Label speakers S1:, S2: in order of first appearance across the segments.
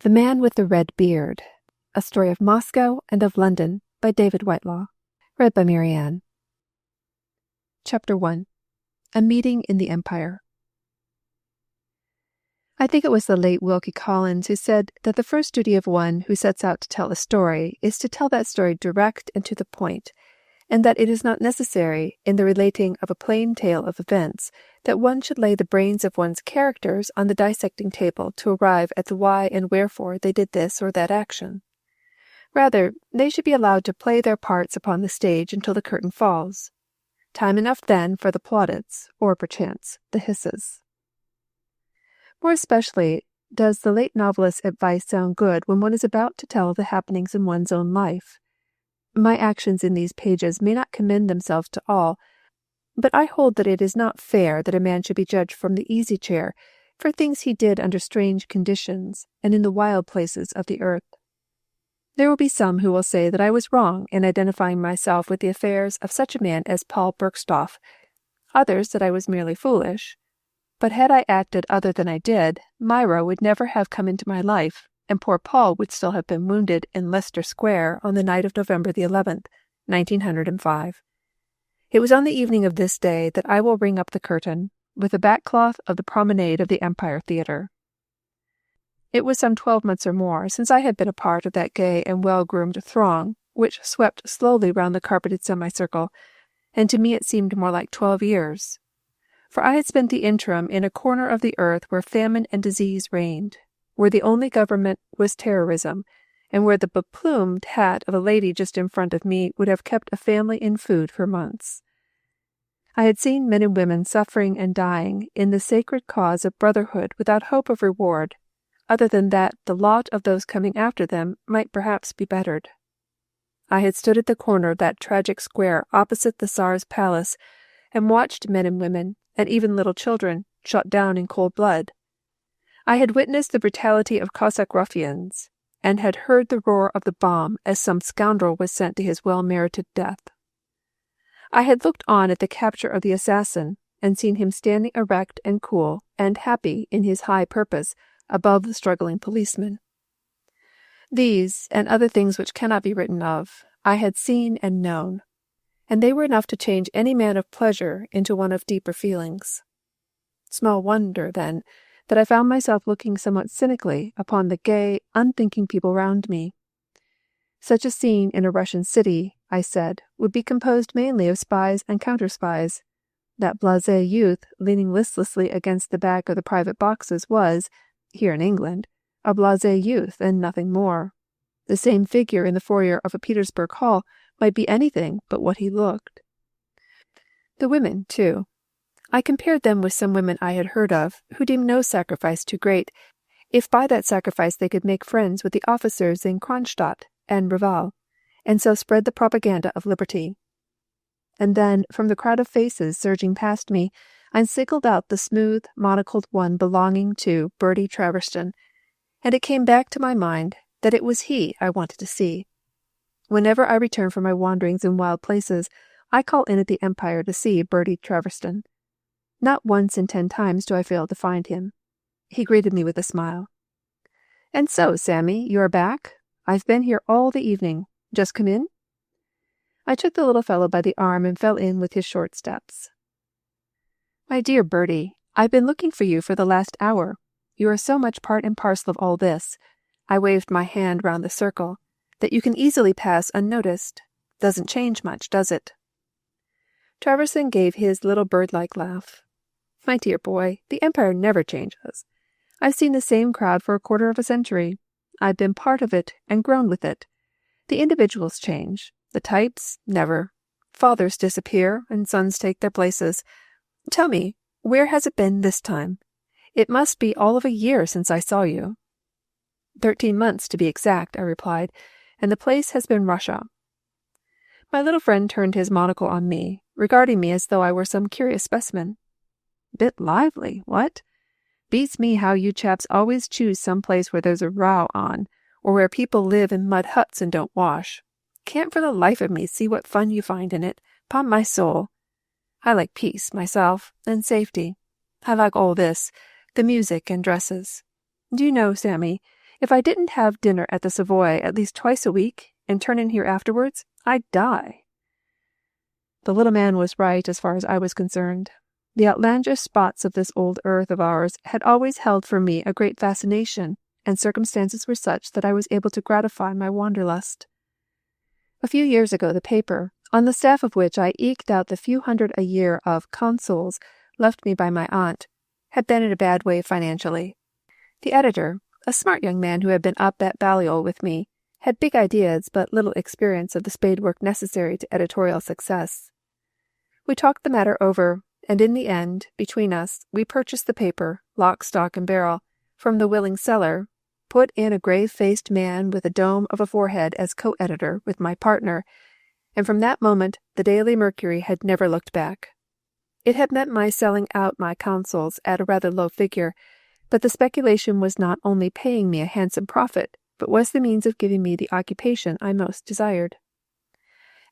S1: The Man with the Red Beard, A Story of Moscow and of London by David Whitelaw. Read by Marianne. Chapter 1. A Meeting in the Empire. I think it was the late Wilkie Collins who said that the first duty of one who sets out to tell a story is to tell that story direct and to the point, and that it is not necessary, in the relating of a plain tale of events, that one should lay the brains of one's characters on the dissecting table to arrive at the why and wherefore they did this or that action. Rather, they should be allowed to play their parts upon the stage until the curtain falls. Time enough then for the plaudits, or perchance the hisses. More especially does the late novelist's advice sound good when one is about to tell the happenings in one's own life. My actions in these pages may not commend themselves to all, but I hold that it is not fair that a man should be judged from the easy chair for things he did under strange conditions and in the wild places of the earth. There will be some who will say that I was wrong in identifying myself with the affairs of such a man as Paul Bergstoff, others that I was merely foolish. But had I acted other than I did, Myra would never have come into my life, and poor Paul would still have been wounded in Leicester Square on the night of November the 11th, 1905. It was on the evening of this day that I will ring up the curtain, with the backcloth of the promenade of the Empire Theatre. It was some 12 months or more since I had been a part of that gay and well-groomed throng which swept slowly round the carpeted semicircle, and to me it seemed more like 12 years. For I had spent the interim in a corner of the earth where famine and disease reigned, where the only government was terrorism, and where the beplumed hat of a lady just in front of me would have kept a family in food for months. I had seen men and women suffering and dying in the sacred cause of brotherhood without hope of reward, other than that the lot of those coming after them might perhaps be bettered. I had stood at the corner of that tragic square opposite the Tsar's palace, and watched men and women, and even little children, shot down in cold blood. I had witnessed the brutality of Cossack ruffians, and had heard the roar of the bomb as some scoundrel was sent to his well-merited death. I had looked on at the capture of the assassin, and seen him standing erect and cool and happy in his high purpose above the struggling policeman. These, and other things which cannot be written of, I had seen and known, and they were enough to change any man of pleasure into one of deeper feelings. Small wonder, then, that I found myself looking somewhat cynically upon the gay, unthinking people round me. Such a scene in a Russian city, I said, would be composed mainly of spies and counter-spies. That blasé youth leaning listlessly against the back of the private boxes was, here in England, a blasé youth and nothing more. The same figure in the foyer of a Petersburg hall might be anything but what he looked. The women, too. I compared them with some women I had heard of, who deemed no sacrifice too great, if by that sacrifice they could make friends with the officers in Kronstadt and Reval, and so spread the propaganda of liberty. And then, from the crowd of faces surging past me, I singled out the smooth, monocled one belonging to Bertie Traverston, and it came back to my mind that it was he I wanted to see. Whenever I return from my wanderings in wild places, I call in at the Empire to see Bertie Traverston. Not once in 10 times do I fail to find him. He greeted me with a smile. "And so, Sammy, you are back? I've been here all the evening. Just come in?" I took the little fellow by the arm and fell in with his short steps. "My dear Bertie, I've been looking for you for the last hour. You are so much part and parcel of all this," I waved my hand round the circle, "that you can easily pass unnoticed. Doesn't change much, does it?" Traverson gave his little bird-like laugh. "My dear boy, the Empire never changes. I've seen the same crowd for a quarter of a century. I've been part of it and grown with it. The individuals change. The types, never. Fathers disappear, and sons take their places. Tell me, where has it been this time? It must be all of a year since I saw you." 13 months, to be exact," I replied, "and the place has been Russia." My little friend turned his monocle on me, regarding me as though I were some curious specimen. "Bit lively, what? Beats me how you chaps always choose some place where there's a row on, or where people live in mud huts and don't wash. Can't for the life of me see what fun you find in it, 'pon my soul. I like peace, myself, and safety. I like all this, the music and dresses. Do you know, Sammy, If I didn't have dinner at the Savoy at least twice a week and turn in here afterwards, I'd die. The little man was right as far as I was concerned. The outlandish spots of this old earth of ours had always held for me a great fascination, and circumstances were such that I was able to gratify my wanderlust. A few years ago the paper, on the staff of which I eked out the few hundred a year of conceals left me by my aunt, had been in a bad way financially. The editor, a smart young man who had been up at Balliol with me, had big ideas but little experience of the spade work necessary to editorial success. We talked the matter over, and in the end, between us, we purchased the paper, lock, stock, and barrel, from the willing seller, put in a grave-faced man with a dome of a forehead as co-editor with my partner, and from that moment the Daily Mercury had never looked back. It had meant my selling out my consols at a rather low figure, but the speculation was not only paying me a handsome profit, but was the means of giving me the occupation I most desired.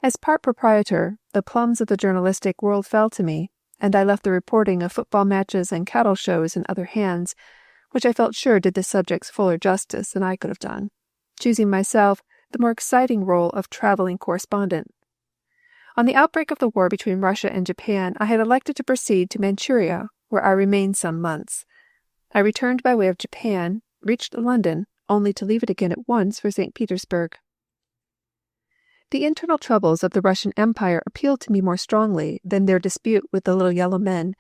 S1: As part proprietor, the plums of the journalistic world fell to me, and I left the reporting of football matches and cattle shows in other hands, which I felt sure did the subjects fuller justice than I could have done, choosing myself the more exciting role of traveling correspondent. On the outbreak of the war between Russia and Japan, I had elected to proceed to Manchuria, where I remained some months. I returned by way of Japan, reached London, only to leave it again at once for St. Petersburg. The internal troubles of the Russian Empire appealed to me more strongly than their dispute with the little yellow men,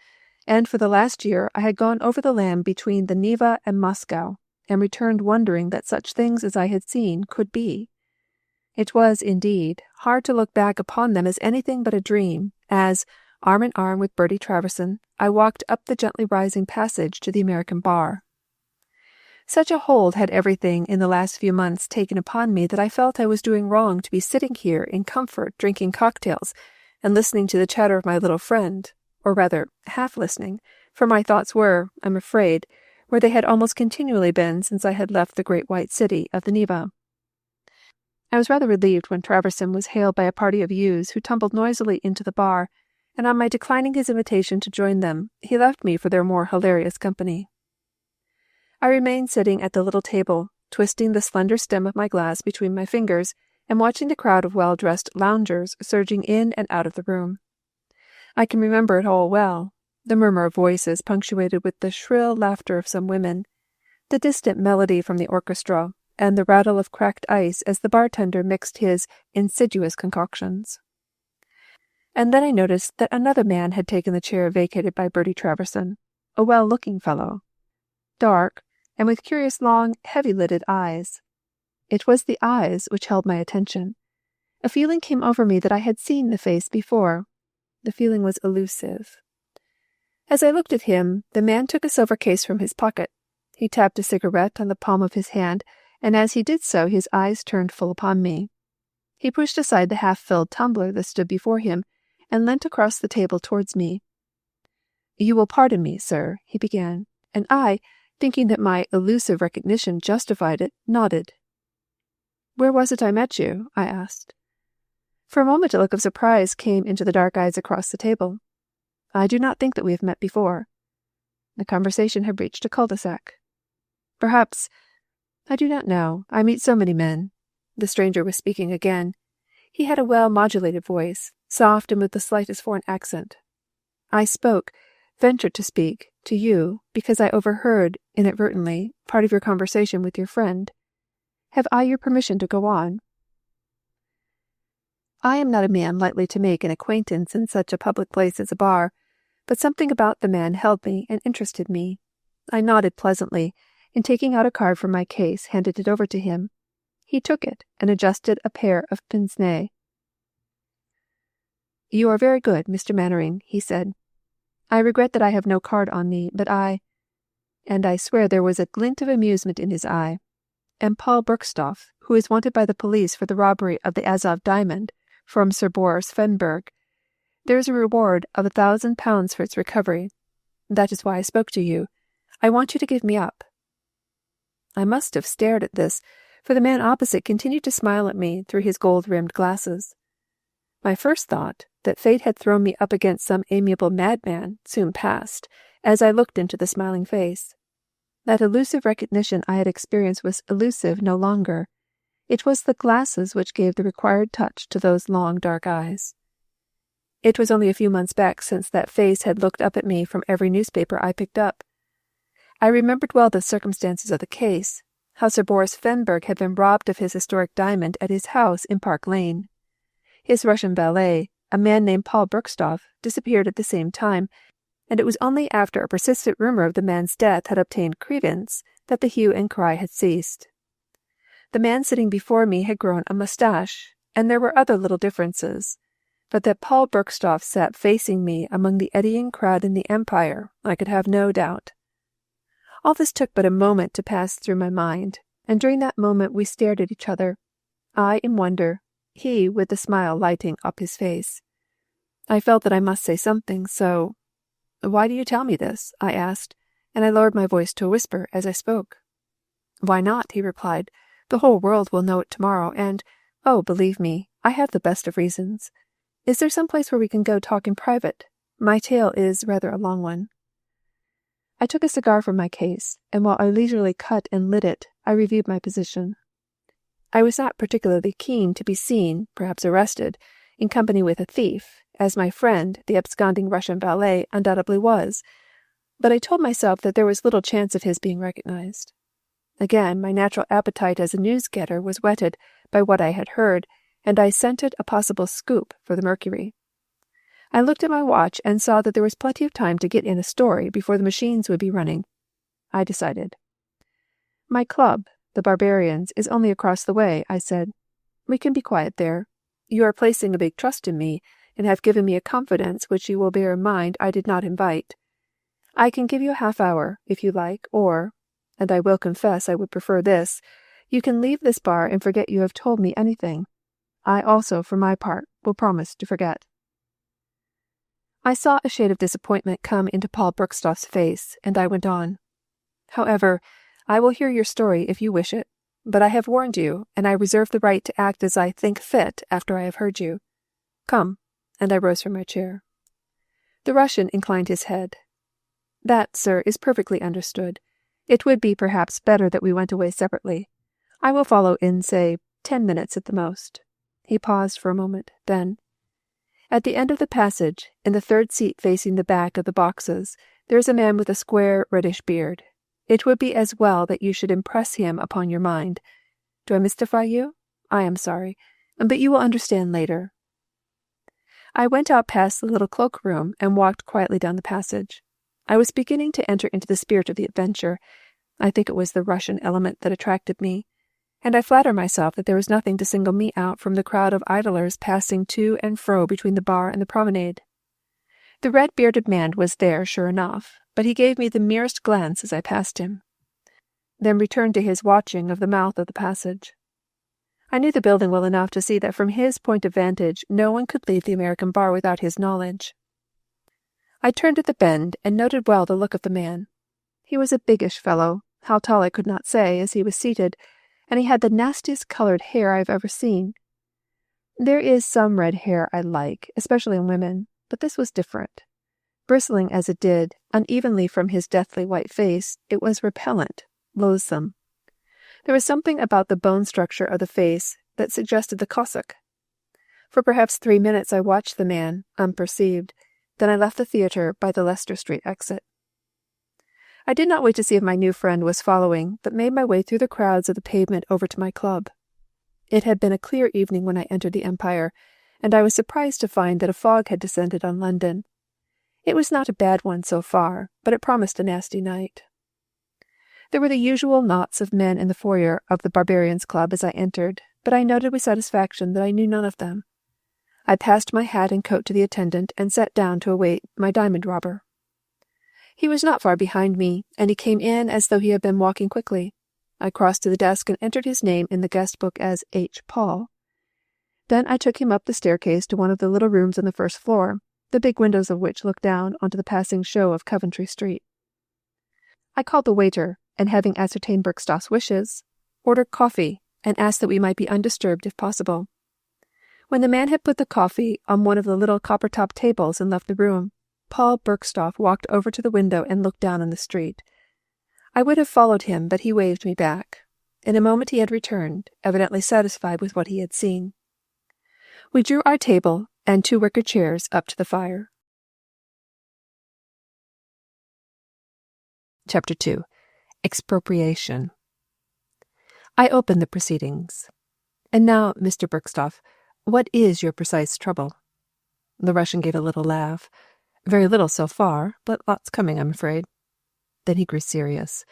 S1: and for the last year I had gone over the land between the Neva and Moscow, and returned wondering that such things as I had seen could be. It was, indeed, hard to look back upon them as anything but a dream, as, arm in arm with Bertie Traverson, I walked up the gently rising passage to the American bar. Such a hold had everything in the last few months taken upon me that I felt I was doing wrong to be sitting here in comfort drinking cocktails and listening to the chatter of my little friend, or rather, half-listening, for my thoughts were, I'm afraid, where they had almost continually been since I had left the great white city of the Neva. I was rather relieved when Traverson was hailed by a party of youths who tumbled noisily into the bar, and on my declining his invitation to join them, he left me for their more hilarious company. I remained sitting at the little table, twisting the slender stem of my glass between my fingers, and watching the crowd of well-dressed loungers surging in and out of the room. I can remember it all well, the murmur of voices punctuated with the shrill laughter of some women, the distant melody from the orchestra, and the rattle of cracked ice as the bartender mixed his insidious concoctions. And then I noticed that another man had taken the chair vacated by Bertie Traverson, a well-looking fellow, dark, and with curious long, heavy-lidded eyes. It was the eyes which held my attention. A feeling came over me that I had seen the face before. The feeling was elusive. As I looked at him, the man took a silver case from his pocket. He tapped a cigarette on the palm of his hand, and as he did so his eyes turned full upon me. He pushed aside the half-filled tumbler that stood before him, and leant across the table towards me. "You will pardon me, sir," he began, and I, thinking that my elusive recognition justified it, nodded. "Where was it I met you?" I asked. For a moment a look of surprise came into the dark eyes across the table. "I do not think that we have met before." The conversation had reached a cul-de-sac. "Perhaps. I do not know. I meet so many men." The stranger was speaking again. He had a well-modulated voice, soft and with the slightest foreign accent. "I spoke, ventured to speak, to you, because I overheard, inadvertently, part of your conversation with your friend. Have I your permission to go on?" I am not a man likely to make an acquaintance in such a public place as a bar, but something about the man held me and interested me. I nodded pleasantly, and taking out a card from my case, handed it over to him. He took it and adjusted a pair of pince-nez. "You are very good, Mr. Mannering," he said. "I regret that I have no card on me, but and I swear there was a glint of amusement in his eye, am Paul Bergstoff, who is wanted by the police for the robbery of the Azov diamond from Sir Boris Fenberg. There is a reward of £1,000 for its recovery. That is why I spoke to you. I want you to give me up." I must have stared at this, for the man opposite continued to smile at me through his gold-rimmed glasses. My first thought, that fate had thrown me up against some amiable madman, soon passed, as I looked into the smiling face. That elusive recognition I had experienced was elusive no longer. It was the glasses which gave the required touch to those long dark eyes. It was only a few months back since that face had looked up at me from every newspaper I picked up. I remembered well the circumstances of the case, how Sir Boris Fenberg had been robbed of his historic diamond at his house in Park Lane. His Russian valet, a man named Paul Bergstoff, disappeared at the same time, and it was only after a persistent rumor of the man's death had obtained credence that the hue and cry had ceased. The man sitting before me had grown a moustache, and there were other little differences, but that Paul Bergstoff sat facing me among the eddying crowd in the Empire, I could have no doubt. All this took but a moment to pass through my mind, and during that moment we stared at each other, I in wonder, he with the smile lighting up his face. I felt that I must say something, so— "Why do you tell me this?" I asked, and I lowered my voice to a whisper as I spoke. "Why not?" he replied. "The whole world will know it tomorrow, and, oh, believe me, I have the best of reasons. Is there some place where we can go talk in private? My tale is rather a long one." I took a cigar from my case, and while I leisurely cut and lit it, I reviewed my position. I was not particularly keen to be seen, perhaps arrested, in company with a thief, as my friend, the absconding Russian valet, undoubtedly was, but I told myself that there was little chance of his being recognized. Again, my natural appetite as a news-getter was whetted by what I had heard, and I scented a possible scoop for the Mercury. I looked at my watch and saw that there was plenty of time to get in a story before the machines would be running. I decided. "My club, the Barbarians, is only across the way," I said. "We can be quiet there. You are placing a big trust in me, and have given me a confidence which you will bear in mind I did not invite. I can give you a half-hour, if you like, or, and I will confess I would prefer this, you can leave this bar and forget you have told me anything. I also, for my part, will promise to forget." I saw a shade of disappointment come into Paul Bergstoff's face, and I went on. "However, I will hear your story if you wish it, but I have warned you, and I reserve the right to act as I think fit after I have heard you. Come," and I rose from my chair. The Russian inclined his head. "That, sir, is perfectly understood. It would be perhaps better that we went away separately. I will follow in, say, 10 minutes at the most." He paused for a moment, then— "At the end of the passage, in the third seat facing the back of the boxes, there is a man with a square reddish beard. It would be as well that you should impress him upon your mind. Do I mystify you? I am sorry, but you will understand later." I went out past the little cloak-room and walked quietly down the passage. I was beginning to enter into the spirit of the adventure. I think it was the Russian element that attracted me, and I flatter myself that there was nothing to single me out from the crowd of idlers passing to and fro between the bar and the promenade. The red-bearded man was there, sure enough, but he gave me the merest glance as I passed him, then returned to his watching of the mouth of the passage. I knew the building well enough to see that from his point of vantage no one could leave the American bar without his knowledge. I turned at the bend and noted well the look of the man. He was a biggish fellow, how tall I could not say, as he was seated, and he had the nastiest colored hair I have ever seen. There is some red hair I like, especially in women, but this was different. Bristling as it did, unevenly from his deathly white face, it was repellent, loathsome. There was something about the bone structure of the face that suggested the Cossack. For perhaps 3 minutes I watched the man, unperceived. Then I left the theatre by the Leicester Street exit. I did not wait to see if my new friend was following, but made my way through the crowds of the pavement over to my club. It had been a clear evening when I entered the Empire, and I was surprised to find that a fog had descended on London. It was not a bad one so far, but it promised a nasty night. There were the usual knots of men in the foyer of the Barbarians' Club as I entered, but I noted with satisfaction that I knew none of them. I passed my hat and coat to the attendant and sat down to await my diamond robber. He was not far behind me, and he came in as though he had been walking quickly. I crossed to the desk and entered his name in the guest book as H. Paul. Then I took him up the staircase to one of the little rooms on the first floor, the big windows of which looked down onto the passing show of Coventry Street. I called the waiter, and having ascertained Bergstoff's wishes, ordered coffee, and asked that we might be undisturbed if possible. When the man had put the coffee on one of the little copper-topped tables and left the room, Paul Bergstoff walked over to the window and looked down on the street. I would have followed him, but he waved me back. In a moment he had returned, evidently satisfied with what he had seen. We drew our table and 2 wicker chairs up to the fire. Chapter 2. Expropriation. I opened the proceedings. And now, Mr. Bergstoff, what is your precise trouble? The Russian gave a little laugh. Very little so far, but lots coming, I'm afraid. Then he grew serious.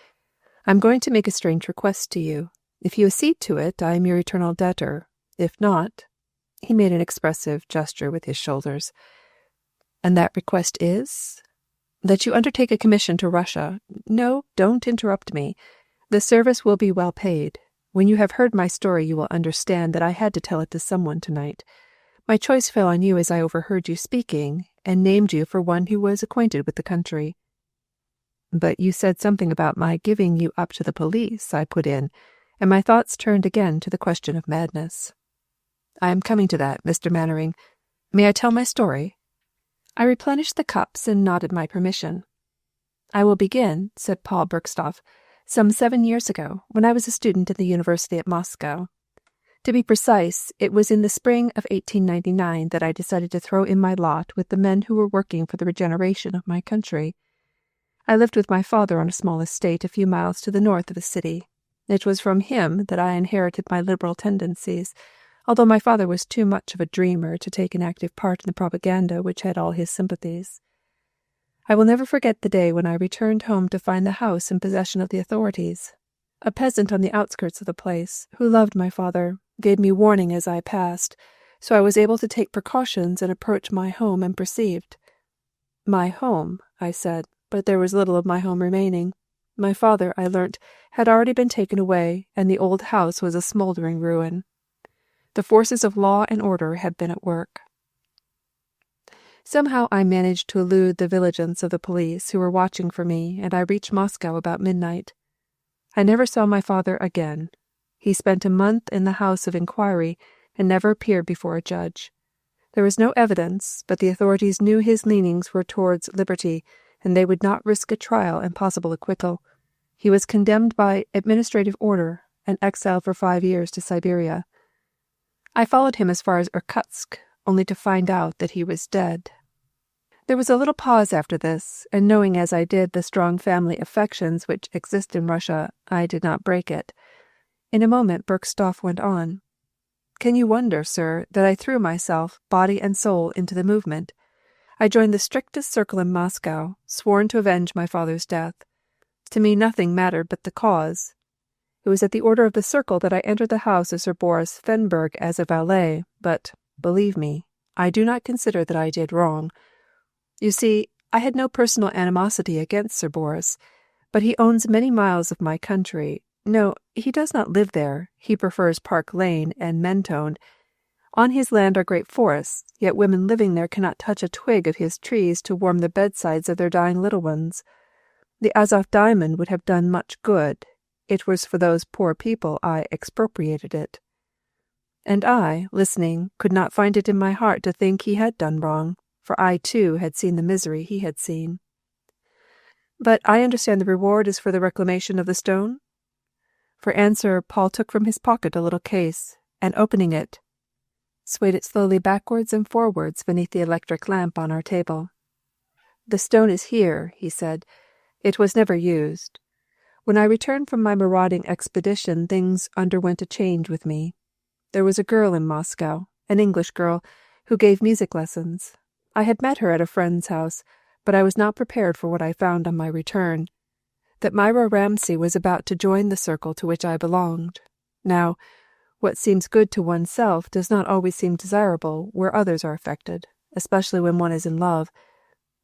S1: I'm going to make a strange request to you. If you accede to it, I am your eternal debtor. If not— He made an expressive gesture with his shoulders. And that request is? That you undertake a commission to Russia. No, don't interrupt me. The service will be well paid. When you have heard my story, you will understand that I had to tell it to someone tonight. My choice fell on you as I overheard you speaking, and named you for one who was acquainted with the country. But you said something about my giving you up to the police, I put in, and my thoughts turned again to the question of madness. I am coming to that, Mr. Mannering. May I tell my story? I replenished the cups and nodded my permission. I will begin, said Paul Bergstoff, some 7 years ago, when I was a student at the University at Moscow. To be precise, it was in the spring of 1899 that I decided to throw in my lot with the men who were working for the regeneration of my country. I lived with my father on a small estate a few miles to the north of the city. It was from him that I inherited my liberal tendencies, although my father was too much of a dreamer to take an active part in the propaganda which had all his sympathies. I will never forget the day when I returned home to find the house in possession of the authorities. A peasant on the outskirts of the place, who loved my father, gave me warning as I passed, so I was able to take precautions and approach my home unperceived. My home, I said, but there was little of my home remaining. My father, I learnt, had already been taken away, and the old house was a smouldering ruin. The forces of law and order had been at work. Somehow I managed to elude the vigilance of the police who were watching for me, and I reached Moscow about midnight. I never saw my father again. He spent a month in the house of inquiry and never appeared before a judge. There was no evidence, but the authorities knew his leanings were towards liberty, and they would not risk a trial and possible acquittal. He was condemned by administrative order and exiled for 5 years to Siberia. I followed him as far as Irkutsk, only to find out that he was dead. There was a little pause after this, and knowing as I did the strong family affections which exist in Russia, I did not break it. In a moment Bergstoff went on. Can you wonder, sir, that I threw myself, body and soul, into the movement? I joined the strictest circle in Moscow, sworn to avenge my father's death. To me nothing mattered but the cause. It was at the order of the circle that I entered the house of Sir Boris Fenberg as a valet, but, believe me, I do not consider that I did wrong. You see, I had no personal animosity against Sir Boris, but he owns many miles of my country. No, he does not live there. He prefers Park Lane and Mentone. On his land are great forests, yet women living there cannot touch a twig of his trees to warm the bedsides of their dying little ones. The Azov diamond would have done much good. It was for those poor people I expropriated it. And I, listening, could not find it in my heart to think he had done wrong, for I, too, had seen the misery he had seen. But I understand the reward is for the reclamation of the stone? For answer, Paul took from his pocket a little case, and opening it, swayed it slowly backwards and forwards beneath the electric lamp on our table. The stone is here, he said. It was never used. When I returned from my marauding expedition, things underwent a change with me. There was a girl in Moscow, an English girl, who gave music lessons. I had met her at a friend's house, but I was not prepared for what I found on my return, that Myra Ramsay was about to join the circle to which I belonged. Now, what seems good to oneself does not always seem desirable where others are affected, especially when one is in love.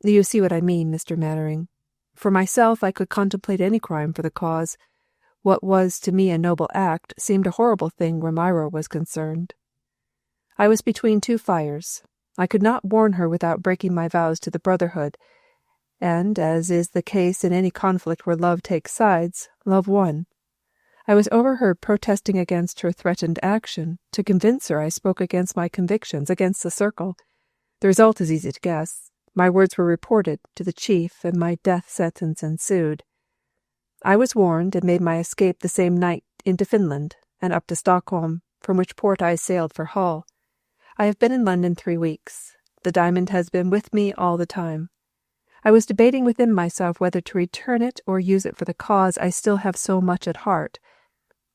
S1: You see what I mean, Mr. Mannering. For myself, I could contemplate any crime for the cause. What was to me a noble act seemed a horrible thing where Myra was concerned. I was between 2 fires. I could not warn her without breaking my vows to the Brotherhood, and, as is the case in any conflict where love takes sides, love won. I was overheard protesting against her threatened action. To convince her, I spoke against my convictions, against the circle. The result is easy to guess. My words were reported to the chief, and my death sentence ensued. I was warned and made my escape the same night into Finland and up to Stockholm, from which port I sailed for Hull. I have been in London 3 weeks. The diamond has been with me all the time. I was debating within myself whether to return it or use it for the cause I still have so much at heart.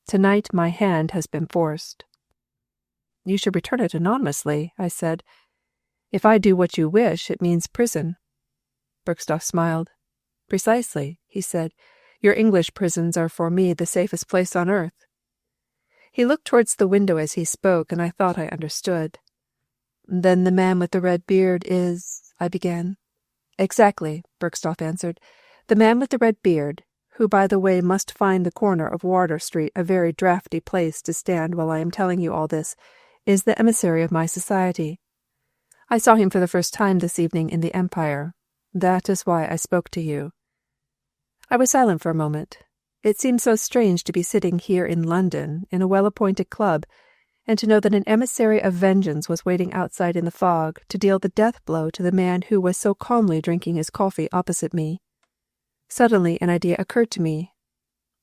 S1: Tonight my hand has been forced. You should return it anonymously, I said. If I do what you wish, it means prison. Bergstoff smiled. Precisely, he said. Your English prisons are for me the safest place on earth. He looked towards the window as he spoke, and I thought I understood. Then the man with the red beard is... I began. Exactly, Bergstoff answered. The man with the red beard, who by the way must find the corner of Wardour Street a very draughty place to stand while I am telling you all this, is the emissary of my society. I saw him for the first time this evening in the Empire. That is why I spoke to you. I was silent for a moment. It seemed so strange to be sitting here in London, in a well-appointed club, and to know that an emissary of vengeance was waiting outside in the fog to deal the death blow to the man who was so calmly drinking his coffee opposite me. Suddenly an idea occurred to me.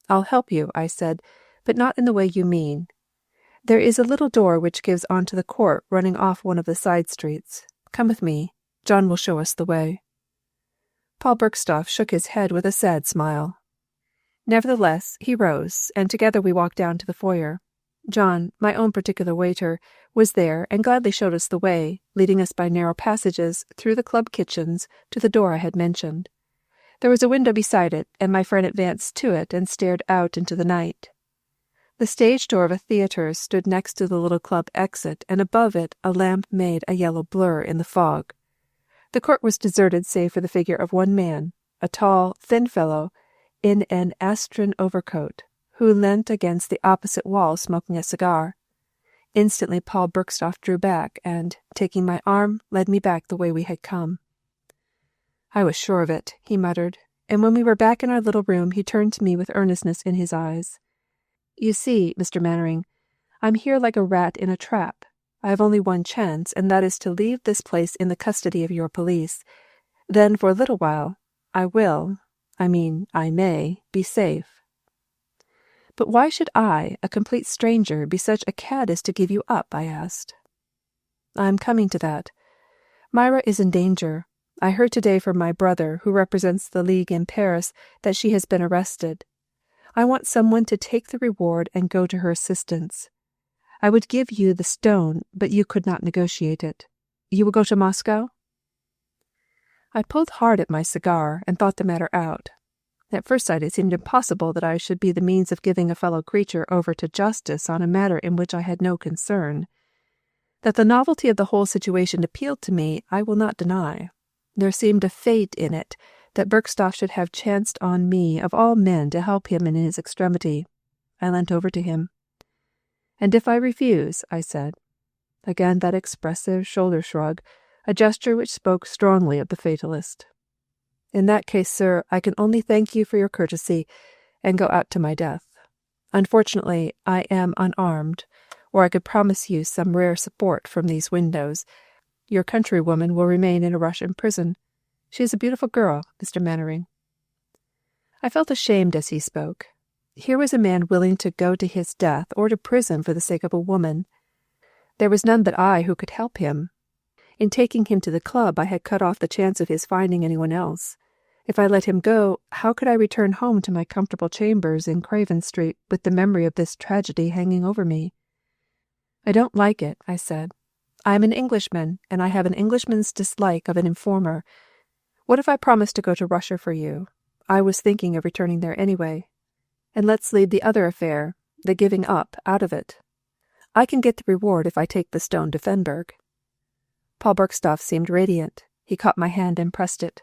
S1: I'll help you, I said, but not in the way you mean. There is a little door which gives onto the court running off one of the side streets. Come with me. John will show us the way. Paul Bergstoff shook his head with a sad smile. Nevertheless, he rose, and together we walked down to the foyer. John, my own particular waiter, was there and gladly showed us the way, leading us by narrow passages through the club kitchens to the door I had mentioned. There was a window beside it, and my friend advanced to it and stared out into the night. The stage door of a theatre stood next to the little club exit, and above it a lamp made a yellow blur in the fog. The court was deserted save for the figure of one man, a tall, thin fellow, in an astron overcoat, who leant against the opposite wall smoking a cigar. Instantly Paul Bergstoff drew back and, taking my arm, led me back the way we had come. I was sure of it, he muttered, and when we were back in our little room he turned to me with earnestness in his eyes. You see, Mr. Mannering, I'm here like a rat in a trap. I have only one chance, and that is to leave this place in the custody of your police. Then for a little while I may, be safe. But why should I, a complete stranger, be such a cad as to give you up? I asked. I am coming to that. Myra is in danger. I heard today from my brother, who represents the League in Paris, that she has been arrested. I want someone to take the reward and go to her assistance. I would give you the stone, but you could not negotiate it. You will go to Moscow? I pulled hard at my cigar and thought the matter out. At first sight it seemed impossible that I should be the means of giving a fellow creature over to justice on a matter in which I had no concern. That the novelty of the whole situation appealed to me, I will not deny. There seemed a fate in it that Bergstoff should have chanced on me, of all men, to help him in his extremity. I leant over to him. And if I refuse, I said. Again that expressive shoulder shrug, a gesture which spoke strongly of the fatalist. In that case, sir, I can only thank you for your courtesy and go out to my death. Unfortunately, I am unarmed, or I could promise you some rare support from these windows. Your countrywoman will remain in a Russian prison. She is a beautiful girl, Mr. Mannering. I felt ashamed as he spoke. Here was a man willing to go to his death or to prison for the sake of a woman. There was none but I who could help him. In taking him to the club, I had cut off the chance of his finding anyone else. If I let him go, how could I return home to my comfortable chambers in Craven Street with the memory of this tragedy hanging over me? I don't like it, I said. I am an Englishman, and I have an Englishman's dislike of an informer. What if I promised to go to Russia for you? I was thinking of returning there anyway. And let's leave the other affair, the giving up, out of it. I can get the reward if I take the stone to Fenberg. Paul Bergstoff seemed radiant. He caught my hand and pressed it.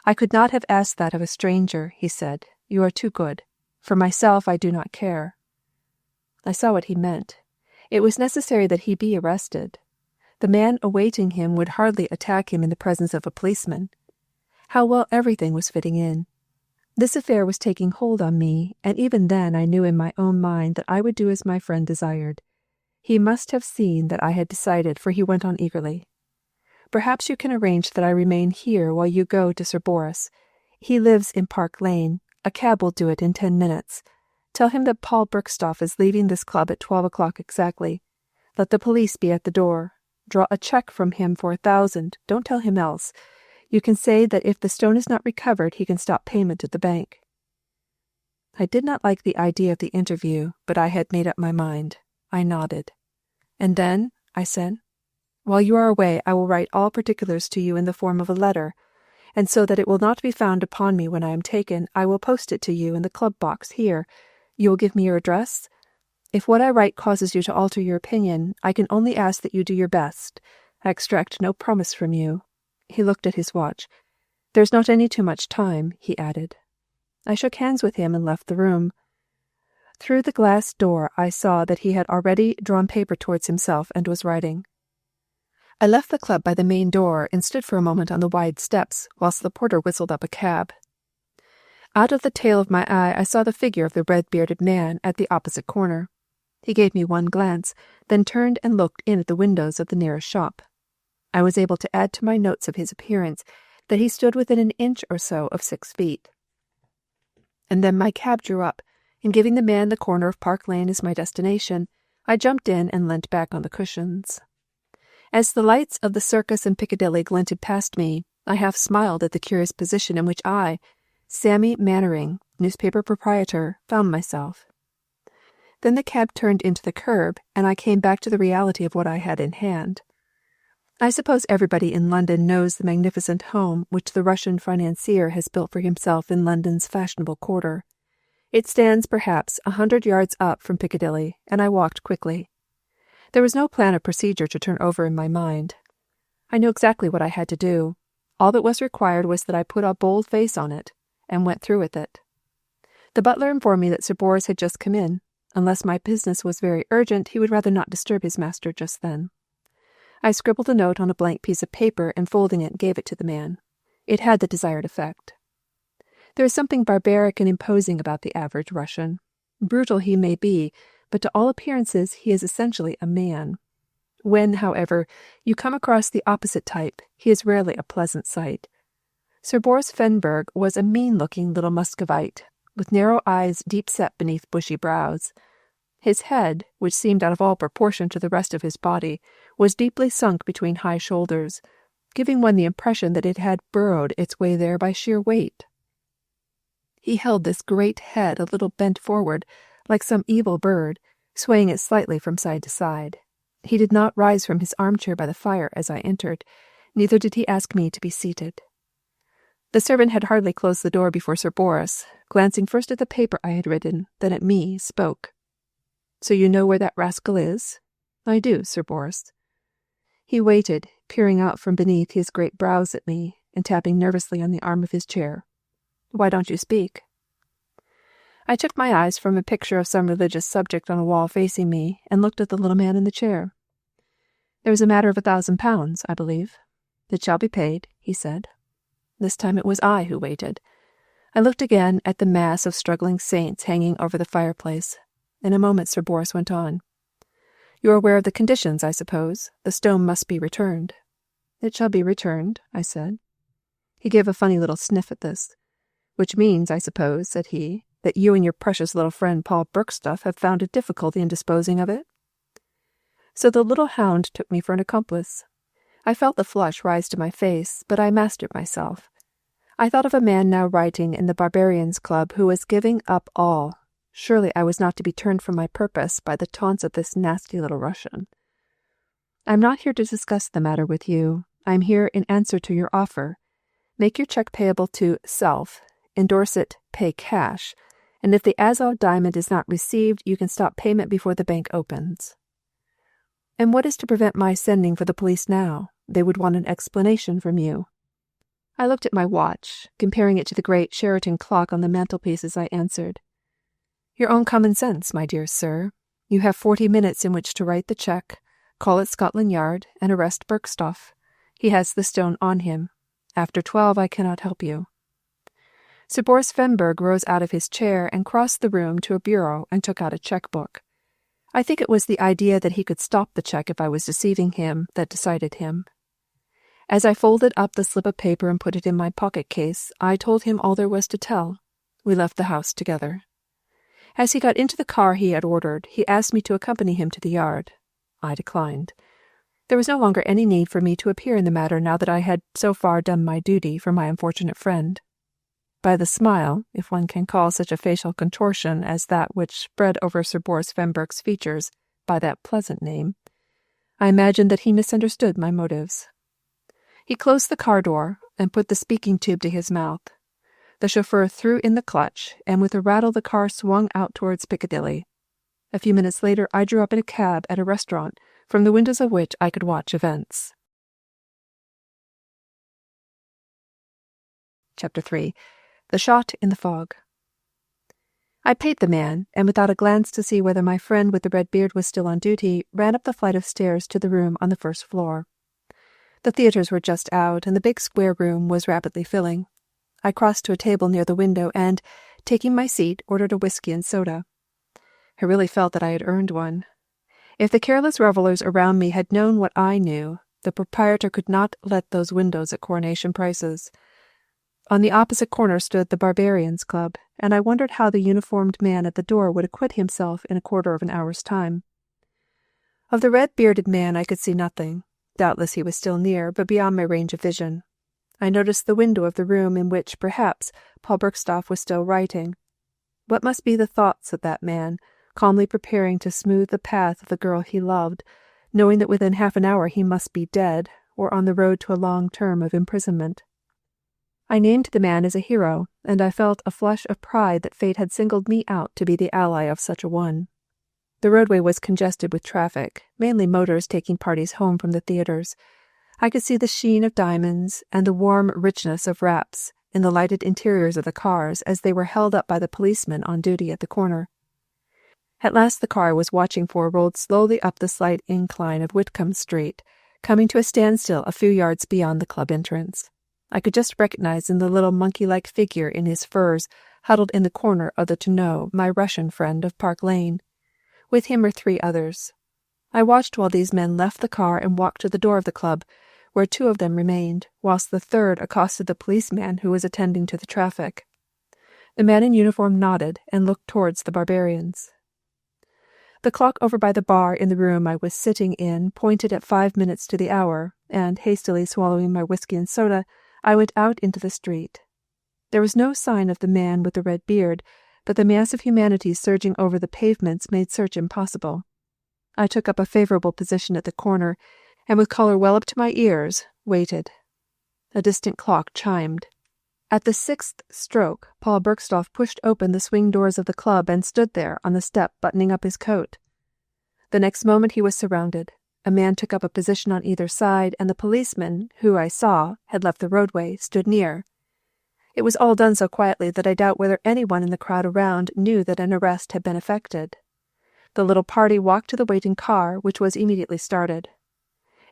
S1: I could not have asked that of a stranger, he said. You are too good. For myself, I do not care. I saw what he meant. It was necessary that he be arrested. The man awaiting him would hardly attack him in the presence of a policeman. How well everything was fitting in. This affair was taking hold on me, and even then I knew in my own mind that I would do as my friend desired. He must have seen that I had decided, for he went on eagerly. Perhaps you can arrange that I remain here while you go to Sir Boris. He lives in Park Lane, A cab will do it in 10 minutes. Tell him that Paul Bergstoff is leaving this club at 12 o'clock exactly. Let the police be at the door. Draw a check from him for 1,000. Don't tell him else. You can say that if the stone is not recovered, he can stop payment at the bank." I did not like the idea of the interview, but I had made up my mind. I nodded. "And then," I said, "while you are away, I will write all particulars to you in the form of a letter, and so that it will not be found upon me when I am taken, I will post it to you in the club box here. You will give me your address? If what I write causes you to alter your opinion, I can only ask that you do your best. I extract no promise from you." He looked at his watch. "There's not any too much time," he added. I shook hands with him and left the room. Through the glass door I saw that he had already drawn paper towards himself and was writing. I left the club by the main door and stood for a moment on the wide steps whilst the porter whistled up a cab. Out of the tail of my eye I saw the figure of the red-bearded man at the opposite corner. He gave me one glance, then turned and looked in at the windows of the nearest shop. I was able to add to my notes of his appearance that he stood within an inch or so of 6 feet. And then my cab drew up, and giving the man the corner of Park Lane as my destination, I jumped in and leant back on the cushions. As the lights of the Circus in Piccadilly glinted past me, I half smiled at the curious position in which I, Sammy Mannering, newspaper proprietor, found myself. Then the cab turned into the curb, and I came back to the reality of what I had in hand. I suppose everybody in London knows the magnificent home which the Russian financier has built for himself in London's fashionable quarter. It stands perhaps 100 yards up from Piccadilly, and I walked quickly. There was no plan of procedure to turn over in my mind. I knew exactly what I had to do. All that was required was that I put a bold face on it, and went through with it. The butler informed me that Sir Boris had just come in. Unless my business was very urgent, he would rather not disturb his master just then. I scribbled a note on a blank piece of paper and folding it gave it to the man. It had the desired effect. There is something barbaric and imposing about the average Russian. Brutal he may be, but to all appearances he is essentially a man. When, however, you come across the opposite type, he is rarely a pleasant sight. Sir Boris Fenberg was a mean-looking little Muscovite, with narrow eyes deep set beneath bushy brows. His head, which seemed out of all proportion to the rest of his body, was deeply sunk between high shoulders, giving one the impression that it had burrowed its way there by sheer weight. He held this great head a little bent forward, like some evil bird, swaying it slightly from side to side. He did not rise from his armchair by the fire as I entered, neither did he ask me to be seated. The servant had hardly closed the door before Sir Boris, glancing first at the paper I had written, then at me, spoke. "So you know where that rascal is?" "I do, Sir Boris." He waited, peering out from beneath his great brows at me, and tapping nervously on the arm of his chair. "Why don't you speak?" I took my eyes from a picture of some religious subject on a wall facing me, and looked at the little man in the chair. "There is a matter of £1,000, I believe." "It shall be paid," he said. This time it was I who waited. I looked again at the mass of struggling saints hanging over the fireplace. In a moment Sir Boris went on. "You are aware of the conditions, I suppose? The stone must be returned." "It shall be returned," I said. He gave a funny little sniff at this. "Which means, I suppose," said he, "that you and your precious little friend Paul Bergstoff have found a difficulty in disposing of it?" So the little hound took me for an accomplice. I felt the flush rise to my face, but I mastered myself. I thought of a man now writing in the Barbarians' Club who was giving up all. Surely I was not to be turned from my purpose by the taunts of this nasty little Russian. "I am not here to discuss the matter with you. I am here in answer to your offer. Make your check payable to self, endorse it, pay cash, and if the Azov diamond is not received, you can stop payment before the bank opens." "And what is to prevent my sending for the police now? They would want an explanation from you." I looked at my watch, comparing it to the great Sheraton clock on the mantelpiece as I answered. "Your own common sense, my dear sir. You have 40 minutes in which to write the cheque, call at Scotland Yard, and arrest Bergstoff. He has the stone on him. After 12 I cannot help you." Sir Boris Fenberg rose out of his chair and crossed the room to a bureau and took out a cheque-book. I think it was the idea that he could stop the cheque if I was deceiving him that decided him. As I folded up the slip of paper and put it in my pocket-case, I told him all there was to tell. We left the house together. As he got into the car he had ordered, he asked me to accompany him to the yard. I declined. There was no longer any need for me to appear in the matter now that I had so far done my duty for my unfortunate friend. By the smile, if one can call such a facial contortion as that which spread over Sir Boris Fenberg's features by that pleasant name, I imagined that he misunderstood my motives. He closed the car door and put the speaking tube to his mouth. The chauffeur threw in the clutch, and with a rattle the car swung out towards Piccadilly. A few minutes later I drew up in a cab at a restaurant, from the windows of which I could watch events. Chapter 3. The Shot in the Fog. I paid the man, and without a glance to see whether my friend with the red beard was still on duty, ran up the flight of stairs to the room on the first floor. The theatres were just out, and the big square room was rapidly filling. I crossed to a table near the window and, taking my seat, ordered a whiskey and soda. I really felt that I had earned one. If the careless revellers around me had known what I knew, the proprietor could not let those windows at coronation prices. On the opposite corner stood the Barbarians' Club, and I wondered how the uniformed man at the door would acquit himself in a quarter of an hour's time. Of the red-bearded man I could see nothing. Doubtless he was still near, but beyond my range of vision. I noticed the window of the room in which, perhaps, Paul Bergstoff was still writing. What must be the thoughts of that man, calmly preparing to smooth the path of the girl he loved, knowing that within half an hour he must be dead, or on the road to a long term of imprisonment? I named the man as a hero, and I felt a flush of pride that fate had singled me out to be the ally of such a one. The roadway was congested with traffic, mainly motors taking parties home from the theatres. I could see the sheen of diamonds and the warm richness of wraps in the lighted interiors of the cars as they were held up by the policemen on duty at the corner. At last the car I was watching for rolled slowly up the slight incline of Whitcomb Street, coming to a standstill a few yards beyond the club entrance. I could just recognize in the little monkey-like figure in his furs, huddled in the corner of the tonneau, my Russian friend of Park Lane. With him were 3 others. I watched while these men left the car and walked to the door of the club, where 2 of them remained, whilst the third accosted the policeman who was attending to the traffic. The man in uniform nodded and looked towards the barbarians. The clock over by the bar in the room I was sitting in pointed at 5 minutes to the hour, and, hastily swallowing my whiskey and soda, I went out into the street. There was no sign of the man with the red beard, but the mass of humanity surging over the pavements made search impossible. I took up a favourable position at the corner, and with collar well up to my ears, waited. A distant clock chimed. At the 6th stroke, Paul Bergstoff pushed open the swing doors of the club and stood there on the step buttoning up his coat. The next moment he was surrounded. A man took up a position on either side, and the policeman, who I saw had left the roadway, stood near. It was all done so quietly that I doubt whether anyone in the crowd around knew that an arrest had been effected. The little party walked to the waiting car, which was immediately started.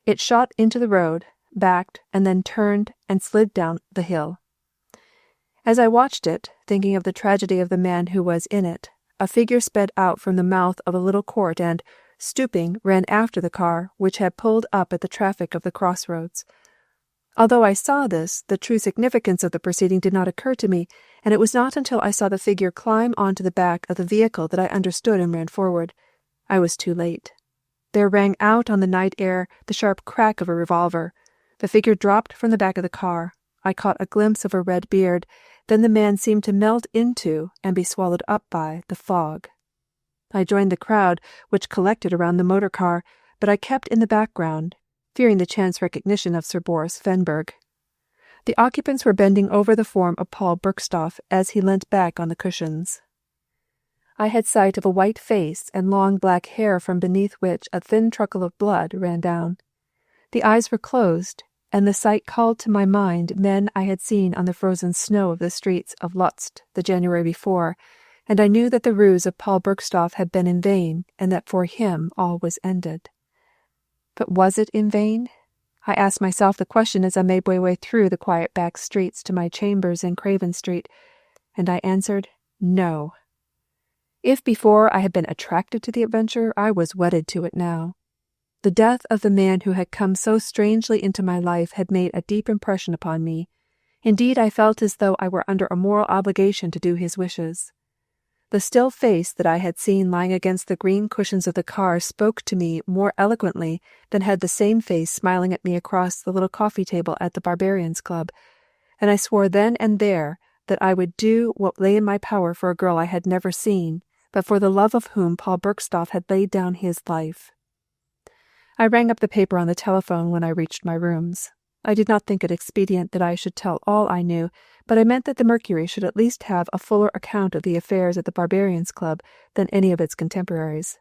S1: It shot into the road, backed, and then turned and slid down the hill. As I watched it, thinking of the tragedy of the man who was in it, a figure sped out from the mouth of a little court and, stooping, ran after the car, which had pulled up at the traffic of the crossroads. Although I saw this, the true significance of the proceeding did not occur to me, and it was not until I saw the figure climb onto the back of the vehicle that I understood and ran forward. I was too late. There rang out on the night air the sharp crack of a revolver. The figure dropped from the back of the car. I caught a glimpse of a red beard. Then the man seemed to melt into and be swallowed up by the fog. I joined the crowd, which collected around the motor car, but I kept in the background, fearing the chance recognition of Sir Boris Fenberg. The occupants were bending over the form of Paul Bergstoff as he leant back on the cushions. I had sight of a white face and long black hair from beneath which a thin trickle of blood ran down. The eyes were closed, and the sight called to my mind men I had seen on the frozen snow of the streets of Lutsk the January before, and I knew that the ruse of Paul Bergstoff had been in vain, and that for him all was ended. But was it in vain? I asked myself the question as I made my way through the quiet back streets to my chambers in Craven Street, and I answered no. If before I had been attracted to the adventure, I was wedded to it now. The death of the man who had come so strangely into my life had made a deep impression upon me. Indeed, I felt as though I were under a moral obligation to do his wishes. The still face that I had seen lying against the green cushions of the car spoke to me more eloquently than had the same face smiling at me across the little coffee table at the Barbarians Club, and I swore then and there that I would do what lay in my power for a girl I had never seen, but for the love of whom Paul Bergstoff had laid down his life. I rang up the paper on the telephone when I reached my rooms. I did not think it expedient that I should tell all I knew, but I meant that the Mercury should at least have a fuller account of the affairs at the Barbarians Club than any of its contemporaries.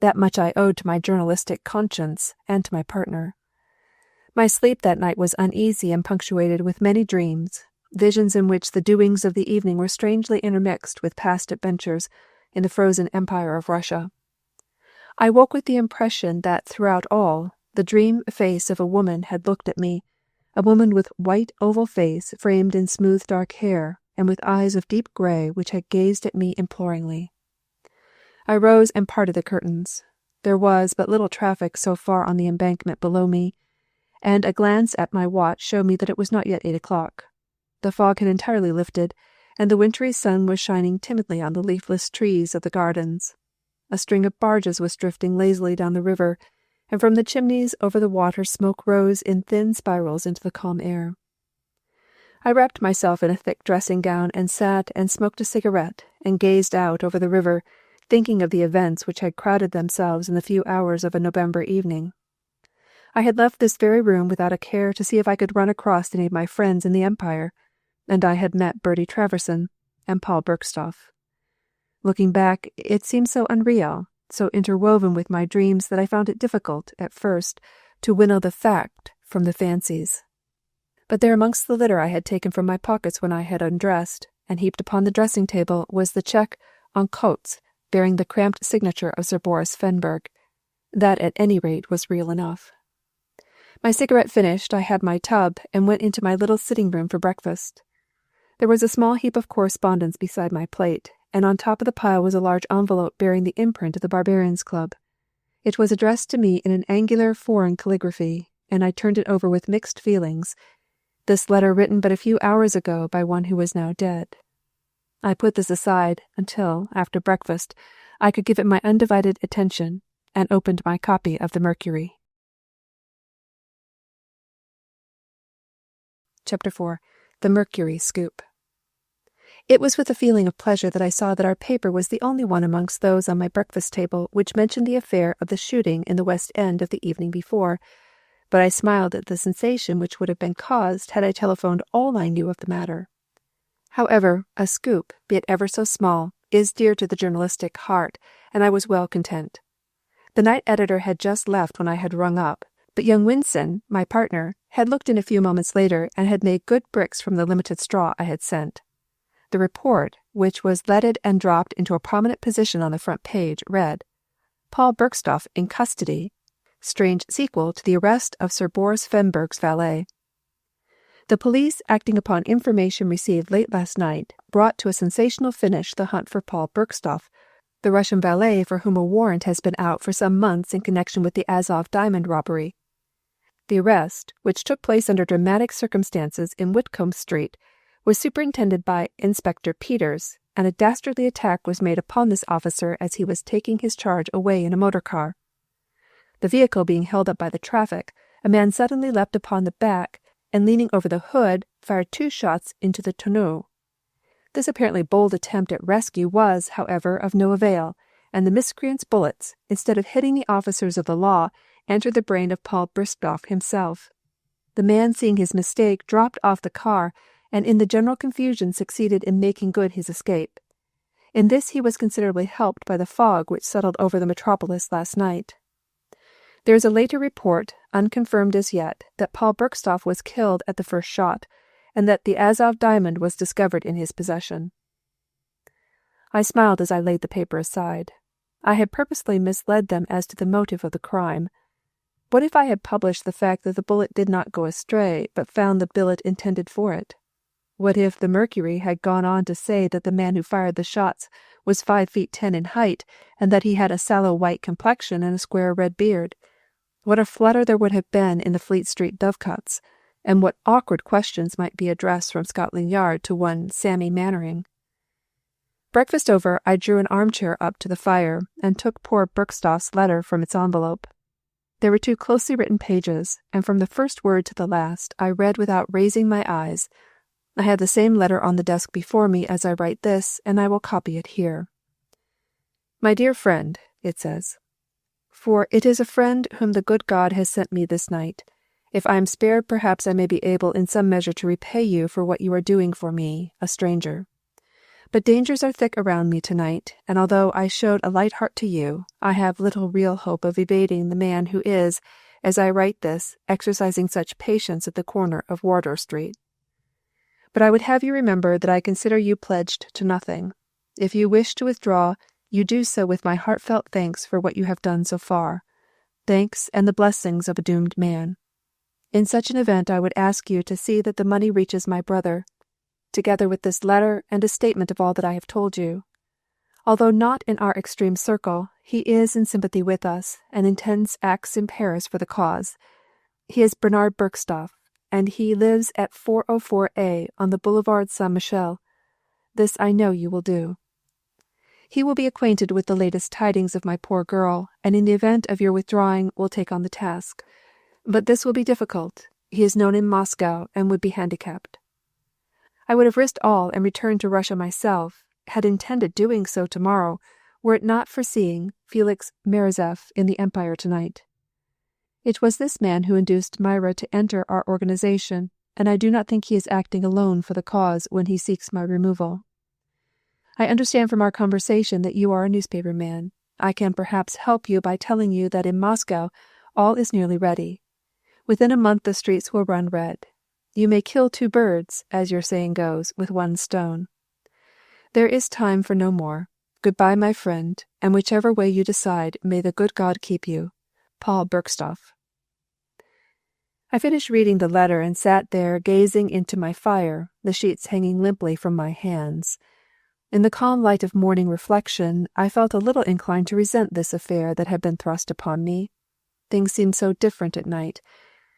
S1: That much I owed to my journalistic conscience and to my partner. My sleep that night was uneasy and punctuated with many dreams, visions in which the doings of the evening were strangely intermixed with past adventures in the frozen empire of Russia. I woke with the impression that throughout all, the dream face of a woman had looked at me, a woman with white oval face framed in smooth dark hair, and with eyes of deep gray which had gazed at me imploringly. I rose and parted the curtains. There was but little traffic so far on the embankment below me, and a glance at my watch showed me that it was not yet 8 o'clock. The fog had entirely lifted, and the wintry sun was shining timidly on the leafless trees of the gardens. A string of barges was drifting lazily down the river, and from the chimneys over the water smoke rose in thin spirals into the calm air. I wrapped myself in a thick dressing gown and sat and smoked a cigarette and gazed out over the river, thinking of the events which had crowded themselves in the few hours of a November evening. I had left this very room without a care to see if I could run across any of my friends in the Empire, and I had met Bertie Traverson and Paul Bergstoff. Looking back, it seemed so unreal, so interwoven with my dreams that I found it difficult, at first, to winnow the fact from the fancies. But there amongst the litter I had taken from my pockets when I had undressed, and heaped upon the dressing-table, was the cheque on coats bearing the cramped signature of Sir Boris Fenberg. That, at any rate, was real enough. My cigarette finished, I had my tub, and went into my little sitting-room for breakfast. There was a small heap of correspondence beside my plate, and on top of the pile was a large envelope bearing the imprint of the Barbarians Club. It was addressed to me in an angular foreign calligraphy, and I turned it over with mixed feelings. This letter written but a few hours ago by one who was now dead. I put this aside until, after breakfast, I could give it my undivided attention, and opened my copy of the Mercury. Chapter 4. The Mercury Scoop. It was with a feeling of pleasure that I saw that our paper was the only one amongst those on my breakfast table which mentioned the affair of the shooting in the West End of the evening before, but I smiled at the sensation which would have been caused had I telephoned all I knew of the matter. However, a scoop, be it ever so small, is dear to the journalistic heart, and I was well content. The night editor had just left when I had rung up, but young Winson, my partner, had looked in a few moments later and had made good bricks from the limited straw I had sent. The report, which was leaded and dropped into a prominent position on the front page, read, "Paul Bergstoff in custody. Strange sequel to the arrest of Sir Boris Fenberg's valet." The police, acting upon information received late last night, brought to a sensational finish the hunt for Paul Bergstoff, the Russian valet for whom a warrant has been out for some months in connection with the Azov diamond robbery. The arrest, which took place under dramatic circumstances in Whitcomb Street, was superintended by Inspector Peters, and a dastardly attack was made upon this officer as he was taking his charge away in a motor car. The vehicle being held up by the traffic, a man suddenly leapt upon the back, and leaning over the hood, fired 2 shots into the tonneau. This apparently bold attempt at rescue was, however, of no avail, and the miscreant's bullets, instead of hitting the officers of the law, entered the brain of Paul Bergstoff himself. The man, seeing his mistake, dropped off the car, and in the general confusion succeeded in making good his escape. In this he was considerably helped by the fog which settled over the metropolis last night. There is a later report, unconfirmed as yet, that Paul Bergstoff was killed at the first shot, and that the Azov diamond was discovered in his possession. I smiled as I laid the paper aside. I had purposely misled them as to the motive of the crime. What if I had published the fact that the bullet did not go astray, but found the billet intended for it? What if the Mercury had gone on to say that the man who fired the shots was 5 feet 10 in height, and that he had a sallow white complexion and a square red beard? What a flutter there would have been in the Fleet Street dovecots, and what awkward questions might be addressed from Scotland Yard to one Sammy Mannering. Breakfast over, I drew an armchair up to the fire and took poor Bergstoff's letter from its envelope. There were 2 closely written pages, and from the first word to the last I read without raising my eyes. I have the same letter on the desk before me as I write this, and I will copy it here. My dear friend, it says, for it is a friend whom the good God has sent me this night. If I am spared, perhaps I may be able in some measure to repay you for what you are doing for me, a stranger. But dangers are thick around me tonight, and although I showed a light heart to you, I have little real hope of evading the man who is, as I write this, exercising such patience at the corner of Wardour Street. But I would have you remember that I consider you pledged to nothing. If you wish to withdraw, you do so with my heartfelt thanks for what you have done so far, thanks and the blessings of a doomed man. In such an event I would ask you to see that the money reaches my brother, together with this letter and a statement of all that I have told you. Although not in our extreme circle, he is in sympathy with us, and intends acts in Paris for the cause. He is Bernard Bergstoff, and he lives at 404A on the Boulevard Saint-Michel. This I know you will do. He will be acquainted with the latest tidings of my poor girl, and in the event of your withdrawing will take on the task. But this will be difficult. He is known in Moscow and would be handicapped. I would have risked all and returned to Russia myself, had intended doing so tomorrow, were it not for seeing Felix Merizeff in the Empire tonight. It was this man who induced Myra to enter our organization, and I do not think he is acting alone for the cause when he seeks my removal. I understand from our conversation that you are a newspaper man. I can perhaps help you by telling you that in Moscow all is nearly ready. Within a month the streets will run red. You may kill 2 birds, as your saying goes, with 1 stone. There is time for no more. Goodbye, my friend, and whichever way you decide, may the good God keep you. Paul Bergstoff. I finished reading the letter and sat there gazing into my fire, the sheets hanging limply from my hands. In the calm light of morning reflection, I felt a little inclined to resent this affair that had been thrust upon me. Things seemed so different at night.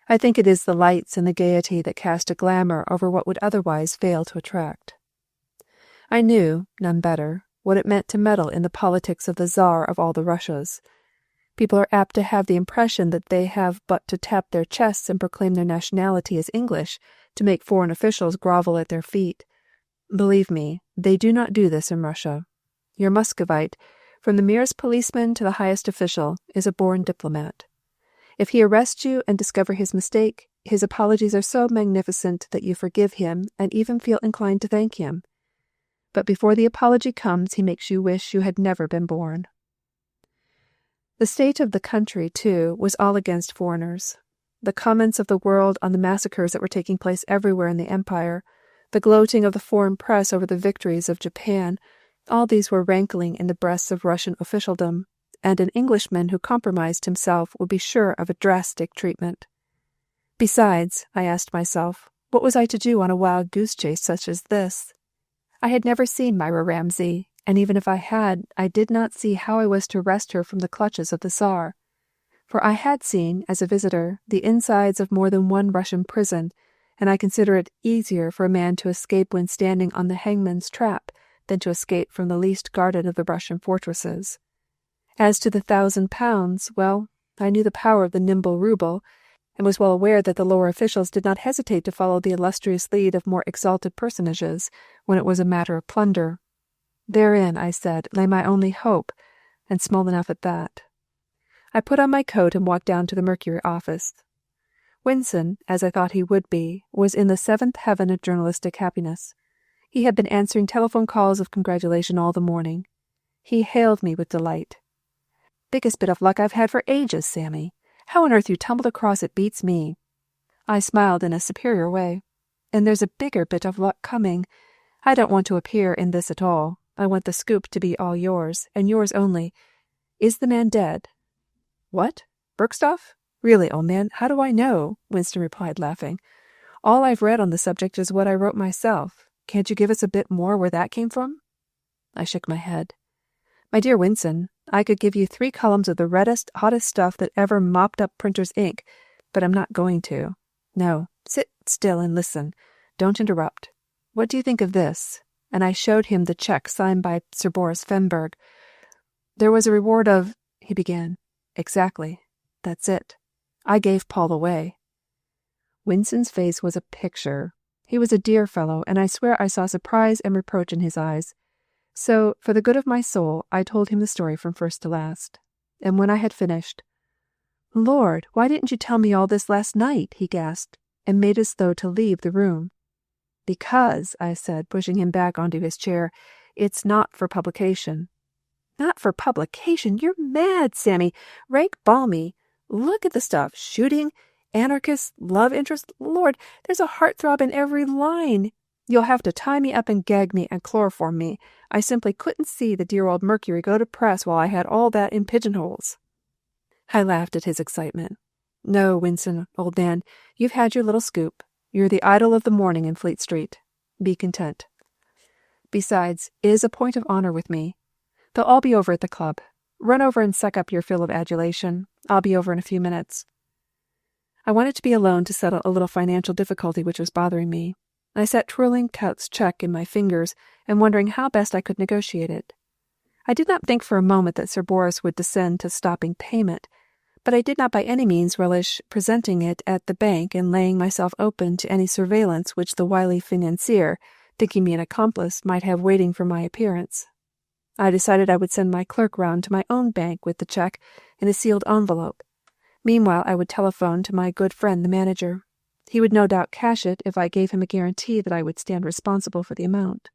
S1: I think it is the lights and the gaiety that cast a glamour over what would otherwise fail to attract. I knew, none better, what it meant to meddle in the politics of the Tsar of all the Russias. People are apt to have the impression that they have but to tap their chests and proclaim their nationality as English to make foreign officials grovel at their feet. Believe me, they do not do this in Russia. Your Muscovite, from the merest policeman to the highest official, is a born diplomat. If he arrests you and discover his mistake, his apologies are so magnificent that you forgive him and even feel inclined to thank him. But before the apology comes, he makes you wish you had never been born. The state of the country, too, was all against foreigners. The comments of the world on the massacres that were taking place everywhere in the empire, the gloating of the foreign press over the victories of Japan, all these were rankling in the breasts of Russian officialdom, and an Englishman who compromised himself would be sure of a drastic treatment. Besides, I asked myself, what was I to do on a wild goose chase such as this? I had never seen Myra Ramsay, and even if I had, I did not see how I was to wrest her from the clutches of the Tsar. For I had seen, as a visitor, the insides of more than one Russian prison, and I consider it easier for a man to escape when standing on the hangman's trap than to escape from the least guarded of the Russian fortresses. As to the £1,000, well, I knew the power of the nimble rouble, and was well aware that the lower officials did not hesitate to follow the illustrious lead of more exalted personages when it was a matter of plunder. Therein, I said, lay my only hope, and small enough at that. I put on my coat and walked down to the Mercury office. Winson, as I thought he would be, was in the 7th heaven of journalistic happiness. He had been answering telephone calls of congratulation all the morning. He hailed me with delight. "Biggest bit of luck I've had for ages, Sammy. How on earth you tumbled across it beats me." I smiled in a superior way. "And there's a bigger bit of luck coming. I don't want to appear in this at all. I want the scoop to be all yours, and yours only. Is the man dead?" "What? Bergstoff? Really, old man, how do I know?" Winston replied, laughing. "All I've read on the subject is what I wrote myself. Can't you give us a bit more where that came from?" I shook my head. "My dear Winston, I could give you 3 columns of the reddest, hottest stuff that ever mopped up printer's ink, but I'm not going to. No, sit still and listen. Don't interrupt. What do you think of this?" And I showed him the check signed by Sir Boris Fenberg. "There was a reward of—" he began. "Exactly. That's it. I gave Paul away." Winston's face was a picture. He was a dear fellow, and I swear I saw surprise and reproach in his eyes. So, for the good of my soul, I told him the story from first to last. And when I had finished, "Lord, why didn't you tell me all this last night?" he gasped, and made as though to leave the room. "Because," I said, pushing him back onto his chair, "it's not for publication." "Not for publication? You're mad, Sammy. Rank balmy. Look at the stuff. Shooting, anarchists, love interest. Lord, there's a heartthrob in every line. You'll have to tie me up and gag me and chloroform me. I simply couldn't see the dear old Mercury go to press while I had all that in pigeonholes." I laughed at his excitement. "No, Winston, old man, you've had your little scoop. You're the idol of the morning in Fleet Street. Be content. Besides, it is a point of honor with me. They'll all be over at the club. Run over and suck up your fill of adulation. I'll be over in a few minutes." I wanted to be alone to settle a little financial difficulty which was bothering me. I sat twirling Coutts' check in my fingers and wondering how best I could negotiate it. I did not think for a moment that Sir Boris would descend to stopping payment, but I did not by any means relish presenting it at the bank and laying myself open to any surveillance which the wily financier, thinking me an accomplice, might have waiting for my appearance. I decided I would send my clerk round to my own bank with the check in a sealed envelope. Meanwhile, I would telephone to my good friend the manager. He would no doubt cash it if I gave him a guarantee that I would stand responsible for the amount.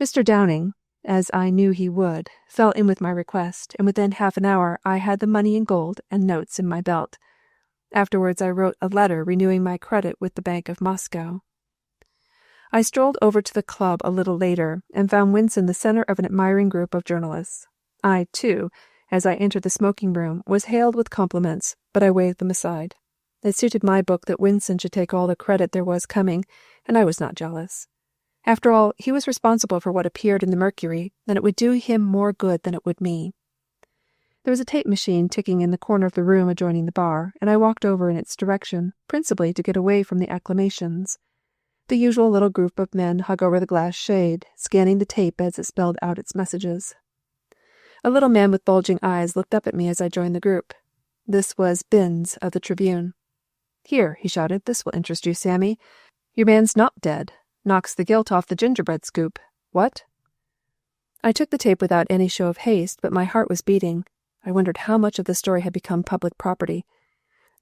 S1: Mr. Downing, as I knew he would, fell in with my request, and within half an hour I had the money in gold and notes in my belt. Afterwards I wrote a letter renewing my credit with the Bank of Moscow. I strolled over to the club a little later and found Winston the center of an admiring group of journalists. I, too, as I entered the smoking room, was hailed with compliments, but I waved them aside. It suited my book that Winston should take all the credit there was coming, and I was not jealous. After all, he was responsible for what appeared in the Mercury, and it would do him more good than it would me. There was a tape machine ticking in the corner of the room adjoining the bar, and I walked over in its direction, principally to get away from the acclamations. The usual little group of men hung over the glass shade, scanning the tape as it spelled out its messages. A little man with bulging eyes looked up at me as I joined the group. This was Binns of the Tribune. "Here," he shouted, "this will interest you, Sammy. Your man's not dead. Knocks the gilt off the gingerbread scoop. What?" I took the tape without any show of haste, but my heart was beating. I wondered how much of the story had become public property.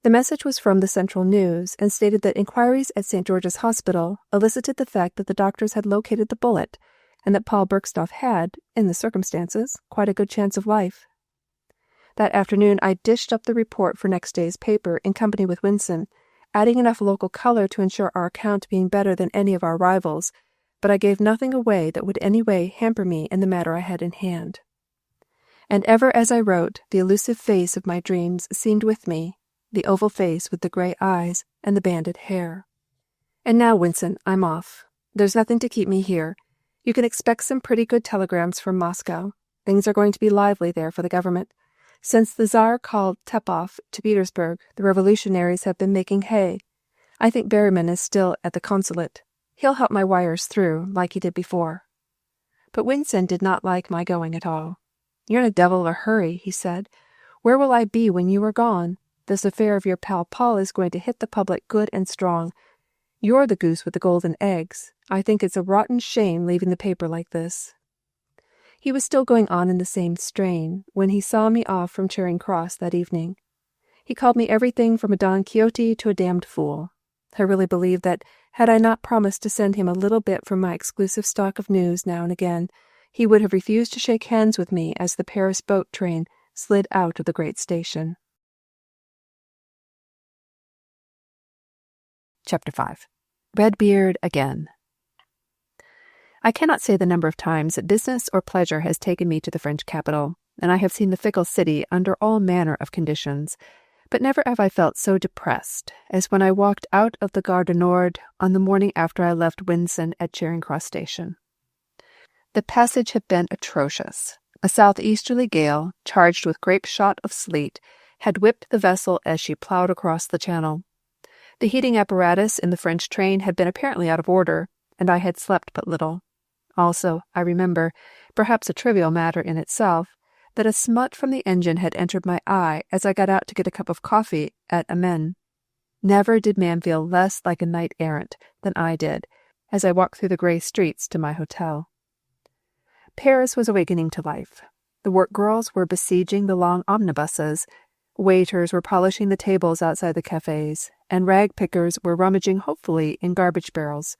S1: The message was from the Central News and stated that inquiries at St. George's Hospital elicited the fact that the doctors had located the bullet and that Paul Bergstoff had, in the circumstances, quite a good chance of life. That afternoon I dished up the report for next day's paper in company with Winston, adding enough local color to ensure our account being better than any of our rivals, but I gave nothing away that would any way hamper me in the matter I had in hand. And ever as I wrote, the elusive face of my dreams seemed with me, the oval face with the gray eyes and the banded hair. "And now, Winston, I'm off. There's nothing to keep me here. You can expect some pretty good telegrams from Moscow. Things are going to be lively there for the government. Since the Tsar called Tepov to Petersburg, the revolutionaries have been making hay. I think Berryman is still at the consulate. He'll help my wires through, like he did before." But Winston did not like my going at all. "You're in a devil of a hurry," he said. "Where will I be when you are gone? This affair of your pal Paul is going to hit the public good and strong. You're the goose with the golden eggs. I think it's a rotten shame leaving the paper like this." He was still going on in the same strain when he saw me off from Charing Cross that evening. He called me everything from a Don Quixote to a damned fool. I really believe that, had I not promised to send him a little bit from my exclusive stock of news now and again, he would have refused to shake hands with me as the Paris boat train slid out of the great station. Chapter 5. Redbeard Again. I cannot say the number of times that business or pleasure has taken me to the French capital, and I have seen the fickle city under all manner of conditions, but never have I felt so depressed as when I walked out of the Gare du Nord on the morning after I left Winston at Charing Cross Station. The passage had been atrocious. A southeasterly gale, charged with grape-shot of sleet, had whipped the vessel as she ploughed across the channel. The heating apparatus in the French train had been apparently out of order, and I had slept but little. Also, I remember, perhaps a trivial matter in itself, that a smut from the engine had entered my eye as I got out to get a cup of coffee at Amen. Never did man feel less like a knight-errant than I did as I walked through the grey streets to my hotel. Paris was awakening to life. The work girls were besieging the long omnibuses, waiters were polishing the tables outside the cafes, and rag pickers were rummaging hopefully in garbage barrels.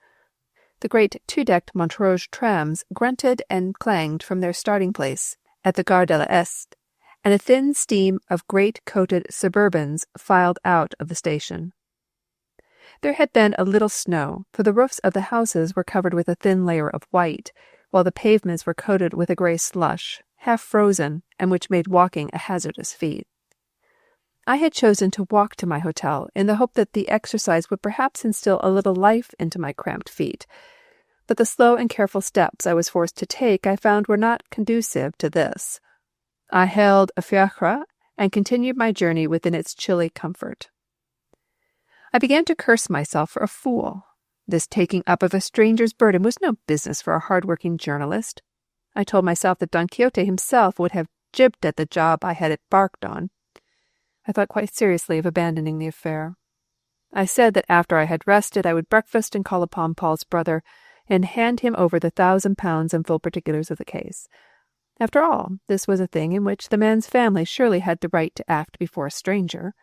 S1: The great two-decked Montrouge trams grunted and clanged from their starting place at the Gare de l'Est, and a thin steam of great-coated suburbans filed out of the station. There had been a little snow, for the roofs of the houses were covered with a thin layer of white, while the pavements were coated with a grey slush, half frozen, and which made walking a hazardous feat. I had chosen to walk to my hotel in the hope that the exercise would perhaps instill a little life into my cramped feet, but the slow and careful steps I was forced to take I found were not conducive to this. I hailed a fiacre and continued my journey within its chilly comfort. I began to curse myself for a fool. This taking up of a stranger's burden was no business for a hard-working journalist. I told myself that Don Quixote himself would have jibbed at the job I had embarked on. I thought quite seriously of abandoning the affair. I said that after I had rested I would breakfast and call upon Paul's brother and hand him over the £1,000 and full particulars of the case. After all, this was a thing in which the man's family surely had the right to act before a stranger.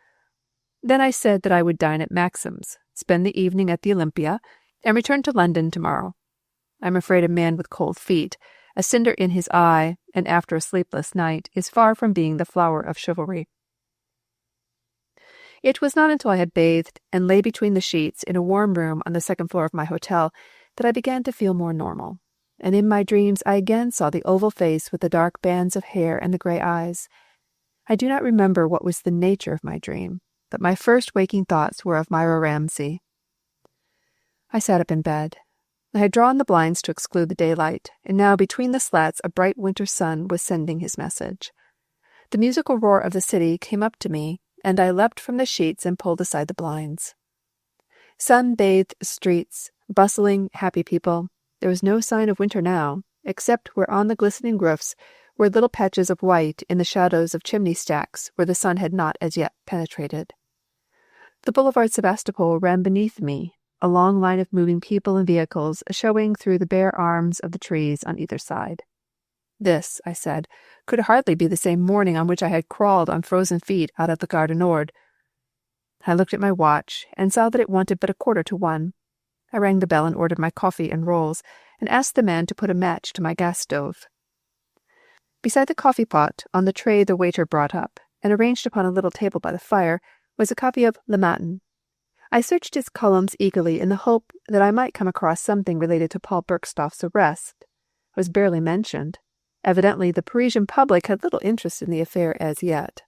S1: Then I said that I would dine at Maxim's, spend the evening at the Olympia, and return to London tomorrow. I am afraid a man with cold feet, a cinder in his eye, and after a sleepless night, is far from being the flower of chivalry. It was not until I had bathed and lay between the sheets in a warm room on the second floor of my hotel that I began to feel more normal, and in my dreams I again saw the oval face with the dark bands of hair and the grey eyes. I do not remember what was the nature of my dream, but my first waking thoughts were of Myra Ramsay. I sat up in bed. I had drawn the blinds to exclude the daylight, and now between the slats a bright winter sun was sending his message. The musical roar of the city came up to me, and I leapt from the sheets and pulled aside the blinds. Sun-bathed streets, bustling, happy people. There was no sign of winter now, except where on the glistening roofs were little patches of white in the shadows of chimney stacks where the sun had not as yet penetrated. The boulevard Sebastopol ran beneath me, a long line of moving people and vehicles showing through the bare arms of the trees on either side. This, I said, could hardly be the same morning on which I had crawled on frozen feet out of the Gare du Nord. I looked at my watch and saw that it wanted but 1:45. I rang the bell and ordered my coffee and rolls, and asked the man to put a match to my gas stove. Beside the coffee pot, on the tray the waiter brought up, and arranged upon a little table by the fire, was a copy of Le Matin. I searched its columns eagerly in the hope that I might come across something related to Paul Bergstoff's arrest. It was barely mentioned. Evidently the Parisian public had little interest in the affair as yet.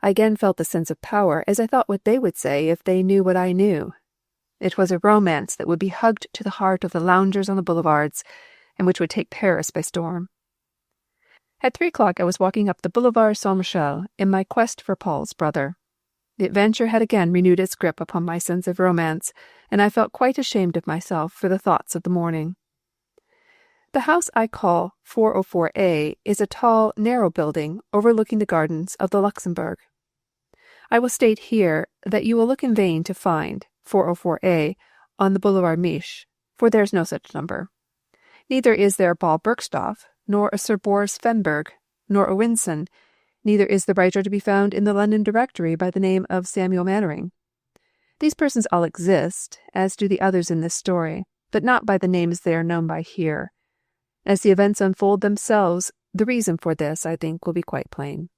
S1: I again felt the sense of power, as I thought what they would say if they knew what I knew. It was a romance that would be hugged to the heart of the loungers on the boulevards, and which would take Paris by storm. At 3 o'clock I was walking up the Boulevard Saint-Michel in my quest for Paul's brother. The adventure had again renewed its grip upon my sense of romance, and I felt quite ashamed of myself for the thoughts of the morning. The house I call 404A is a tall, narrow building overlooking the gardens of the Luxembourg. I will state here that you will look in vain to find 404A on the Boulevard Miche, for there is no such number. Neither is there a Paul Bergstoff, nor a Sir Boris Fenberg, nor a Winson. Neither is the writer to be found in the London Directory by the name of Samuel Mannering. These persons all exist, as do the others in this story, but not by the names they are known by here. As the events unfold themselves, the reason for this, I think, will be quite plain.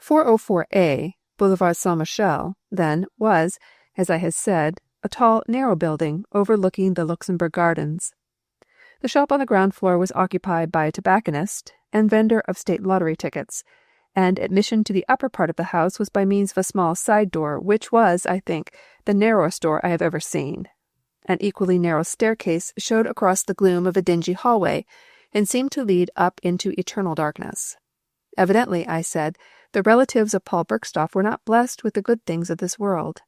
S1: 404A, Boulevard Saint-Michel, then, was, as I had said, a tall, narrow building overlooking the Luxembourg Gardens. The shop on the ground floor was occupied by a tobacconist and vendor of state lottery tickets, and admission to the upper part of the house was by means of a small side door, which was, I think, the narrowest door I have ever seen. An equally narrow staircase showed across the gloom of a dingy hallway, and seemed to lead up into eternal darkness. Evidently, I said, the relatives of Paul Bergstoff were not blessed with the good things of this world.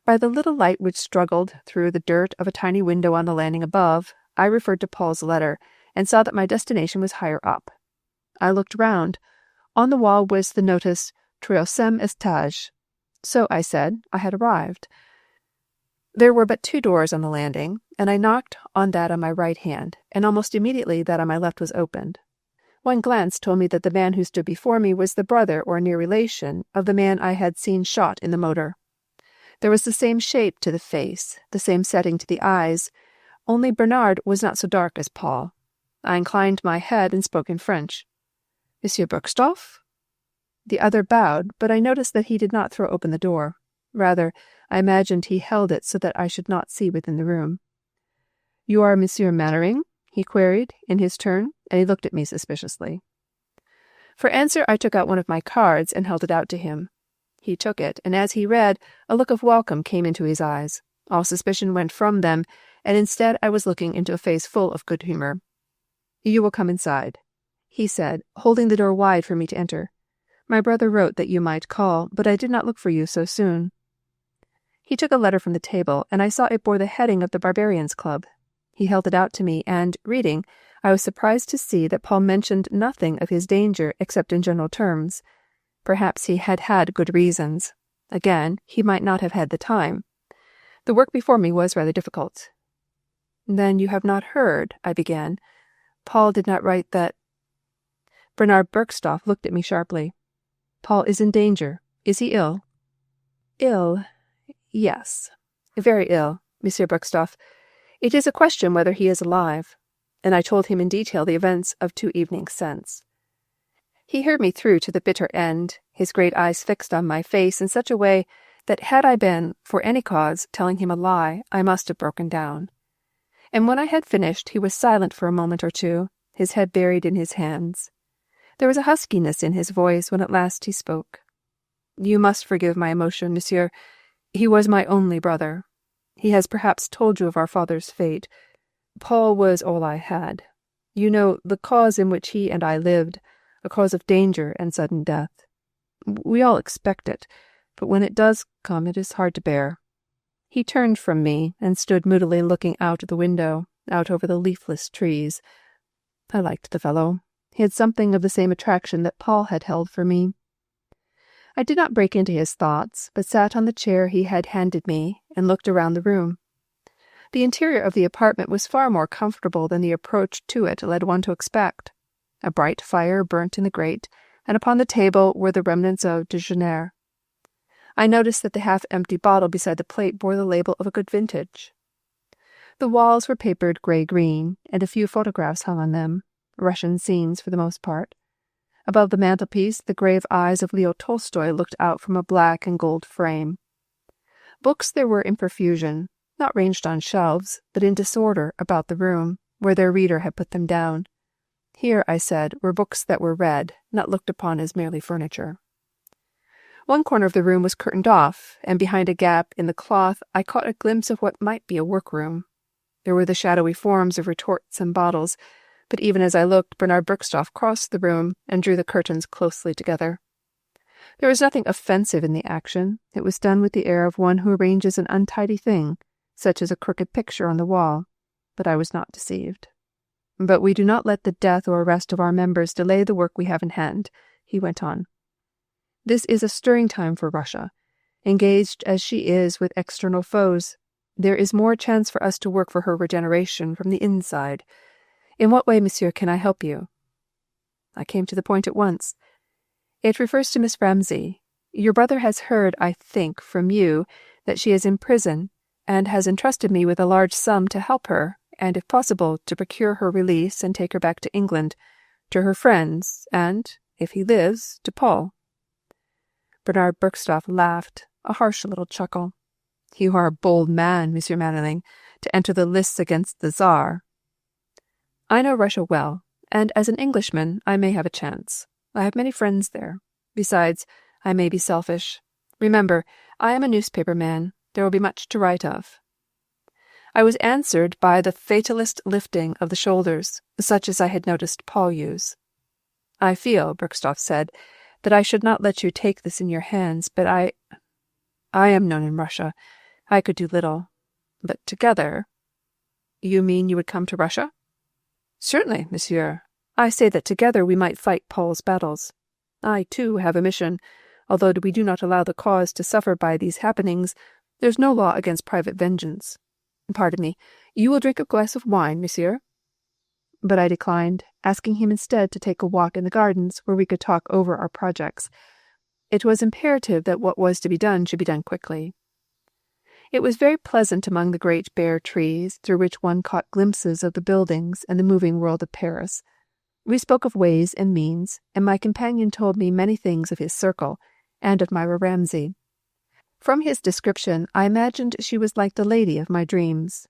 S1: By the little light which struggled through the dirt of a tiny window on the landing above, I referred to Paul's letter, and saw that my destination was higher up. I looked round. On the wall was the notice, Troisième étage. So, I said, I had arrived. There were but 2 doors on the landing, and I knocked on that on my right hand, and almost immediately that on my left was opened. One glance told me that the man who stood before me was the brother or near relation of the man I had seen shot in the motor. There was the same shape to the face, the same setting to the eyes, only Bernard was not so dark as Paul. I inclined my head and spoke in French. Monsieur Bergstoff? The other bowed, but I noticed that he did not throw open the door. Rather, I imagined he held it so that I should not see within the room. You are Monsieur Mannering? He queried, in his turn, and he looked at me suspiciously. For answer, I took out one of my cards and held it out to him. He took it, and as he read, a look of welcome came into his eyes. All suspicion went from them, and instead I was looking into a face full of good humor. You will come inside, he said, holding the door wide for me to enter. My brother wrote that you might call, but I did not look for you so soon. He took a letter from the table, and I saw it bore the heading of the Barbarians' Club. He held it out to me, and, reading, I was surprised to see that Paul mentioned nothing of his danger except in general terms. Perhaps he had had good reasons. Again, he might not have had the time. The work before me was rather difficult. Then you have not heard, I began. Paul did not write that. Bernard Bergstoff looked at me sharply. Paul is in danger. Is he ill? Ill? Yes. Very ill, Monsieur Bergstoff. It is a question whether he is alive. And I told him in detail the events of 2 evenings since. He heard me through to the bitter end, his great eyes fixed on my face in such a way that had I been, for any cause, telling him a lie, I must have broken down. And when I had finished, he was silent for a moment or 2, his head buried in his hands. There was a huskiness in his voice when at last he spoke. You must forgive my emotion, monsieur. He was my only brother. He has perhaps told you of our father's fate. Paul was all I had. You know, the cause in which he and I lived, a cause of danger and sudden death. We all expect it, but when it does come, it is hard to bear. He turned from me and stood moodily looking out of the window, out over the leafless trees. I liked the fellow. He had something of the same attraction that Paul had held for me. I did not break into his thoughts, but sat on the chair he had handed me and looked around the room. The interior of the apartment was far more comfortable than the approach to it led one to expect. A bright fire burnt in the grate, and upon the table were the remnants of déjeuner. I noticed that the half-empty bottle beside the plate bore the label of a good vintage. The walls were papered grey-green, and a few photographs hung on them, Russian scenes for the most part. Above the mantelpiece, the grave eyes of Leo Tolstoy looked out from a black and gold frame. Books there were in profusion, not ranged on shelves, but in disorder about the room, where their reader had put them down. Here, I said, were books that were read, not looked upon as merely furniture. One corner of the room was curtained off, and behind a gap in the cloth I caught a glimpse of what might be a workroom. There were the shadowy forms of retorts and bottles, but even as I looked, Bernard Bergstoff crossed the room and drew the curtains closely together. There was nothing offensive in the action. It was done with the air of one who arranges an untidy thing, such as a crooked picture on the wall, but I was not deceived. But we do not let the death or arrest of our members delay the work we have in hand, he went on. This is a stirring time for Russia. Engaged as she is with external foes, there is more chance for us to work for her regeneration from the inside. In what way, monsieur, can I help you? I came to the point at once. It refers to Miss Ramsay. Your brother has heard, I think, from you, that she is in prison, and has entrusted me with a large sum to help her, and, if possible, to procure her release and take her back to England, to her friends, and, if he lives, to Paul. Bernard Bergstoff laughed, a harsh little chuckle. You are a bold man, Monsieur Mannering, to enter the lists against the Tsar. I know Russia well, and as an Englishman I may have a chance. I have many friends there. Besides, I may be selfish. Remember, I am a newspaper man. There will be much to write of. I was answered by the fatalist lifting of the shoulders, such as I had noticed Paul use. I feel, Bergstoff said, that I should not let you take this in your hands, but I am known in Russia, I could do little. But together— You mean you would come to Russia? Certainly, monsieur. I say that together we might fight Paul's battles. I, too, have a mission. Although we do not allow the cause to suffer by these happenings, there's no law against private vengeance. Pardon me, you will drink a glass of wine, monsieur? But I declined, asking him instead to take a walk in the gardens where we could talk over our projects. It was imperative that what was to be done should be done quickly. It was very pleasant among the great bare trees, through which one caught glimpses of the buildings and the moving world of Paris. We spoke of ways and means, and my companion told me many things of his circle, and of Myra Ramsay. From his description, I imagined she was like the lady of my dreams.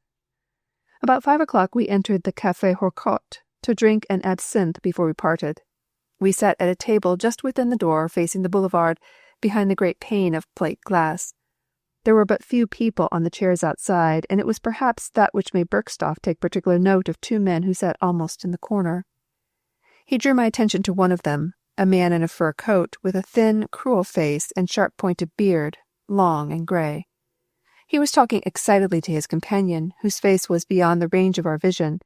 S1: About 5 o'clock we entered the Café Horcotte to drink an absinthe before we parted. We sat at a table just within the door, facing the boulevard, behind the great pane of plate glass. There were but few people on the chairs outside, and it was perhaps that which made Bergstoff take particular note of two men who sat almost in the corner. He drew my attention to one of them, a man in a fur coat, with a thin, cruel face and sharp-pointed beard, long and grey. He was talking excitedly to his companion, whose face was beyond the range of our vision,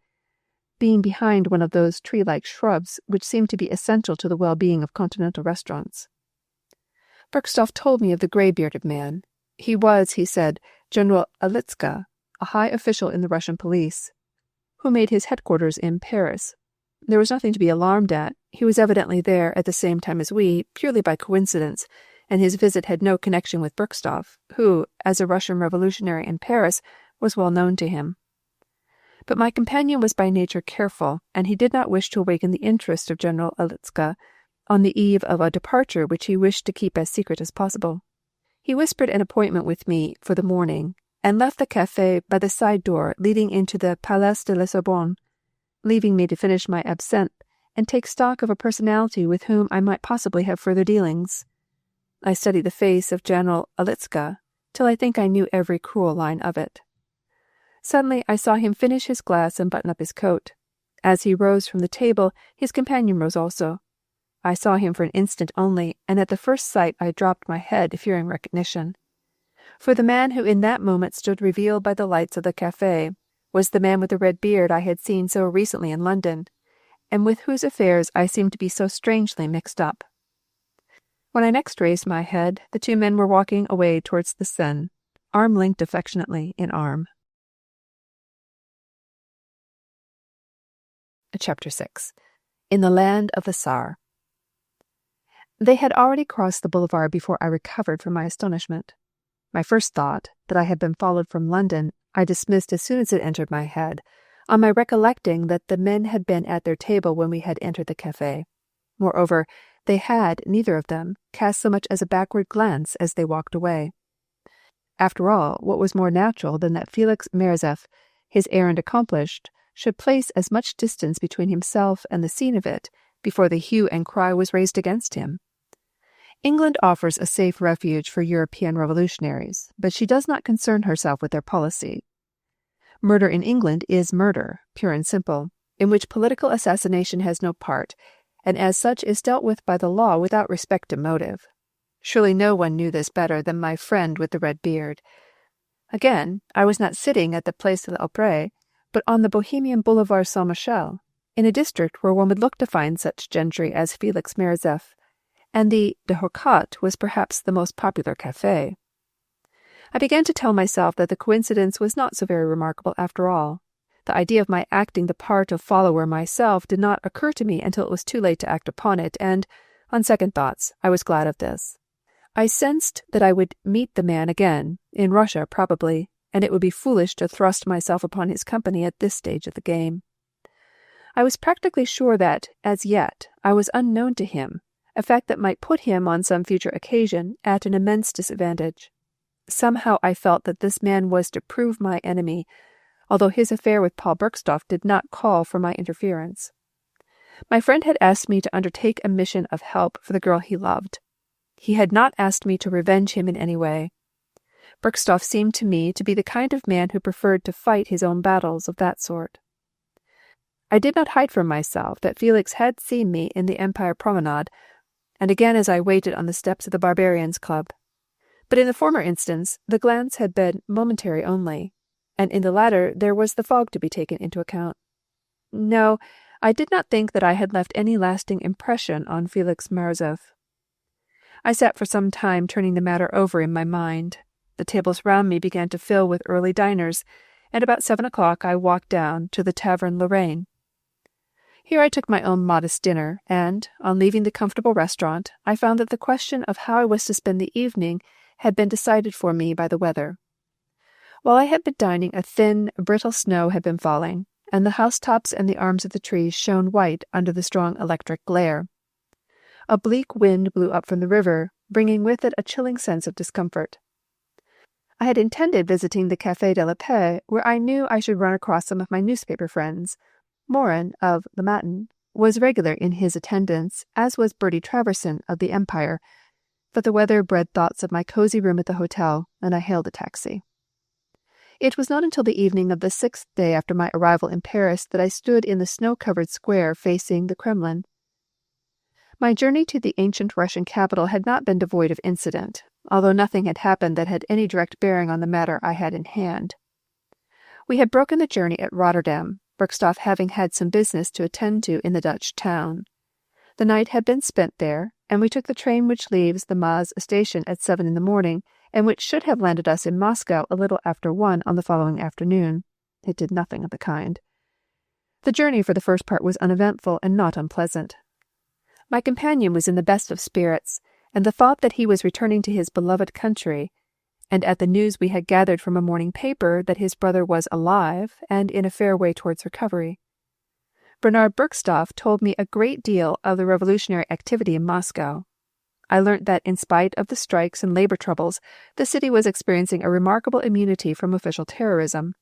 S1: being behind one of those tree-like shrubs which seem to be essential to the well-being of continental restaurants. Bergstoff told me of the grey-bearded man. He was, he said, General Alitska, a high official in the Russian police, who made his headquarters in Paris. There was nothing to be alarmed at. He was evidently there at the same time as we, purely by coincidence, and his visit had no connection with Bergstoff, who, as a Russian revolutionary in Paris, was well known to him. But my companion was by nature careful, and he did not wish to awaken the interest of General Alitska on the eve of a departure which he wished to keep as secret as possible. He whispered an appointment with me for the morning, and left the café by the side door leading into the Place de la Sorbonne, leaving me to finish my absinthe and take stock of a personality with whom I might possibly have further dealings. I studied the face of General Alitska till I think I knew every cruel line of it. Suddenly I saw him finish his glass and button up his coat. As he rose from the table, his companion rose also. I saw him for an instant only, and at the first sight I dropped my head, fearing recognition. For the man who in that moment stood revealed by the lights of the café was the man with the red beard I had seen so recently in London, and with whose affairs I seemed to be so strangely mixed up. When I next raised my head, the two men were walking away towards the Seine, arm-linked affectionately in arm. Chapter 6. In the Land of the Tsar. They had already crossed the boulevard before I recovered from my astonishment. My first thought, that I had been followed from London, I dismissed as soon as it entered my head, on my recollecting that the men had been at their table when we had entered the café. Moreover, they had, neither of them, cast so much as a backward glance as they walked away. After all, what was more natural than that Felix Merzef, his errand accomplished, should place as much distance between himself and the scene of it before the hue and cry was raised against him? England offers a safe refuge for European revolutionaries, but she does not concern herself with their policy. Murder in England is murder, pure and simple, in which political assassination has no part, and as such is dealt with by the law without respect to motive. Surely no one knew this better than my friend with the red beard. Again, I was not sitting at the Place de l'Opéra, but on the Bohemian Boulevard Saint-Michel, in a district where one would look to find such gentry as Felix Merzef, and the de Horcotte was perhaps the most popular café. I began to tell myself that the coincidence was not so very remarkable after all. The idea of my acting the part of follower myself did not occur to me until it was too late to act upon it, and, on second thoughts, I was glad of this. I sensed that I would meet the man again, in Russia probably, and it would be foolish to thrust myself upon his company at this stage of the game. I was practically sure that, as yet, I was unknown to him, a fact that might put him on some future occasion at an immense disadvantage. Somehow I felt that this man was to prove my enemy, although his affair with Paul Bergstoff did not call for my interference. My friend had asked me to undertake a mission of help for the girl he loved. He had not asked me to revenge him in any way. Bergstoff seemed to me to be the kind of man who preferred to fight his own battles of that sort. I did not hide from myself that Felix had seen me in the Empire Promenade, and again as I waited on the steps of the Barbarians' Club. But in the former instance, the glance had been momentary only, and in the latter there was the fog to be taken into account. No, I did not think that I had left any lasting impression on Felix Morozov. I sat for some time turning the matter over in my mind. The tables round me began to fill with early diners, and about 7 o'clock I walked down to the Tavern Lorraine. Here I took my own modest dinner, and, on leaving the comfortable restaurant, I found that the question of how I was to spend the evening had been decided for me by the weather. While I had been dining, a thin, brittle snow had been falling, and the housetops and the arms of the trees shone white under the strong electric glare. A bleak wind blew up from the river, bringing with it a chilling sense of discomfort. I had intended visiting the Café de la Paix, where I knew I should run across some of my newspaper friends. Morin, of Le Matin, was regular in his attendance, as was Bertie Traverson of the Empire, but the weather bred thoughts of my cozy room at the hotel, and I hailed a taxi. It was not until the evening of the 6th day after my arrival in Paris that I stood in the snow-covered square facing the Kremlin. My journey to the ancient Russian capital had not been devoid of incident, although nothing had happened that had any direct bearing on the matter I had in hand. We had broken the journey at Rotterdam, Bergstoff having had some business to attend to in the Dutch town. The night had been spent there, and we took the train which leaves the Maz station at 7 in the morning, and which should have landed us in Moscow a little after 1 on the following afternoon. It did nothing of the kind. The journey for the first part was uneventful and not unpleasant. My companion was in the best of spirits, and the thought that he was returning to his beloved country, and at the news we had gathered from a morning paper that his brother was alive and in a fair way towards recovery. Bernard Bergstoff told me a great deal of the revolutionary activity in Moscow. I learnt that in spite of the strikes and labor troubles, the city was experiencing a remarkable immunity from official terrorism.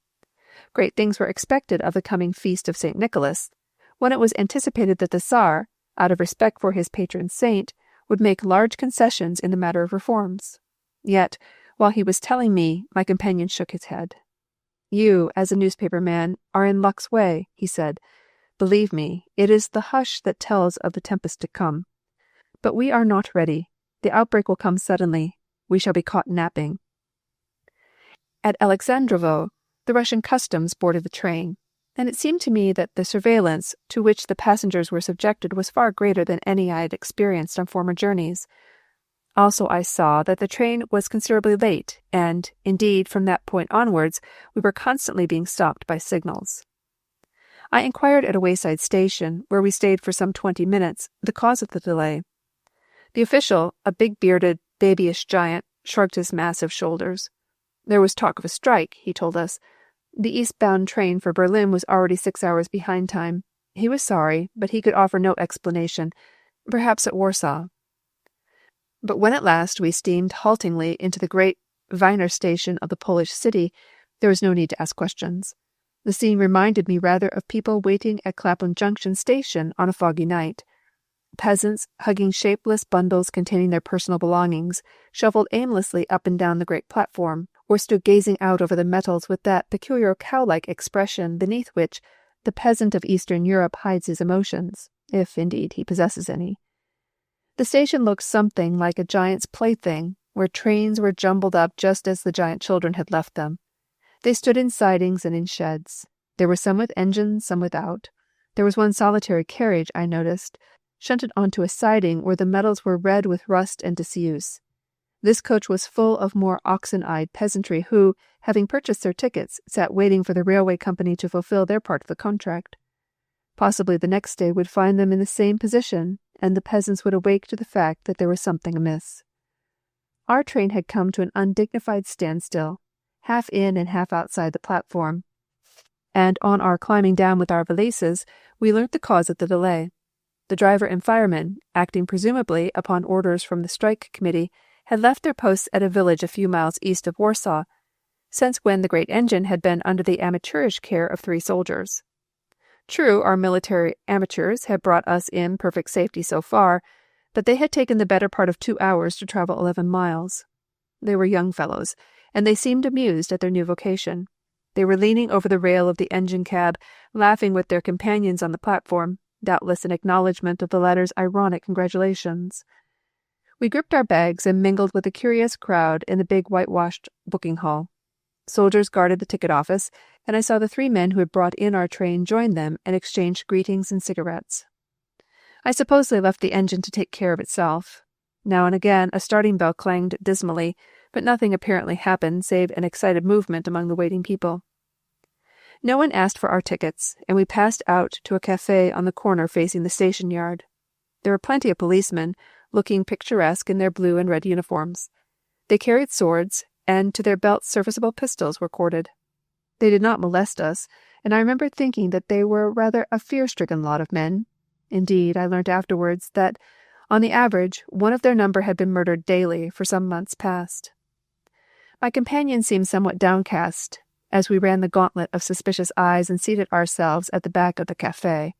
S1: Great things were expected of the coming feast of St. Nicholas, when it was anticipated that the Tsar, out of respect for his patron saint, would make large concessions in the matter of reforms. Yet, while he was telling me, my companion shook his head. "You, as a newspaper man, are in luck's way," he said. "Believe me, it is the hush that tells of the tempest to come. But we are not ready. The outbreak will come suddenly. We shall be caught napping." At Alexandrovo, the Russian customs boarded the train, and it seemed to me that the surveillance to which the passengers were subjected was far greater than any I had experienced on former journeys. Also I saw that the train was considerably late, and, indeed, from that point onwards, we were constantly being stopped by signals. I inquired at a wayside station, where we stayed for some 20 minutes, the cause of the delay. The official, a big-bearded, babyish giant, shrugged his massive shoulders. There was talk of a strike, he told us. The eastbound train for Berlin was already 6 hours behind time. He was sorry, but he could offer no explanation. Perhaps at Warsaw. But when at last we steamed haltingly into the great Wiener station of the Polish city, there was no need to ask questions. The scene reminded me rather of people waiting at Clapham Junction station on a foggy night. Peasants, hugging shapeless bundles containing their personal belongings, shuffled aimlessly up and down the great platform, or stood gazing out over the metals with that peculiar cow-like expression beneath which the peasant of Eastern Europe hides his emotions, if indeed he possesses any. The station looked something like a giant's plaything, where trains were jumbled up just as the giant children had left them. They stood in sidings and in sheds. There were some with engines, some without. There was one solitary carriage, I noticed, shunted onto a siding where the metals were red with rust and disuse. This coach was full of more oxen-eyed peasantry who, having purchased their tickets, sat waiting for the railway company to fulfill their part of the contract. Possibly the next day would find them in the same position, and the peasants would awake to the fact that there was something amiss. Our train had come to an undignified standstill, half in and half outside the platform, and on our climbing down with our valises, we learnt the cause of the delay. The driver and fireman, acting presumably upon orders from the strike committee, had left their posts at a village a few miles east of Warsaw, since when the great engine had been under the amateurish care of 3 soldiers. True, our military amateurs had brought us in perfect safety so far, but they had taken the better part of 2 hours to travel 11 miles. They were young fellows, and they seemed amused at their new vocation. They were leaning over the rail of the engine cab, laughing with their companions on the platform, doubtless in acknowledgment of the latter's ironic congratulations. We gripped our bags and mingled with the curious crowd in the big whitewashed booking hall. Soldiers guarded the ticket office, and I saw the 3 men who had brought in our train join them and exchange greetings and cigarettes. I suppose they left the engine to take care of itself. Now and again a starting bell clanged dismally, but nothing apparently happened save an excited movement among the waiting people. No one asked for our tickets, and we passed out to a café on the corner facing the station yard. There were plenty of policemen, looking picturesque in their blue and red uniforms. They carried swords, and to their belts serviceable pistols were corded. They did not molest us, and I remember thinking that they were rather a fear-stricken lot of men. Indeed, I learnt afterwards that, on the average, one of their number had been murdered daily for some months past. My companion seemed somewhat downcast as we ran the gauntlet of suspicious eyes and seated ourselves at the back of the café.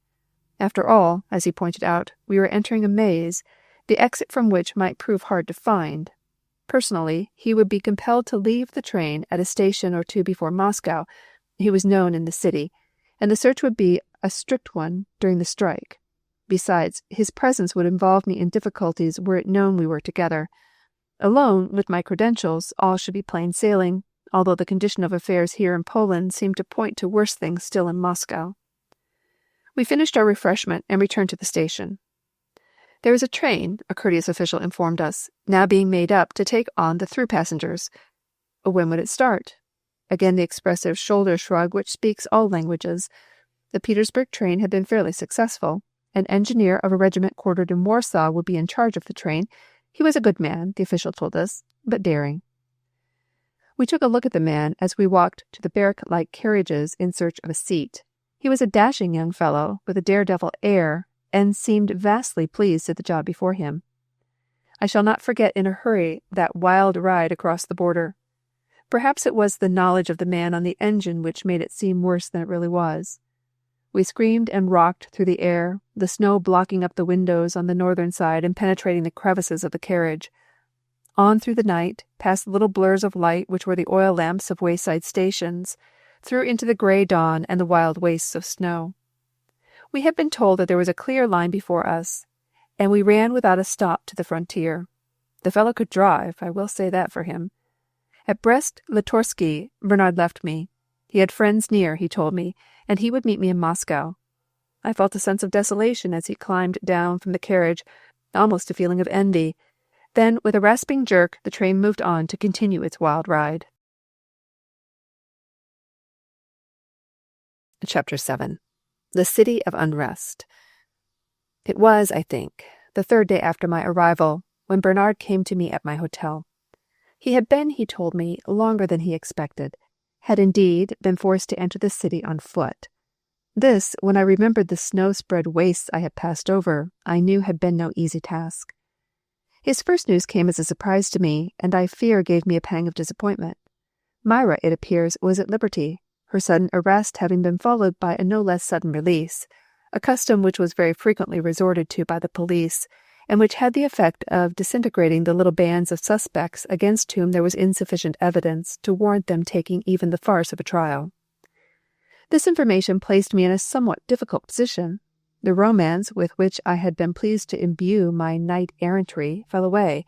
S1: After all, as he pointed out, we were entering a maze, the exit from which might prove hard to find. Personally, he would be compelled to leave the train at a station or 2 before Moscow. He was known in the city, and the search would be a strict one during the strike. Besides, his presence would involve me in difficulties were it known we were together. Alone, with my credentials, all should be plain sailing, although the condition of affairs here in Poland seemed to point to worse things still in Moscow. We finished our refreshment and returned to the station. There was a train, a courteous official informed us, now being made up to take on the through passengers. When would it start? Again the expressive shoulder shrug which speaks all languages. The Petersburg train had been fairly successful. An engineer of a regiment quartered in Warsaw would be in charge of the train. He was a good man, the official told us, but daring. We took a look at the man as we walked to the barrack-like carriages in search of a seat. He was a dashing young fellow with a daredevil air, and seemed vastly pleased at the job before him. I shall not forget in a hurry that wild ride across the border. Perhaps it was the knowledge of the man on the engine which made it seem worse than it really was. We screamed and rocked through the air, the snow blocking up the windows on the northern side and penetrating the crevices of the carriage. On through the night, past the little blurs of light which were the oil lamps of wayside stations, through into the grey dawn and the wild wastes of snow. We had been told that there was a clear line before us, and we ran without a stop to the frontier. The fellow could drive, I will say that for him. At Brest-Litovsky, Bernard left me. He had friends near, he told me, and he would meet me in Moscow. I felt a sense of desolation as he climbed down from the carriage, almost a feeling of envy. Then, with a rasping jerk, the train moved on to continue its wild ride. Chapter 7. The City of Unrest. It was, I think, the 3rd day after my arrival, when Bernard came to me at my hotel. He had been, he told me, longer than he expected, had indeed been forced to enter the city on foot. This, when I remembered the snow-spread wastes I had passed over, I knew had been no easy task. His first news came as a surprise to me, and I fear gave me a pang of disappointment. Myra, it appears, was at liberty, her sudden arrest having been followed by a no less sudden release, a custom which was very frequently resorted to by the police, and which had the effect of disintegrating the little bands of suspects against whom there was insufficient evidence to warrant them taking even the farce of a trial. This information placed me in a somewhat difficult position. The romance with which I had been pleased to imbue my knight-errantry fell away,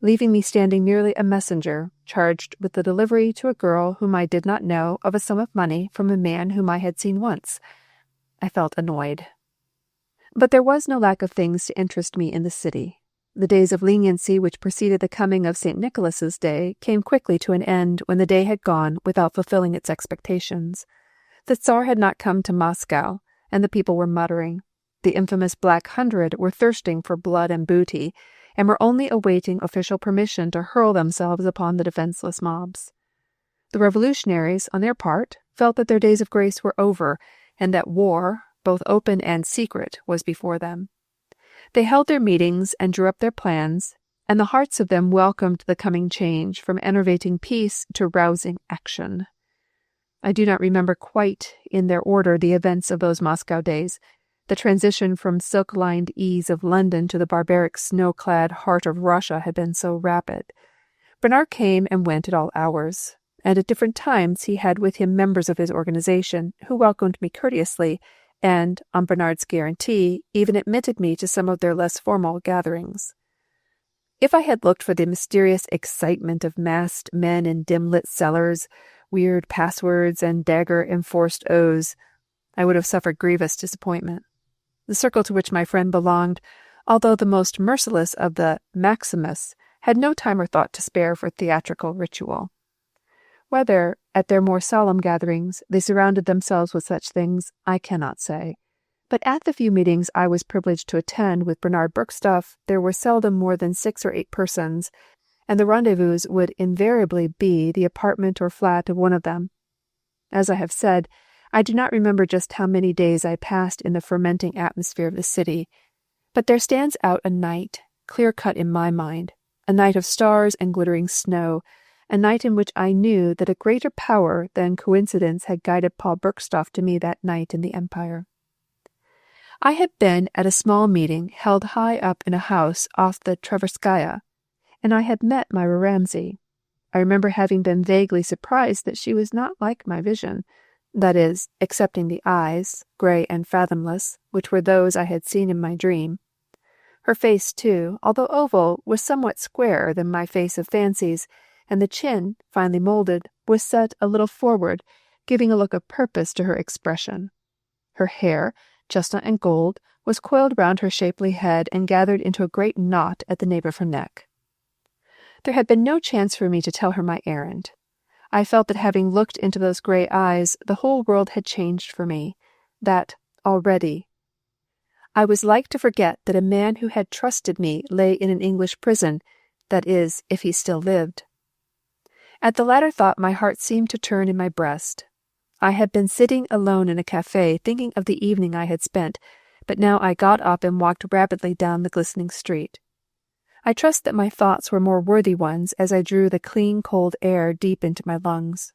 S1: leaving me standing merely a messenger, charged with the delivery to a girl whom I did not know of a sum of money from a man whom I had seen once. I felt annoyed. But there was no lack of things to interest me in the city. The days of leniency which preceded the coming of St. Nicholas's Day came quickly to an end when the day had gone without fulfilling its expectations. The Tsar had not come to Moscow, and the people were muttering. The infamous Black Hundred were thirsting for blood and booty, and were only awaiting official permission to hurl themselves upon the defenseless mobs. The revolutionaries, on their part, felt that their days of grace were over, and that war, both open and secret, was before them. They held their meetings and drew up their plans, and the hearts of them welcomed the coming change from enervating peace to rousing action. I do not remember quite in their order the events of those Moscow days. The transition from silk-lined ease of London to the barbaric snow-clad heart of Russia had been so rapid. Bernard came and went at all hours, and at different times he had with him members of his organization, who welcomed me courteously, and, on Bernard's guarantee, even admitted me to some of their less formal gatherings. If I had looked for the mysterious excitement of masked men in dim-lit cellars, weird passwords, and dagger-enforced oaths, I would have suffered grievous disappointment. The circle to which my friend belonged, although the most merciless of the Maximus, had no time or thought to spare for theatrical ritual. Whether, at their more solemn gatherings, they surrounded themselves with such things, I cannot say. But at the few meetings I was privileged to attend with Bernard Bergstoff, there were seldom more than 6 or 8 persons, and the rendezvous would invariably be the apartment or flat of one of them. As I have said, I do not remember just how many days I passed in the fermenting atmosphere of the city, but there stands out a night, clear-cut in my mind, a night of stars and glittering snow, a night in which I knew that a greater power than coincidence had guided Paul Bergstoff to me that night in the Empire. I had been at a small meeting held high up in a house off the Tverskaya, and I had met Myra Ramsay. I remember having been vaguely surprised that she was not like my vision, that is, excepting the eyes, grey and fathomless, which were those I had seen in my dream. Her face, too, although oval, was somewhat squarer than my face of fancies, and the chin, finely moulded, was set a little forward, giving a look of purpose to her expression. Her hair, chestnut and gold, was coiled round her shapely head and gathered into a great knot at the nape of her neck. There had been no chance for me to tell her my errand. I felt that having looked into those grey eyes, the whole world had changed for me, that, already, I was like to forget that a man who had trusted me lay in an English prison, that is, if he still lived. At the latter thought my heart seemed to turn in my breast. I had been sitting alone in a cafe thinking of the evening I had spent, but now I got up and walked rapidly down the glistening street. I trust that my thoughts were more worthy ones as I drew the clean, cold air deep into my lungs.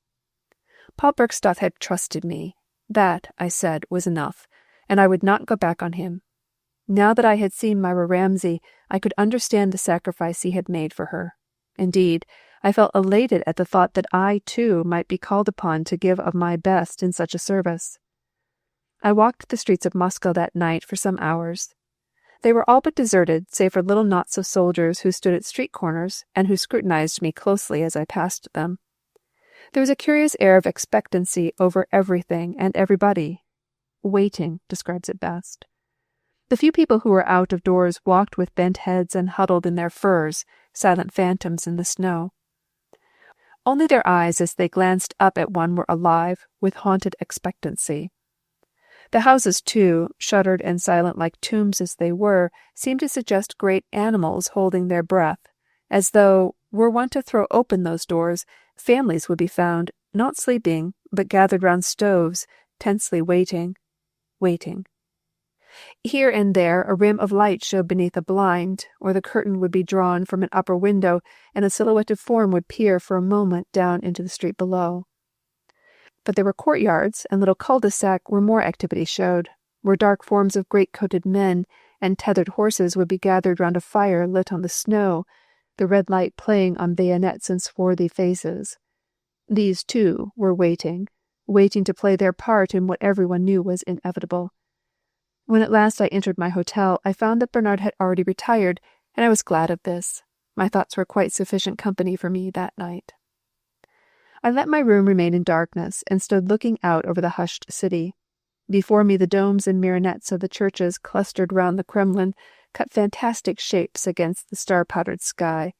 S1: Paul Bergstoff had trusted me. That, I said, was enough, and I would not go back on him. Now that I had seen Myra Ramsay, I could understand the sacrifice he had made for her. Indeed, I felt elated at the thought that I, too, might be called upon to give of my best in such a service. I walked the streets of Moscow that night for some hours. They were all but deserted, save for little knots of soldiers who stood at street corners and who scrutinized me closely as I passed them. There was a curious air of expectancy over everything and everybody. Waiting describes it best. The few people who were out of doors walked with bent heads and huddled in their furs, silent phantoms in the snow. Only their eyes as they glanced up at one were alive with haunted expectancy. The houses, too, shuttered and silent like tombs as they were, seemed to suggest great animals holding their breath, as though, were one to throw open those doors, families would be found, not sleeping, but gathered round stoves, tensely waiting. Here and there a rim of light showed beneath a blind, or the curtain would be drawn from an upper window, and a silhouetted form would peer for a moment down into the street below. But there were courtyards and little cul-de-sac where more activity showed, where dark forms of great-coated men and tethered horses would be gathered round a fire lit on the snow, the red light playing on bayonets and swarthy faces. These, too, were waiting to play their part in what everyone knew was inevitable. When at last I entered my hotel, I found that Bernard had already retired, and I was glad of this. My thoughts were quite sufficient company for me that night. I let my room remain in darkness and stood looking out over the hushed city. Before me the domes and minarets of the churches clustered round the Kremlin cut fantastic shapes against the star-powdered sky,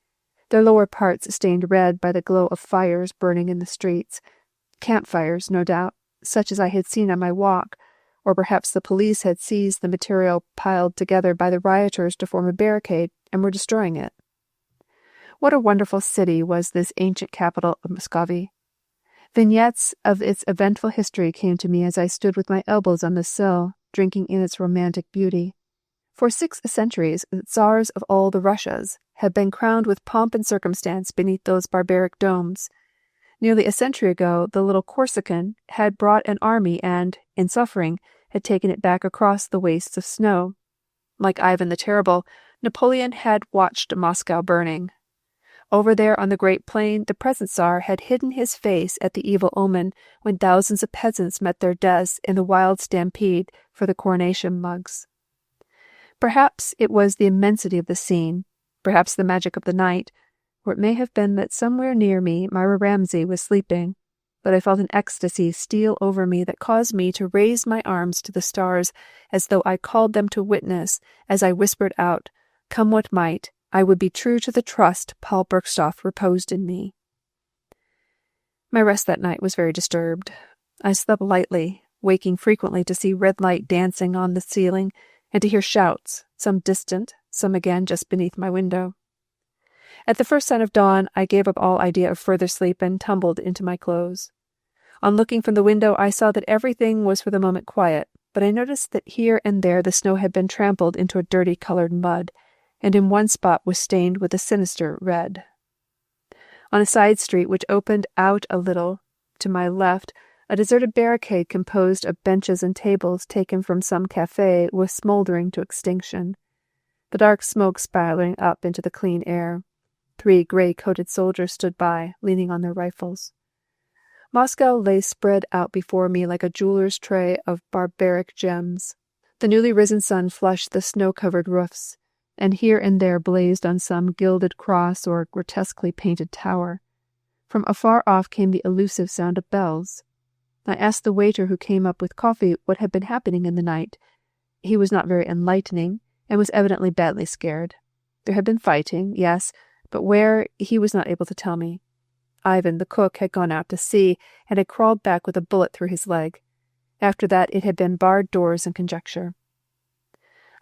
S1: their lower parts stained red by the glow of fires burning in the streets. Campfires, no doubt, such as I had seen on my walk, or perhaps the police had seized the material piled together by the rioters to form a barricade and were destroying it. What a wonderful city was this ancient capital of Muscovy. Vignettes of its eventful history came to me as I stood with my elbows on the sill, drinking in its romantic beauty. For 6 centuries, the Tsars of all the Russias had been crowned with pomp and circumstance beneath those barbaric domes. Nearly a century ago, the little Corsican had brought an army and, in suffering, had taken it back across the wastes of snow. Like Ivan the Terrible, Napoleon had watched Moscow burning. Over there on the great plain, the present Tsar had hidden his face at the evil omen when thousands of peasants met their deaths in the wild stampede for the coronation mugs. Perhaps it was the immensity of the scene, Perhaps the magic of the night, or it may have been that somewhere near me Myra Ramsay was sleeping, but I felt an ecstasy steal over me that caused me to raise my arms to the stars as though I called them to witness, as I whispered out, "Come what might, I would be true to the trust Paul Bergstoff reposed in me." My rest that night was very disturbed. I slept lightly, waking frequently to see red light dancing on the ceiling and to hear shouts, some distant, some again just beneath my window. At the first sign of dawn, I gave up all idea of further sleep and tumbled into my clothes. On looking from the window, I saw that everything was for the moment quiet, but I noticed that here and there the snow had been trampled into a dirty colored mud, and in one spot was stained with a sinister red. On a side street which opened out a little to my left, a deserted barricade composed of benches and tables taken from some cafe was smoldering to extinction, the dark smoke spiraling up into the clean air. 3 gray-coated soldiers stood by, leaning on their rifles. Moscow lay spread out before me like a jeweler's tray of barbaric gems. The newly risen sun flushed the snow-covered roofs, and here and there blazed on some gilded cross or grotesquely painted tower. From afar off came the elusive sound of bells. I asked the waiter who came up with coffee what had been happening in the night. He was not very enlightening, and was evidently badly scared. There had been fighting, yes, but where, he was not able to tell me. Ivan, the cook, had gone out to sea, and had crawled back with a bullet through his leg. After that it had been barred doors and conjecture.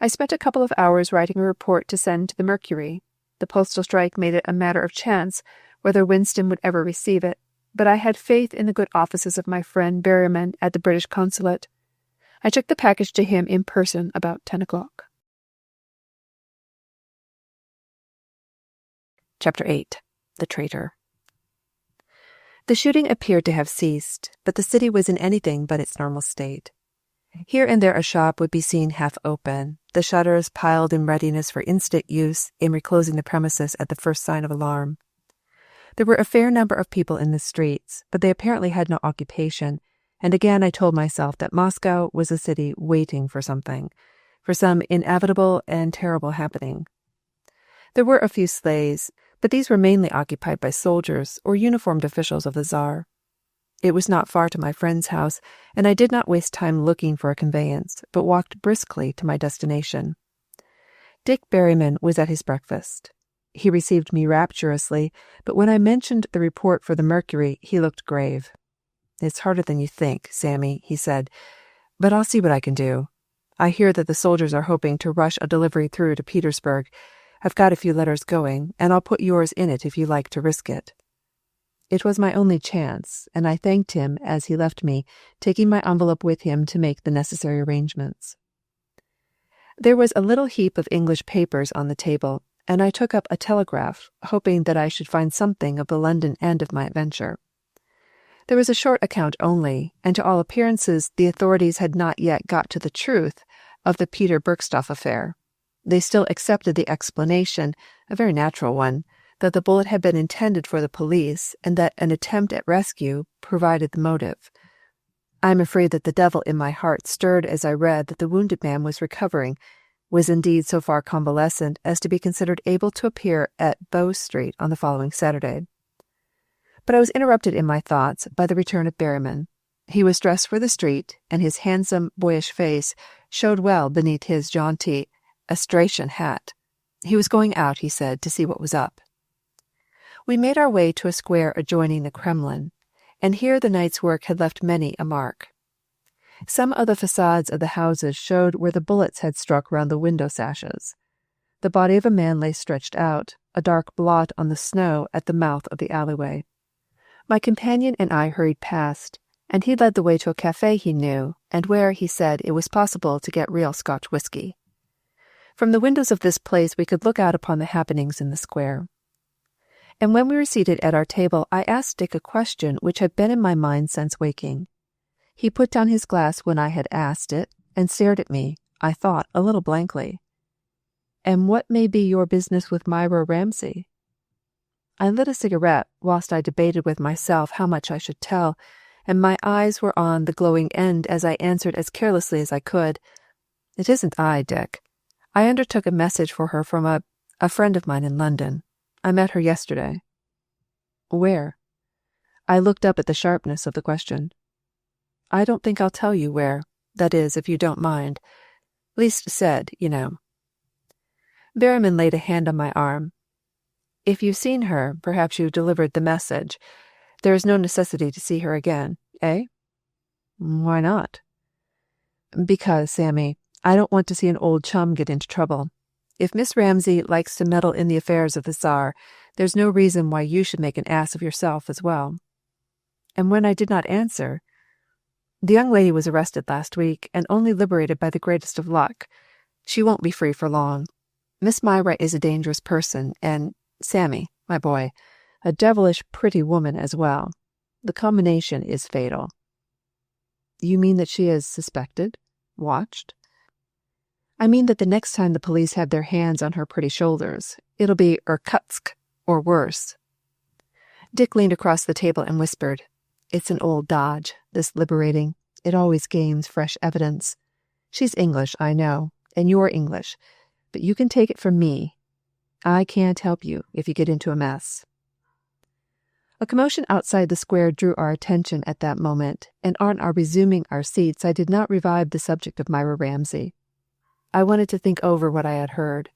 S1: I spent a couple of hours writing a report to send to the Mercury. The postal strike made it a matter of chance whether Winston would ever receive it, but I had faith in the good offices of my friend Berryman at the British consulate. I took the package to him in person about 10 o'clock. Chapter 8. The Traitor. The shooting appeared to have ceased, but the city was in anything but its normal state. Here and there a shop would be seen half open, the shutters piled in readiness for instant use in reclosing the premises at the first sign of alarm. There were a fair number of people in the streets, but they apparently had no occupation, and again I told myself that Moscow was a city waiting for something, for some inevitable and terrible happening. There were a few sleighs, but these were mainly occupied by soldiers or uniformed officials of the Tsar. It was not far to my friend's house, and I did not waste time looking for a conveyance, but walked briskly to my destination. Dick Berryman was at his breakfast. He received me rapturously, but when I mentioned the report for the Mercury, he looked grave. "It's harder than you think, Sammy," he said, "but I'll see what I can do. I hear that the soldiers are hoping to rush a delivery through to Petersburg. I've got a few letters going, and I'll put yours in it if you like to risk it." It was my only chance, and I thanked him as he left me, taking my envelope with him to make the necessary arrangements. There was a little heap of English papers on the table, and I took up a telegraph, hoping that I should find something of the London end of my adventure. There was a short account only, and to all appearances the authorities had not yet got to the truth of the Peter Bergstoff affair. They still accepted the explanation, a very natural one, that the bullet had been intended for the police and that an attempt at rescue provided the motive. I am afraid that the devil in my heart stirred as I read that the wounded man was recovering, was indeed so far convalescent as to be considered able to appear at Bow Street on the following Saturday. But I was interrupted in my thoughts by the return of Berryman. He was dressed for the street, and his handsome, boyish face showed well beneath his jaunty astrachan hat. He was going out, he said, to see what was up. We made our way to a square adjoining the Kremlin, and here the night's work had left many a mark. Some of the facades of the houses showed where the bullets had struck round the window sashes. The body of a man lay stretched out, a dark blot on the snow at the mouth of the alleyway. My companion and I hurried past, and he led the way to a cafe he knew, and where, he said, it was possible to get real Scotch whisky. From the windows of this place we could look out upon the happenings in the square. And when we were seated at our table, I asked Dick a question which had been in my mind since waking. He put down his glass when I had asked it, and stared at me, I thought, a little blankly. "And what may be your business with Myra Ramsay?" I lit a cigarette whilst I debated with myself how much I should tell, and my eyes were on the glowing end as I answered as carelessly as I could. "It isn't I, Dick. I undertook a message for her from a A friend of mine in London. I met her yesterday. Where? I looked up at the sharpness of the question. I don't think I'll tell you where. That is, if you don't mind. Least said, you know. Berriman laid a hand on my arm. If you've seen her, perhaps you've delivered the message. There is no necessity to see her again, eh? Why not? Because, Sammy, I don't want to see an old chum get into trouble. If Miss Ramsay likes to meddle in the affairs of the Tsar, there's no reason why you should make an ass of yourself as well. And when I did not answer, the young lady was arrested last week and only liberated by the greatest of luck. She won't be free for long. Miss Myra is a dangerous person, and Sammy, my boy, a devilish pretty woman as well. The combination is fatal. You mean that she is suspected? Watched? I mean that the next time the police have their hands on her pretty shoulders, it'll be Irkutsk or worse. Dick leaned across the table and whispered, It's an old dodge, this liberating. It always gains fresh evidence. She's English, I know, and you're English, but you can take it from me. I can't help you if you get into a mess. A commotion outside the square drew our attention at that moment, and on our resuming our seats I did not revive the subject of Myra Ramsay. I wanted to think over what I had heard.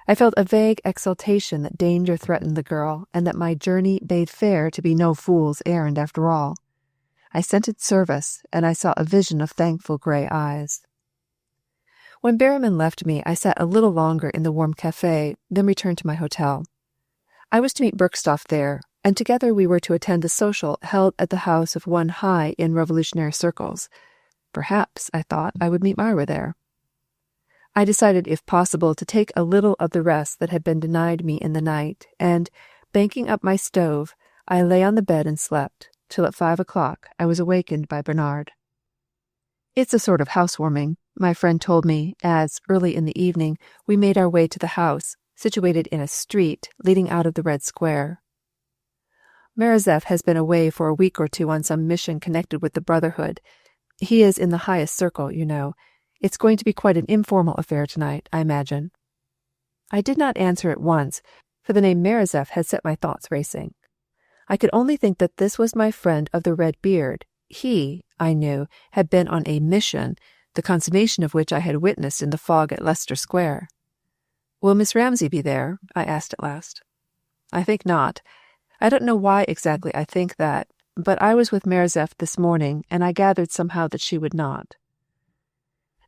S1: I felt a vague exultation that danger threatened the girl, and that my journey bade fair to be no fool's errand after all. I scented service, and I saw a vision of thankful gray eyes. When Berriman left me, I sat a little longer in the warm café, then returned to my hotel. I was to meet Bergstoff there, and together we were to attend a social held at the house of one high in revolutionary circles. Perhaps, I thought, I would meet Myra there. I decided, if possible, to take a little of the rest that had been denied me in the night, and, banking up my stove, I lay on the bed and slept, till at 5 o'clock I was awakened by Bernard. It's a sort of housewarming, my friend told me, as, early in the evening, we made our way to the house, situated in a street leading out of the Red Square. Marazev has been away for a week or two on some mission connected with the Brotherhood. He is in the highest circle, you know. It's going to be quite an informal affair tonight, I imagine. I did not answer at once, for the name Marazev had set my thoughts racing. I could only think that this was my friend of the red beard. He, I knew, had been on a mission, the consummation of which I had witnessed in the fog at Leicester Square. Will Miss Ramsay be there? I asked at last. I think not. I don't know why exactly I think that, but I was with Marazev this morning, and I gathered somehow that she would not.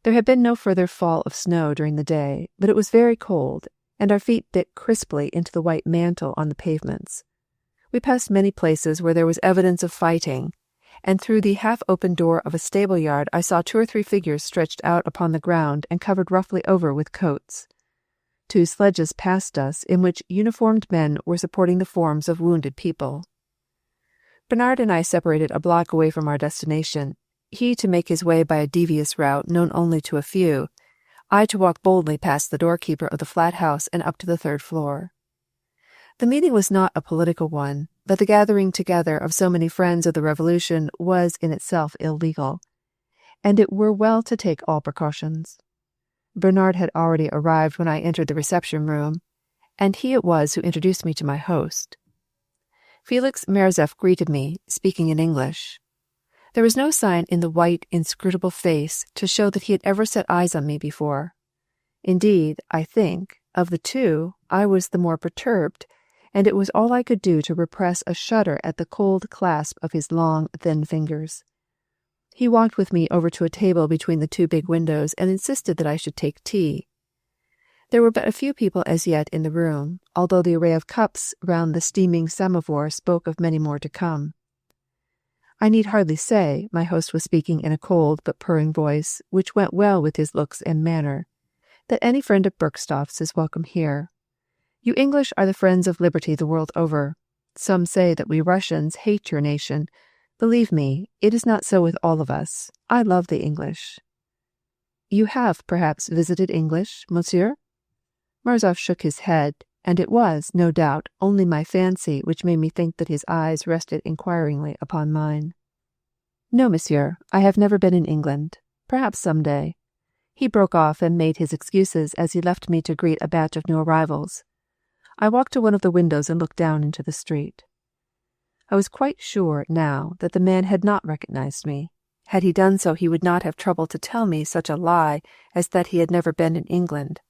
S1: There had been no further fall of snow during the day, but it was very cold, and our feet bit crisply into the white mantle on the pavements. We passed many places where there was evidence of fighting, and through the half-open door of a stable-yard I saw 2 or 3 figures stretched out upon the ground and covered roughly over with coats. 2 sledges passed us, in which uniformed men were supporting the forms of wounded people. Bernard and I separated a block away from our destination, he to make his way by a devious route known only to a few, I to walk boldly past the doorkeeper of the flat house and up to the 3rd floor. The meeting was not a political one, but the gathering together of so many friends of the Revolution was in itself illegal, and it were well to take all precautions. Bernard had already arrived when I entered the reception room, and he it was who introduced me to my host. Felix Marazev greeted me, speaking in English. There was no sign in the white, inscrutable face to show that he had ever set eyes on me before. Indeed, I think, of the 2, I was the more perturbed, and it was all I could do to repress a shudder at the cold clasp of his long, thin fingers. He walked with me over to a table between the 2 big windows and insisted that I should take tea. There were but a few people as yet in the room, although the array of cups round the steaming samovar spoke of many more to come. I need hardly say, my host was speaking in a cold but purring voice, which went well with his looks and manner, that any friend of Bergstoff's is welcome here. You English are the friends of liberty the world over. Some say that we Russians hate your nation. Believe me, it is not so with all of us. I love the English. You have, perhaps, visited English, monsieur? Marazev shook his head, and it was, no doubt, only my fancy which made me think that his eyes rested inquiringly upon mine. No, monsieur, I have never been in England. Perhaps some day. He broke off and made his excuses as he left me to greet a batch of new arrivals. I walked to one of the windows and looked down into the street. I was quite sure now that the man had not recognized me. Had he done so, he would not have troubled to tell me such a lie as that he had never been in England.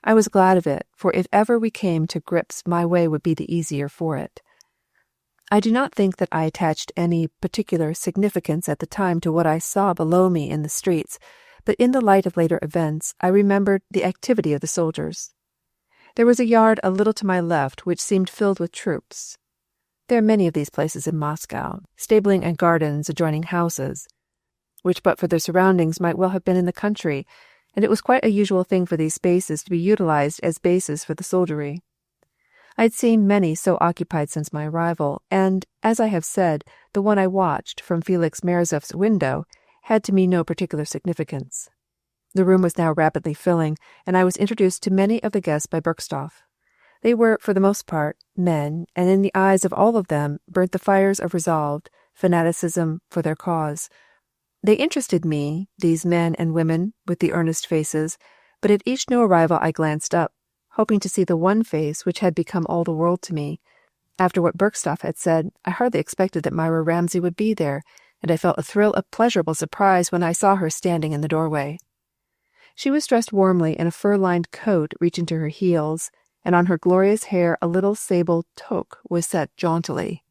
S1: I was glad of it, for if ever we came to grips, my way would be the easier for it. I do not think that I attached any particular significance at the time to what I saw below me in the streets, but in the light of later events, I remembered the activity of the soldiers. There was a yard a little to my left which seemed filled with troops. There are many of these places in Moscow, stabling and gardens adjoining houses, which but for their surroundings might well have been in the country, and it was quite a usual thing for these spaces to be utilized as bases for the soldiery. I had seen many so occupied since my arrival, and, as I have said, the one I watched from Felix Merzeff's window had to me no particular significance. The room was now rapidly filling, and I was introduced to many of the guests by Bergstoff. They were, for the most part, men, and in the eyes of all of them burnt the fires of resolved fanaticism for their cause. They interested me, these men and women with the earnest faces, but at each new arrival I glanced up, hoping to see the one face which had become all the world to me. After what Bergstoff had said, I hardly expected that Myra Ramsay would be there, and I felt a thrill of pleasurable surprise when I saw her standing in the doorway. She was dressed warmly in a fur-lined coat reaching to her heels, and on her glorious hair a little sable toque was set jauntily.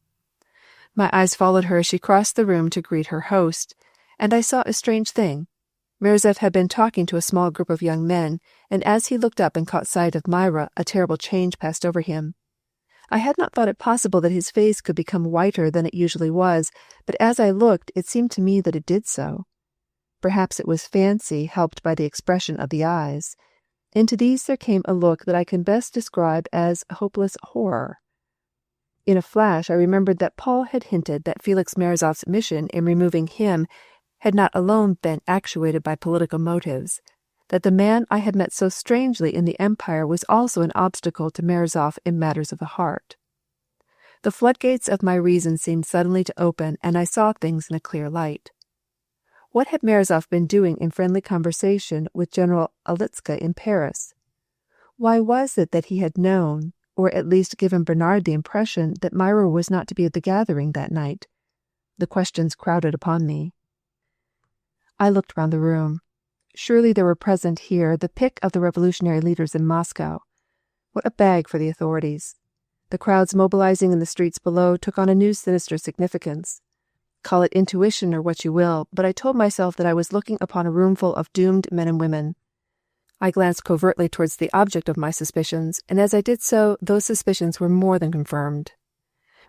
S1: My eyes followed her as she crossed the room to greet her host, and I saw a strange thing. Merzeff had been talking to a small group of young men, and as he looked up and caught sight of Myra, a terrible change passed over him. I had not thought it possible that his face could become whiter than it usually was, but as I looked, it seemed to me that it did so. Perhaps it was fancy, helped by the expression of the eyes. Into these there came a look that I can best describe as hopeless horror. In a flash, I remembered that Paul had hinted that Felix Merzeff's mission in removing him had not alone been actuated by political motives, that the man I had met so strangely in the Empire was also an obstacle to Merzeff in matters of the heart. The floodgates of my reason seemed suddenly to open, and I saw things in a clear light. What had Merzeff been doing in friendly conversation with General Alitska in Paris? Why was it that he had known, or at least given Bernard the impression that Myra was not to be at the gathering that night? The questions crowded upon me. I looked round the room. Surely there were present here the pick of the revolutionary leaders in Moscow. What a bag for the authorities. The crowds mobilizing in the streets below took on a new sinister significance. Call it intuition or what you will, but I told myself that I was looking upon a roomful of doomed men and women. I glanced covertly towards the object of my suspicions, and as I did so, those suspicions were more than confirmed.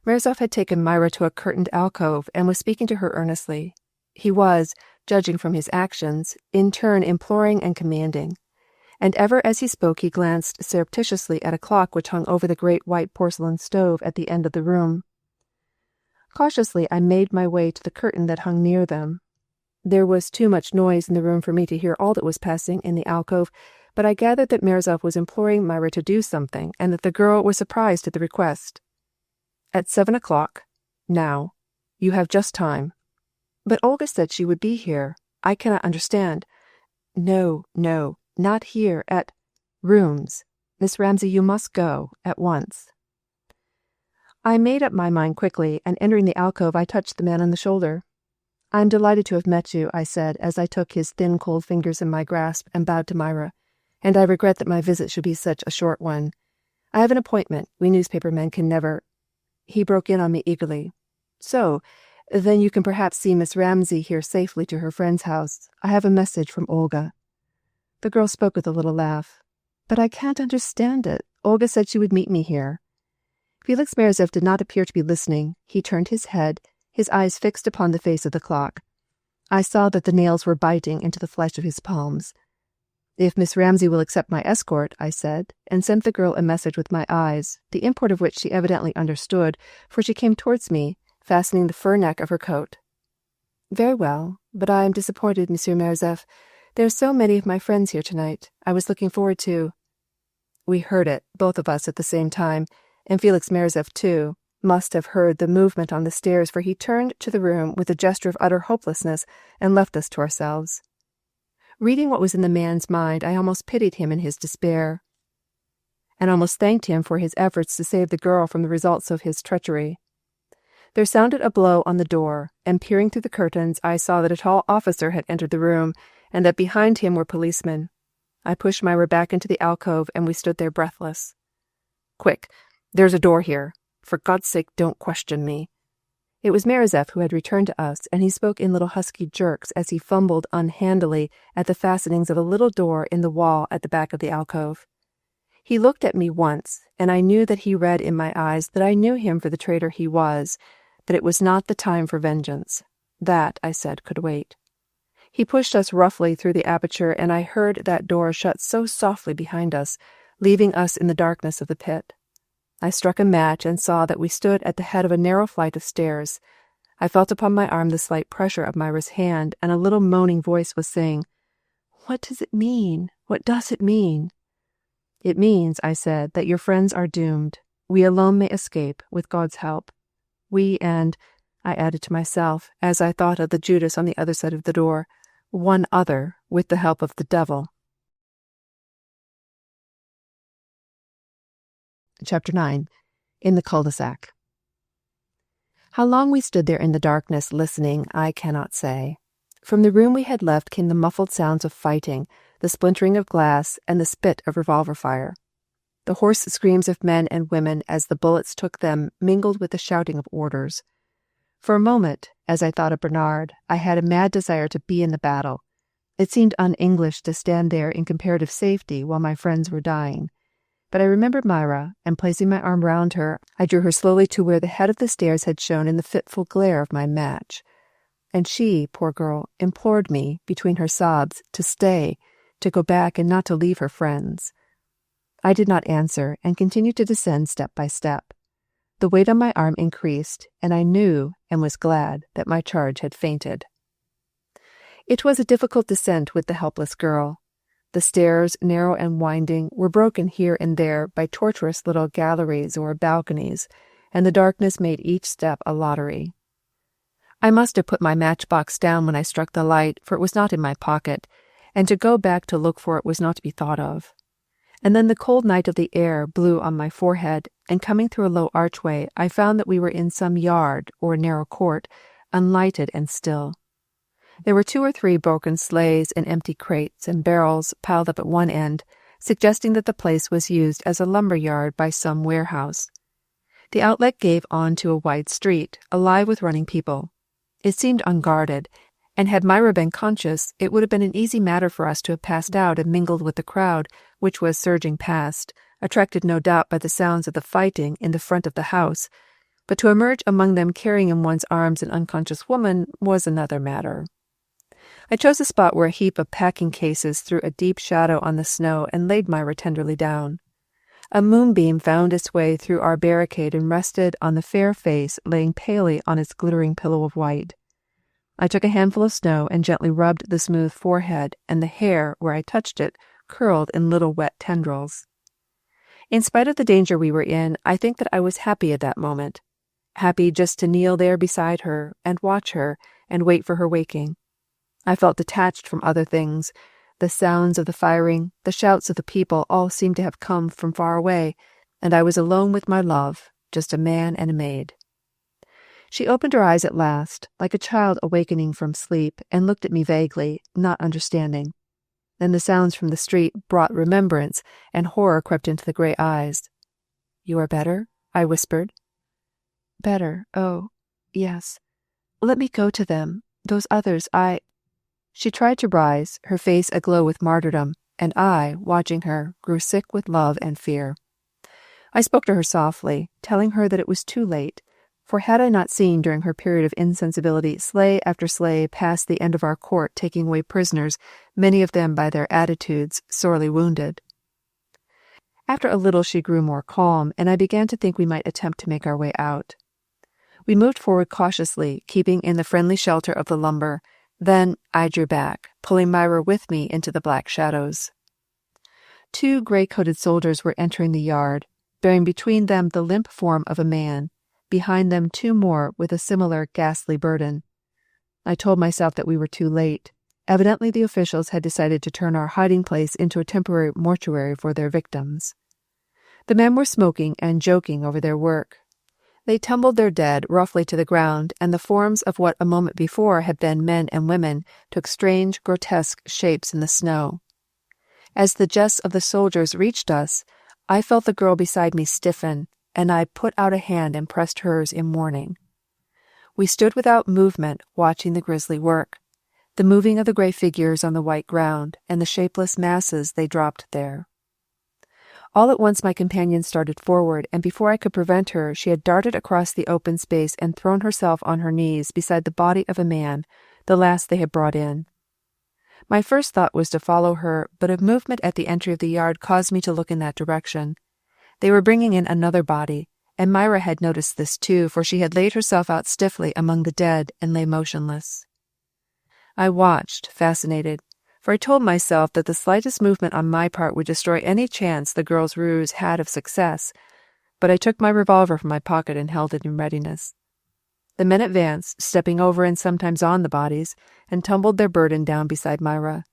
S1: Merzeff had taken Myra to a curtained alcove and was speaking to her earnestly. He was, judging from his actions, in turn imploring and commanding. And ever as he spoke he glanced surreptitiously at a clock which hung over the great white porcelain stove at the end of the room. Cautiously I made my way to the curtain that hung near them. There was too much noise in the room for me to hear all that was passing in the alcove, but I gathered that Merzeff was imploring Myra to do something, and that the girl was surprised at the request. "At 7 o'clock. Now. You have just time." "But Olga said she would be here. I cannot understand." No, not here, at rooms. Miss Ramsay, you must go, at once." I made up my mind quickly, and entering the alcove I touched the man on the shoulder. "I am delighted to have met you," I said, as I took his thin, cold fingers in my grasp and bowed to Myra, "and I regret that my visit should be such a short one. I have an appointment. We newspaper men can never—" He broke in on me eagerly. "So, then you can perhaps see Miss Ramsay here safely to her friend's house. I have a message from Olga." The girl spoke with a little laugh. "But I can't understand it. Olga said she would meet me here." Felix Merzeff did not appear to be listening. He turned his head, his eyes fixed upon the face of the clock. I saw that the nails were biting into the flesh of his palms. "If Miss Ramsay will accept my escort," I said, and sent the girl a message with my eyes, the import of which she evidently understood, for she came towards me, fastening the fur neck of her coat. "Very well, but I am disappointed, Monsieur Merzeff. There are so many of my friends here tonight. I was looking forward to—" We heard it, both of us at the same time, and Felix Merzeff, too, must have heard the movement on the stairs, for he turned to the room with a gesture of utter hopelessness and left us to ourselves. Reading what was in the man's mind, I almost pitied him in his despair, and almost thanked him for his efforts to save the girl from the results of his treachery. There sounded a blow on the door, and peering through the curtains, I saw that a tall officer had entered the room, and that behind him were policemen. I pushed Myra back into the alcove, and we stood there breathless. "Quick, there's a door here. For God's sake, don't question me." It was Merazef who had returned to us, and he spoke in little husky jerks as he fumbled unhandily at the fastenings of a little door in the wall at the back of the alcove. He looked at me once, and I knew that he read in my eyes that I knew him for the traitor he was, that it was not the time for vengeance. That, I said, could wait. He pushed us roughly through the aperture, and I heard that door shut so softly behind us, leaving us in the darkness of the pit. I struck a match and saw that we stood at the head of a narrow flight of stairs. I felt upon my arm the slight pressure of Myra's hand, and a little moaning voice was saying, "What does it mean? What does it mean?" "It means," I said, "that your friends are doomed. We alone may escape, with God's help. We and," I added to myself, as I thought of the Judas on the other side of the door, "one other, with the help of the devil." Chapter 9. In the Cul-de-Sac. How long we stood there in the darkness listening, I cannot say. From the room we had left came the muffled sounds of fighting, the splintering of glass, and the spit of revolver fire. The hoarse screams of men and women as the bullets took them mingled with the shouting of orders. For a moment, as I thought of Bernard, I had a mad desire to be in the battle. It seemed un-English to stand there in comparative safety while my friends were dying. But I remembered Myra, and placing my arm round her, I drew her slowly to where the head of the stairs had shone in the fitful glare of my match. And she, poor girl, implored me, between her sobs, to stay, to go back and not to leave her friends. I did not answer, and continued to descend step by step. The weight on my arm increased, and I knew, and was glad, that my charge had fainted. It was a difficult descent with the helpless girl. The stairs, narrow and winding, were broken here and there by tortuous little galleries or balconies, and the darkness made each step a lottery. I must have put my matchbox down when I struck the light, for it was not in my pocket, and to go back to look for it was not to be thought of. And then the cold night of the air blew on my forehead, and coming through a low archway, I found that we were in some yard or narrow court, unlighted and still. There were 2 or 3 broken sleighs and empty crates and barrels piled up at one end, suggesting that the place was used as a lumber yard by some warehouse. The outlet gave on to a wide street, alive with running people. It seemed unguarded, and had Myra been conscious, it would have been an easy matter for us to have passed out and mingled with the crowd which was surging past, attracted no doubt by the sounds of the fighting in the front of the house, but to emerge among them carrying in one's arms an unconscious woman was another matter. I chose a spot where a heap of packing cases threw a deep shadow on the snow and laid Myra tenderly down. A moonbeam found its way through our barricade and rested on the fair face laying palely on its glittering pillow of white. I took a handful of snow and gently rubbed the smooth forehead, and the hair, where I touched it, curled in little wet tendrils. In spite of the danger we were in, I think that I was happy at that moment. Happy just to kneel there beside her, and watch her, and wait for her waking. I felt detached from other things. The sounds of the firing, the shouts of the people all seemed to have come from far away, and I was alone with my love, just a man and a maid. She opened her eyes at last, like a child awakening from sleep, and looked at me vaguely, not understanding. Then the sounds from the street brought remembrance, and horror crept into the grey eyes. "You are better?" I whispered. "Better, oh, yes. Let me go to them. Those others, She tried to rise, her face aglow with martyrdom, and I, watching her, grew sick with love and fear. I spoke to her softly, telling her that it was too late, for had I not seen during her period of insensibility sleigh after sleigh pass the end of our court taking away prisoners, many of them by their attitudes sorely wounded? After a little she grew more calm, and I began to think we might attempt to make our way out. We moved forward cautiously, keeping in the friendly shelter of the lumber. Then I drew back, pulling Myra with me into the black shadows. 2 gray-coated soldiers were entering the yard, bearing between them the limp form of a man, behind them 2 more with a similar ghastly burden. I told myself that we were too late, Evidently the officials had decided to turn our hiding place into a temporary mortuary for their victims. The men were smoking and joking over their work. They tumbled their dead roughly to the ground, and the forms of what a moment before had been men and women took strange, grotesque shapes in the snow. As the jests of the soldiers reached us, I felt the girl beside me stiffen, and I put out a hand and pressed hers in warning. We stood without movement, watching the grisly work, the moving of the gray figures on the white ground, and the shapeless masses they dropped there. All at once my companion started forward, and before I could prevent her, she had darted across the open space and thrown herself on her knees beside the body of a man, the last they had brought in. My first thought was to follow her, but a movement at the entry of the yard caused me to look in that direction. They were bringing in another body, and Myra had noticed this too, for she had laid herself out stiffly among the dead and lay motionless. I watched, fascinated, for I told myself that the slightest movement on my part would destroy any chance the girl's ruse had of success, but I took my revolver from my pocket and held it in readiness. The men advanced, stepping over and sometimes on the bodies, and tumbled their burden down beside Myra.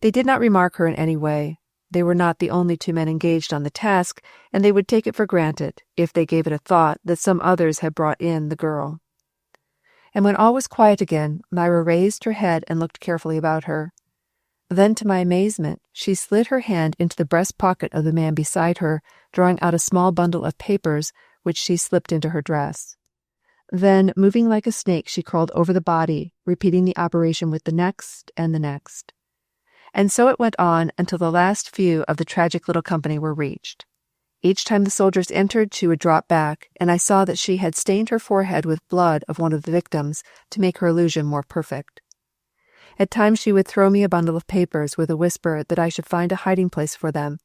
S1: They did not remark her in any way. They were not the only two men engaged on the task, and they would take it for granted, if they gave it a thought, that some others had brought in the girl. And when all was quiet again, Myra raised her head and looked carefully about her. Then, to my amazement, she slid her hand into the breast pocket of the man beside her, drawing out a small bundle of papers, which she slipped into her dress. Then, moving like a snake, she crawled over the body, repeating the operation with the next and the next. And so it went on until the last few of the tragic little company were reached. Each time the soldiers entered, she would drop back, and I saw that she had stained her forehead with blood of one of the victims to make her illusion more perfect. At times she would throw me a bundle of papers with a whisper that I should find a hiding place for them,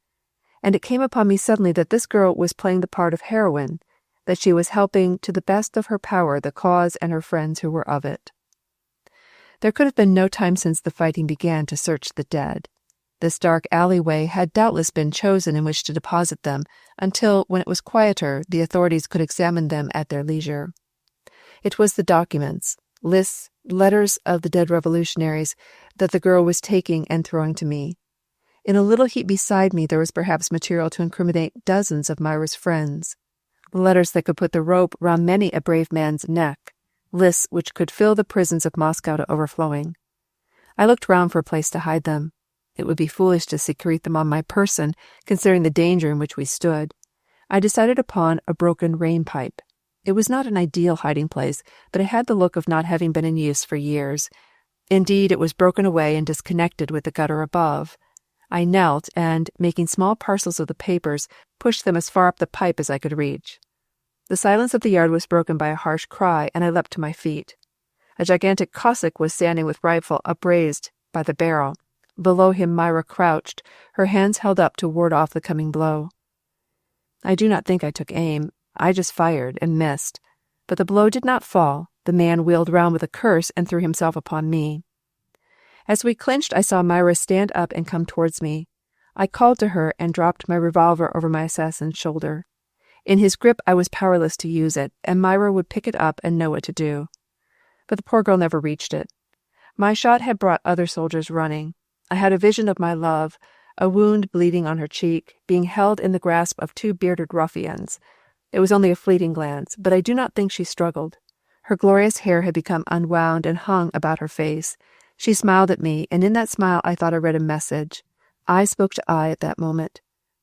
S1: and it came upon me suddenly that this girl was playing the part of heroine, that she was helping to the best of her power the cause and her friends who were of it. There could have been no time since the fighting began to search the dead. This dark alleyway had doubtless been chosen in which to deposit them, until, when it was quieter, the authorities could examine them at their leisure. It was the documents, lists, letters of the dead revolutionaries, that the girl was taking and throwing to me. In a little heap beside me there was perhaps material to incriminate dozens of Myra's friends. Letters that could put the rope round many a brave man's neck, lists which could fill the prisons of Moscow to overflowing. I looked round for a place to hide them. It would be foolish to secrete them on my person, considering the danger in which we stood. I decided upon a broken rain pipe. It was not an ideal hiding place, but it had the look of not having been in use for years. Indeed, it was broken away and disconnected with the gutter above. I knelt and, making small parcels of the papers, pushed them as far up the pipe as I could reach. The silence of the yard was broken by a harsh cry, and I leapt to my feet. A gigantic Cossack was standing with rifle upraised by the barrel. Below him Myra crouched, her hands held up to ward off the coming blow. I do not think I took aim. I just fired and missed. But the blow did not fall. The man wheeled round with a curse and threw himself upon me. As we clinched, I saw Myra stand up and come towards me. I called to her and dropped my revolver over my assassin's shoulder. In his grip I was powerless to use it, and Myra would pick it up and know what to do. But the poor girl never reached it. My shot had brought other soldiers running. I had a vision of my love, a wound bleeding on her cheek, being held in the grasp of two bearded ruffians. It was only a fleeting glance, but I do not think she struggled. Her glorious hair had become unwound and hung about her face. She smiled at me, and in that smile I thought I read a message. Eye spoke to eye at that moment.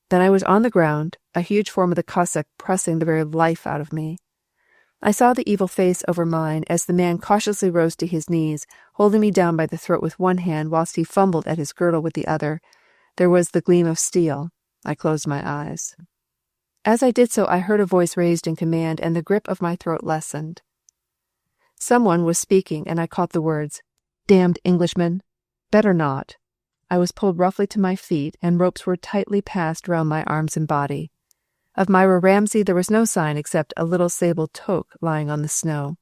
S1: Then I was on the ground, a huge form of the Cossack pressing the very life out of me. I saw the evil face over mine as the man cautiously rose to his knees, holding me down by the throat with one hand whilst he fumbled at his girdle with the other. There was the gleam of steel. I closed my eyes. As I did so, I heard a voice raised in command, and the grip of my throat lessened. Someone was speaking, and I caught the words, "Damned Englishman! Better not." I was pulled roughly to my feet, and ropes were tightly passed round my arms and body. Of Myra Ramsay there was no sign except a little sable toque lying on the snow.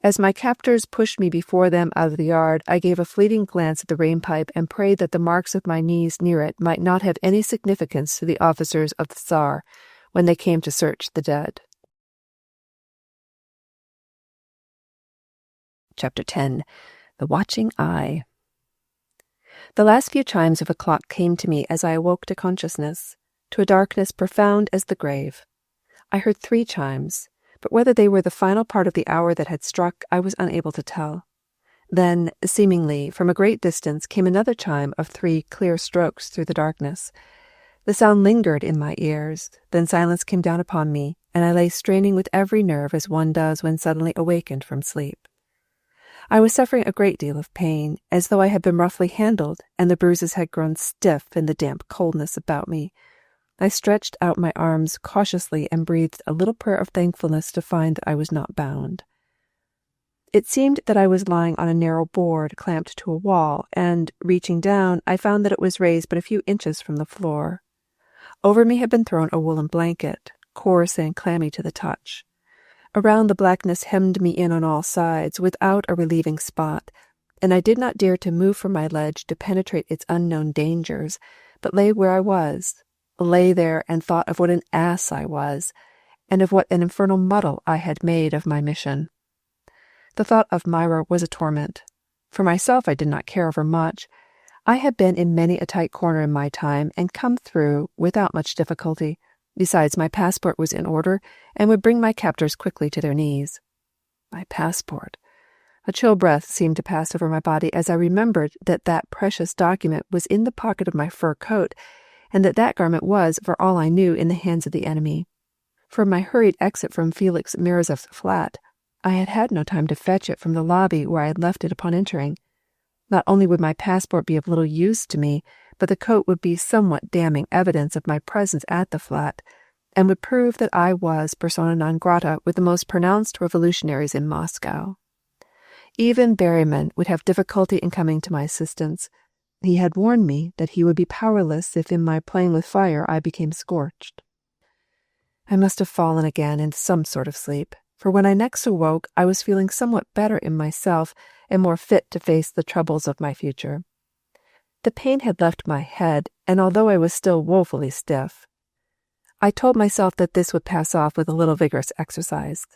S1: As my captors pushed me before them out of the yard, I gave a fleeting glance at the rainpipe and prayed that the marks of my knees near it might not have any significance to the officers of the Tsar when they came to search the dead. Chapter 10. The Watching Eye. The last few chimes of a clock came to me as I awoke to consciousness, to a darkness profound as the grave. I heard 3 chimes, but whether they were the final part of the hour that had struck, I was unable to tell. Then, seemingly, from a great distance came another chime of 3 clear strokes through the darkness. The sound lingered in my ears, then silence came down upon me, and I lay straining with every nerve as one does when suddenly awakened from sleep. I was suffering a great deal of pain, as though I had been roughly handled, and the bruises had grown stiff in the damp coldness about me. I stretched out my arms cautiously and breathed a little prayer of thankfulness to find that I was not bound. It seemed that I was lying on a narrow board clamped to a wall, and, reaching down, I found that it was raised but a few inches from the floor. Over me had been thrown a woolen blanket, coarse and clammy to the touch. Around the blackness hemmed me in on all sides, without a relieving spot, and I did not dare to move from my ledge to penetrate its unknown dangers, but lay where I was, lay there and thought of what an ass I was, and of what an infernal muddle I had made of my mission. The thought of Myra was a torment. For myself I did not care over much. I had been in many a tight corner in my time, and come through without much difficulty. Besides, my passport was in order, and would bring my captors quickly to their knees. My passport! A chill breath seemed to pass over my body as I remembered that that precious document was in the pocket of my fur coat, and that garment was, for all I knew, in the hands of the enemy. From my hurried exit from Felix Mirazov's flat, I had had no time to fetch it from the lobby where I had left it upon entering. Not only would my passport be of little use to me, but the coat would be somewhat damning evidence of my presence at the flat, and would prove that I was persona non grata with the most pronounced revolutionaries in Moscow. Even Berryman would have difficulty in coming to my assistance. He had warned me that he would be powerless if in my playing with fire I became scorched. I must have fallen again into some sort of sleep, for when I next awoke I was feeling somewhat better in myself and more fit to face the troubles of my future. The pain had left my head, and although I was still woefully stiff, I told myself that this would pass off with a little vigorous exercise.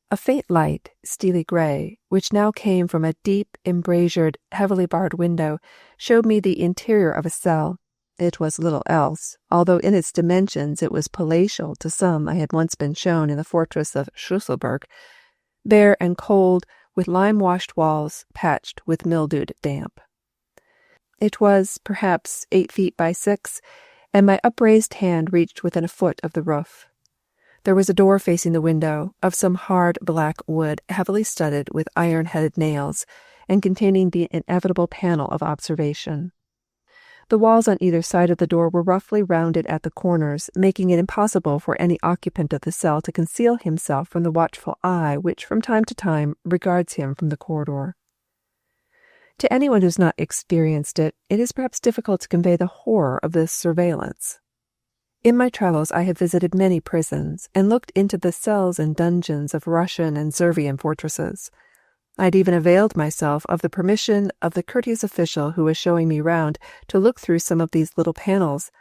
S1: A faint light, steely gray, which now came from a deep, embrasured, heavily barred window, showed me the interior of a cell. It was little else, although in its dimensions it was palatial to some I had once been shown in the fortress of Schlüsselburg, bare and cold, with lime-washed walls patched with mildewed damp. It was, perhaps, 8 feet by 6, and my upraised hand reached within a foot of the roof. There was a door facing the window, of some hard black wood, heavily studded with iron-headed nails, and containing the inevitable panel of observation. The walls on either side of the door were roughly rounded at the corners, making it impossible for any occupant of the cell to conceal himself from the watchful eye which from time to time regards him from the corridor. To anyone who has not experienced it, it is perhaps difficult to convey the horror of this surveillance. In my travels I have visited many prisons, and looked into the cells and dungeons of Russian and Servian fortresses. I had even availed myself of the permission of the courteous official who was showing me round to look through some of these little panels,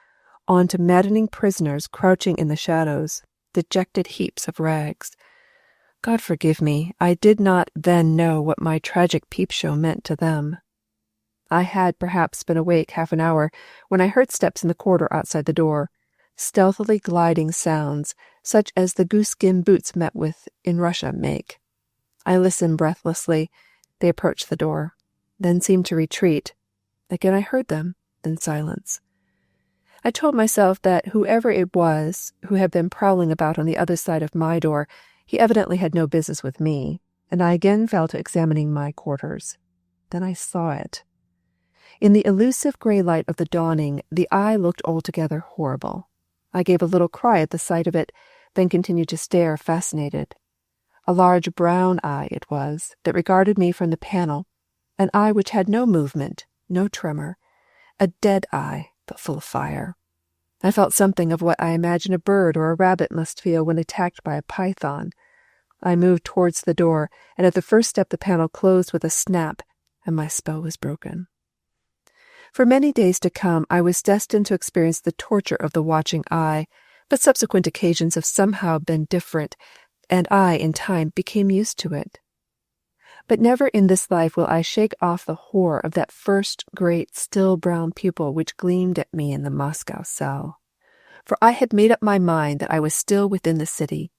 S1: on to maddening prisoners crouching in the shadows, dejected heaps of rags. God forgive me, I did not then know what my tragic peep-show meant to them. I had perhaps been awake half an hour when I heard steps in the corridor outside the door, stealthily gliding sounds, such as the goose-skin boots met with in Russia make. I listened breathlessly. They approached the door, then seemed to retreat. Again I heard them, then silence. I told myself that whoever it was who had been prowling about on the other side of my door, he evidently had no business with me, and I again fell to examining my quarters. Then I saw it. In the elusive gray light of the dawning, the eye looked altogether horrible. I gave a little cry at the sight of it, then continued to stare, fascinated. A large brown eye it was, that regarded me from the panel, an eye which had no movement, no tremor, a dead eye, but full of fire. I felt something of what I imagine a bird or a rabbit must feel when attacked by a python. I moved towards the door, and at the first step the panel closed with a snap, and my spell was broken. For many days to come I was destined to experience the torture of the watching eye, but subsequent occasions have somehow been different, and I, in time, became used to it. But never in this life will I shake off the horror of that first great still brown pupil which gleamed at me in the Moscow cell. For I had made up my mind that I was still within the city.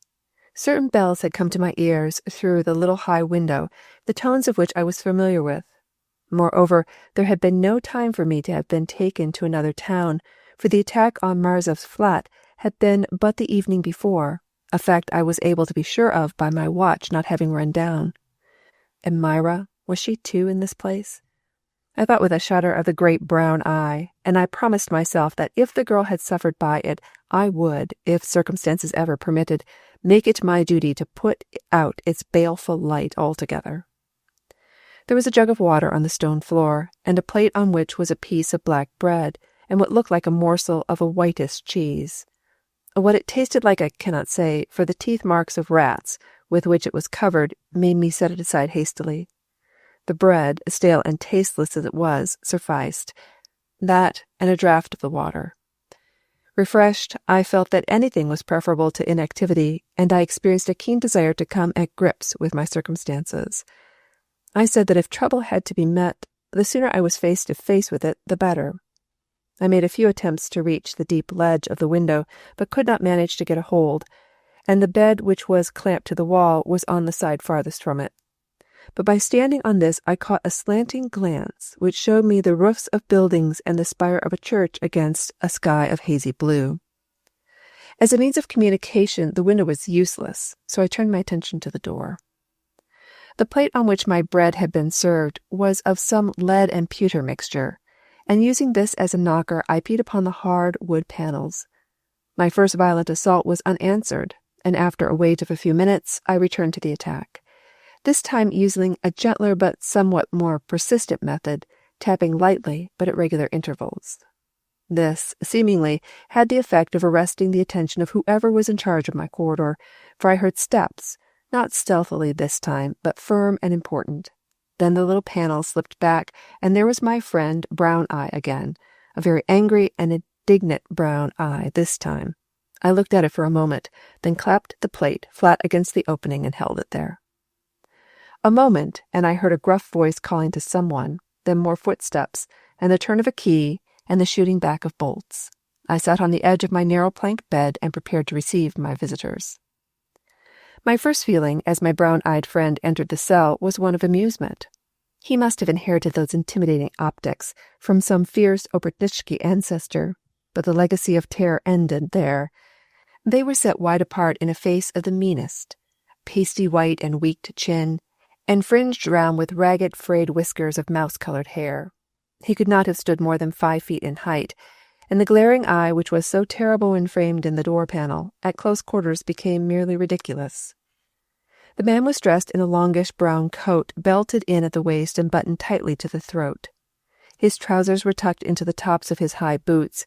S1: Certain bells had come to my ears through the little high window, the tones of which I was familiar with. Moreover, there had been no time for me to have been taken to another town, for the attack on Marzov's flat had been but the evening before, a fact I was able to be sure of by my watch not having run down. And Myra, was she too in this place? I thought with a shudder of the great brown eye, and I promised myself that if the girl had suffered by it, I would, if circumstances ever permitted, make it my duty to put out its baleful light altogether. There was a jug of water on the stone floor, and a plate on which was a piece of black bread, and what looked like a morsel of a whitish cheese. What it tasted like I cannot say, for the teeth marks of rats with which it was covered made me set it aside hastily. The bread, stale and tasteless as it was, sufficed. That and a draught of the water. Refreshed, I felt that anything was preferable to inactivity, and I experienced a keen desire to come at grips with my circumstances. I said that if trouble had to be met, the sooner I was face to face with it, the better. I made a few attempts to reach the deep ledge of the window, but could not manage to get a hold, and the bed which was clamped to the wall was on the side farthest from it. But by standing on this I caught a slanting glance which showed me the roofs of buildings and the spire of a church against a sky of hazy blue. As a means of communication, the window was useless, so I turned my attention to the door. The plate on which my bread had been served was of some lead and pewter mixture, and using this as a knocker, I beat upon the hard wood panels. My first violent assault was unanswered, and after a wait of a few minutes, I returned to the attack. This time using a gentler but somewhat more persistent method, tapping lightly but at regular intervals. This, seemingly, had the effect of arresting the attention of whoever was in charge of my corridor, for I heard steps, not stealthily this time, but firm and important. Then the little panel slipped back, and there was my friend Brown Eye again, a very angry and indignant brown eye this time. I looked at it for a moment, then clapped the plate flat against the opening and held it there. A moment, and I heard a gruff voice calling to someone, then more footsteps, and the turn of a key, and the shooting back of bolts. I sat on the edge of my narrow plank bed and prepared to receive my visitors. My first feeling, as my brown-eyed friend entered the cell, was one of amusement. He must have inherited those intimidating optics from some fierce Obertnitsky ancestor, but the legacy of terror ended there. They were set wide apart in a face of the meanest, pasty white and weak chin, and fringed round with ragged, frayed whiskers of mouse-colored hair. He could not have stood more than 5 feet in height, and the glaring eye which was so terrible when framed in the door panel, at close quarters became merely ridiculous. The man was dressed in a longish brown coat, belted in at the waist and buttoned tightly to the throat. His trousers were tucked into the tops of his high boots,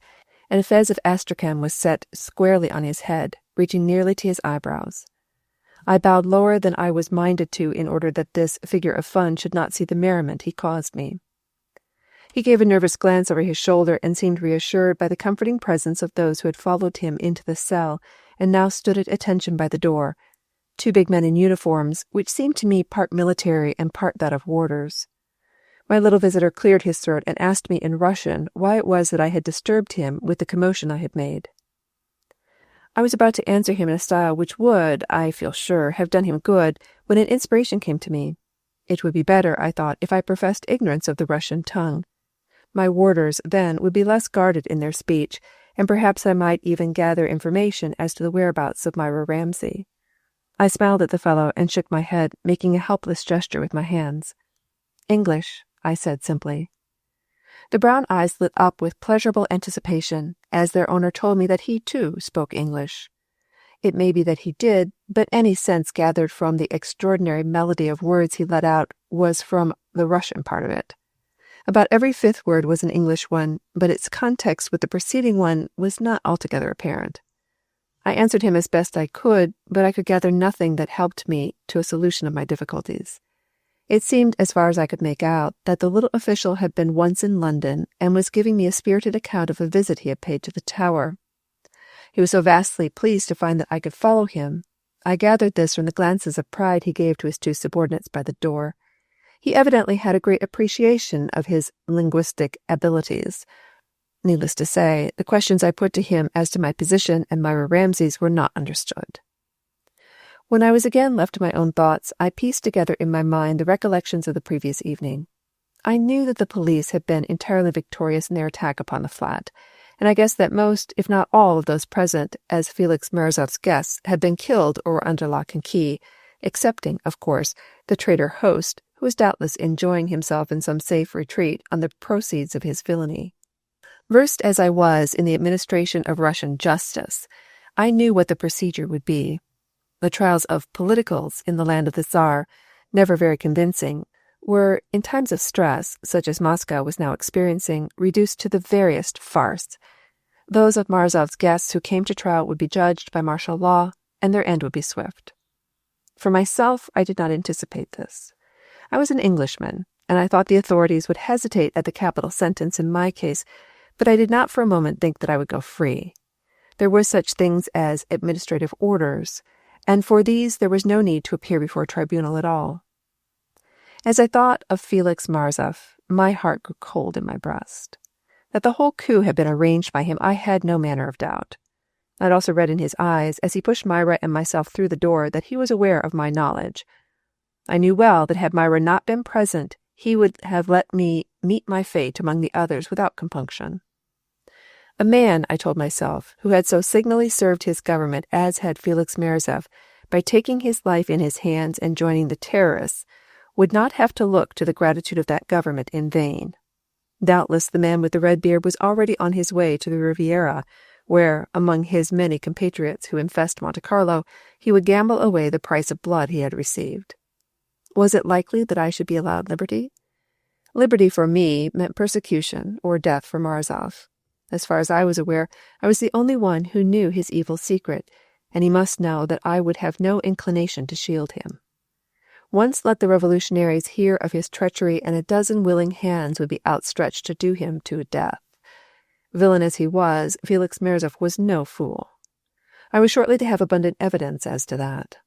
S1: and a fez of astrakhan was set squarely on his head, reaching nearly to his eyebrows. I bowed lower than I was minded to in order that this figure of fun should not see the merriment he caused me. He gave a nervous glance over his shoulder and seemed reassured by the comforting presence of those who had followed him into the cell and now stood at attention by the door, 2 big men in uniforms, which seemed to me part military and part that of warders. My little visitor cleared his throat and asked me in Russian why it was that I had disturbed him with the commotion I had made. I was about to answer him in a style which would, I feel sure, have done him good, when an inspiration came to me. It would be better, I thought, if I professed ignorance of the Russian tongue. My warders, then, would be less guarded in their speech, and perhaps I might even gather information as to the whereabouts of Myra Ramsay. I smiled at the fellow and shook my head, making a helpless gesture with my hands. "English," I said simply. The brown eyes lit up with pleasurable anticipation, as their owner told me that he, too, spoke English. It may be that he did, but any sense gathered from the extraordinary melody of words he let out was from the Russian part of it. About every 5th word was an English one, but its context with the preceding one was not altogether apparent. I answered him as best I could, but I could gather nothing that helped me to a solution of my difficulties. It seemed, as far as I could make out, that the little official had been once in London and was giving me a spirited account of a visit he had paid to the Tower. He was so vastly pleased to find that I could follow him. I gathered this from the glances of pride he gave to his 2 subordinates by the door. He evidently had a great appreciation of his linguistic abilities. Needless to say, the questions I put to him as to my position and Myra Ramsay's were not understood. When I was again left to my own thoughts, I pieced together in my mind the recollections of the previous evening. I knew that the police had been entirely victorious in their attack upon the flat, and I guessed that most, if not all, of those present as Felix Morozov's guests had been killed or were under lock and key, excepting, of course, the traitor host, who was doubtless enjoying himself in some safe retreat on the proceeds of his villainy. Versed as I was in the administration of Russian justice, I knew what the procedure would be. The trials of politicals in the land of the Tsar, never very convincing, were, in times of stress, such as Moscow was now experiencing, reduced to the veriest farce. Those of Morozov's guests who came to trial would be judged by martial law, and their end would be swift. For myself, I did not anticipate this. I was an Englishman, and I thought the authorities would hesitate at the capital sentence in my case, but I did not for a moment think that I would go free. There were such things as administrative orders, and for these there was no need to appear before a tribunal at all. As I thought of Felix Morozov, my heart grew cold in my breast. That the whole coup had been arranged by him, I had no manner of doubt. I had also read in his eyes, as he pushed Myra and myself through the door, that he was aware of my knowledge. I knew well that had Myra not been present, he would have let me meet my fate among the others without compunction. A man, I told myself, who had so signally served his government as had Felix Morozov, by taking his life in his hands and joining the terrorists, would not have to look to the gratitude of that government in vain. Doubtless the man with the red beard was already on his way to the Riviera, where, among his many compatriots who infest Monte Carlo, he would gamble away the price of blood he had received. Was it likely that I should be allowed liberty? Liberty for me meant persecution or death for Morozov. As far as I was aware, I was the only one who knew his evil secret, and he must know that I would have no inclination to shield him. Once let the revolutionaries hear of his treachery, and a dozen willing hands would be outstretched to do him to death. Villain as he was, Felix Morozov was no fool. I was shortly to have abundant evidence as to that.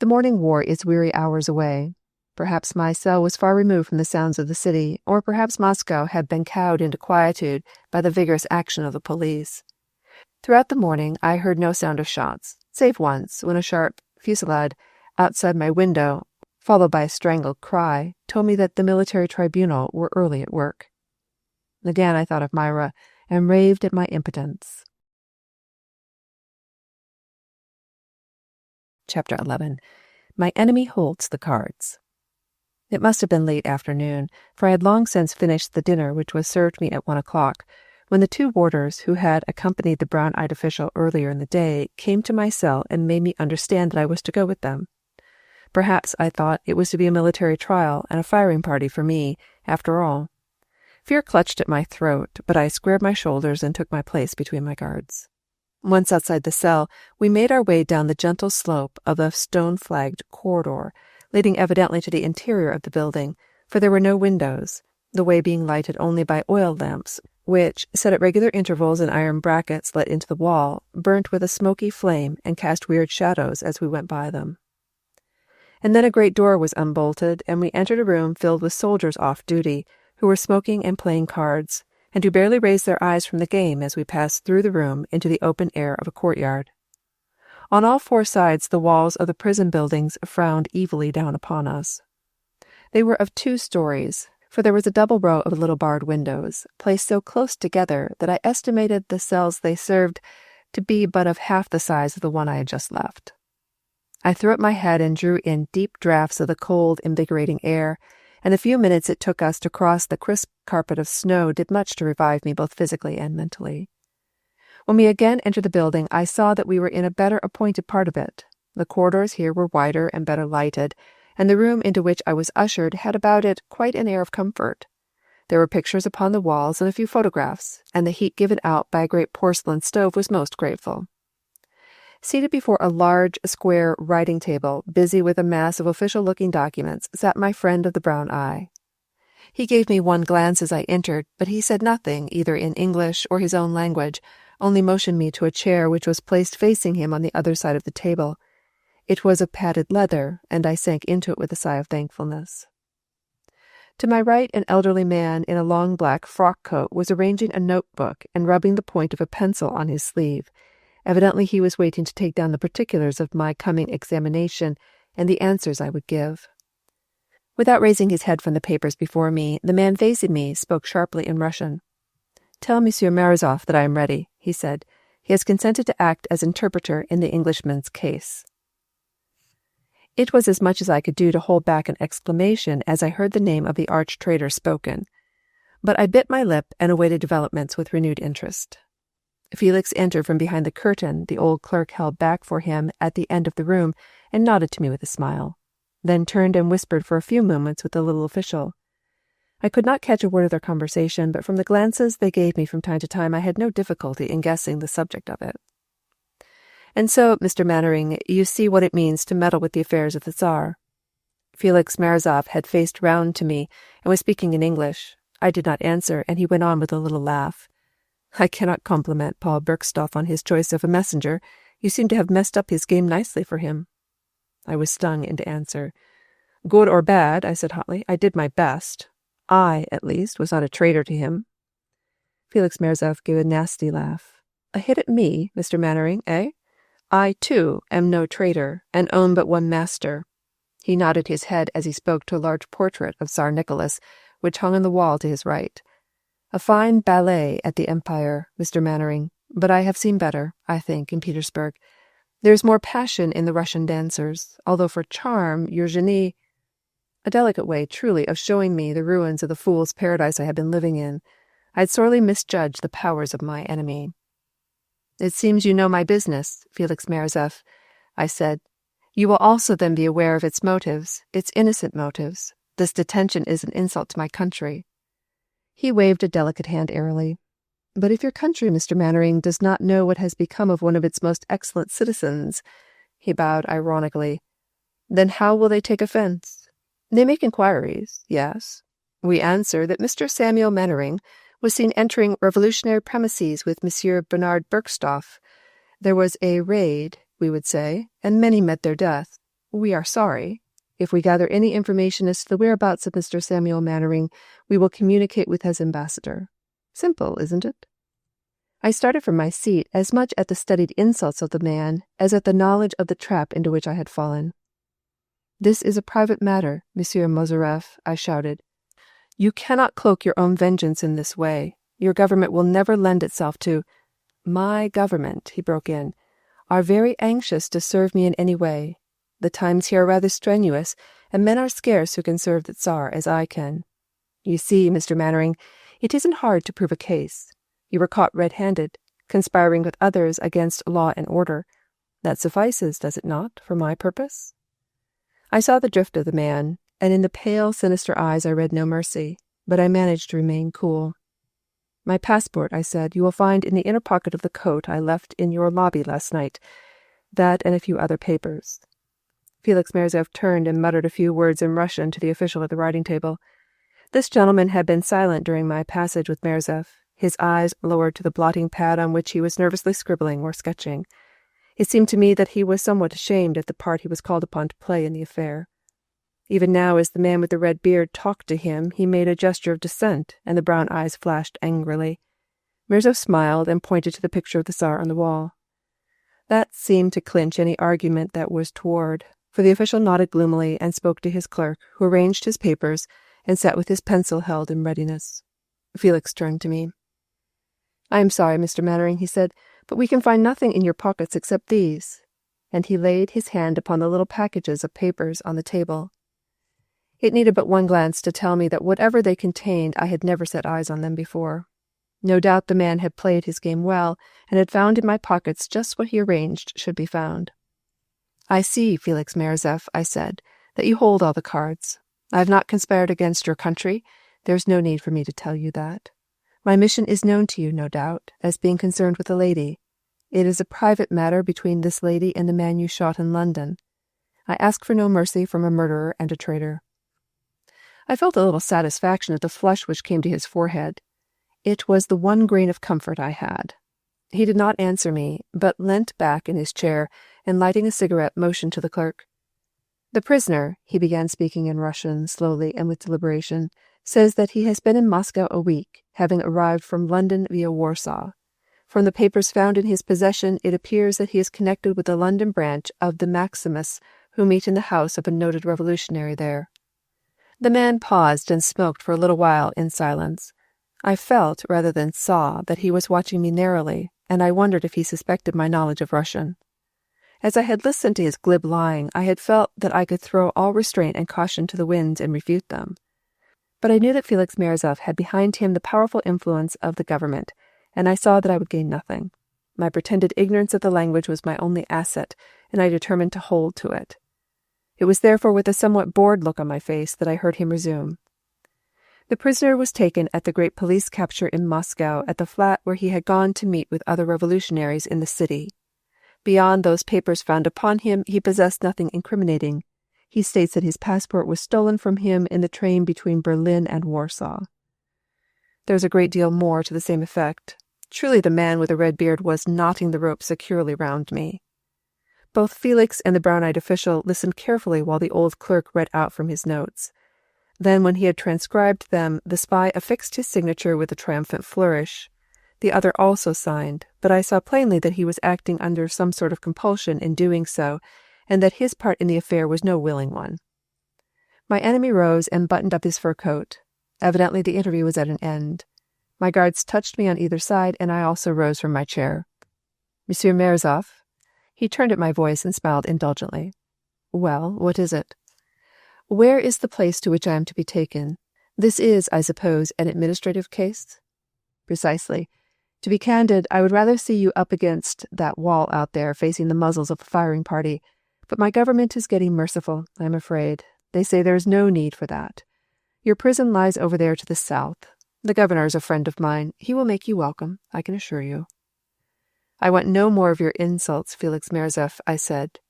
S1: The morning wore its weary hours away. Perhaps my cell was far removed from the sounds of the city, or perhaps Moscow had been cowed into quietude by the vigorous action of the police. Throughout the morning I heard no sound of shots, save once, when a sharp fusillade outside my window, followed by a strangled cry, told me that the military tribunal were early at work. Again I thought of Myra, and raved at my impotence. Chapter 11. My enemy holds the cards. It must have been late afternoon, for I had long since finished the dinner which was served me at 1 o'clock, when the two warders who had accompanied the brown-eyed official earlier in the day came to my cell and made me understand that I was to go with them. Perhaps, I thought, it was to be a military trial and a firing party for me, after all. Fear clutched at my throat, but I squared my shoulders and took my place between my guards. Once outside the cell, we made our way down the gentle slope of the stone-flagged corridor, leading evidently to the interior of the building, for there were no windows, the way being lighted only by oil lamps, which, set at regular intervals in iron brackets let into the wall, burnt with a smoky flame and cast weird shadows as we went by them. And then a great door was unbolted, and we entered a room filled with soldiers off duty, who were smoking and playing cards, and who barely raised their eyes from the game as we passed through the room into the open air of a courtyard. On all four sides the walls of the prison buildings frowned evilly down upon us. They were of 2 stories, for there was a double row of little barred windows, placed so close together that I estimated the cells they served to be but of half the size of the one I had just left. I threw up my head and drew in deep draughts of the cold, invigorating air, and the few minutes it took us to cross the crisp carpet of snow did much to revive me both physically and mentally. When we again entered the building, I saw that we were in a better appointed part of it. The corridors here were wider and better lighted, and the room into which I was ushered had about it quite an air of comfort. There were pictures upon the walls and a few photographs, and the heat given out by a great porcelain stove was most grateful. Seated before a large, square writing table, busy with a mass of official-looking documents, sat my friend of the brown eye. He gave me one glance as I entered, but he said nothing, either in English or his own language, only motioned me to a chair which was placed facing him on the other side of the table. It was of padded leather, and I sank into it with a sigh of thankfulness. To my right, an elderly man in a long black frock coat was arranging a notebook and rubbing the point of a pencil on his sleeve. Evidently he was waiting to take down the particulars of my coming examination and the answers I would give. Without raising his head from the papers before me, the man facing me spoke sharply in Russian. "Tell Monsieur Morozov that I am ready," he said. "He has consented to act as interpreter in the Englishman's case." It was as much as I could do to hold back an exclamation as I heard the name of the arch-traitor spoken, but I bit my lip and awaited developments with renewed interest. Felix entered from behind the curtain the old clerk held back for him at the end of the room and nodded to me with a smile, then turned and whispered for a few moments with the little official. I could not catch a word of their conversation, but from the glances they gave me from time to time I had no difficulty in guessing the subject of it. "And so, Mr. Mannering, you see what it means to meddle with the affairs of the Tsar." Felix Morozov had faced round to me and was speaking in English. I did not answer, and he went on with a little laugh. "I cannot compliment Paul Bergstoff on his choice of a messenger. You seem to have messed up his game nicely for him." I was stung into answer. "Good or bad," I said hotly, "I did my best. I, at least, was not a traitor to him." Felix Morozov gave a nasty laugh. "A hit at me, Mr. Mannering, eh? I, too, am no traitor, and own but one master." He nodded his head as he spoke to a large portrait of Tsar Nicholas, which hung on the wall to his right. "A fine ballet at the Empire, Mr. Mannering, but I have seen better, I think, in Petersburg. There is more passion in the Russian dancers, although for charm, your génie—" A delicate way, truly, of showing me the ruins of the fool's paradise I had been living in. I had sorely misjudged the powers of my enemy. "It seems you know my business, Felix Morozov," I said. "You will also then be aware of its motives, its innocent motives. This detention is an insult to my country." He waved a delicate hand airily. "But if your country, Mr. Mannering, does not know what has become of one of its most excellent citizens," he bowed ironically, "then how will they take offense? They make inquiries, yes. We answer that Mr. Samuel Mannering was seen entering revolutionary premises with Monsieur Bernard Bergstoff. There was a raid, we would say, and many met their death. We are sorry. If we gather any information as to the whereabouts of Mr. Samuel Mannering, we will communicate with his ambassador. Simple, isn't it?" I started from my seat as much at the studied insults of the man as at the knowledge of the trap into which I had fallen. "This is a private matter, Monsieur Morozov," I shouted. "You cannot cloak your own vengeance in this way. Your government will never lend itself to—" "My government," he broke in, "are very anxious to serve me in any way. The times here are rather strenuous, and men are scarce who can serve the Tsar as I can. You see, Mr. Mannering, it isn't hard to prove a case. You were caught red-handed, conspiring with others against law and order. That suffices, does it not, for my purpose?" I saw the drift of the man, and in the pale, sinister eyes I read no mercy, but I managed to remain cool. "My passport," I said, "you will find in the inner pocket of the coat I left in your lobby last night. That and a few other papers." Felix Morozov turned and muttered a few words in Russian to the official at the writing table. This gentleman had been silent during my passage with Morozov, his eyes lowered to the blotting pad on which he was nervously scribbling or sketching. It seemed to me that he was somewhat ashamed at the part he was called upon to play in the affair. Even now, as the man with the red beard talked to him, he made a gesture of dissent, and the brown eyes flashed angrily. Morozov smiled and pointed to the picture of the Tsar on the wall. That seemed to clinch any argument that was toward, for the official nodded gloomily and spoke to his clerk, who arranged his papers and sat with his pencil held in readiness. Felix turned to me. "I am sorry, Mr. Mannering," he said, "but we can find nothing in your pockets except these." And he laid his hand upon the little packages of papers on the table. It needed but one glance to tell me that whatever they contained, I had never set eyes on them before. No doubt the man had played his game well, and had found in my pockets just what he arranged should be found. "I see, Felix Morozov," I said, "that you hold all the cards. I have not conspired against your country. There is no need for me to tell you that. My mission is known to you, no doubt, as being concerned with a lady. It is a private matter between this lady and the man you shot in London. I ask for no mercy from a murderer and a traitor." I felt a little satisfaction at the flush which came to his forehead. It was the one grain of comfort I had. He did not answer me, but leant back in his chair, and lighting a cigarette, motioned to the clerk. The prisoner, he began speaking in Russian, slowly and with deliberation, says that he has been in Moscow a week, having arrived from London via Warsaw. From the papers found in his possession, it appears that he is connected with the London branch of the Maximus, who meet in the house of a noted revolutionary there. The man paused and smoked for a little while in silence. I felt, rather than saw, that he was watching me narrowly, and I wondered if he suspected my knowledge of Russian. As I had listened to his glib lying, I had felt that I could throw all restraint and caution to the winds and refute them. But I knew that Felix Merzov had behind him the powerful influence of the government, and I saw that I would gain nothing. My pretended ignorance of the language was my only asset, and I determined to hold to it. It was therefore with a somewhat bored look on my face that I heard him resume. The prisoner was taken at the great police capture in Moscow at the flat where he had gone to meet with other revolutionaries in the city. Beyond those papers found upon him, he possessed nothing incriminating. He states that his passport was stolen from him in the train between Berlin and Warsaw. There is a great deal more to the same effect. Truly the man with the red beard was knotting the rope securely round me. Both Felix and the brown-eyed official listened carefully while the old clerk read out from his notes. Then, when he had transcribed them, the spy affixed his signature with a triumphant flourish. The other also signed, but I saw plainly that he was acting under some sort of compulsion in doing so, and that his part in the affair was no willing one. My enemy rose and buttoned up his fur coat. Evidently the interview was at an end. My guards touched me on either side, and I also rose from my chair. "Monsieur Merzov?" He turned at my voice and smiled indulgently. "Well, what is it?" "Where is the place to which I am to be taken? This is, I suppose, an administrative case?" "Precisely. To be candid, I would rather see you up against that wall out there, facing the muzzles of a firing party. But my government is getting merciful, I am afraid. They say there is no need for that. Your prison lies over there to the south. The governor is a friend of mine. He will make you welcome, I can assure you." "I want no more of your insults, Felix Merzov," I said.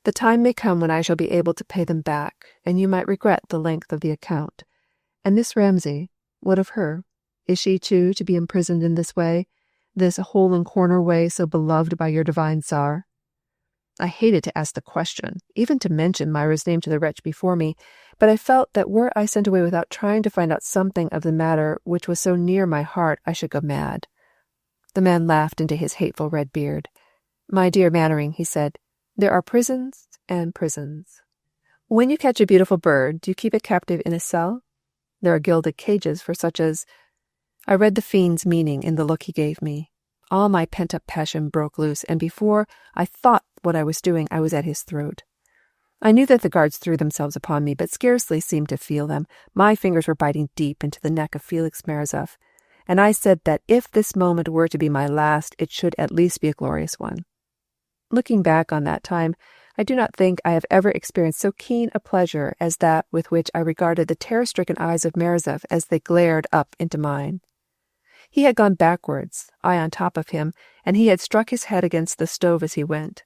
S1: "The time may come when I shall be able to pay them back, and you might regret the length of the account. And Miss Ramsay, what of her? Is she, too, to be imprisoned in this way, this hole-and-corner way so beloved by your divine Tsar?" I hated to ask the question, even to mention Myra's name to the wretch before me, but I felt that were I sent away without trying to find out something of the matter which was so near my heart, I should go mad. The man laughed into his hateful red beard. "My dear Mannering," he said, "there are prisons and prisons. When you catch a beautiful bird, do you keep it captive in a cell? There are gilded cages for such as—" I read the fiend's meaning in the look he gave me. All my pent-up passion broke loose, and before I thought what I was doing, I was at his throat. I knew that the guards threw themselves upon me, but scarcely seemed to feel them. My fingers were biting deep into the neck of Felix Merzov, and I said that if this moment were to be my last, it should at least be a glorious one. Looking back on that time, I do not think I have ever experienced so keen a pleasure as that with which I regarded the terror-stricken eyes of Merzov as they glared up into mine. He had gone backwards, I on top of him, and he had struck his head against the stove as he went.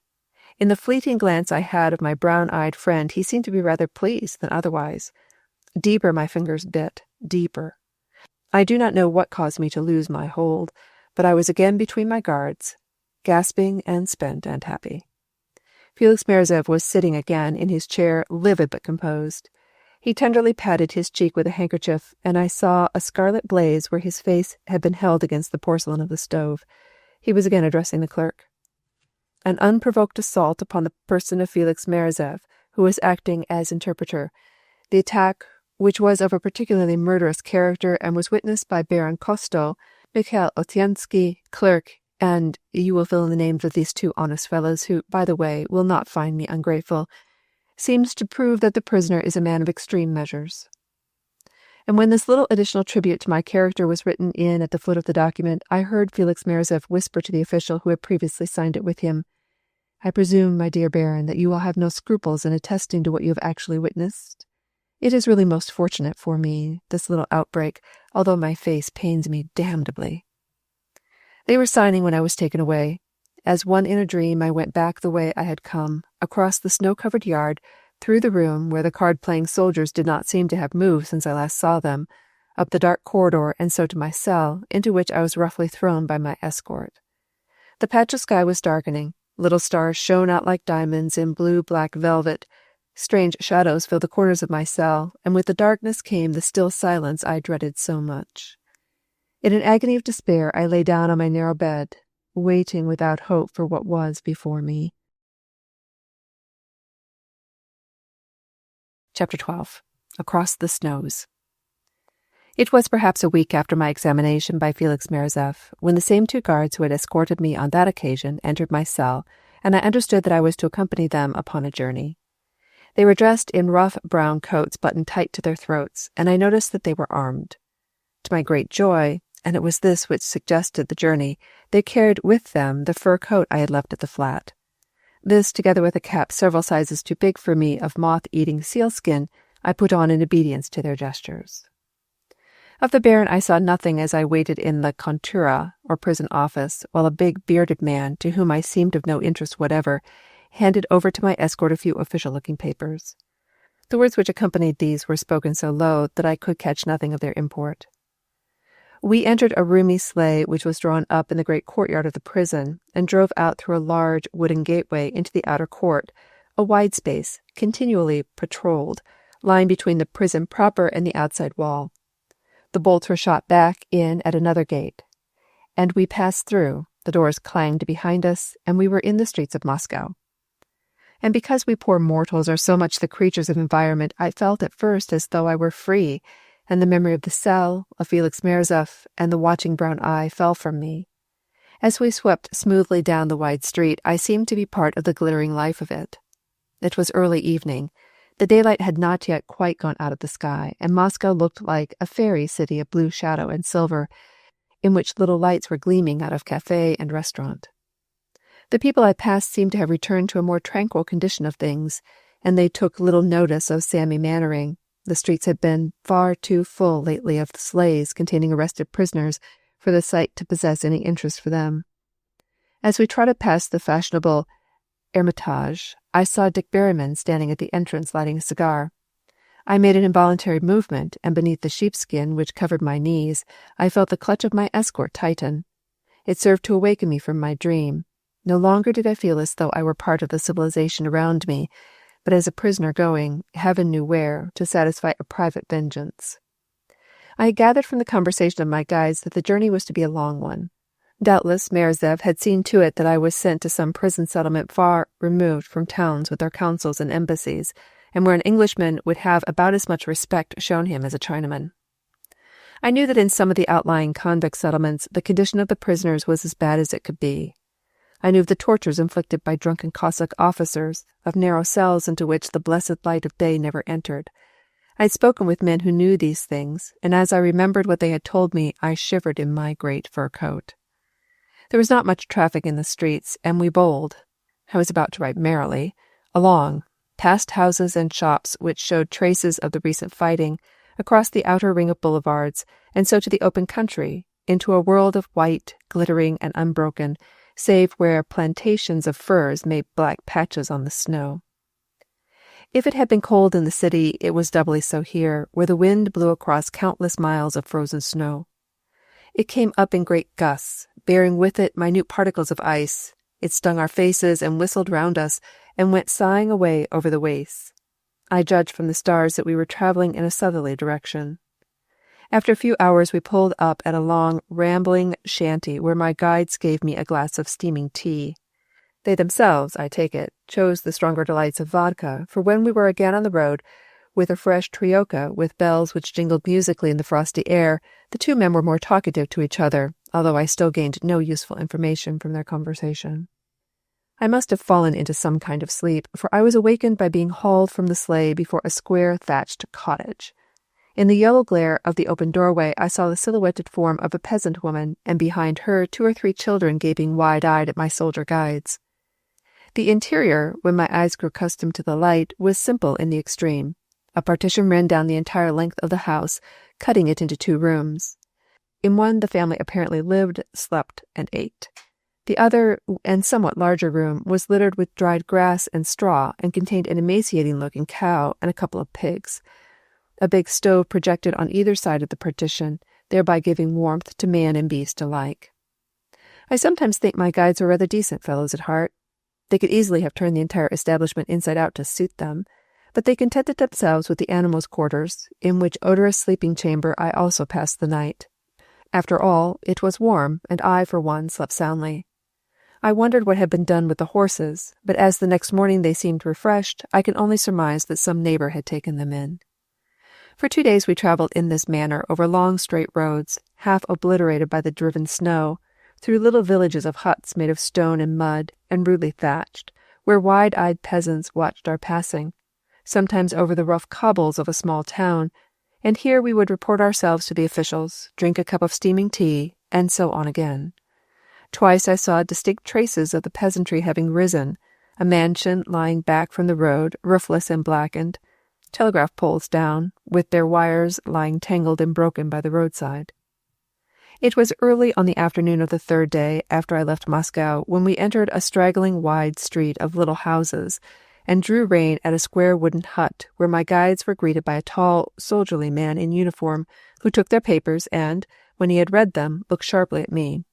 S1: In the fleeting glance I had of my brown-eyed friend, he seemed to be rather pleased than otherwise. Deeper my fingers bit, deeper. I do not know what caused me to lose my hold, but I was again between my guards, gasping and spent and happy. Felix Merzov was sitting again in his chair, livid but composed. He tenderly patted his cheek with a handkerchief, and I saw a scarlet blaze where his face had been held against the porcelain of the stove. He was again addressing the clerk. "An unprovoked assault upon the person of Felix Merzov, who was acting as interpreter. The attack, which was of a particularly murderous character and was witnessed by Baron Kosto, Mikhail Otiensky, clerk, and you will fill in the names of these two honest fellows who, by the way, will not find me ungrateful, seems to prove that the prisoner is a man of extreme measures." And when this little additional tribute to my character was written in at the foot of the document, I heard Felix Merzov whisper to the official who had previously signed it with him, "I presume, my dear Baron, that you will have no scruples in attesting to what you have actually witnessed. It is really most fortunate for me, this little outbreak, although my face pains me damnably." They were signing when I was taken away. As one in a dream, I went back the way I had come, across the snow-covered yard, through the room where the card-playing soldiers did not seem to have moved since I last saw them, up the dark corridor, and so to my cell, into which I was roughly thrown by my escort. The patch of sky was darkening. Little stars shone out like diamonds in blue-black velvet. Strange shadows filled the corners of my cell, and with the darkness came the still silence I dreaded so much. In an agony of despair, I lay down on my narrow bed, waiting without hope for what was before me. Chapter 12. Across the Snows. It was perhaps a week after my examination by Felix Merzeff when the same two guards who had escorted me on that occasion entered my cell, and I understood that I was to accompany them upon a journey. They were dressed in rough brown coats buttoned tight to their throats, and I noticed that they were armed. To my great joy, and it was this which suggested the journey, they carried with them the fur coat I had left at the flat. This, together with a cap several sizes too big for me of moth-eating sealskin, I put on in obedience to their gestures. Of the Baron I saw nothing as I waited in the contura, or prison office, while a big bearded man, to whom I seemed of no interest whatever, handed over to my escort a few official-looking papers. The words which accompanied these were spoken so low that I could catch nothing of their import. We entered a roomy sleigh which was drawn up in the great courtyard of the prison, and drove out through a large wooden gateway into the outer court, a wide space, continually patrolled, lying between the prison proper and the outside wall. The bolts were shot back in at another gate, and we passed through. The doors clanged behind us, and we were in the streets of Moscow. And because we poor mortals are so much the creatures of environment, I felt at first as though I were free, and the memory of the cell, of Felix Merzeff, and the watching brown eye fell from me. As we swept smoothly down the wide street, I seemed to be part of the glittering life of it. It was early evening. The daylight had not yet quite gone out of the sky, and Moscow looked like a fairy city of blue shadow and silver, in which little lights were gleaming out of cafe and restaurant. The people I passed seemed to have returned to a more tranquil condition of things, and they took little notice of Sammy Mannering. The streets had been far too full lately of sleighs containing arrested prisoners for the sight to possess any interest for them. As we trotted past the fashionable Hermitage, I saw Dick Berryman standing at the entrance lighting a cigar. I made an involuntary movement, and beneath the sheepskin which covered my knees, I felt the clutch of my escort tighten. It served to awaken me from my dream. No longer did I feel as though I were part of the civilization around me, but as a prisoner going, heaven knew where, to satisfy a private vengeance. I had gathered from the conversation of my guides that the journey was to be a long one. Doubtless Merzeff had seen to it that I was sent to some prison settlement far removed from towns with their consuls and embassies, and where an Englishman would have about as much respect shown him as a Chinaman. I knew that in some of the outlying convict settlements the condition of the prisoners was as bad as it could be. I knew of the tortures inflicted by drunken Cossack officers, of narrow cells into which the blessed light of day never entered. I had spoken with men who knew these things, and as I remembered what they had told me, I shivered in my great fur coat. There was not much traffic in the streets, and we bowled, I was about to write merrily, along, past houses and shops which showed traces of the recent fighting, across the outer ring of boulevards, and so to the open country, into a world of white, glittering and unbroken, save where plantations of firs made black patches on the snow. If it had been cold in the city, it was doubly so here, where the wind blew across countless miles of frozen snow. It came up in great gusts, bearing with it minute particles of ice. It stung our faces and whistled round us, and went sighing away over the wastes. I judged from the stars that we were traveling in a southerly direction. After a few hours we pulled up at a long, rambling shanty where my guides gave me a glass of steaming tea. They themselves, I take it, chose the stronger delights of vodka, for when we were again on the road, with a fresh troika with bells which jingled musically in the frosty air, the two men were more talkative to each other, although I still gained no useful information from their conversation. I must have fallen into some kind of sleep, for I was awakened by being hauled from the sleigh before a square thatched cottage. In the yellow glare of the open doorway I saw the silhouetted form of a peasant woman, and behind her 2 or 3 children gaping wide-eyed at my soldier guides. The interior, when my eyes grew accustomed to the light, was simple in the extreme. A partition ran down the entire length of the house, cutting it into 2 rooms. In one the family apparently lived, slept, and ate. The other, and somewhat larger room, was littered with dried grass and straw, and contained an emaciating-looking cow and a couple of pigs. A big stove projected on either side of the partition, thereby giving warmth to man and beast alike. I sometimes think my guides were rather decent fellows at heart. They could easily have turned the entire establishment inside out to suit them, but they contented themselves with the animals' quarters, in which odorous sleeping chamber I also passed the night. After all, it was warm, and I, for one, slept soundly. I wondered what had been done with the horses, but as the next morning they seemed refreshed, I can only surmise that some neighbor had taken them in. For 2 days we traveled in this manner over long straight roads, half obliterated by the driven snow, through little villages of huts made of stone and mud, and rudely thatched, where wide-eyed peasants watched our passing, sometimes over the rough cobbles of a small town, and here we would report ourselves to the officials, drink a cup of steaming tea, and so on again. Twice I saw distinct traces of the peasantry having risen, a mansion lying back from the road, roofless and blackened, telegraph poles down, with their wires lying tangled and broken by the roadside. It was early on the afternoon of the third day after I left Moscow when we entered a straggling wide street of little houses and drew rein at a square wooden hut where my guides were greeted by a tall, soldierly man in uniform who took their papers and, when he had read them, looked sharply at me.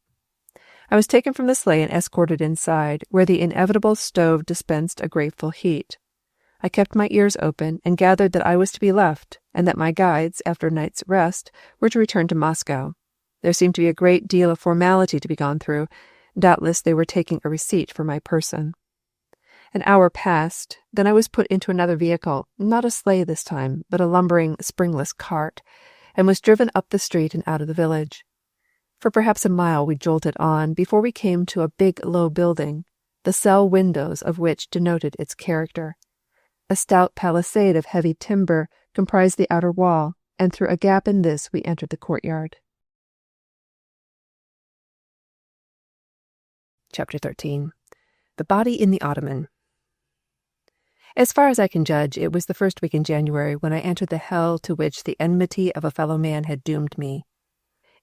S1: I was taken from the sleigh and escorted inside, where the inevitable stove dispensed a grateful heat. I kept my ears open and gathered that I was to be left, and that my guides, after a night's rest, were to return to Moscow. There seemed to be a great deal of formality to be gone through. Doubtless they were taking a receipt for my person. An hour passed, then I was put into another vehicle, not a sleigh this time, but a lumbering, springless cart, and was driven up the street and out of the village. For perhaps a mile we jolted on before we came to a big, low building, the cell windows of which denoted its character. A stout palisade of heavy timber comprised the outer wall, and through a gap in this we entered the courtyard. Chapter 13. The Body in the Ottoman. As far as I can judge, it was the first week in January when I entered the hell to which the enmity of a fellow man had doomed me.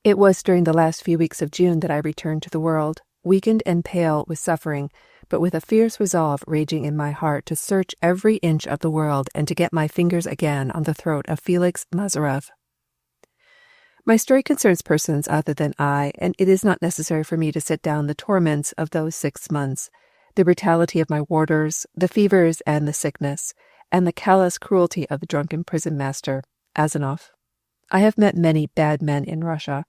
S1: It was during the last few weeks of June that I returned to the world, weakened and pale with suffering, but with a fierce resolve raging in my heart to search every inch of the world and to get my fingers again on the throat of Felix Mazarev. My story concerns persons other than I, and it is not necessary for me to set down the torments of those 6 months, the brutality of my warders, the fevers and the sickness, and the callous cruelty of the drunken prison-master, Azanov. I have met many bad men in Russia.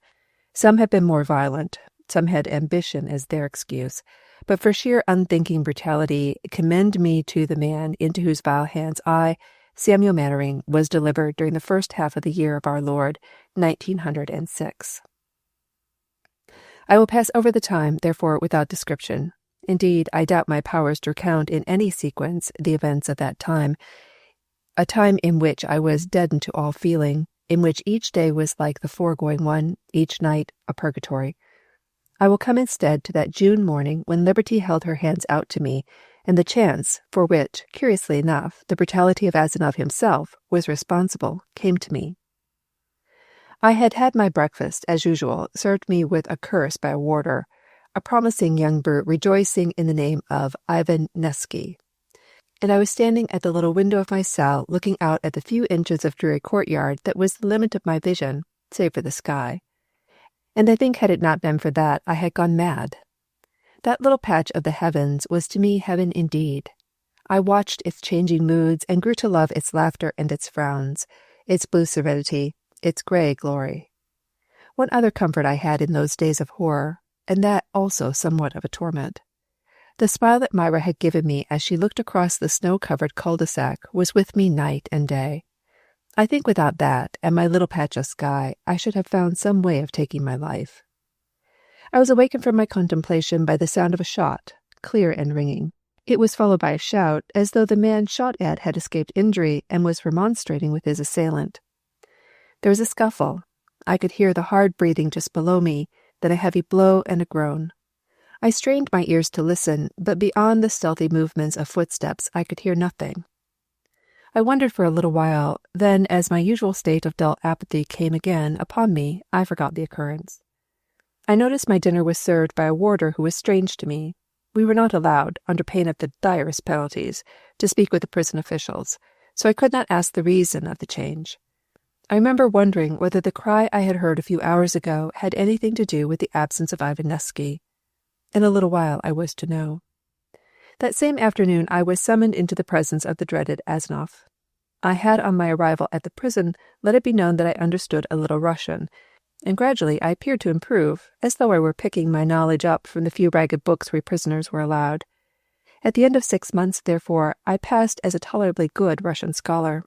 S1: Some have been more violent, some had ambition as their excuse, but for sheer unthinking brutality, commend me to the man into whose vile hands I, Samuel Mannering, was delivered during the first half of the year of our Lord, 1906. I will pass over the time, therefore, without description. Indeed, I doubt my powers to recount in any sequence the events of that time, a time in which I was deadened to all feeling, in which each day was like the foregoing one, each night a purgatory. I will come instead to that June morning when Liberty held her hands out to me, and the chance, for which, curiously enough, the brutality of Azanov himself was responsible, came to me. I had had my breakfast, as usual, served me with a curse by a warder, a promising young brute rejoicing in the name of Ivan Nevsky, and I was standing at the little window of my cell looking out at the few inches of dreary courtyard that was the limit of my vision, save for the sky. And I think had it not been for that, I had gone mad. That little patch of the heavens was to me heaven indeed. I watched its changing moods and grew to love its laughter and its frowns, its blue serenity, its grey glory. One other comfort I had in those days of horror, and that also somewhat of a torment. The smile that Myra had given me as she looked across the snow-covered cul-de-sac was with me night and day. I think without that, and my little patch of sky, I should have found some way of taking my life. I was awakened from my contemplation by the sound of a shot, clear and ringing. It was followed by a shout, as though the man shot at had escaped injury and was remonstrating with his assailant. There was a scuffle. I could hear the hard breathing just below me, then a heavy blow and a groan. I strained my ears to listen, but beyond the stealthy movements of footsteps I could hear nothing. I wondered for a little while, then as my usual state of dull apathy came again upon me, I forgot the occurrence. I noticed my dinner was served by a warder who was strange to me. We were not allowed, under pain of the direst penalties, to speak with the prison officials, so I could not ask the reason of the change. I remember wondering whether the cry I had heard a few hours ago had anything to do with the absence of Ivan Nevsky. In a little while I was to know. That same afternoon I was summoned into the presence of the dreaded Azanov. I had on my arrival at the prison let it be known that I understood a little Russian, and gradually I appeared to improve, as though I were picking my knowledge up from the few ragged books we prisoners were allowed. At the end of 6 months, therefore, I passed as a tolerably good Russian scholar.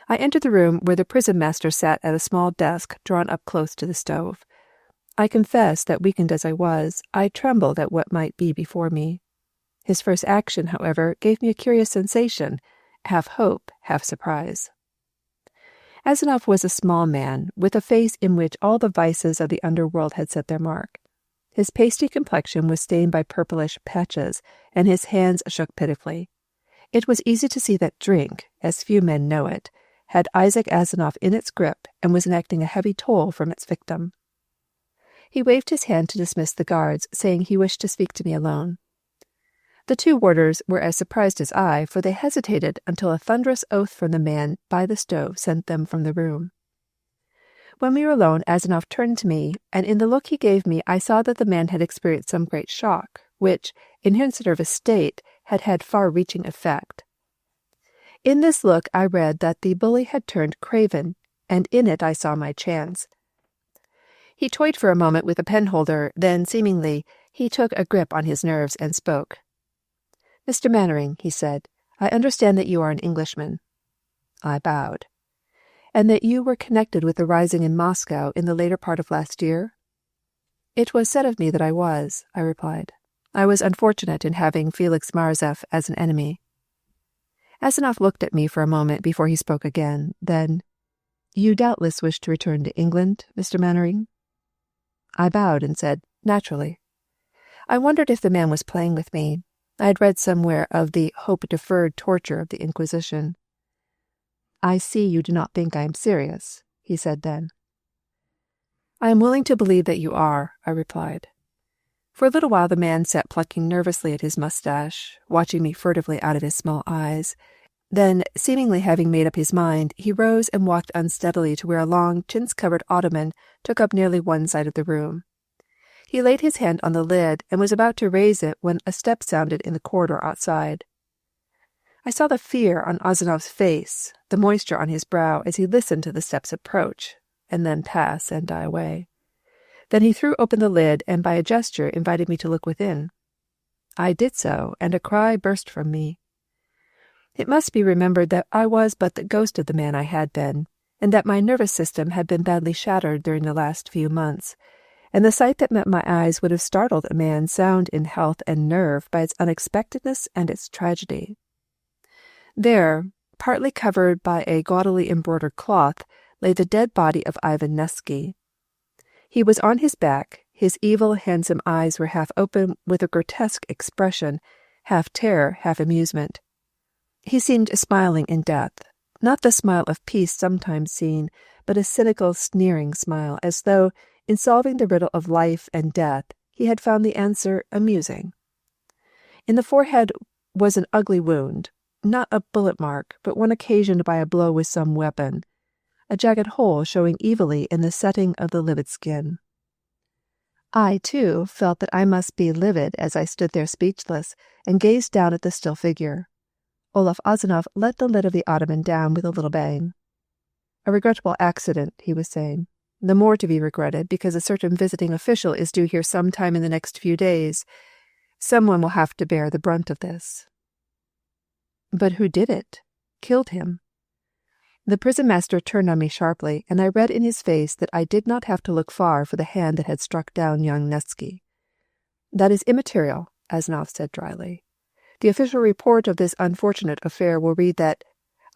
S1: I entered the room where the prison master sat at a small desk drawn up close to the stove. I confess that, weakened as I was, I trembled at what might be before me. His first action, however, gave me a curious sensation, half hope, half surprise. Asenov was a small man, with a face in which all the vices of the underworld had set their mark. His pasty complexion was stained by purplish patches, and his hands shook pitifully. It was easy to see that drink, as few men know it, had Isaac Asenov in its grip and was enacting a heavy toll from its victim. He waved his hand to dismiss the guards, saying he wished to speak to me alone. The two warders were as surprised as I, for they hesitated until a thunderous oath from the man by the stove sent them from the room. When we were alone, Asenov turned to me, and in the look he gave me I saw that the man had experienced some great shock, which, in his nervous state, had had far-reaching effect. In this look I read that the bully had turned craven, and in it I saw my chance. He toyed for a moment with a penholder, then, seemingly, he took a grip on his nerves and spoke. "Mr. Mannering," he said, "I understand that you are an Englishman." I bowed. "And that you were connected with the rising in Moscow in the later part of last year?" "It was said of me that I was," I replied. "I was unfortunate in having Felix Marzev as an enemy." Asenov looked at me for a moment before he spoke again. Then, "You doubtless wish to return to England, Mr. Mannering?" I bowed and said, "Naturally." I wondered if the man was playing with me. I had read somewhere of the hope-deferred torture of the Inquisition. "I see you do not think I am serious," he said then. "I am willing to believe that you are," I replied. For a little while the man sat plucking nervously at his mustache, watching me furtively out of his small eyes. Then, seemingly having made up his mind, he rose and walked unsteadily to where a long, chintz-covered ottoman took up nearly one side of the room. He laid his hand on the lid and was about to raise it when a step sounded in the corridor outside. I saw the fear on Asenov's face, the moisture on his brow as he listened to the steps approach, and then pass and die away. Then he threw open the lid and by a gesture invited me to look within. I did so, and a cry burst from me. It must be remembered that I was but the ghost of the man I had been, and that my nervous system had been badly shattered during the last few months, and the sight that met my eyes would have startled a man sound in health and nerve by its unexpectedness and its tragedy. There, partly covered by a gaudily embroidered cloth, lay the dead body of Ivan Nevsky. He was on his back, his evil, handsome eyes were half open with a grotesque expression, half terror, half amusement. He seemed smiling in death, not the smile of peace sometimes seen, but a cynical, sneering smile, as though, in solving the riddle of life and death, he had found the answer amusing. In the forehead was an ugly wound, not a bullet mark, but one occasioned by a blow with some weapon, a jagged hole showing evilly in the setting of the livid skin. I, too, felt that I must be livid as I stood there speechless and gazed down at the still figure. Olaf Asenov let the lid of the ottoman down with a little bang. "A regrettable accident," he was saying. "The more to be regretted because a certain visiting official is due here some time in the next few days. Someone will have to bear the brunt of this." "But who did it? Killed him?" The prison master turned on me sharply, and I read in his face that I did not have to look far for the hand that had struck down young Nevsky. "That is immaterial," Asenov said dryly. "The official report of this unfortunate affair will read that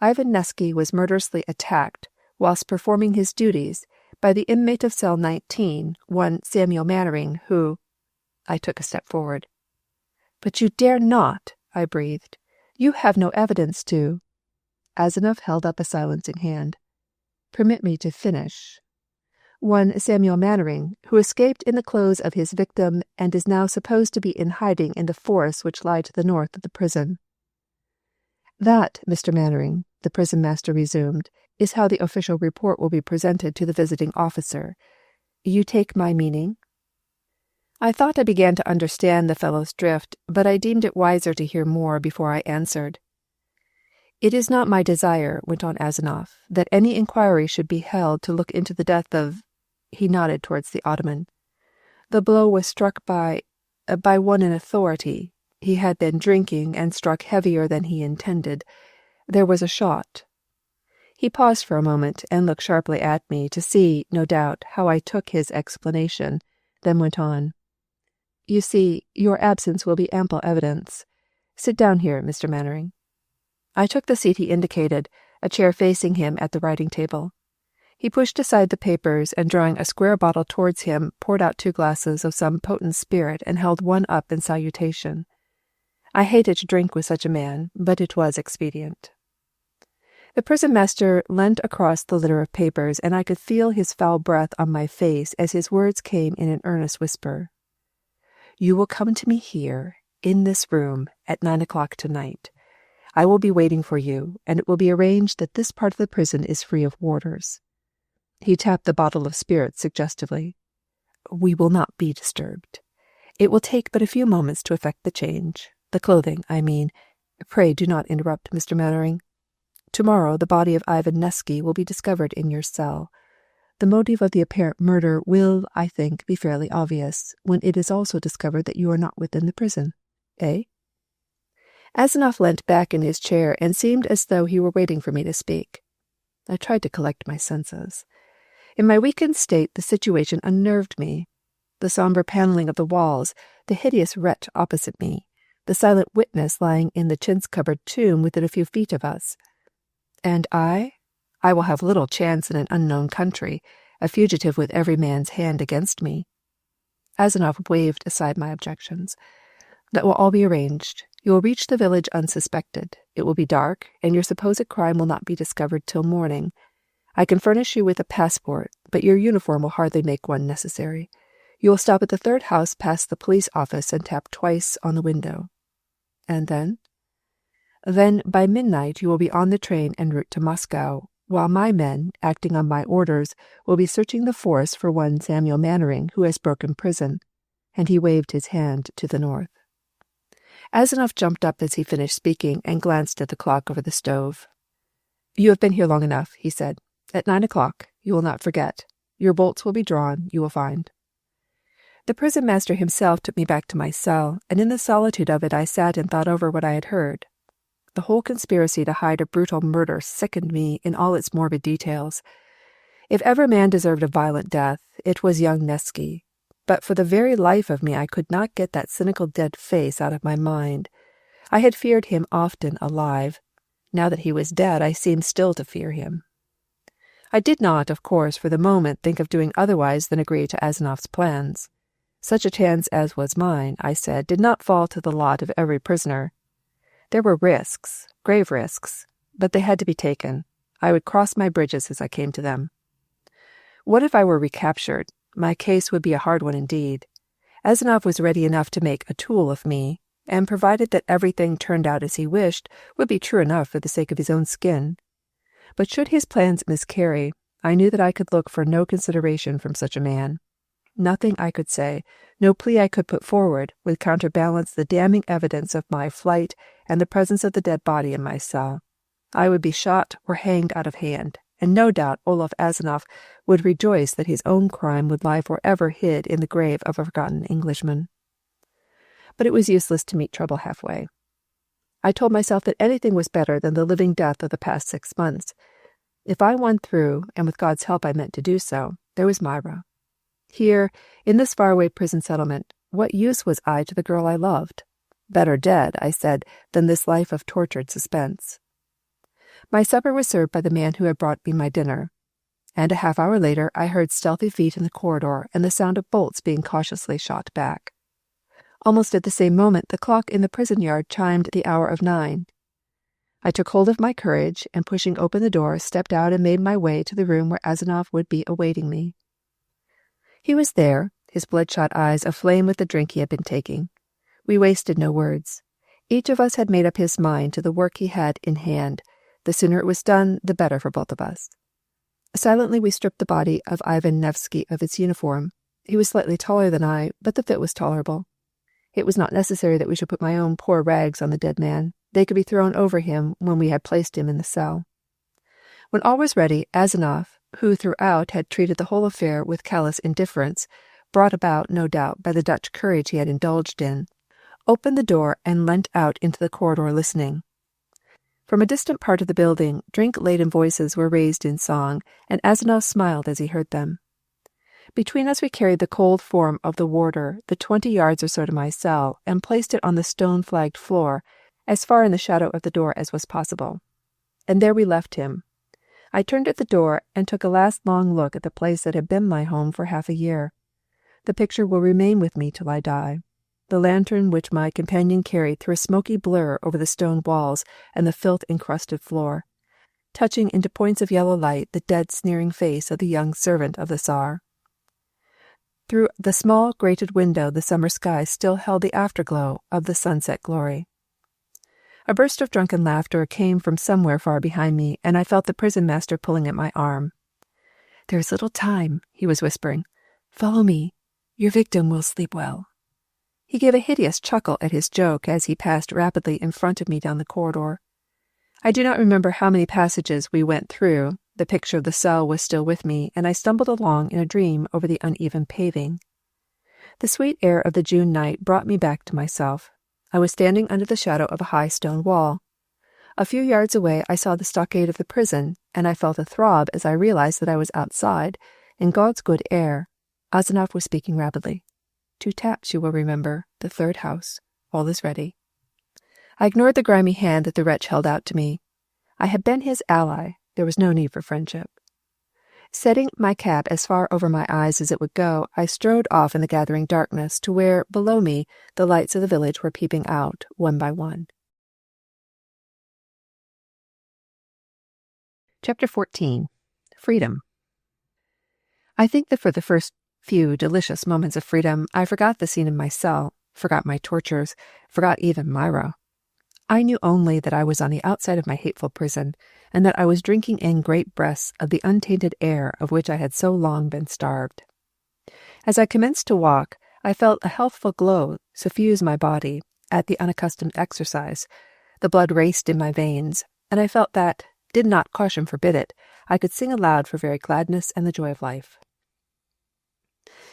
S1: Ivan Nevsky was murderously attacked whilst performing his duties by the inmate of cell 19, one Samuel Mannering, who—" I took a step forward. "But you dare not," I breathed. "You have no evidence to—" Asenov held up a silencing hand. "Permit me to finish. One Samuel Mannering, who escaped in the clothes of his victim and is now supposed to be in hiding in the forests which lie to the north of the prison." "That, Mr. Mannering," the prison master resumed, "is how the official report will be presented to the visiting officer. You take my meaning?" I thought I began to understand the fellow's drift, but I deemed it wiser to hear more before I answered. "It is not my desire," went on Azanoff, "that any inquiry should be held to look into the death of—" He nodded towards the Ottoman. "The blow was struck by one in authority. He had been drinking and struck heavier than he intended. There was a shot." He paused for a moment and looked sharply at me to see, no doubt, how I took his explanation, then went on. "You see, your absence will be ample evidence. Sit down here, Mr. Mannering." I took the seat he indicated, a chair facing him at the writing table. He pushed aside the papers and, drawing a square bottle towards him, poured out 2 glasses of some potent spirit and held one up in salutation. I hated to drink with such a man, but it was expedient. The prison master leant across the litter of papers, and I could feel his foul breath on my face as his words came in an earnest whisper. "You will come to me here, in this room, at 9 o'clock tonight. I will be waiting for you, and it will be arranged that this part of the prison is free of warders." He tapped the bottle of spirits suggestively. "We will not be disturbed. It will take but a few moments to effect the change. The clothing, I mean. Pray do not interrupt, Mr. Mannering. Tomorrow the body of Ivan Nevsky will be discovered in your cell. The motive of the apparent murder will, I think, be fairly obvious, when it is also discovered that you are not within the prison. Eh?" Azanoff leant back in his chair and seemed as though he were waiting for me to speak. I tried to collect my senses. In my weakened state, the situation unnerved me. The sombre paneling of the walls, the hideous wretch opposite me, the silent witness lying in the chintz-covered tomb within a few feet of us. And I will have little chance in an unknown country, a fugitive with every man's hand against me. Azanoff waved aside my objections. "That will all be arranged. You will reach the village unsuspected. It will be dark, and your supposed crime will not be discovered till morning. I can furnish you with a passport, but your uniform will hardly make one necessary. You will stop at the 3rd house past the police office and tap twice on the window." "And then?" "Then, by midnight, you will be on the train en route to Moscow, while my men, acting on my orders, will be searching the forest for one Samuel Mannering, who has broken prison." And he waved his hand to the north. Azanoff jumped up as he finished speaking and glanced at the clock over the stove. "You have been here long enough," he said. "At 9 o'clock, you will not forget. Your bolts will be drawn, you will find." The prison master himself took me back to my cell, and in the solitude of it I sat and thought over what I had heard. The whole conspiracy to hide a brutal murder sickened me in all its morbid details. If ever man deserved a violent death, it was young Nevsky. But for the very life of me I could not get that cynical dead face out of my mind. I had feared him often alive. Now that he was dead, I seemed still to fear him. I did not, of course, for the moment think of doing otherwise than agree to Azanoff's plans. Such a chance as was mine, I said, did not fall to the lot of every prisoner. There were risks, grave risks, but they had to be taken. I would cross my bridges as I came to them. What if I were recaptured? My case would be a hard one indeed. Azanoff was ready enough to make a tool of me, and provided that everything turned out as he wished, would be true enough for the sake of his own skin. But should his plans miscarry, I knew that I could look for no consideration from such a man. Nothing I could say, no plea I could put forward, would counterbalance the damning evidence of my flight and the presence of the dead body in my cell. I would be shot or hanged out of hand, and no doubt Olaf Azanoff would rejoice that his own crime would lie forever hid in the grave of a forgotten Englishman. But it was useless to meet trouble halfway. I told myself that anything was better than the living death of the past 6 months. If I won through, and with God's help I meant to do so, there was Myra. Here, in this faraway prison settlement, what use was I to the girl I loved? Better dead, I said, than this life of tortured suspense. My supper was served by the man who had brought me my dinner, and a half-hour later I heard stealthy feet in the corridor and the sound of bolts being cautiously shot back. Almost at the same moment the clock in the prison yard chimed the hour of 9. I took hold of my courage, and pushing open the door, stepped out and made my way to the room where Azanoff would be awaiting me. He was there, his bloodshot eyes aflame with the drink he had been taking. We wasted no words. Each of us had made up his mind to the work he had in hand. The sooner it was done, the better for both of us. Silently we stripped the body of Ivan Nevsky of its uniform. He was slightly taller than I, but the fit was tolerable. It was not necessary that we should put my own poor rags on the dead man. They could be thrown over him when we had placed him in the cell. When all was ready, Azanoff, who throughout had treated the whole affair with callous indifference, brought about, no doubt, by the Dutch courage he had indulged in, opened the door and leant out into the corridor listening. From a distant part of the building, drink-laden voices were raised in song, and Azanoff smiled as he heard them. Between us we carried the cold form of the warder the 20 yards or so to my cell, and placed it on the stone-flagged floor, as far in the shadow of the door as was possible. And there we left him. I turned at the door and took a last long look at the place that had been my home for half a year. The picture will remain with me till I die. The lantern which my companion carried threw a smoky blur over the stone walls and the filth-encrusted floor, touching into points of yellow light the dead sneering face of the young servant of the Tsar. Through the small grated window the summer sky still held the afterglow of the sunset glory. A burst of drunken laughter came from somewhere far behind me, and I felt the prison-master pulling at my arm. "There is little time," he was whispering. "Follow me. Your victim will sleep well." He gave a hideous chuckle at his joke as he passed rapidly in front of me down the corridor. I do not remember how many passages we went through. The picture of the cell was still with me, and I stumbled along in a dream over the uneven paving. The sweet air of the June night brought me back to myself. I was standing under the shadow of a high stone wall. A few yards away I saw the stockade of the prison, and I felt a throb as I realized that I was outside, in God's good air. Azanoff was speaking rapidly. 2 taps, you will remember. The 3rd house. All is ready. I ignored the grimy hand that the wretch held out to me. I had been his ally. There was no need for friendship. Setting my cap as far over my eyes as it would go, I strode off in the gathering darkness to where, below me, the lights of the village were peeping out, one by one. Chapter 14. Freedom. I think that for the first few delicious moments of freedom, I forgot the scene in my cell, forgot my tortures, forgot even Myra. I knew only that I was on the outside of my hateful prison, and that I was drinking in great breaths of the untainted air of which I had so long been starved. As I commenced to walk, I felt a healthful glow suffuse my body at the unaccustomed exercise. The blood raced in my veins, and I felt that, did not caution forbid it, I could sing aloud for very gladness and the joy of life.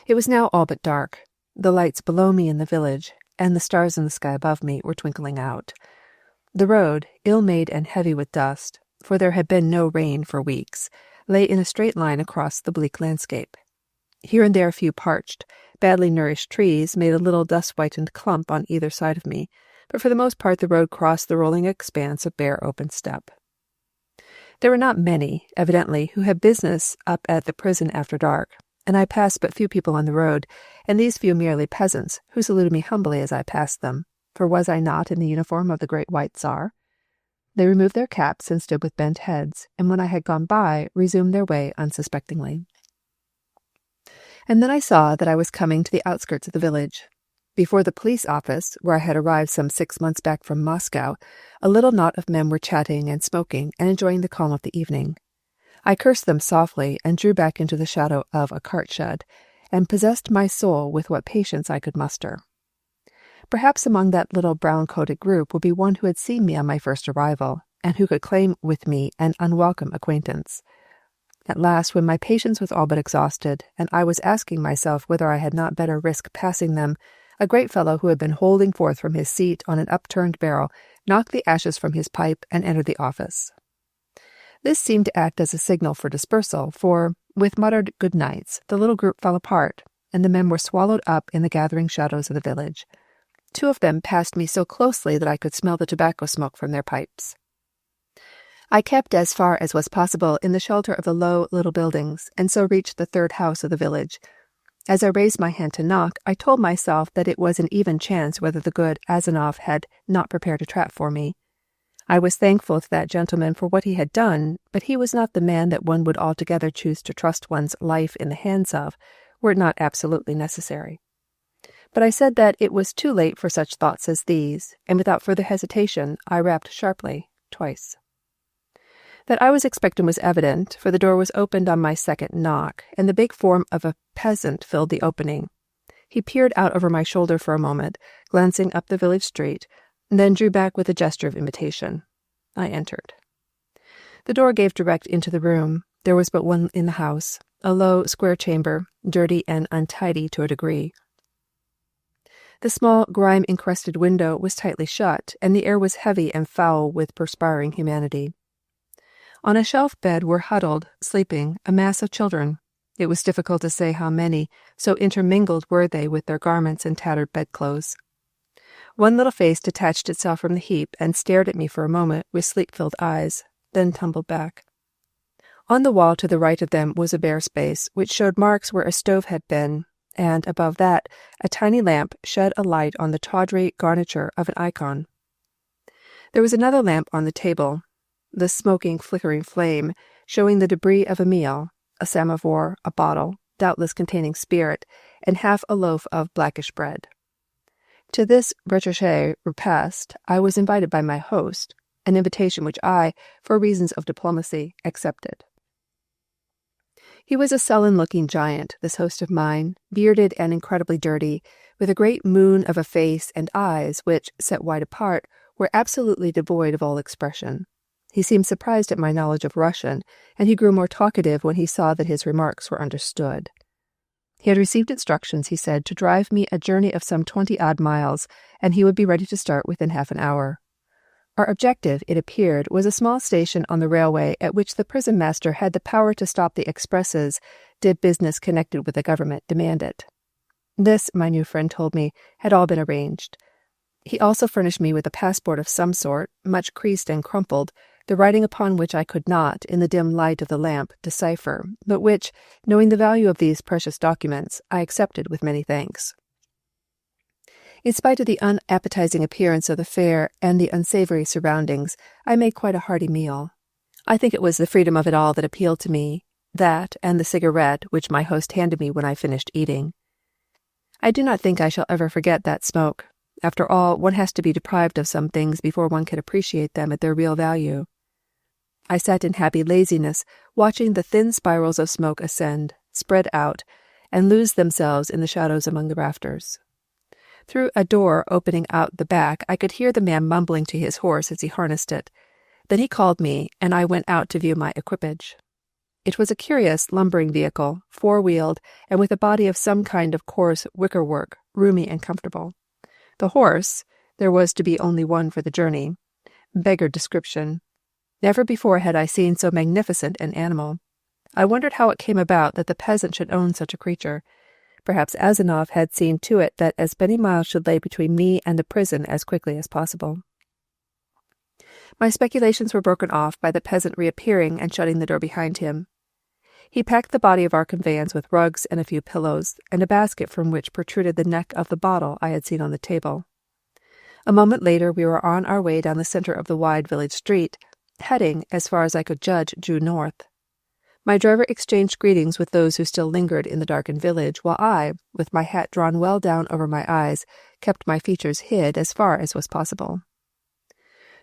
S1: It was now all but dark. The lights below me in the village, and the stars in the sky above me, were twinkling out. The road, ill-made and heavy with dust, for there had been no rain for weeks, lay in a straight line across the bleak landscape. Here and there a few parched, badly nourished trees made a little dust-whitened clump on either side of me, but for the most part the road crossed the rolling expanse of bare open steppe. There were not many, evidently, who had business up at the prison after dark, and I passed but few people on the road, and these few merely peasants, who saluted me humbly as I passed them, for was I not in the uniform of the great white Tsar? They removed their caps and stood with bent heads, and when I had gone by, resumed their way unsuspectingly. And then I saw that I was coming to the outskirts of the village. Before the police office, where I had arrived some 6 months back from Moscow, a little knot of men were chatting and smoking and enjoying the calm of the evening. I cursed them softly and drew back into the shadow of a cart shed, and possessed my soul with what patience I could muster. Perhaps among that little brown-coated group would be one who had seen me on my first arrival, and who could claim with me an unwelcome acquaintance. At last, when my patience was all but exhausted, and I was asking myself whether I had not better risk passing them, a great fellow who had been holding forth from his seat on an upturned barrel knocked the ashes from his pipe and entered the office. This seemed to act as a signal for dispersal, for, with muttered good nights, the little group fell apart, and the men were swallowed up in the gathering shadows of the village. 2 of them passed me so closely that I could smell the tobacco smoke from their pipes. I kept as far as was possible in the shelter of the low little buildings, and so reached the 3rd house of the village. As I raised my hand to knock, I told myself that it was an even chance whether the good Azanoff had not prepared a trap for me. I was thankful to that gentleman for what he had done, but he was not the man that one would altogether choose to trust one's life in the hands of, were it not absolutely necessary. But I said that it was too late for such thoughts as these, and without further hesitation I rapped sharply, twice. That I was expectant was evident, for the door was opened on my second knock, and the big form of a peasant filled the opening. He peered out over my shoulder for a moment, glancing up the village street, then drew back with a gesture of invitation. I entered. The door gave direct into the room. There was but one in the house, a low, square chamber, dirty and untidy to a degree. The small, grime-encrusted window was tightly shut, and the air was heavy and foul with perspiring humanity. On a shelf bed were huddled, sleeping, a mass of children. It was difficult to say how many, so intermingled were they with their garments and tattered bedclothes. One little face detached itself from the heap and stared at me for a moment with sleep-filled eyes, then tumbled back. On the wall to the right of them was a bare space, which showed marks where a stove had been, and, above that, a tiny lamp shed a light on the tawdry garniture of an icon. There was another lamp on the table, the smoking, flickering flame, showing the debris of a meal, a samovar, a bottle, doubtless containing spirit, and half a loaf of blackish bread. To this recherché repast I was invited by my host, an invitation which I, for reasons of diplomacy, accepted. He was a sullen-looking giant, this host of mine, bearded and incredibly dirty, with a great moon of a face and eyes which, set wide apart, were absolutely devoid of all expression. He seemed surprised at my knowledge of Russian, and he grew more talkative when he saw that his remarks were understood. He had received instructions, he said, to drive me a journey of some 20-odd miles, and he would be ready to start within half an hour. Our objective, it appeared, was a small station on the railway at which the prison master had the power to stop the expresses, did business connected with the government demand it. This, my new friend told me, had all been arranged. He also furnished me with a passport of some sort, much creased and crumpled, the writing upon which I could not, in the dim light of the lamp, decipher, but which, knowing the value of these precious documents, I accepted with many thanks. In spite of the unappetizing appearance of the fare and the unsavory surroundings, I made quite a hearty meal. I think it was the freedom of it all that appealed to me, that and the cigarette which my host handed me when I finished eating. I do not think I shall ever forget that smoke. After all, one has to be deprived of some things before one can appreciate them at their real value. I sat in happy laziness, watching the thin spirals of smoke ascend, spread out, and lose themselves in the shadows among the rafters. Through a door opening out the back, I could hear the man mumbling to his horse as he harnessed it. Then he called me, and I went out to view my equipage. It was a curious, lumbering vehicle, four-wheeled, and with a body of some kind of coarse wicker-work, roomy and comfortable. The horse, there was to be only one for the journey, beggared description. Never before had I seen so magnificent an animal. I wondered how it came about that the peasant should own such a creature. Perhaps Azanov had seen to it that as many miles should lay between me and the prison as quickly as possible. My speculations were broken off by the peasant reappearing and shutting the door behind him. He packed the body of our conveyance with rugs and a few pillows, and a basket from which protruded the neck of the bottle I had seen on the table. A moment later we were on our way down the center of the wide village street, heading, as far as I could judge, due north. My driver exchanged greetings with those who still lingered in the darkened village, while I, with my hat drawn well down over my eyes, kept my features hid as far as was possible.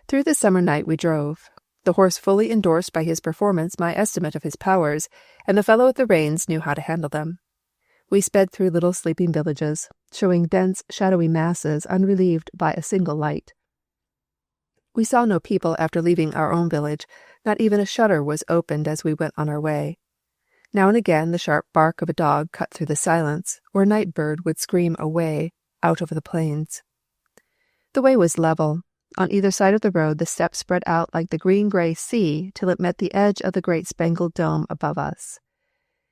S1: Through the summer night we drove. The horse fully endorsed by his performance my estimate of his powers, and the fellow at the reins knew how to handle them. We sped through little sleeping villages, showing dense, shadowy masses unrelieved by a single light. We saw no people after leaving our own village. Not even a shutter was opened as we went on our way. Now and again the sharp bark of a dog cut through the silence, or a night bird would scream away out over the plains. The way was level. On either side of the road the steppe spread out like the green-gray sea till it met the edge of the great spangled dome above us.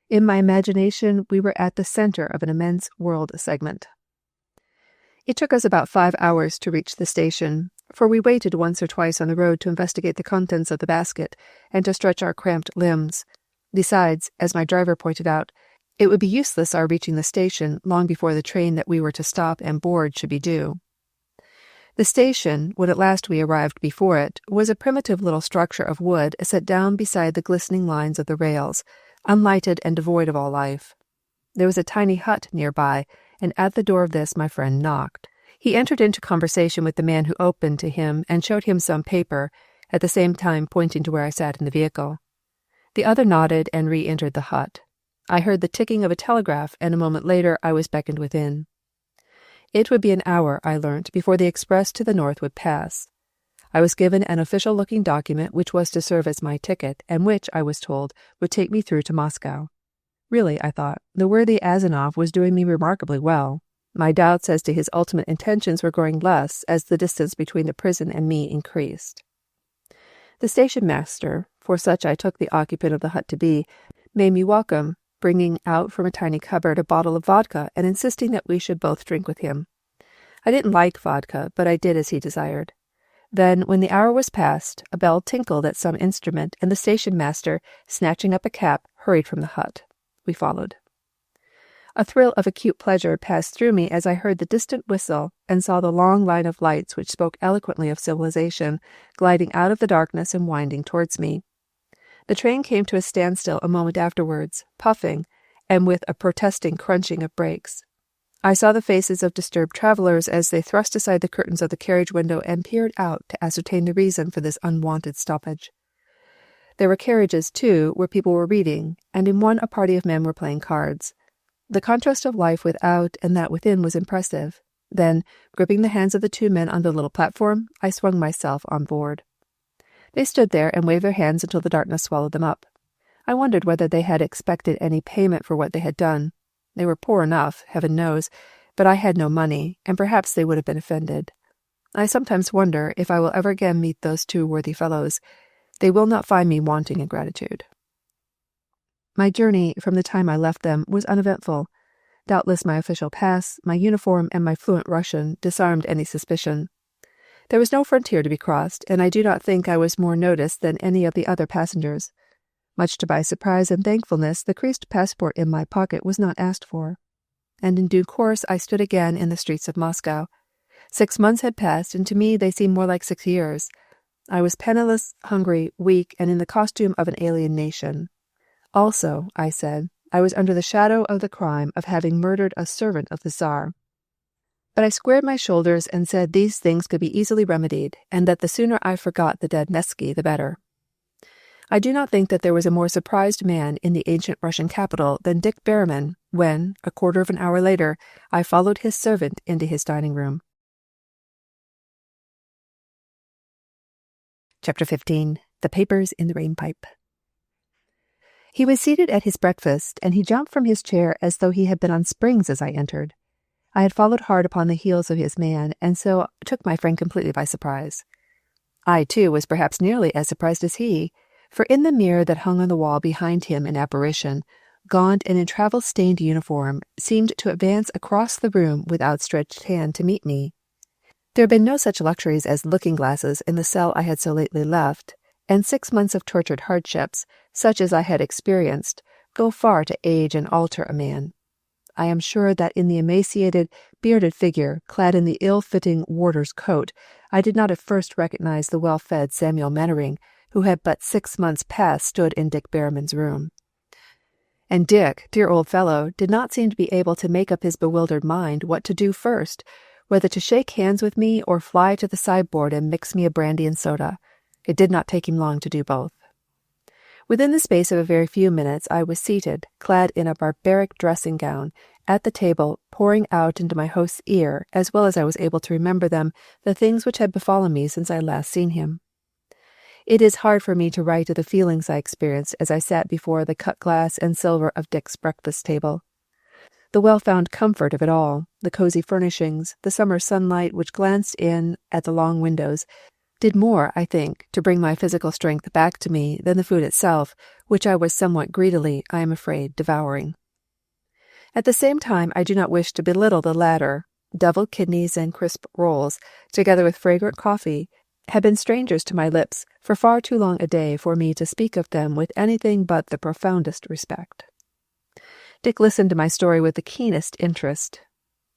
S1: In my imagination we were at the center of an immense world segment. It took us about 5 hours to reach the station, for we waited once or twice on the road to investigate the contents of the basket and to stretch our cramped limbs. Besides, as my driver pointed out, it would be useless our reaching the station long before the train that we were to stop and board should be due. The station, when at last we arrived before it, was a primitive little structure of wood set down beside the glistening lines of the rails, unlighted and devoid of all life. There was a tiny hut nearby, and at the door of this my friend knocked. He entered into conversation with the man who opened to him and showed him some paper, at the same time pointing to where I sat in the vehicle. The other nodded and re-entered the hut. I heard the ticking of a telegraph, and a moment later I was beckoned within. It would be an hour, I learnt, before the express to the north would pass. I was given an official-looking document which was to serve as my ticket, and which, I was told, would take me through to Moscow. Really, I thought, the worthy Azanov was doing me remarkably well. My doubts as to his ultimate intentions were growing less as the distance between the prison and me increased. The station-master, for such I took the occupant of the hut to be, made me welcome, bringing out from a tiny cupboard a bottle of vodka and insisting that we should both drink with him. I didn't like vodka, but I did as he desired. Then, when the hour was past, a bell tinkled at some instrument, and the station-master, snatching up a cap, hurried from the hut. We followed. A thrill of acute pleasure passed through me as I heard the distant whistle and saw the long line of lights which spoke eloquently of civilization, gliding out of the darkness and winding towards me. The train came to a standstill a moment afterwards, puffing, and with a protesting crunching of brakes. I saw the faces of disturbed travellers as they thrust aside the curtains of the carriage window and peered out to ascertain the reason for this unwonted stoppage. There were carriages, too, where people were reading, and in one a party of men were playing cards. The contrast of life without and that within was impressive. Then, gripping the hands of the two men on the little platform, I swung myself on board. They stood there and waved their hands until the darkness swallowed them up. I wondered whether they had expected any payment for what they had done. They were poor enough, heaven knows, but I had no money, and perhaps they would have been offended. I sometimes wonder if I will ever again meet those two worthy fellows. They will not find me wanting in gratitude. My journey, from the time I left them, was uneventful. Doubtless my official pass, my uniform, and my fluent Russian disarmed any suspicion. There was no frontier to be crossed, and I do not think I was more noticed than any of the other passengers. Much to my surprise and thankfulness, the creased passport in my pocket was not asked for. And in due course I stood again in the streets of Moscow. 6 months had passed, and to me they seemed more like 6 years. I was penniless, hungry, weak, and in the costume of an alien nation. Also, I said, I was under the shadow of the crime of having murdered a servant of the Tsar. But I squared my shoulders and said these things could be easily remedied, and that the sooner I forgot the dead Nevsky, the better. I do not think that there was a more surprised man in the ancient Russian capital than Dick Behrman when, a quarter of an hour later, I followed his servant into his dining room. Chapter 15. The Papers in the Rainpipe. He was seated at his breakfast, and he jumped from his chair as though he had been on springs as I entered. I had followed hard upon the heels of his man, and so took my friend completely by surprise. I, too, was perhaps nearly as surprised as he, for in the mirror that hung on the wall behind him in apparition, gaunt and in travel-stained uniform, seemed to advance across the room with outstretched hand to meet me. There had been no such luxuries as looking-glasses in the cell I had so lately left, and 6 months of tortured hardships, such as I had experienced, go far to age and alter a man. I am sure that in the emaciated, bearded figure, clad in the ill-fitting warder's coat, I did not at first recognize the well-fed Samuel Mannering, who had but 6 months past stood in Dick Behrman's room. And Dick, dear old fellow, did not seem to be able to make up his bewildered mind what to do first, whether to shake hands with me or fly to the sideboard and mix me a brandy and soda. It did not take him long to do both. Within the space of a very few minutes I was seated, clad in a barbaric dressing-gown, at the table, pouring out into my host's ear, as well as I was able to remember them, the things which had befallen me since I had last seen him. It is hard for me to write of the feelings I experienced as I sat before the cut glass and silver of Dick's breakfast table. The well-found comfort of it all, the cozy furnishings, the summer sunlight which glanced in at the long windows, did more, I think, to bring my physical strength back to me than the food itself, which I was somewhat greedily, I am afraid, devouring. At the same time, I do not wish to belittle the latter. Deviled kidneys and crisp rolls, together with fragrant coffee, had been strangers to my lips for far too long a day for me to speak of them with anything but the profoundest respect. Dick listened to my story with the keenest interest.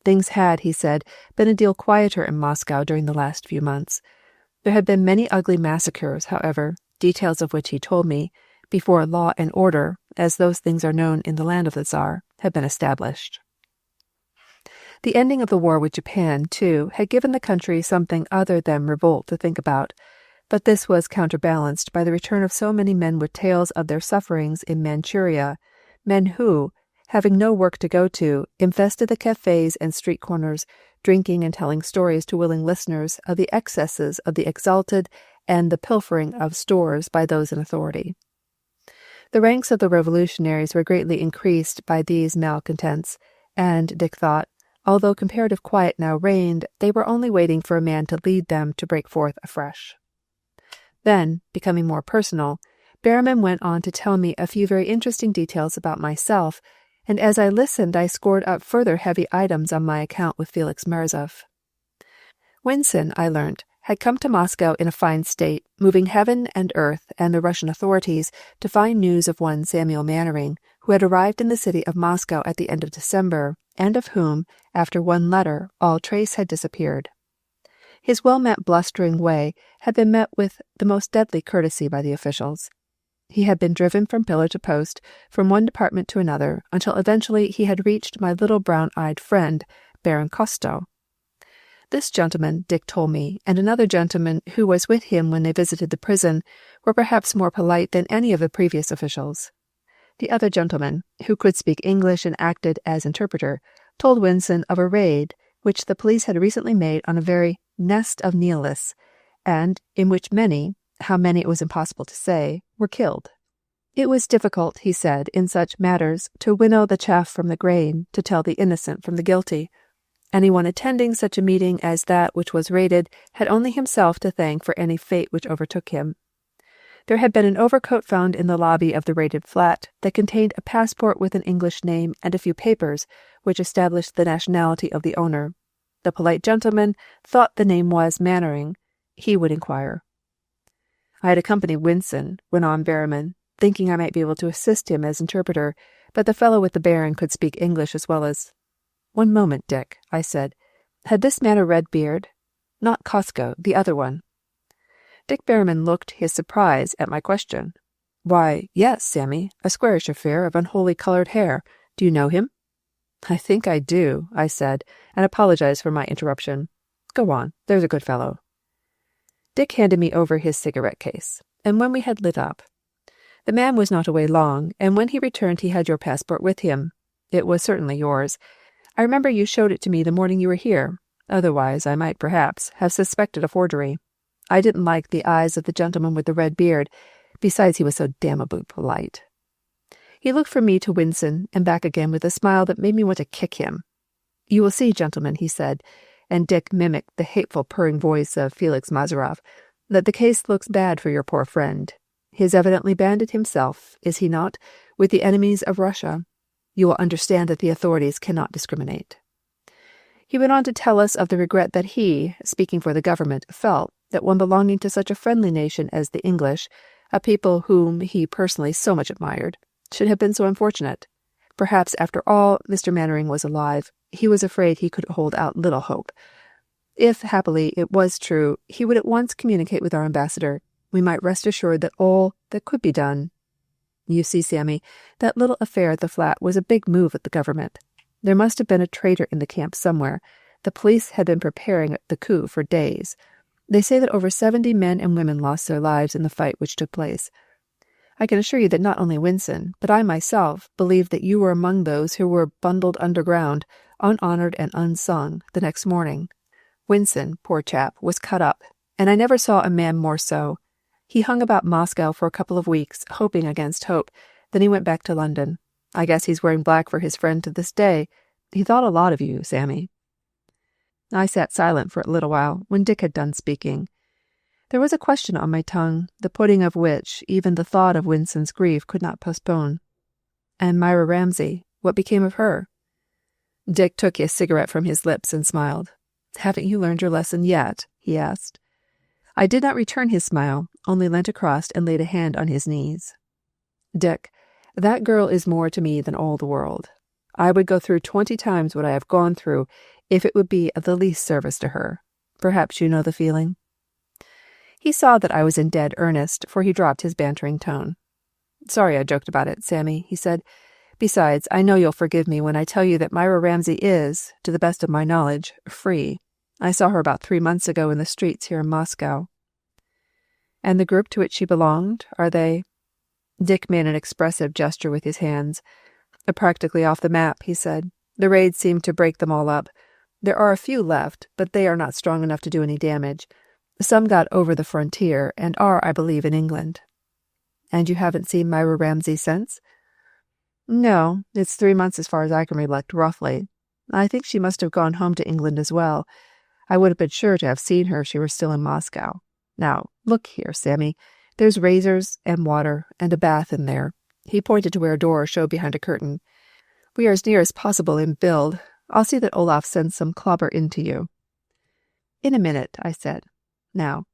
S1: Things had, he said, been a deal quieter in Moscow during the last few months. There had been many ugly massacres, however, details of which he told me, before law and order, as those things are known in the land of the Tsar, had been established. The ending of the war with Japan, too, had given the country something other than revolt to think about, but this was counterbalanced by the return of so many men with tales of their sufferings in Manchuria, men who, having no work to go to, infested the cafes and street corners, drinking and telling stories to willing listeners of the excesses of the exalted and the pilfering of stores by those in authority. The ranks of the revolutionaries were greatly increased by these malcontents, and, Dick thought, although comparative quiet now reigned, they were only waiting for a man to lead them to break forth afresh. Then, becoming more personal, Berriman went on to tell me a few very interesting details about myself, and as I listened I scored up further heavy items on my account with Felix Merzov. Winson, I learnt, had come to Moscow in a fine state, moving heaven and earth and the Russian authorities to find news of one Samuel Mannering, who had arrived in the city of Moscow at the end of December, and of whom, after one letter, all trace had disappeared. His well-meant blustering way had been met with the most deadly courtesy by the officials. He had been driven from pillar to post, from one department to another, until eventually he had reached my little brown-eyed friend, Baron Kosto. This gentleman, Dick told me, and another gentleman who was with him when they visited the prison, were perhaps more polite than any of the previous officials. The other gentleman, who could speak English and acted as interpreter, told Winson of a raid which the police had recently made on a very nest of nihilists, and in which many, how many it was impossible to say, were killed. It was difficult, he said, in such matters, to winnow the chaff from the grain, to tell the innocent from the guilty. Anyone attending such a meeting as that which was raided had only himself to thank for any fate which overtook him. There had been an overcoat found in the lobby of the raided flat that contained a passport with an English name and a few papers which established the nationality of the owner. The polite gentleman thought the name was Mannering. He would inquire. I had accompanied Winson, went on Berriman, thinking I might be able to assist him as interpreter, but the fellow with the Baron could speak English as well as— "One moment, Dick," I said. "Had this man a red beard?" "Not Costco, the other one." Dick Berriman looked his surprise at my question. "Why, yes, Sammy, a squarish affair of unholy colored hair. Do you know him?" "I think I do," I said, and apologized for my interruption. "Go on, there's a good fellow." Dick handed me over his cigarette case, and when we had lit up, "The man was not away long, and when he returned he had your passport with him. It was certainly yours. I remember you showed it to me the morning you were here. Otherwise, I might, perhaps, have suspected a forgery. I didn't like the eyes of the gentleman with the red beard. Besides, he was so damnably polite." He looked from me to Winson and back again with a smile that made me want to kick him. "You will see, gentlemen," he said, and Dick mimicked the hateful purring voice of Felix Mazarov, "that the case looks bad for your poor friend. He has evidently banded himself, is he not, with the enemies of Russia. You will understand that the authorities cannot discriminate." He went on to tell us of the regret that he, speaking for the government, felt that one belonging to such a friendly nation as the English, a people whom he personally so much admired, should have been so unfortunate. Perhaps, after all, Mr. Mannering was alive. He was afraid he could hold out little hope. If, happily, it was true, he would at once communicate with our ambassador. We might rest assured that all that could be done. You see, Sammy, that little affair at the flat was a big move at the government. There must have been a traitor in the camp somewhere. The police had been preparing the coup for days. They say that over 70 men and women lost their lives in the fight which took place. I can assure you that not only Winson, but I myself, believed that you were among those who were bundled underground, unhonored and unsung, the next morning. Winson, poor chap, was cut up, and I never saw a man more so. He hung about Moscow for a couple of weeks, hoping against hope. Then he went back to London. I guess he's wearing black for his friend to this day. He thought a lot of you, Sammy." I sat silent for a little while when Dick had done speaking. There was a question on my tongue, the putting of which even the thought of Winson's grief could not postpone. "And Myra Ramsay, what became of her?" Dick took his cigarette from his lips and smiled. "Haven't you learned your lesson yet?" he asked. I did not return his smile, only leant across and laid a hand on his knees. "Dick, that girl is more to me than all the world. I would go through 20 times what I have gone through if it would be of the least service to her. Perhaps you know the feeling." He saw that I was in dead earnest, for he dropped his bantering tone. "Sorry I joked about it, Sammy," he said. "Besides, I know you'll forgive me when I tell you that Myra Ramsay is, to the best of my knowledge, free. I saw her about 3 months ago in the streets here in Moscow." "And the group to which she belonged, are they—" Dick made an expressive gesture with his hands. Practically off the map, he said. The raids seem to break them all up. There are a few left, but they are not strong enough to do any damage. Some got over the frontier and are, I believe, in England. And you haven't seen Myra Ramsay since? No, it's 3 months as far as I can recollect, roughly. I think she must have gone home to England as well. I would have been sure to have seen her if she were still in Moscow. Now, look here, Sammy. There's razors and water and a bath in there. He pointed to where a door showed behind a curtain. We are as near as possible in build. I'll see that Olaf sends some clobber in to you. In a minute, I said. Now,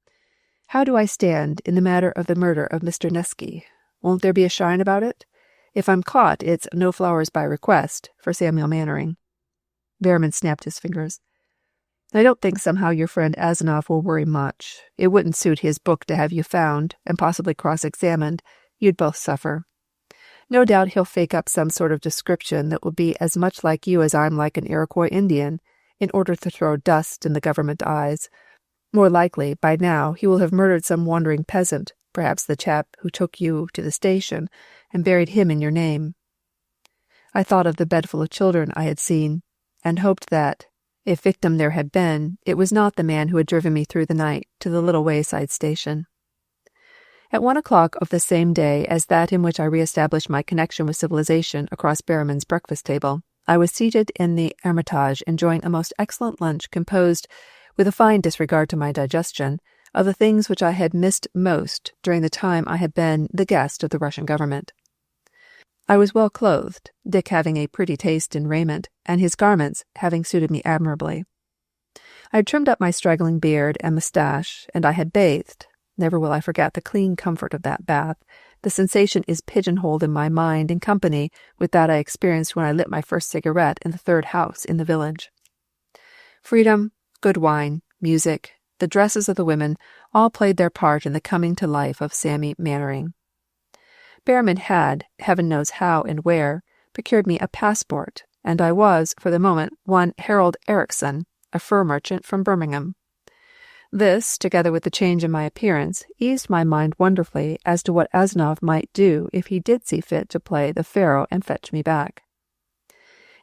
S1: how do I stand in the matter of the murder of Mr. Nesky? Won't there be a shine about it? If I'm caught, it's no flowers by request for Samuel Mannering. Behrman snapped his fingers. I don't think somehow your friend Asinov will worry much. It wouldn't suit his book to have you found, and possibly cross-examined. You'd both suffer. No doubt he'll fake up some sort of description that will be as much like you as I'm like an Iroquois Indian, in order to throw dust in the government eyes. More likely, by now, he will have murdered some wandering peasant, perhaps the chap who took you to the station, and buried him in your name. I thought of the bedful of children I had seen, and hoped that, if victim there had been, it was not the man who had driven me through the night to the little wayside station. At 1 o'clock of the same day as that in which I re-established my connection with civilization across Behrman's breakfast table, I was seated in the Hermitage enjoying a most excellent lunch composed, with a fine disregard to my digestion, of the things which I had missed most during the time I had been the guest of the Russian government. I was well clothed, Dick having a pretty taste in raiment, and his garments having suited me admirably. I had trimmed up my straggling beard and moustache, and I had bathed. Never will I forget the clean comfort of that bath. The sensation is pigeonholed in my mind in company with that I experienced when I lit my first cigarette in the third house in the village. Freedom, good wine, music, the dresses of the women, all played their part in the coming to life of Sammy Mannering. Behrman had, heaven knows how and where, procured me a passport, and I was, for the moment, one Harold Ericsson, a fur merchant from Birmingham. This, together with the change in my appearance, eased my mind wonderfully as to what Asinov might do if he did see fit to play the Pharaoh and fetch me back.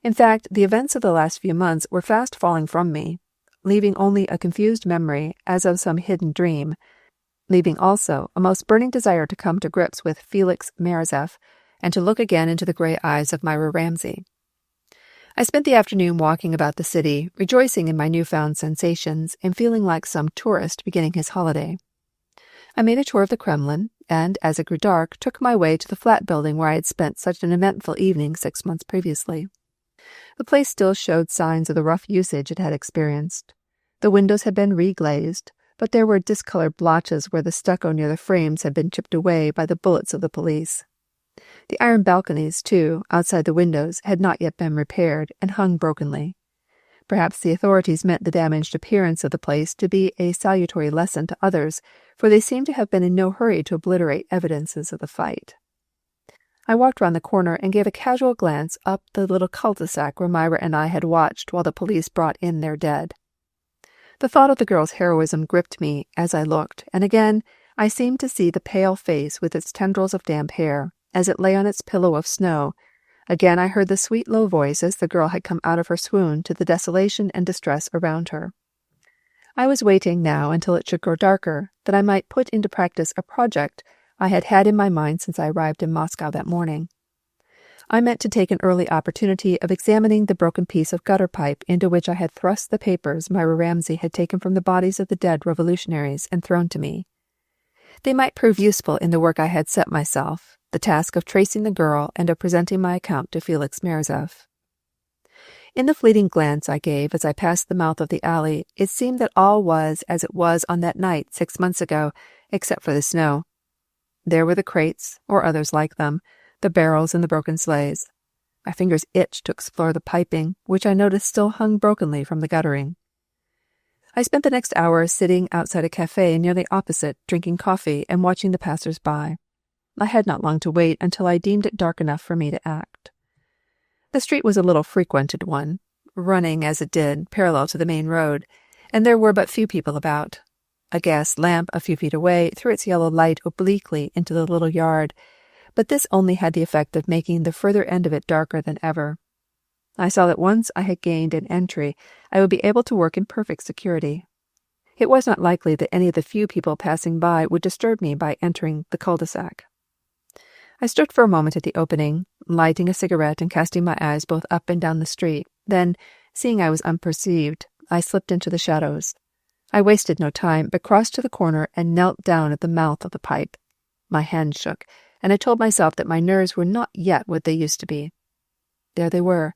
S1: In fact, the events of the last few months were fast falling from me, leaving only a confused memory as of some hidden dream, leaving also a most burning desire to come to grips with Felix Marazeff and to look again into the grey eyes of Myra Ramsay. I spent the afternoon walking about the city, rejoicing in my newfound sensations and feeling like some tourist beginning his holiday. I made a tour of the Kremlin, and, as it grew dark, took my way to the flat building where I had spent such an eventful evening 6 months previously. The place still showed signs of the rough usage it had experienced. The windows had been reglazed, but there were discolored blotches where the stucco near the frames had been chipped away by the bullets of the police. The iron balconies, too, outside the windows, had not yet been repaired and hung brokenly. Perhaps the authorities meant the damaged appearance of the place to be a salutary lesson to others, for they seemed to have been in no hurry to obliterate evidences of the fight. I walked round the corner and gave a casual glance up the little cul-de-sac where Myra and I had watched while the police brought in their dead. The thought of the girl's heroism gripped me as I looked, and again I seemed to see the pale face with its tendrils of damp hair, as it lay on its pillow of snow. Again I heard the sweet low voice as the girl had come out of her swoon to the desolation and distress around her. I was waiting now until it should grow darker, that I might put into practice a project I had had in my mind since I arrived in Moscow that morning. I meant to take an early opportunity of examining the broken piece of gutter pipe into which I had thrust the papers Myra Ramsay had taken from the bodies of the dead revolutionaries and thrown to me. They might prove useful in the work I had set myself, the task of tracing the girl and of presenting my account to Felix Marazeff. In the fleeting glance I gave as I passed the mouth of the alley, it seemed that all was as it was on that night 6 months ago, except for the snow. There were the crates, or others like them, the barrels and the broken sleighs. My fingers itched to explore the piping, which I noticed still hung brokenly from the guttering. I spent the next hour sitting outside a cafe nearly opposite, drinking coffee and watching the passers-by. I had not long to wait until I deemed it dark enough for me to act. The street was a little frequented one, running, as it did, parallel to the main road, and there were but few people about. A gas lamp a few feet away threw its yellow light obliquely into the little yard, but this only had the effect of making the further end of it darker than ever. I saw that once I had gained an entry, I would be able to work in perfect security. It was not likely that any of the few people passing by would disturb me by entering the cul-de-sac. I stood for a moment at the opening, lighting a cigarette and casting my eyes both up and down the street. Then, seeing I was unperceived, I slipped into the shadows. I wasted no time, but crossed to the corner and knelt down at the mouth of the pipe. My hands shook, and I told myself that my nerves were not yet what they used to be. There they were,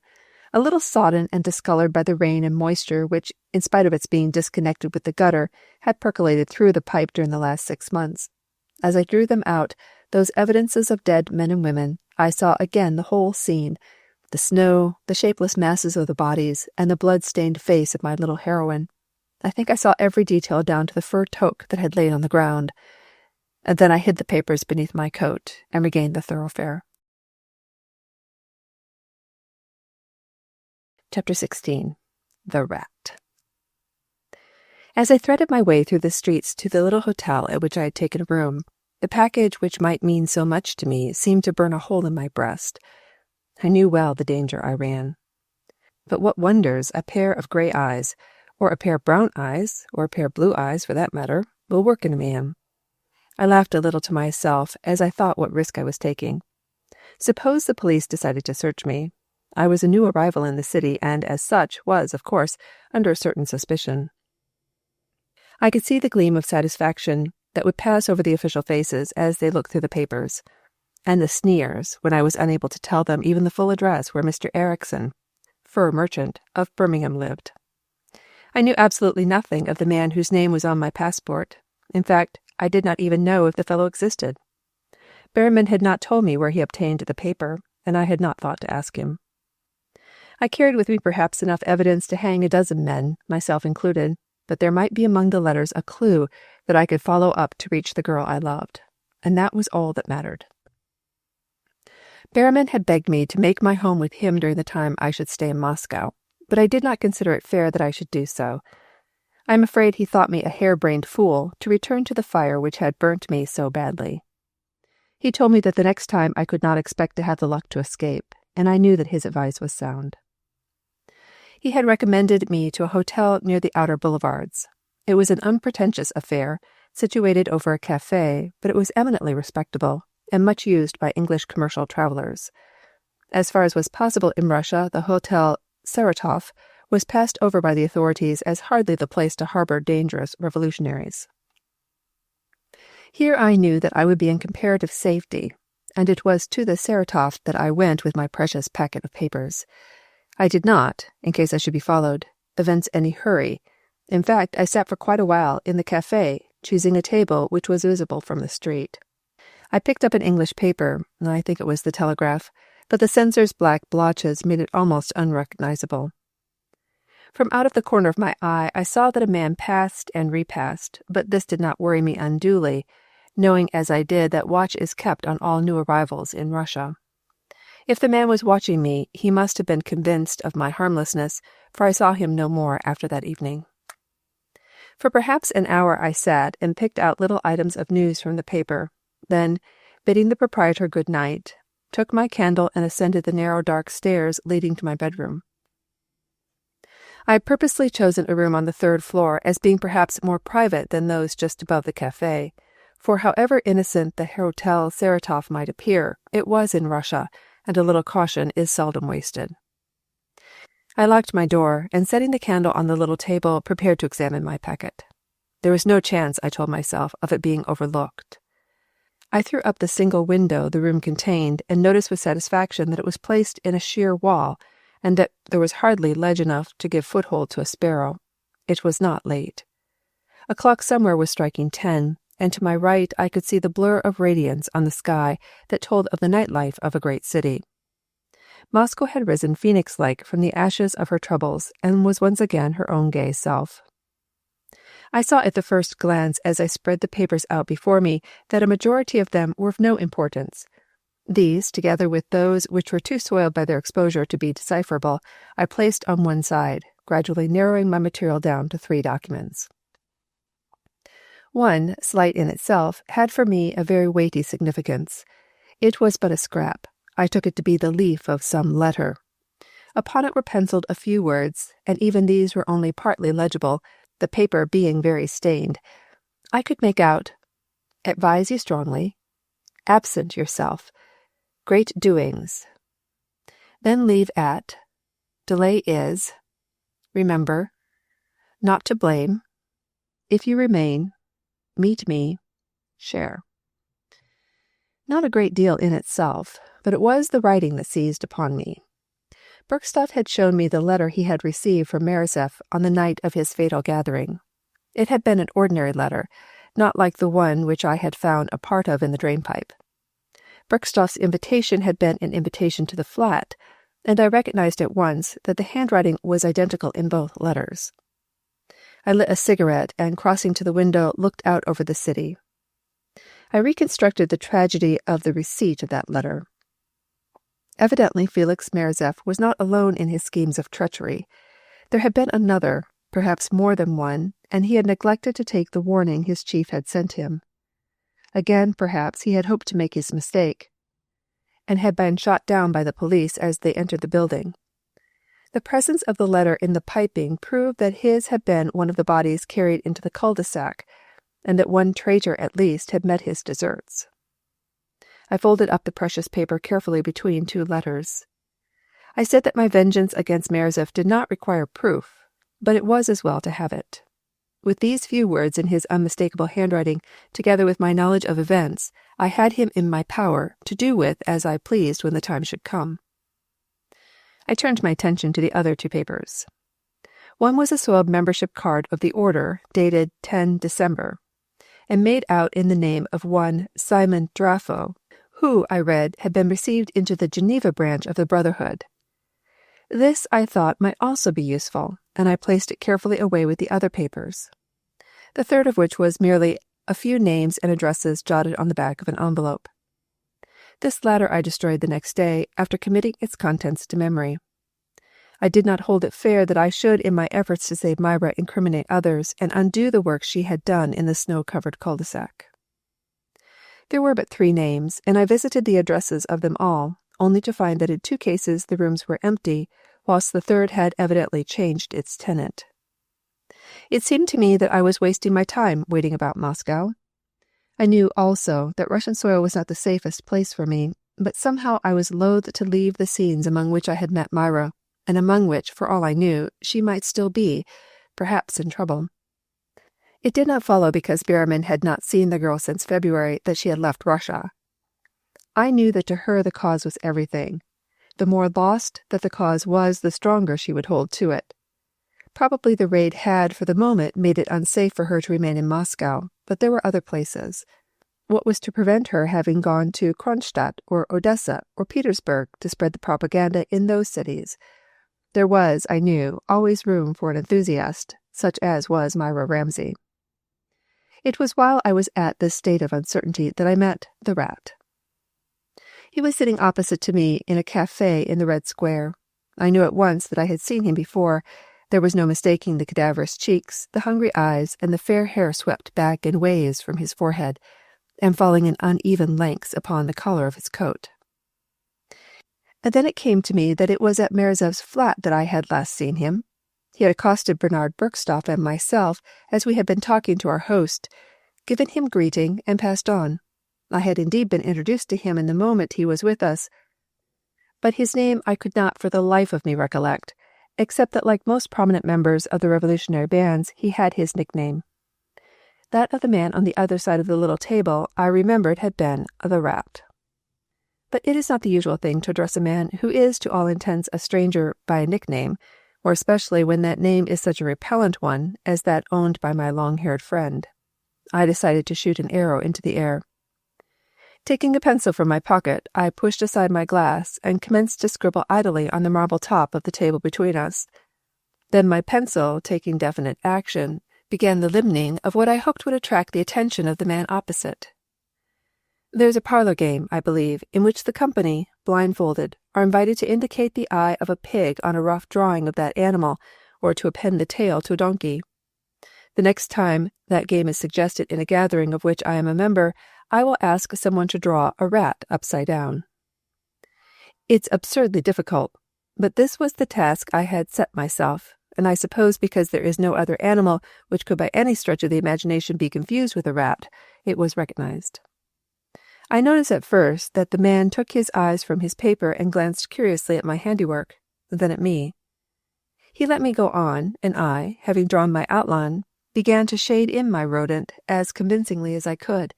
S1: a little sodden and discolored by the rain and moisture which, in spite of its being disconnected with the gutter, had percolated through the pipe during the last 6 months. As I drew them out, those evidences of dead men and women, I saw again the whole scene, the snow, the shapeless masses of the bodies, and the blood-stained face of my little heroine. I think I saw every detail down to the fur toque that had lain on the ground. And then I hid the papers beneath my coat and regained the thoroughfare. Chapter 16. The Rat. As I threaded my way through the streets to the little hotel at which I had taken a room, the package which might mean so much to me seemed to burn a hole in my breast. I knew well the danger I ran. But what wonders a pair of gray eyes, or a pair of brown eyes, or a pair of blue eyes for that matter, will work in a man. I laughed a little to myself as I thought what risk I was taking. Suppose the police decided to search me. I was a new arrival in the city, and as such was, of course, under a certain suspicion. I could see the gleam of satisfaction that would pass over the official faces as they looked through the papers, and the sneers when I was unable to tell them even the full address where Mr. Erickson, fur merchant, of Birmingham lived. I knew absolutely nothing of the man whose name was on my passport. In fact, I did not even know if the fellow existed. Behrman had not told me where he obtained the paper, and I had not thought to ask him. I carried with me perhaps enough evidence to hang a dozen men, myself included, but there might be among the letters a clue that I could follow up to reach the girl I loved, and that was all that mattered. Behrman had begged me to make my home with him during the time I should stay in Moscow, but I did not consider it fair that I should do so. I am afraid he thought me a hair-brained fool to return to the fire which had burnt me so badly. He told me that the next time I could not expect to have the luck to escape, and I knew that his advice was sound. He had recommended me to a hotel near the outer boulevards. It was an unpretentious affair, situated over a café, but it was eminently respectable, and much used by English commercial travelers. As far as was possible in Russia, the Hotel Saratov was passed over by the authorities as hardly the place to harbor dangerous revolutionaries. Here I knew that I would be in comparative safety, and it was to the Saratov that I went with my precious packet of papers. I did not, in case I should be followed, evince any hurry. In fact, I sat for quite a while in the café, choosing a table which was visible from the street. I picked up an English paper, I think it was the Telegraph, but the censor's black blotches made it almost unrecognizable. From out of the corner of my eye, I saw that a man passed and repassed, but this did not worry me unduly, knowing as I did that watch is kept on all new arrivals in Russia. If the man was watching me, he must have been convinced of my harmlessness, for I saw him no more after that evening. For perhaps an hour I sat and picked out little items of news from the paper, then, bidding the proprietor good night, took my candle and ascended the narrow dark stairs leading to my bedroom. I had purposely chosen a room on the 3rd floor as being perhaps more private than those just above the café, for however innocent the Hotel Saratov might appear, it was in Russia, and a little caution is seldom wasted. I locked my door, and setting the candle on the little table, prepared to examine my packet. There was no chance, I told myself, of it being overlooked. I threw up the single window the room contained, and noticed with satisfaction that it was placed in a sheer wall, and that there was hardly ledge enough to give foothold to a sparrow. It was not late. A clock somewhere was striking 10, and to my right I could see the blur of radiance on the sky that told of the nightlife of a great city. Moscow had risen phoenix-like from the ashes of her troubles, and was once again her own gay self. I saw at the first glance, as I spread the papers out before me, that a majority of them were of no importance. These, together with those which were too soiled by their exposure to be decipherable, I placed on one side, gradually narrowing my material down to 3 documents. One, slight in itself, had for me a very weighty significance. It was but a scrap. I took it to be the leaf of some letter. Upon it were penciled a few words, and even these were only partly legible, the paper being very stained. I could make out, "Advise you strongly," "Absent yourself," "Great doings," then leave at, "Delay is," "Remember," "Not to blame," "If you remain," "Meet me," "Share." Not a great deal in itself, but it was the writing that seized upon me. Bergstoff had shown me the letter he had received from Merzef on the night of his fatal gathering. It had been an ordinary letter, not like the one which I had found a part of in the drainpipe. Bergstoff's invitation had been an invitation to the flat, and I recognized at once that the handwriting was identical in both letters. I lit a cigarette and, crossing to the window, looked out over the city. I reconstructed the tragedy of the receipt of that letter. Evidently Felix Merzef was not alone in his schemes of treachery. There had been another, perhaps more than one, and he had neglected to take the warning his chief had sent him. Again, perhaps, he had hoped to make his mistake, and had been shot down by the police as they entered the building. The presence of the letter in the piping proved that his had been one of the bodies carried into the cul-de-sac, and that one traitor at least had met his deserts. I folded up the precious paper carefully between two letters. I said that my vengeance against Merzef did not require proof, but it was as well to have it. With these few words in his unmistakable handwriting, together with my knowledge of events, I had him in my power to do with as I pleased when the time should come. I turned my attention to the other two papers. One was a soiled membership card of the order, dated 10 December, and made out in the name of one Simon Drafo, who, I read, had been received into the Geneva branch of the Brotherhood. This, I thought, might also be useful, and I placed it carefully away with the other papers. The third of which was merely a few names and addresses jotted on the back of an envelope. This latter I destroyed the next day, after committing its contents to memory. I did not hold it fair that I should, in my efforts to save Myra, incriminate others, and undo the work she had done in the snow-covered cul-de-sac. There were but 3 names, and I visited the addresses of them all, only to find that in 2 cases the rooms were empty, whilst the third had evidently changed its tenant. It seemed to me that I was wasting my time waiting about Moscow. I knew, also, that Russian soil was not the safest place for me, but somehow I was loath to leave the scenes among which I had met Myra, and among which, for all I knew, she might still be, perhaps in trouble. It did not follow because Berriman had not seen the girl since February that she had left Russia. I knew that to her the cause was everything. The more lost that the cause was, the stronger she would hold to it. Probably the raid had, for the moment, made it unsafe for her to remain in Moscow, but there were other places. What was to prevent her having gone to Kronstadt or Odessa or Petersburg to spread the propaganda in those cities? There was, I knew, always room for an enthusiast, such as was Myra Ramsay. It was while I was at this state of uncertainty that I met the Rat. He was sitting opposite to me in a café in the Red Square. I knew at once that I had seen him before. There was no mistaking the cadaverous cheeks, the hungry eyes, and the fair hair swept back in waves from his forehead, and falling in uneven lengths upon the collar of his coat. And then it came to me that it was at Merzef's flat that I had last seen him. He had accosted Bernard Bergstoff and myself as we had been talking to our host, given him greeting, and passed on. I had indeed been introduced to him in the moment he was with us, but his name I could not for the life of me recollect, except that like most prominent members of the revolutionary bands, he had his nickname. That of the man on the other side of the little table I remembered had been the Rat. But it is not the usual thing to address a man who is to all intents a stranger by a nickname, or especially when that name is such a repellent one as that owned by my long-haired friend. I decided to shoot an arrow into the air. Taking a pencil from my pocket, I pushed aside my glass and commenced to scribble idly on the marble top of the table between us. Then my pencil, taking definite action, began the limning of what I hoped would attract the attention of the man opposite. There's a parlor game, I believe, in which the company, blindfolded, are invited to indicate the eye of a pig on a rough drawing of that animal, or to append the tail to a donkey. The next time that game is suggested in a gathering of which I am a member, I will ask someone to draw a rat upside down. It's absurdly difficult, but this was the task I had set myself, and I suppose because there is no other animal which could by any stretch of the imagination be confused with a rat, it was recognized. I noticed at first that the man took his eyes from his paper and glanced curiously at my handiwork, then at me. He let me go on, and I, having drawn my outline, began to shade in my rodent as convincingly as I could.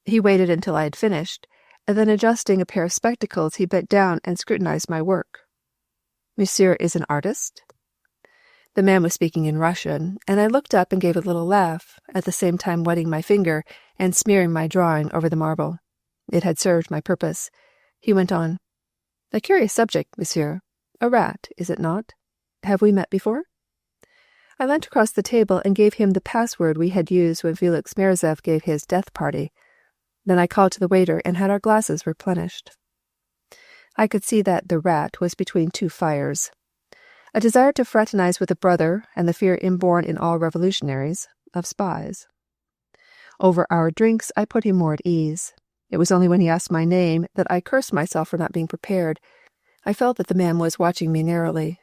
S1: He waited until I had finished, and then adjusting a pair of spectacles, he bent down and scrutinized my work. "Monsieur is an artist?" The man was speaking in Russian, and I looked up and gave a little laugh, at the same time wetting my finger and smearing my drawing over the marble. It had served my purpose. He went on, "A curious subject, monsieur. A rat, is it not? Have we met before?" I leant across the table and gave him the password we had used when Felix Merzev gave his death party. Then I called to the waiter and had our glasses replenished. I could see that the rat was between two fires. A desire to fraternize with a brother, and the fear inborn in all revolutionaries of spies. Over our drinks, I put him more at ease. It was only when he asked my name that I cursed myself for not being prepared. I felt that the man was watching me narrowly.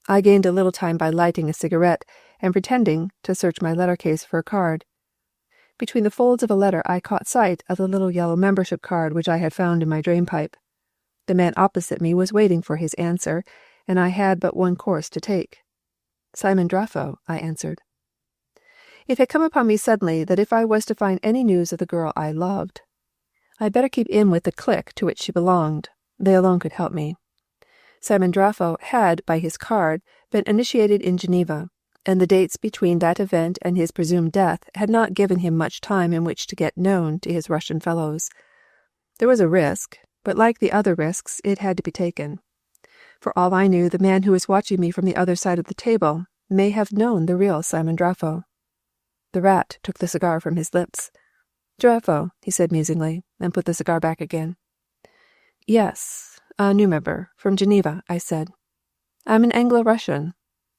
S1: I gained a little time by lighting a cigarette and pretending to search my letter case for a card. Between the folds of a letter, I caught sight of the little yellow membership card which I had found in my drainpipe. The man opposite me was waiting for his answer, and I had but one course to take. "Simon Draffo," I answered. It had come upon me suddenly that if I was to find any news of the girl I loved, I had better keep in with the clique to which she belonged. They alone could help me. Simon Draffo had, by his card, been initiated in Geneva, and the dates between that event and his presumed death had not given him much time in which to get known to his Russian fellows. There was a risk, but like the other risks, it had to be taken. For all I knew, the man who was watching me from the other side of the table may have known the real Simon Draffo. The rat took the cigar from his lips. "Draffo," he said musingly, and put the cigar back again. "Yes, a new member, from Geneva," I said. "I'm an Anglo-Russian.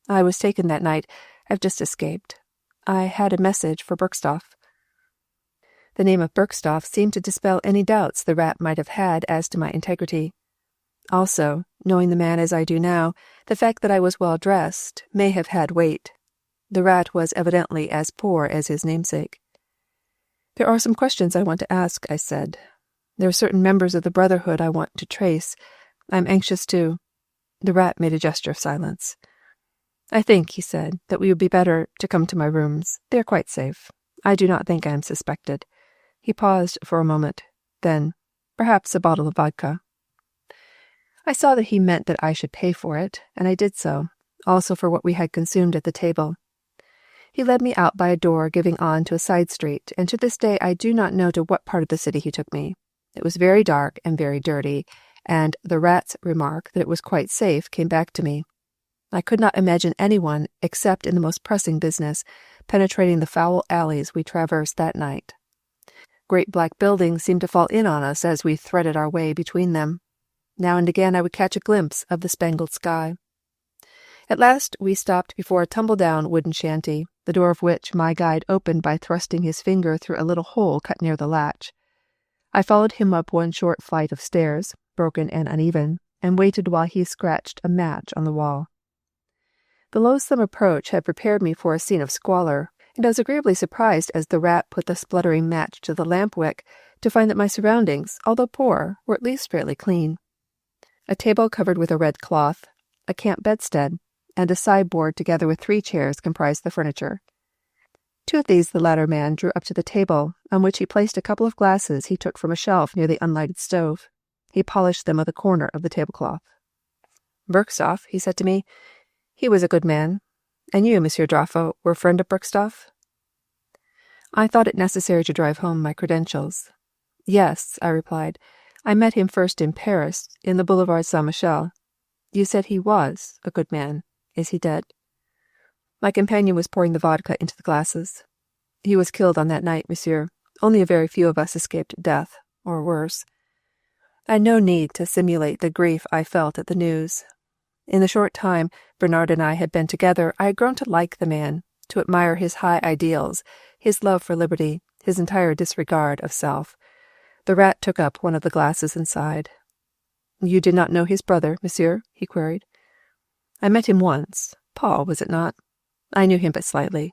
S1: I was taken that night. I've just escaped. I had a message for Bergstoff." The name of Bergstoff seemed to dispel any doubts the rat might have had as to my integrity. Also, knowing the man as I do now, the fact that I was well dressed may have had weight. The rat was evidently as poor as his namesake. "There are some questions I want to ask," I said. "There are certain members of the Brotherhood I want to trace. I'm anxious to—" The rat made a gesture of silence. "I think," he said, "that we would be better to come to my rooms. They are quite safe. I do not think I am suspected." He paused for a moment. Then, "Perhaps a bottle of vodka." I saw that he meant that I should pay for it, and I did so, also for what we had consumed at the table. He led me out by a door giving on to a side street, and to this day I do not know to what part of the city he took me. It was very dark and very dirty, and the rat's remark that it was quite safe came back to me. I could not imagine anyone, except in the most pressing business, penetrating the foul alleys we traversed that night. Great black buildings seemed to fall in on us as we threaded our way between them. Now and again I would catch a glimpse of the spangled sky. At last we stopped before a tumble-down wooden shanty, the door of which my guide opened by thrusting his finger through a little hole cut near the latch. I followed him up one short flight of stairs, broken and uneven, and waited while he scratched a match on the wall. The loathsome approach had prepared me for a scene of squalor, and I was agreeably surprised as the rat put the spluttering match to the lamp-wick to find that my surroundings, although poor, were at least fairly clean. A table covered with a red cloth, a camp bedstead, and a sideboard together with 3 chairs comprised the furniture. 2 of these the latter man drew up to the table, on which he placed a couple of glasses he took from a shelf near the unlighted stove. He polished them with a corner of the tablecloth. "Bergstoff," he said to me. "He was a good man. And you, Monsieur Draffo, were a friend of Bergstoff?" I thought it necessary to drive home my credentials. "Yes," I replied. "I met him first in Paris, in the Boulevard Saint-Michel. You said he was a good man. Is he dead?" My companion was pouring the vodka into the glasses. "He was killed on that night, monsieur. Only a very few of us escaped death, or worse." I had no need to simulate the grief I felt at the news. In the short time Bernard and I had been together, I had grown to like the man, to admire his high ideals, his love for liberty, his entire disregard of self. The rat took up one of the glasses and sighed. "You did not know his brother, monsieur?" he queried. "I met him once. Paul, was it not? I knew him but slightly.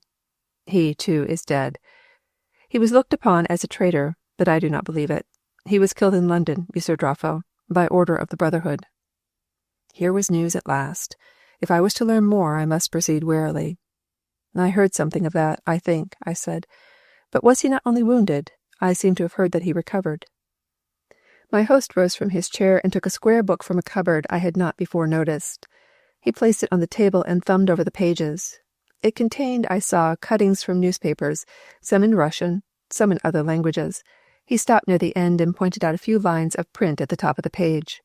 S1: He, too, is dead. He was looked upon as a traitor, but I do not believe it. He was killed in London, Monsieur Draffo, by order of the Brotherhood." Here was news at last. If I was to learn more, I must proceed warily. "I heard something of that, I think," I said. "But was he not only wounded? I seem to have heard that he recovered." My host rose from his chair and took a square book from a cupboard I had not before noticed. He placed it on the table and thumbed over the pages. It contained, I saw, cuttings from newspapers, some in Russian, some in other languages. He stopped near the end and pointed out a few lines of print at the top of the page.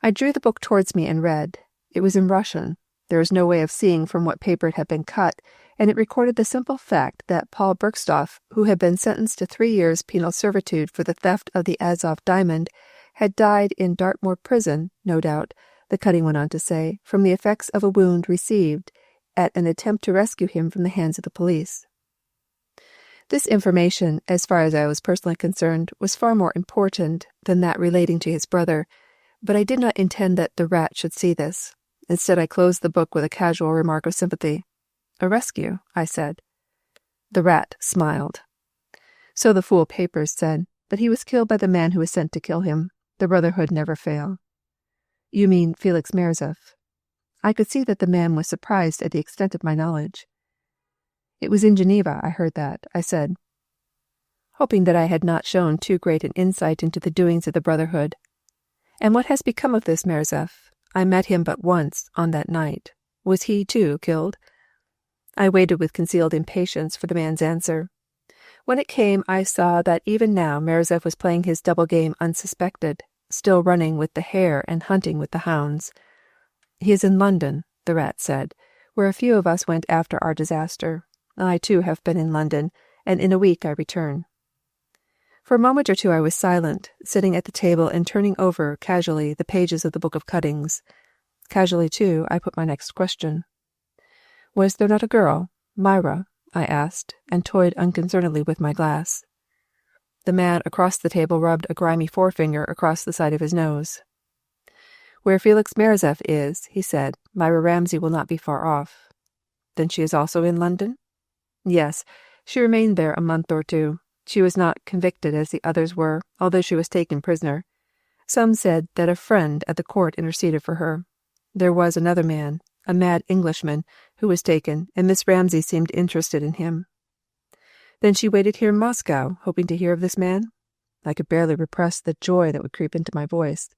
S1: I drew the book towards me and read. It was in Russian. There was no way of seeing from what paper it had been cut, and it recorded the simple fact that Paul Bergstoff, who had been sentenced to 3 years penal servitude for the theft of the Azov diamond, had died in Dartmoor prison, no doubt, the cutting went on to say, from the effects of a wound received at an attempt to rescue him from the hands of the police. This information, as far as I was personally concerned, was far more important than that relating to his brother, but I did not intend that the rat should see this. Instead, I closed the book with a casual remark of sympathy. "A rescue," I said. The rat smiled. "So the fool papers said, but he was killed by the man who was sent to kill him. The Brotherhood never fail." "You mean Felix Merzef?" I could see that the man was surprised at the extent of my knowledge. "It was in Geneva I heard that," I said, hoping that I had not shown too great an insight into the doings of the Brotherhood. "And what has become of this Merzef? I met him but once on that night. Was he, too, killed?" I waited with concealed impatience for the man's answer. When it came, I saw that even now Merzef was playing his double game unsuspected, still running with the hare and hunting with the hounds. "He is in London," the rat said, "where a few of us went after our disaster. I, too, have been in London, and in a week I return." For a moment or two I was silent, sitting at the table and turning over, casually, the pages of the book of cuttings. Casually, too, I put my next question. "Was there not a girl, Myra?" I asked, and toyed unconcernedly with my glass. The man across the table rubbed a grimy forefinger across the side of his nose. "Where Felix Merzef is," he said, "Myra Ramsay will not be far off." "Then she is also in London?" "Yes, she remained there a month or two. She was not convicted as the others were, although she was taken prisoner. Some said that a friend at the court interceded for her. There was another man, a mad Englishman, who was taken, and Miss Ramsay seemed interested in him." "Then she waited here in Moscow, hoping to hear of this man?" I could barely repress the joy that would creep into my voice.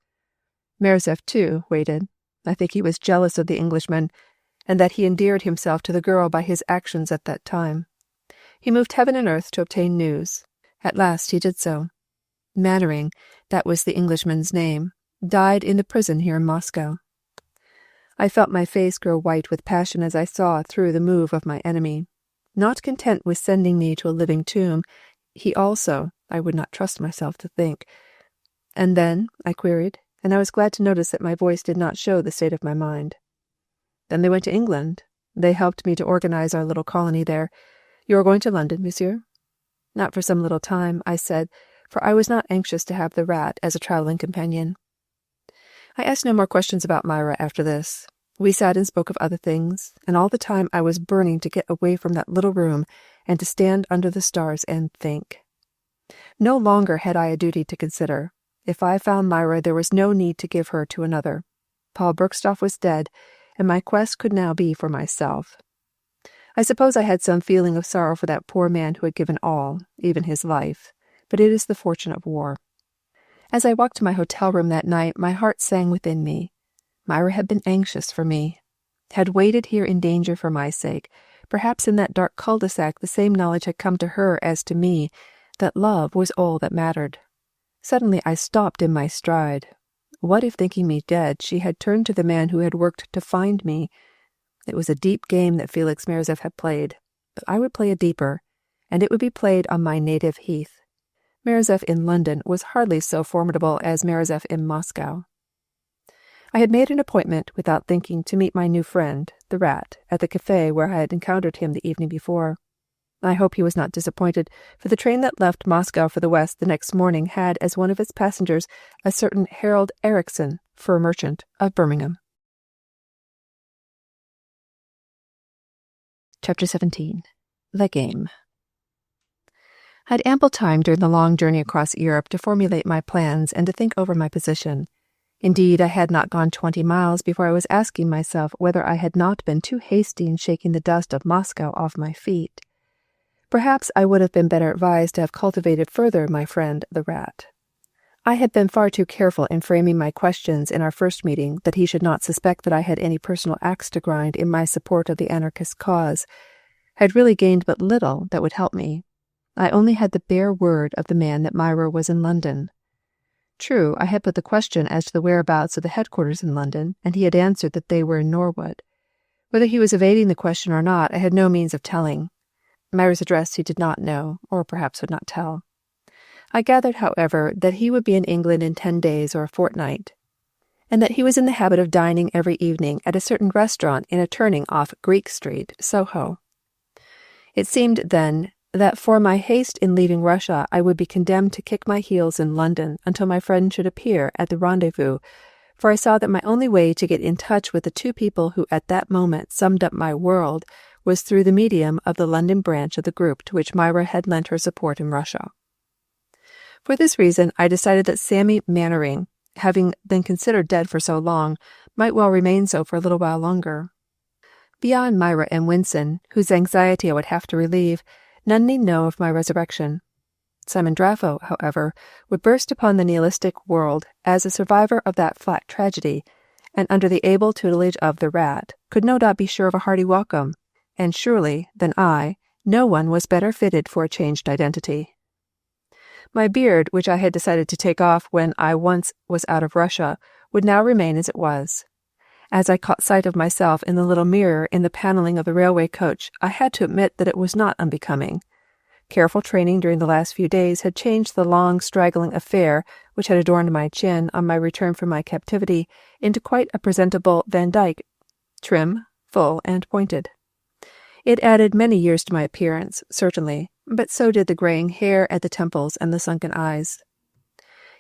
S1: "Merzef, too, waited. I think he was jealous of the Englishman, and that he endeared himself to the girl by his actions at that time. He moved heaven and earth to obtain news. At last he did so. Mannering, that was the Englishman's name, died in the prison here in Moscow." I felt my face grow white with passion as I saw through the move of my enemy. Not content with sending me to a living tomb, he also, I would not trust myself to think. "And then?" I queried, and I was glad to notice that my voice did not show the state of my mind. "Then they went to England. They helped me to organize our little colony there. You are going to London, monsieur?" "Not for some little time," I said, for I was not anxious to have the rat as a travelling companion. I asked no more questions about Myra after this. We sat and spoke of other things, and all the time I was burning to get away from that little room and to stand under the stars and think. No longer had I a duty to consider. If I found Myra, there was no need to give her to another. Paul Bergstoff was dead, and my quest could now be for myself. I suppose I had some feeling of sorrow for that poor man who had given all, even his life, but it is the fortune of war. As I walked to my hotel room that night, my heart sang within me. Myra had been anxious for me, had waited here in danger for my sake. Perhaps in that dark cul-de-sac the same knowledge had come to her as to me, that love was all that mattered. Suddenly I stopped in my stride. What if, thinking me dead, she had turned to the man who had worked to find me? It was a deep game that Felix Merzef had played, but I would play a deeper, and it would be played on my native heath. Merzef in London was hardly so formidable as Merzef in Moscow. I had made an appointment, without thinking, to meet my new friend, the rat, at the cafe where I had encountered him the evening before. I hope he was not disappointed, for the train that left Moscow for the west the next morning had as one of its passengers a certain Harold Ericsson, fur merchant, of Birmingham. Chapter 17. The Game. I had ample time during the long journey across Europe to formulate my plans and to think over my position. Indeed, I had not gone 20 miles before I was asking myself whether I had not been too hasty in shaking the dust of Moscow off my feet. Perhaps I would have been better advised to have cultivated further my friend the rat. I had been far too careful in framing my questions in our first meeting that he should not suspect that I had any personal axe to grind in my support of the anarchist cause. I had really gained but little that would help me. I only had the bare word of the man that Myra was in London. True, I had put the question as to the whereabouts of the headquarters in London, and he had answered that they were in Norwood. Whether he was evading the question or not, I had no means of telling. Myra's address he did not know, or perhaps would not tell. I gathered, however, that he would be in England in 10 days or a fortnight, and that he was in the habit of dining every evening at a certain restaurant in a turning off Greek Street, Soho. It seemed, then, that for my haste in leaving Russia I would be condemned to kick my heels in London until my friend should appear at the rendezvous, for I saw that my only way to get in touch with the two people who at that moment summed up my world was through the medium of the London branch of the group to which Myra had lent her support in Russia. For this reason, I decided that Sammy Mannering, having been considered dead for so long, might well remain so for a little while longer. Beyond Myra and Winson, whose anxiety I would have to relieve, none need know of my resurrection. Simon Draffo, however, would burst upon the nihilistic world as a survivor of that flat tragedy, and under the able tutelage of the rat, could no doubt be sure of a hearty welcome, and surely, than I, no one was better fitted for a changed identity. My beard, which I had decided to take off when I once was out of Russia, would now remain as it was. As I caught sight of myself in the little mirror in the panelling of the railway coach, I had to admit that it was not unbecoming. Careful training during the last few days had changed the long, straggling affair which had adorned my chin on my return from my captivity into quite a presentable Van Dyck, trim, full, and pointed. It added many years to my appearance, certainly, but so did the graying hair at the temples and the sunken eyes.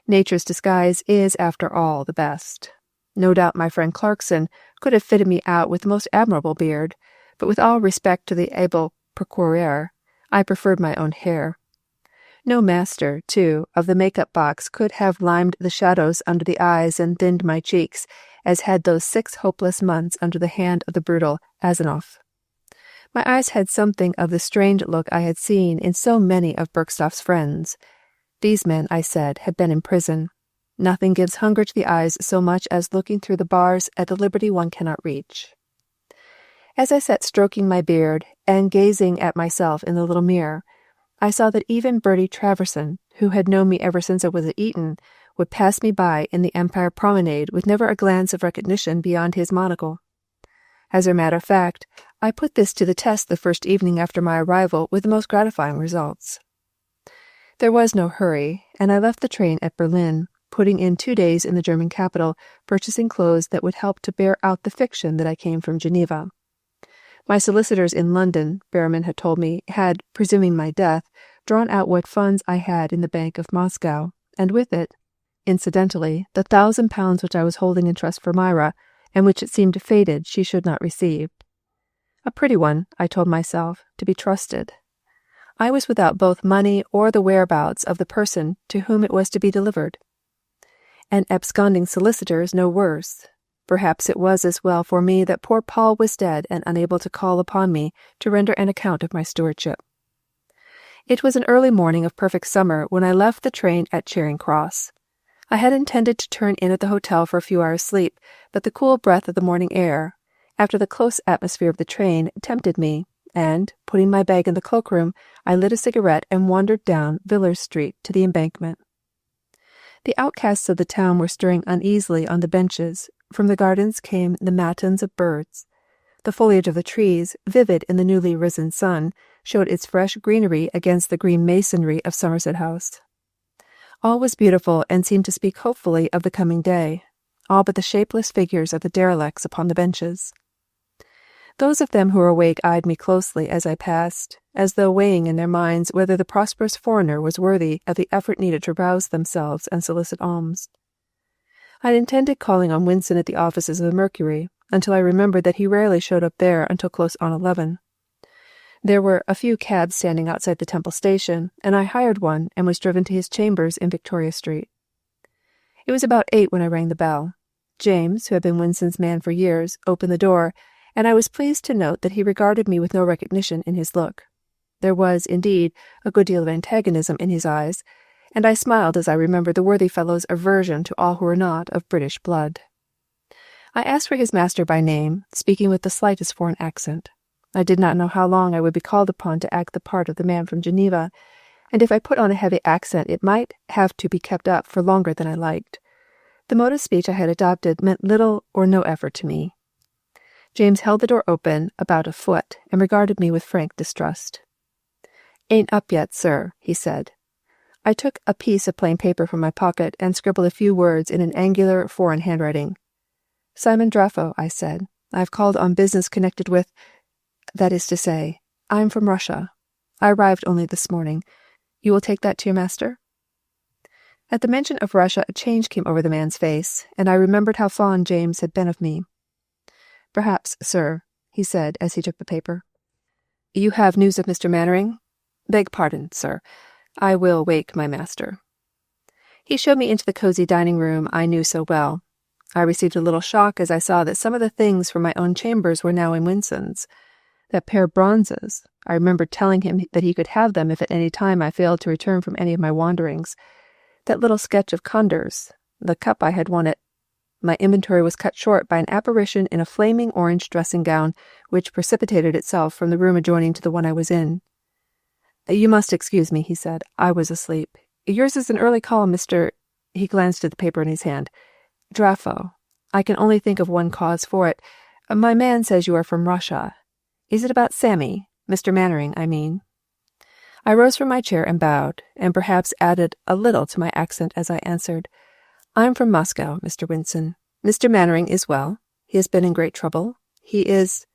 S1: Nature's disguise is, after all, the best. No doubt my friend Clarkson could have fitted me out with the most admirable beard, but with all respect to the able procureur, I preferred my own hair. No master, too, of the make-up box could have limed the shadows under the eyes and thinned my cheeks, as had those 6 hopeless months under the hand of the brutal Azanoff. My eyes had something of the strained look I had seen in so many of Bergstoff's friends. These men, I said, had been in prison. Nothing gives hunger to the eyes so much as looking through the bars at the liberty one cannot reach. As I sat stroking my beard and gazing at myself in the little mirror, I saw that even Bertie Traverson, who had known me ever since I was at Eton, would pass me by in the Empire Promenade with never a glance of recognition beyond his monocle. As a matter of fact, I put this to the test the first evening after my arrival with the most gratifying results. There was no hurry, and I left the train at Berlin, putting in 2 days in the German capital, purchasing clothes that would help to bear out the fiction that I came from Geneva. My solicitors in London, Behrman had told me, had, presuming my death, drawn out what funds I had in the Bank of Moscow, and with it, incidentally, the £1,000 which I was holding in trust for Myra, and which it seemed fated she should not receive. A pretty one, I told myself, to be trusted. I was without both money or the whereabouts of the person to whom it was to be delivered. And absconding solicitors no worse. Perhaps it was as well for me that poor Paul was dead and unable to call upon me to render an account of my stewardship. It was an early morning of perfect summer when I left the train at Charing Cross. I had intended to turn in at the hotel for a few hours' sleep, but the cool breath of the morning air, after the close atmosphere of the train, tempted me, and, putting my bag in the cloakroom, I lit a cigarette and wandered down Villiers Street to the Embankment. The outcasts of the town were stirring uneasily on the benches. From the gardens came the matins of birds. The foliage of the trees, vivid in the newly risen sun, showed its fresh greenery against the green masonry of Somerset House. All was beautiful and seemed to speak hopefully of the coming day. all but the shapeless figures of the derelicts upon the benches. Those of them who were awake eyed me closely as I passed, as though weighing in their minds whether the prosperous foreigner was worthy of the effort needed to rouse themselves and solicit alms. I had intended calling on Winston at the offices of the Mercury, until I remembered that he rarely showed up there until close on 11. There were a few cabs standing outside the Temple station, and I hired one and was driven to his chambers in Victoria Street. It was about 8 when I rang the bell. James, who had been Winston's man for years, opened the door, and I was pleased to note that he regarded me with no recognition in his look. There was, indeed, a good deal of antagonism in his eyes, and I smiled as I remembered the worthy fellow's aversion to all who were not of British blood. I asked for his master by name, speaking with the slightest foreign accent. I did not know how long I would be called upon to act the part of the man from Geneva, and if I put on a heavy accent it might have to be kept up for longer than I liked. The mode of speech I had adopted meant little or no effort to me. James held the door open about a foot and regarded me with frank distrust. "Ain't up yet, sir," he said. I took a piece of plain paper from my pocket and scribbled a few words in an angular foreign handwriting. "Simon Draffo," I said. "I've called on business connected with— that is to say, I'm from Russia. I arrived only this morning. You will take that to your master?" At the mention of Russia a change came over the man's face, and I remembered how fond James had been of me. "Perhaps, sir," he said as he took the paper. "You have news of Mr. Mannering? Beg pardon, sir. I will wake my master." He showed me into the cozy dining room I knew so well. I received a little shock as I saw that some of the things from my own chambers were now in Winston's. That pair of bronzes, I remembered telling him that he could have them if at any time I failed to return from any of my wanderings. That little sketch of Condor's, the cup I had won at— My inventory was cut short by an apparition in a flaming orange dressing gown, which precipitated itself from the room adjoining to the one I was in. "You must excuse me," he said. "I was asleep. Yours is an early call, Mr.—" He glanced at the paper in his hand. "Draffo. I can only think of one cause for it. My man says you are from Russia. Is it about Sammy? Mr. Mannering, I mean." I rose from my chair and bowed, and perhaps added a little to my accent as I answered, "I'm from Moscow, Mr. Winston. Mr. Mannering is well. He has been in great trouble. He is—"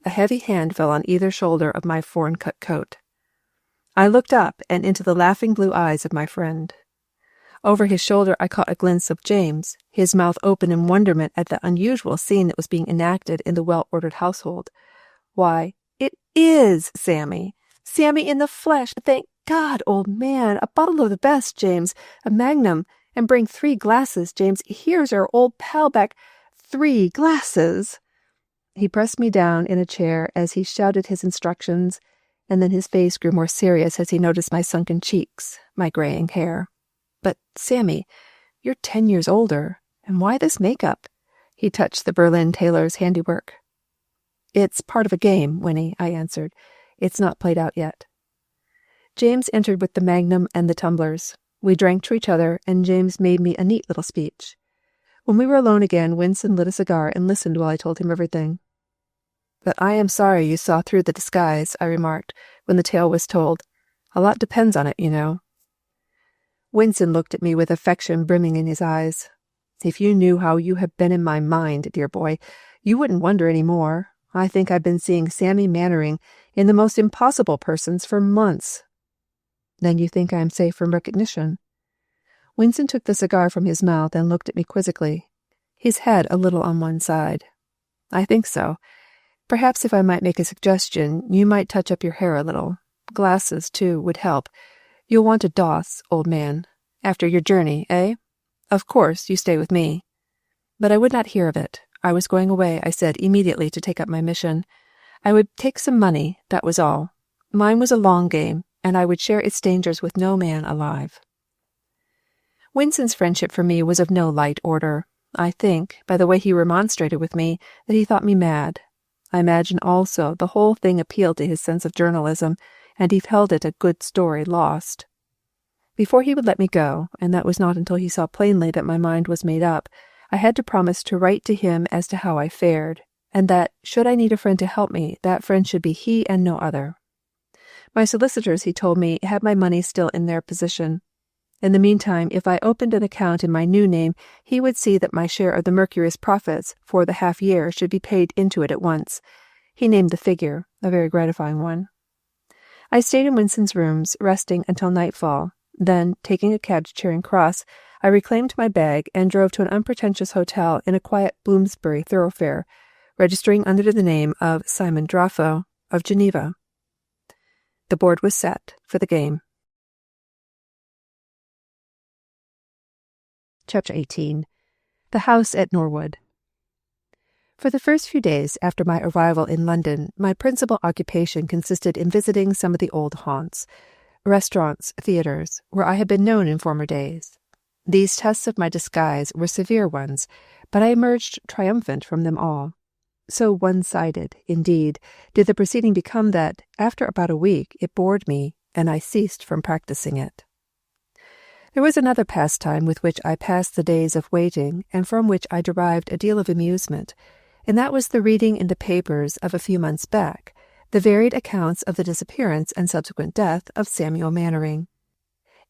S1: A heavy hand fell on either shoulder of my foreign-cut coat. I looked up and into the laughing blue eyes of my friend. Over his shoulder I caught a glimpse of James, his mouth open in wonderment at the unusual scene that was being enacted in the well-ordered household. "Why, it is Sammy! Sammy in the flesh! Thank God, old man! A bottle of the best, James! A magnum! And bring 3 glasses, James! Here's our old pal back! 3 glasses!" He pressed me down in a chair as he shouted his instructions, and then his face grew more serious as he noticed my sunken cheeks, my graying hair. "But, Sammy, you're 10 years older, and why this makeup?" He touched the Berlin tailor's handiwork. "It's part of a game, Winnie," I answered. "It's not played out yet." James entered with the magnum and the tumblers. We drank to each other, and James made me a neat little speech. When we were alone again, Winston lit a cigar and listened while I told him everything. "But I am sorry you saw through the disguise," I remarked, when the tale was told. "A lot depends on it, you know." Winston looked at me with affection brimming in his eyes. "If you knew how you have been in my mind, dear boy, you wouldn't wonder any more. I think I've been seeing Sammy Mannering in the most impossible persons for months." "Then you think I am safe from recognition?" Winston took the cigar from his mouth and looked at me quizzically, his head a little on one side. "I think so. Perhaps if I might make a suggestion, you might touch up your hair a little. Glasses, too, would help. You'll want a doss, old man. After your journey, eh? Of course, you stay with me." But I would not hear of it. I was going away, I said, immediately to take up my mission. I would take some money, that was all. Mine was a long game, and I would share its dangers with no man alive. Winston's friendship for me was of no light order. I think, by the way he remonstrated with me, that he thought me mad. I imagine also the whole thing appealed to his sense of journalism, and he held it a good story lost. Before he would let me go, and that was not until he saw plainly that my mind was made up, I had to promise to write to him as to how I fared, and that, should I need a friend to help me, that friend should be he and no other. My solicitors, he told me, had my money still in their possession. In the meantime, if I opened an account in my new name, he would see that my share of the Mercury's profits for the half year should be paid into it at once. He named the figure, a very gratifying one. I stayed in Winston's rooms, resting until nightfall. Then, taking a cab to Charing Cross, I reclaimed my bag and drove to an unpretentious hotel in a quiet Bloomsbury thoroughfare, registering under the name of Simon Draffo of Geneva. The board was set for the game. Chapter 18. The House at Norwood. For the first few days after my arrival in London, my principal occupation consisted in visiting some of the old haunts, restaurants, theatres, where I had been known in former days. These tests of my disguise were severe ones, but I emerged triumphant from them all. So one-sided, indeed, did the proceeding become that, after about a week, it bored me, and I ceased from practicing it. There was another pastime with which I passed the days of waiting, and from which I derived a deal of amusement, and that was the reading in the papers of a few months back, the varied accounts of the disappearance and subsequent death of Samuel Mannering.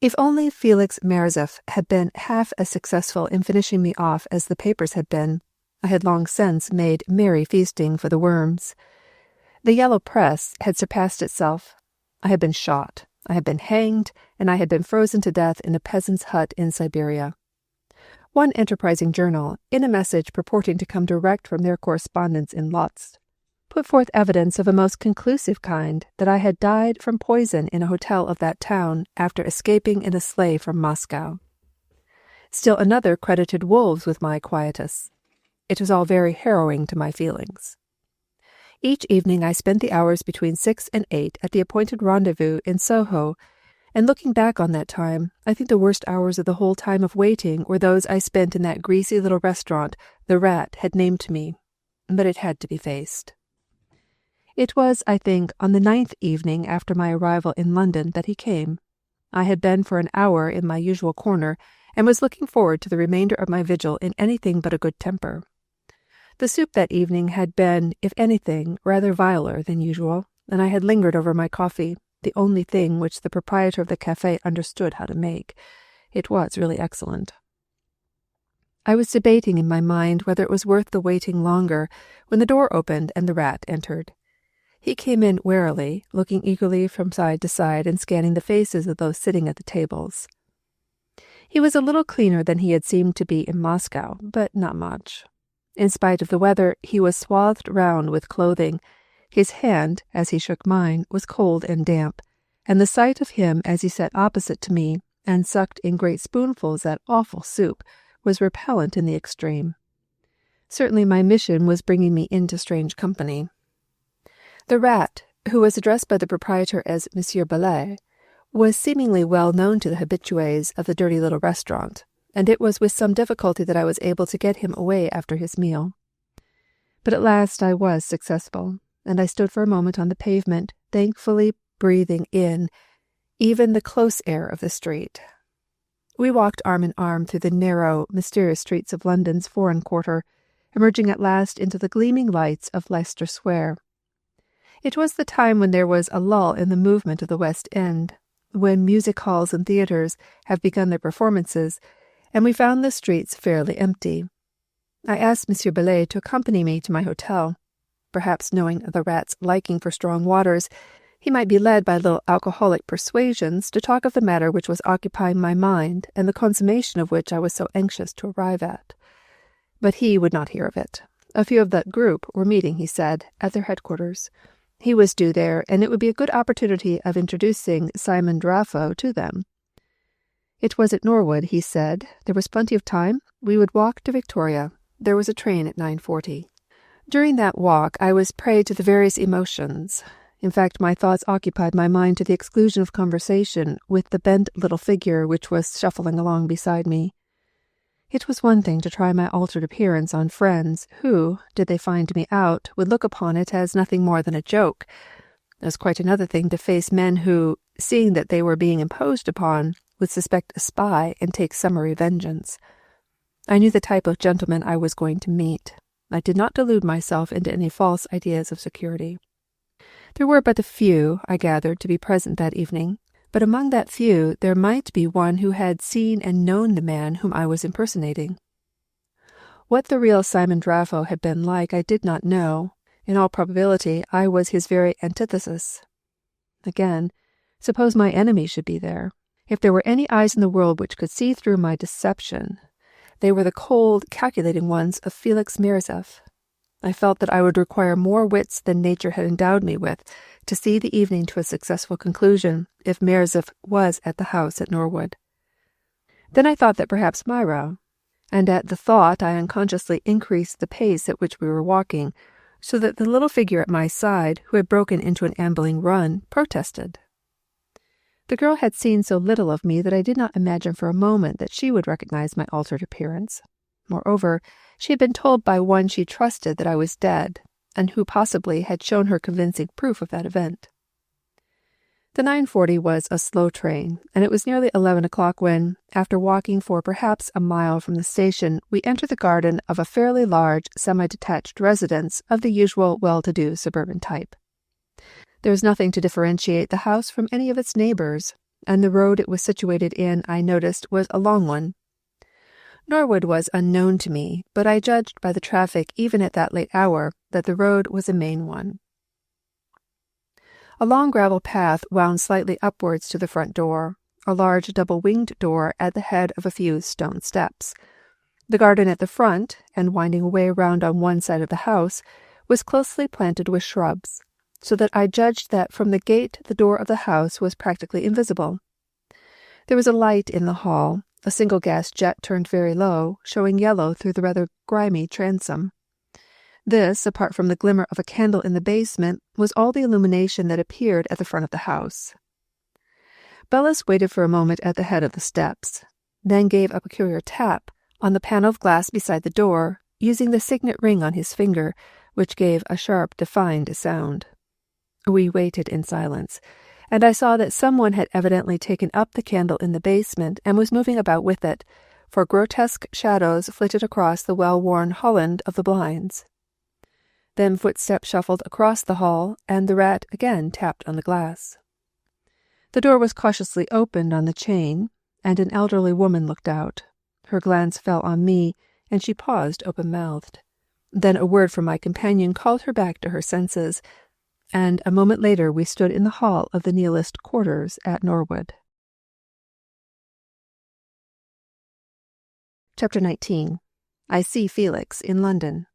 S1: If only Felix Merzef had been half as successful in finishing me off as the papers had been, I had long since made merry feasting for the worms. The yellow press had surpassed itself. I had been shot, I had been hanged, and I had been frozen to death in a peasant's hut in Siberia. One enterprising journal, in a message purporting to come direct from their correspondents in Lodz, put forth evidence of a most conclusive kind that I had died from poison in a hotel of that town after escaping in a sleigh from Moscow. Still another credited wolves with my quietus. It was all very harrowing to my feelings. Each evening I spent the hours between 6 and 8 at the appointed rendezvous in Soho, and looking back on that time, I think the worst hours of the whole time of waiting were those I spent in that greasy little restaurant the Rat had named to me, but it had to be faced. It was, I think, on the 9th evening after my arrival in London that he came. I had been for an hour in my usual corner, and was looking forward to the remainder of my vigil in anything but a good temper. The soup that evening had been, if anything, rather viler than usual, and I had lingered over my coffee, the only thing which the proprietor of the café understood how to make. It was really excellent. I was debating in my mind whether it was worth the waiting longer, when the door opened and the Rat entered. He came in warily, looking eagerly from side to side and scanning the faces of those sitting at the tables. He was a little cleaner than he had seemed to be in Moscow, but not much. In spite of the weather, he was swathed round with clothing. His hand, as he shook mine, was cold and damp, and the sight of him as he sat opposite to me and sucked in great spoonfuls that awful soup was repellent in the extreme. Certainly my mission was bringing me into strange company. The Rat, who was addressed by the proprietor as Monsieur Belay, was seemingly well known to the habitués of the dirty little restaurant, and it was with some difficulty that I was able to get him away after his meal. But at last I was successful, and I stood for a moment on the pavement, thankfully breathing in even the close air of the street. We walked arm in arm through the narrow, mysterious streets of London's foreign quarter, emerging at last into the gleaming lights of Leicester Square. It was the time when there was a lull in the movement of the West End, when music halls and theatres have begun their performances, and we found the streets fairly empty. I asked Monsieur Belay to accompany me to my hotel. Perhaps knowing the Rat's liking for strong waters, he might be led by little alcoholic persuasions to talk of the matter which was occupying my mind, and the consummation of which I was so anxious to arrive at. But he would not hear of it. A few of that group were meeting, he said, at their headquarters. He was due there, and it would be a good opportunity of introducing Simon Draffo to them. It was at Norwood, he said. There was plenty of time. We would walk to Victoria. There was a train at 9:40. During that walk I was prey to the various emotions. In fact, my thoughts occupied my mind to the exclusion of conversation with the bent little figure which was shuffling along beside me. It was one thing to try my altered appearance on friends who, did they find me out, would look upon it as nothing more than a joke. It was quite another thing to face men who, seeing that they were being imposed upon, would suspect a spy and take summary vengeance. I knew the type of gentleman I was going to meet. I did not delude myself into any false ideas of security. There were but a few, I gathered, to be present that evening. but among that few there might be one who had seen and known the man whom I was impersonating. What the real Simon Draffo had been like I did not know. In all probability I was his very antithesis. Again, suppose my enemy should be there. If there were any eyes in the world which could see through my deception, they were the cold, calculating ones of Felix Mierzef. I felt that I would require more wits than nature had endowed me with to see the evening to a successful conclusion if Mierzef was at the house at Norwood. Then I thought that perhaps Myra, and at the thought I unconsciously increased the pace at which we were walking, so that the little figure at my side, who had broken into an ambling run, protested. The girl had seen so little of me that I did not imagine for a moment that she would recognize my altered appearance. Moreover, she had been told by one she trusted that I was dead, and who possibly had shown her convincing proof of that event. The 9:40 was a slow train, and it was nearly 11 o'clock when, after walking for perhaps a mile from the station, we entered the garden of a fairly large, semi-detached residence of the usual well-to-do suburban type. There was nothing to differentiate the house from any of its neighbors, and the road it was situated in, I noticed, was a long one. Norwood was unknown to me, but I judged by the traffic even at that late hour that the road was a main one. A long gravel path wound slightly upwards to the front door, a large double-winged door at the head of a few stone steps. The garden at the front, and winding away round on one side of the house, was closely planted with shrubs, so that I judged that from the gate the door of the house was practically invisible. There was a light in the hall, a single gas jet turned very low, showing yellow through the rather grimy transom. This, apart from the glimmer of a candle in the basement, was all the illumination that appeared at the front of the house. Bellis waited for a moment at the head of the steps, then gave a peculiar tap on the panel of glass beside the door, using the signet ring on his finger, which gave a sharp, defined sound. We waited in silence, and I saw that someone had evidently taken up the candle in the basement and was moving about with it, for grotesque shadows flitted across the well-worn holland of the blinds. Then footsteps shuffled across the hall, and the rat again tapped on the glass. The door was cautiously opened on the chain, and an elderly woman looked out. Her glance fell on me, and she paused open-mouthed. Then a word from my companion called her back to her senses, and a moment later we stood in the hall of the Nihilist quarters at Norwood. Chapter 19. I See Felix in London.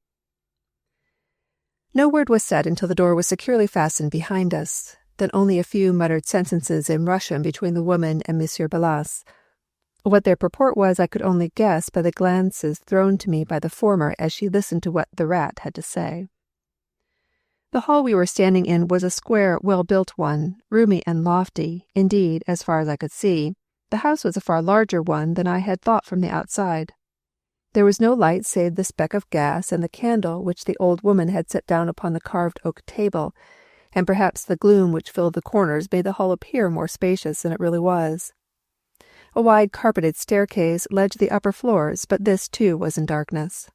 S1: No word was said until the door was securely fastened behind us, then only a few muttered sentences in Russian between the woman and Monsieur Bellis. What their purport was I could only guess by the glances thrown to me by the former as she listened to what the rat had to say. The hall we were standing in was a square, well-built one, roomy and lofty, indeed, as far as I could see. The house was a far larger one than I had thought from the outside. There was no light save the speck of gas and the candle which the old woman had set down upon the carved oak table, and perhaps the gloom which filled the corners made the hall appear more spacious than it really was. A wide carpeted staircase led to the upper floors, but this too was in darkness.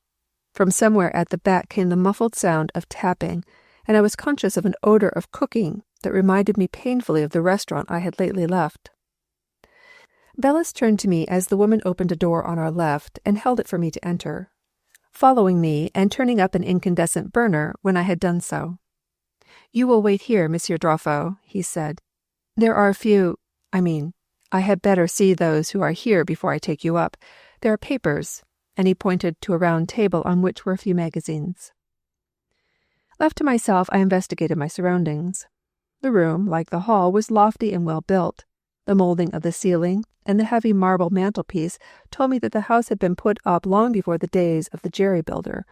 S1: From somewhere at the back came the muffled sound of tapping, and I was conscious of an odor of cooking that reminded me painfully of the restaurant I had lately left. Bellis turned to me as the woman opened a door on our left and held it for me to enter, following me and turning up an incandescent burner when I had done so. "You will wait here, Monsieur Draffo," he said. "There are a few— I had better see those who are here before I take you up. There are papers," and he pointed to a round table on which were a few magazines. Left to myself, I investigated my surroundings. The room, like the hall, was lofty and well built. The moulding of the ceiling and the heavy marble mantelpiece told me that the house had been put up long before the days of the jerry-builder.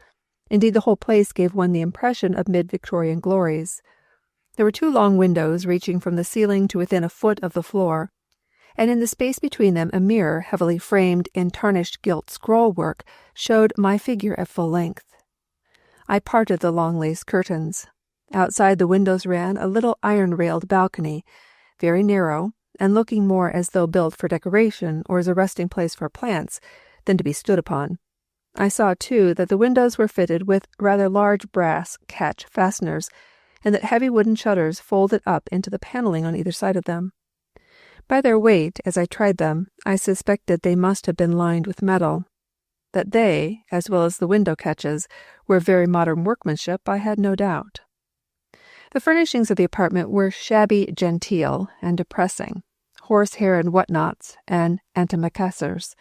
S1: Indeed, the whole place gave one the impression of mid-Victorian glories. There were 2 long windows reaching from the ceiling to within a foot of the floor, and in the space between them a mirror heavily framed in tarnished gilt scroll-work showed my figure at full length. I parted the long lace curtains. Outside the windows ran a little iron-railed balcony, very narrow, and looking more as though built for decoration or as a resting place for plants than to be stood upon. I saw, too, that the windows were fitted with rather large brass catch fasteners, and that heavy wooden shutters folded up into the paneling on either side of them. By their weight, as I tried them, I suspected they must have been lined with metal. That they, as well as the window catches, were very modern workmanship, I had no doubt. The furnishings of the apartment were shabby genteel and depressing, horsehair and whatnots, and antimacassars.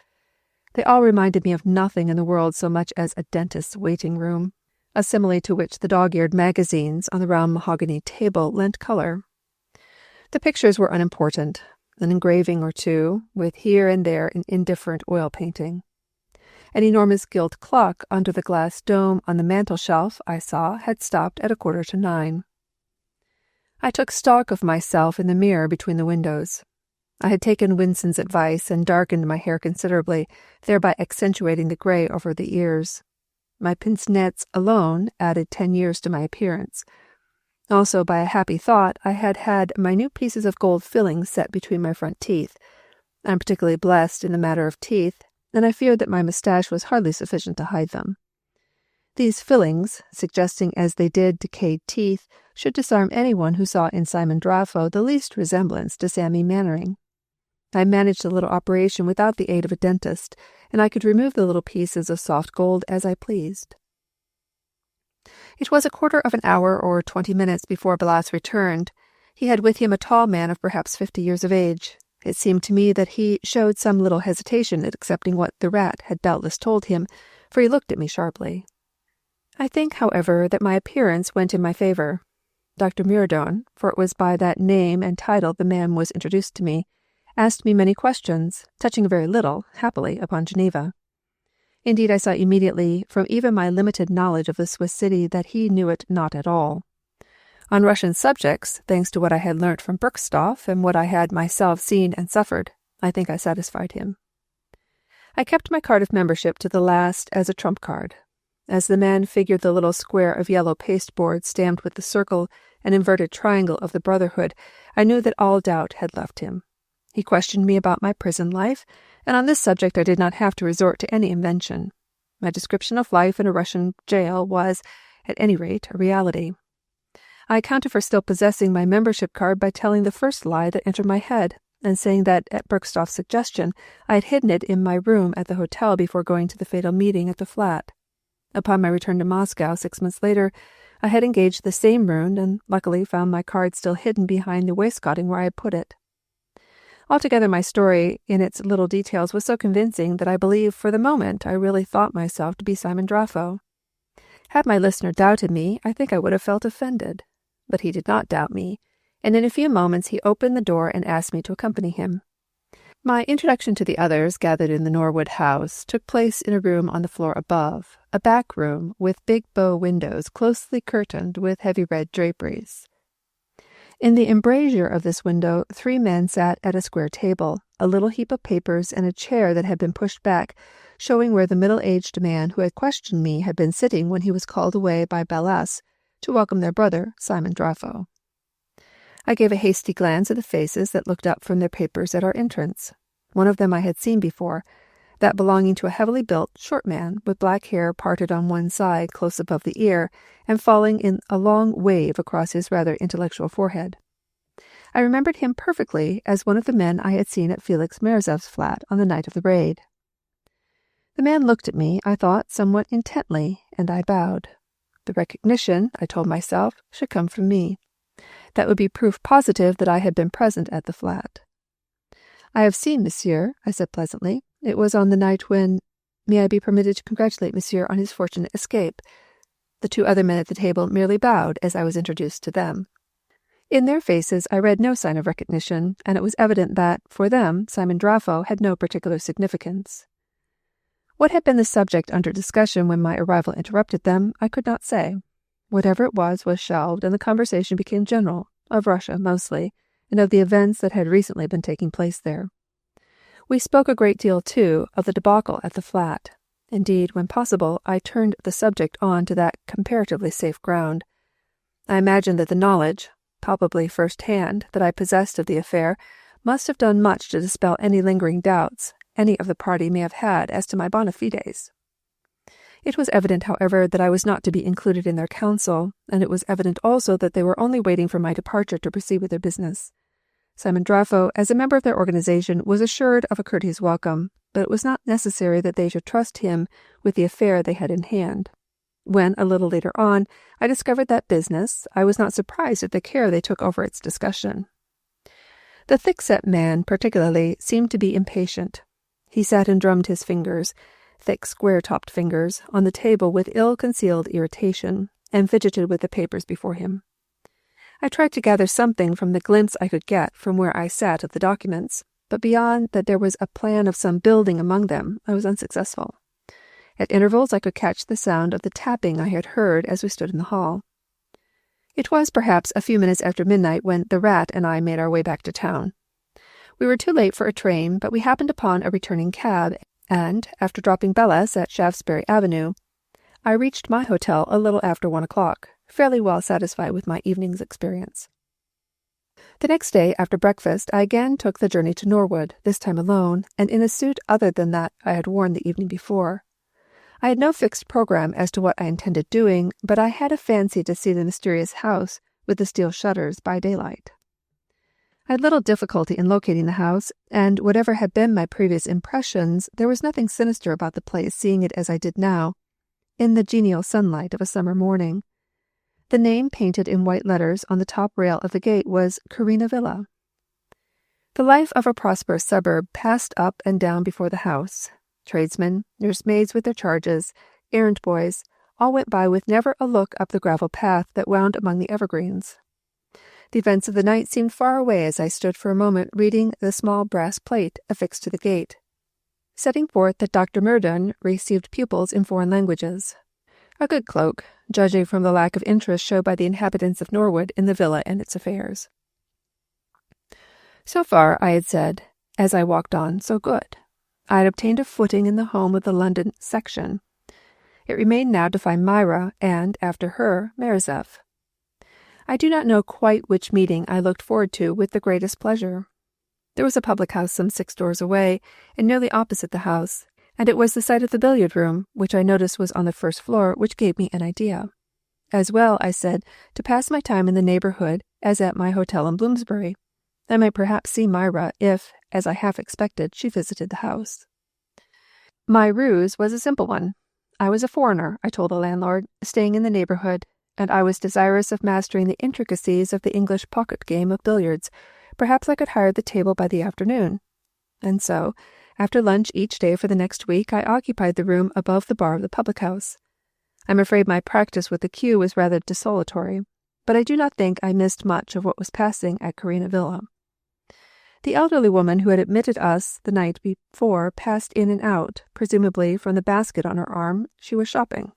S1: They all reminded me of nothing in the world so much as a dentist's waiting room, a simile to which the dog-eared magazines on the round mahogany table lent color. The pictures were unimportant, an engraving or two, with here and there an indifferent oil painting. An enormous gilt clock under the glass dome on the mantel-shelf, I saw, had stopped at 9:15. I took stock of myself in the mirror between the windows. I had taken Winston's advice and darkened my hair considerably, thereby accentuating the gray over the ears. My pince-nez alone added 10 years to my appearance. Also, by a happy thought, I had had minute pieces of gold filling set between my front teeth. I am particularly blessed in the matter of teeth, and I feared that my moustache was hardly sufficient to hide them. These fillings, suggesting as they did decayed teeth, should disarm anyone who saw in Simon Draffo the least resemblance to Sammy Mannering. I managed the little operation without the aid of a dentist, and I could remove the little pieces of soft gold as I pleased. It was 1/4 or 20 minutes before Ballas returned. He had with him a tall man of perhaps 50 years of age. It seemed to me that he showed some little hesitation at accepting what the rat had doubtless told him, for he looked at me sharply. I think, however, that my appearance went in my favor. Dr. Miradon, for it was by that name and title the man was introduced to me, asked me many questions, touching very little, happily, upon Geneva. Indeed, I saw immediately, from even my limited knowledge of the Swiss city, that he knew it not at all. On Russian subjects, thanks to what I had learnt from Bergstoff and what I had myself seen and suffered, I think I satisfied him. I kept my card of membership to the last as a trump card. As the man figured the little square of yellow pasteboard stamped with the circle and inverted triangle of the Brotherhood, I knew that all doubt had left him. He questioned me about my prison life, and on this subject I did not have to resort to any invention. My description of life in a Russian jail was, at any rate, a reality. I accounted for still possessing my membership card by telling the first lie that entered my head, and saying that, at Bergstoff's suggestion, I had hidden it in my room at the hotel before going to the fatal meeting at the flat. Upon my return to Moscow 6 months later, I had engaged the same room, and luckily found my card still hidden behind the wainscoting where I had put it. Altogether, my story, in its little details, was so convincing that I believe, for the moment, I really thought myself to be Simon Draffo. Had my listener doubted me, I think I would have felt offended. But he did not doubt me, and in a few moments he opened the door and asked me to accompany him. My introduction to the others, gathered in the Norwood house, took place in a room on the floor above, a back room with big bow windows closely curtained with heavy red draperies. In the embrasure of this window 3 men sat at a square table, a little heap of papers and a chair that had been pushed back, showing where the middle-aged man who had questioned me had been sitting when he was called away by Ballas to welcome their brother, Simon Draffo. I gave a hasty glance at the faces that looked up from their papers at our entrance. One of them I had seen before, that belonging to a heavily built, short man, with black hair parted on one side close above the ear, and falling in a long wave across his rather intellectual forehead. I remembered him perfectly as one of the men I had seen at Felix Merzev's flat on the night of the raid. The man looked at me, I thought, somewhat intently, and I bowed. The recognition, I told myself, should come from me. That would be proof positive that I had been present at the flat. "I have seen monsieur," I said pleasantly. "It was on the night when— May I be permitted to congratulate monsieur on his fortunate escape?" The 2 other men at the table merely bowed as I was introduced to them. In their faces I read no sign of recognition, and it was evident that, for them, Simon Draffo had no particular significance. What had been the subject under discussion when my arrival interrupted them, I could not say. Whatever it was shelved, and the conversation became general, of Russia mostly, and of the events that had recently been taking place there. We spoke a great deal, too, of the debacle at the flat. Indeed, when possible, I turned the subject on to that comparatively safe ground. I imagined that the knowledge, palpably first-hand, that I possessed of the affair must have done much to dispel any lingering doubts any of the party may have had as to my bona fides. It was evident, however, that I was not to be included in their council, and it was evident also that they were only waiting for my departure to proceed with their business. Simon Draffo, as a member of their organization, was assured of a courteous welcome, but it was not necessary that they should trust him with the affair they had in hand. When, a little later on, I discovered that business, I was not surprised at the care they took over its discussion. The thick-set man, particularly, seemed to be impatient. He sat and drummed his fingers, thick square-topped fingers, on the table with ill-concealed irritation, and fidgeted with the papers before him. I tried to gather something from the glimpse I could get from where I sat of the documents, but beyond that there was a plan of some building among them, I was unsuccessful. At intervals I could catch the sound of the tapping I had heard as we stood in the hall. It was perhaps a few minutes after midnight when the Rat and I made our way back to town. We were too late for a train, but we happened upon a returning cab, and, after dropping Bellas at Shaftesbury Avenue, I reached my hotel a little after 1 o'clock, fairly well satisfied with my evening's experience. The next day, after breakfast, I again took the journey to Norwood, this time alone, and in a suit other than that I had worn the evening before. I had no fixed program as to what I intended doing, but I had a fancy to see the mysterious house with the steel shutters by daylight. I had little difficulty in locating the house, and whatever had been my previous impressions, there was nothing sinister about the place, seeing it as I did now, in the genial sunlight of a summer morning. The name painted in white letters on the top rail of the gate was Carina Villa. The life of a prosperous suburb passed up and down before the house. Tradesmen, nursemaids with their charges, errand boys, all went by with never a look up the gravel path that wound among the evergreens. The events of the night seemed far away as I stood for a moment reading the small brass plate affixed to the gate, setting forth that Dr. Murdon received pupils in foreign languages. A good cloak, judging from the lack of interest shown by the inhabitants of Norwood in the villa and its affairs. So far, I had said, as I walked on, so good. I had obtained a footing in the home of the London section. It remained now to find Myra, and, after her, Merzef. I do not know quite which meeting I looked forward to with the greatest pleasure. There was a public-house some 6 doors away, and nearly opposite the house, and it was the sight of the billiard-room, which I noticed was on the first floor, which gave me an idea. As well, I said, to pass my time in the neighborhood as at my hotel in Bloomsbury. I might perhaps see Myra if, as I half expected, she visited the house. My ruse was a simple one. I was a foreigner, I told the landlord, staying in the neighborhood, and I was desirous of mastering the intricacies of the English pocket game of billiards. Perhaps I could hire the table by the afternoon. And so, after lunch each day for the next week, I occupied the room above the bar of the public-house. I'm afraid my practice with the cue was rather desultory, but I do not think I missed much of what was passing at Carina Villa. The elderly woman who had admitted us the night before passed in and out, presumably from the basket on her arm. She was shopping.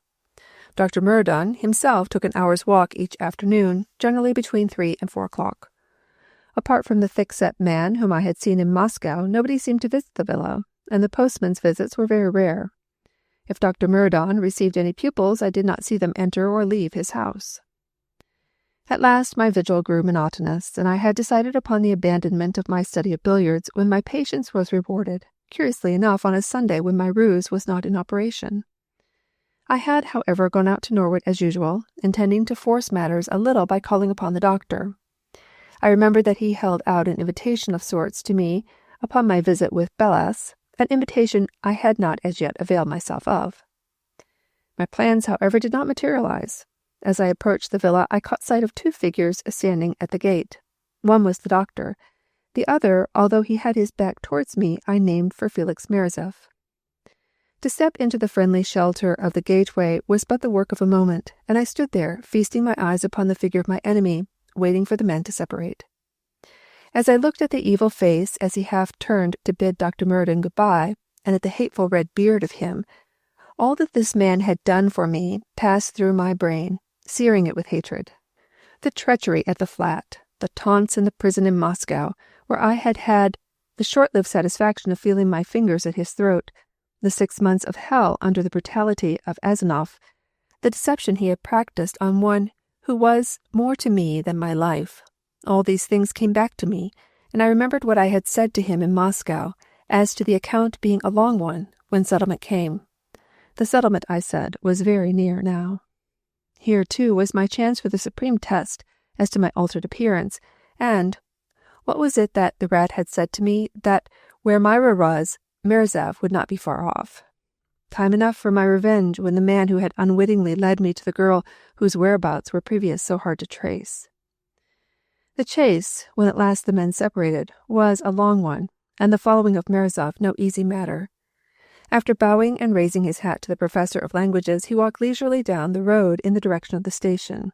S1: Dr. Murdon himself took an hour's walk each afternoon, generally between 3 and 4 o'clock. Apart from the thick-set man whom I had seen in Moscow, nobody seemed to visit the villa, and the postman's visits were very rare. If Dr. Murdon received any pupils, I did not see them enter or leave his house. At last my vigil grew monotonous, and I had decided upon the abandonment of my study of billiards when my patience was rewarded, curiously enough on a Sunday when my ruse was not in operation. I had, however, gone out to Norwood as usual, intending to force matters a little by calling upon the doctor. I remembered that he held out an invitation of sorts to me upon my visit with Bellas, an invitation I had not as yet availed myself of. My plans, however, did not materialize. As I approached the villa, I caught sight of 2 figures standing at the gate. One was the doctor. The other, although he had his back towards me, I named for Felix Merzef. To step into the friendly shelter of the gateway was but the work of a moment, and I stood there, feasting my eyes upon the figure of my enemy, waiting for the men to separate. As I looked at the evil face as he half turned to bid Dr. Murdon good-bye, and at the hateful red beard of him, all that this man had done for me passed through my brain, searing it with hatred. The treachery at the flat, the taunts in the prison in Moscow, where I had had the short-lived satisfaction of feeling my fingers at his throat, the 6 months of hell under the brutality of Azanoff, the deception he had practiced on one who was more to me than my life. All these things came back to me, and I remembered what I had said to him in Moscow as to the account being a long one when settlement came. The settlement, I said, was very near now. Here, too, was my chance for the supreme test as to my altered appearance, and, What was it that the rat had said to me? That where Myra was, Myrzev would not be far off. Time enough for my revenge when the man who had unwittingly led me to the girl whose whereabouts were previous so hard to trace. The chase, when at last the men separated, was a long one, and the following of Myrzev no easy matter. After bowing and raising his hat to the professor of languages, he walked leisurely down the road in the direction of the station.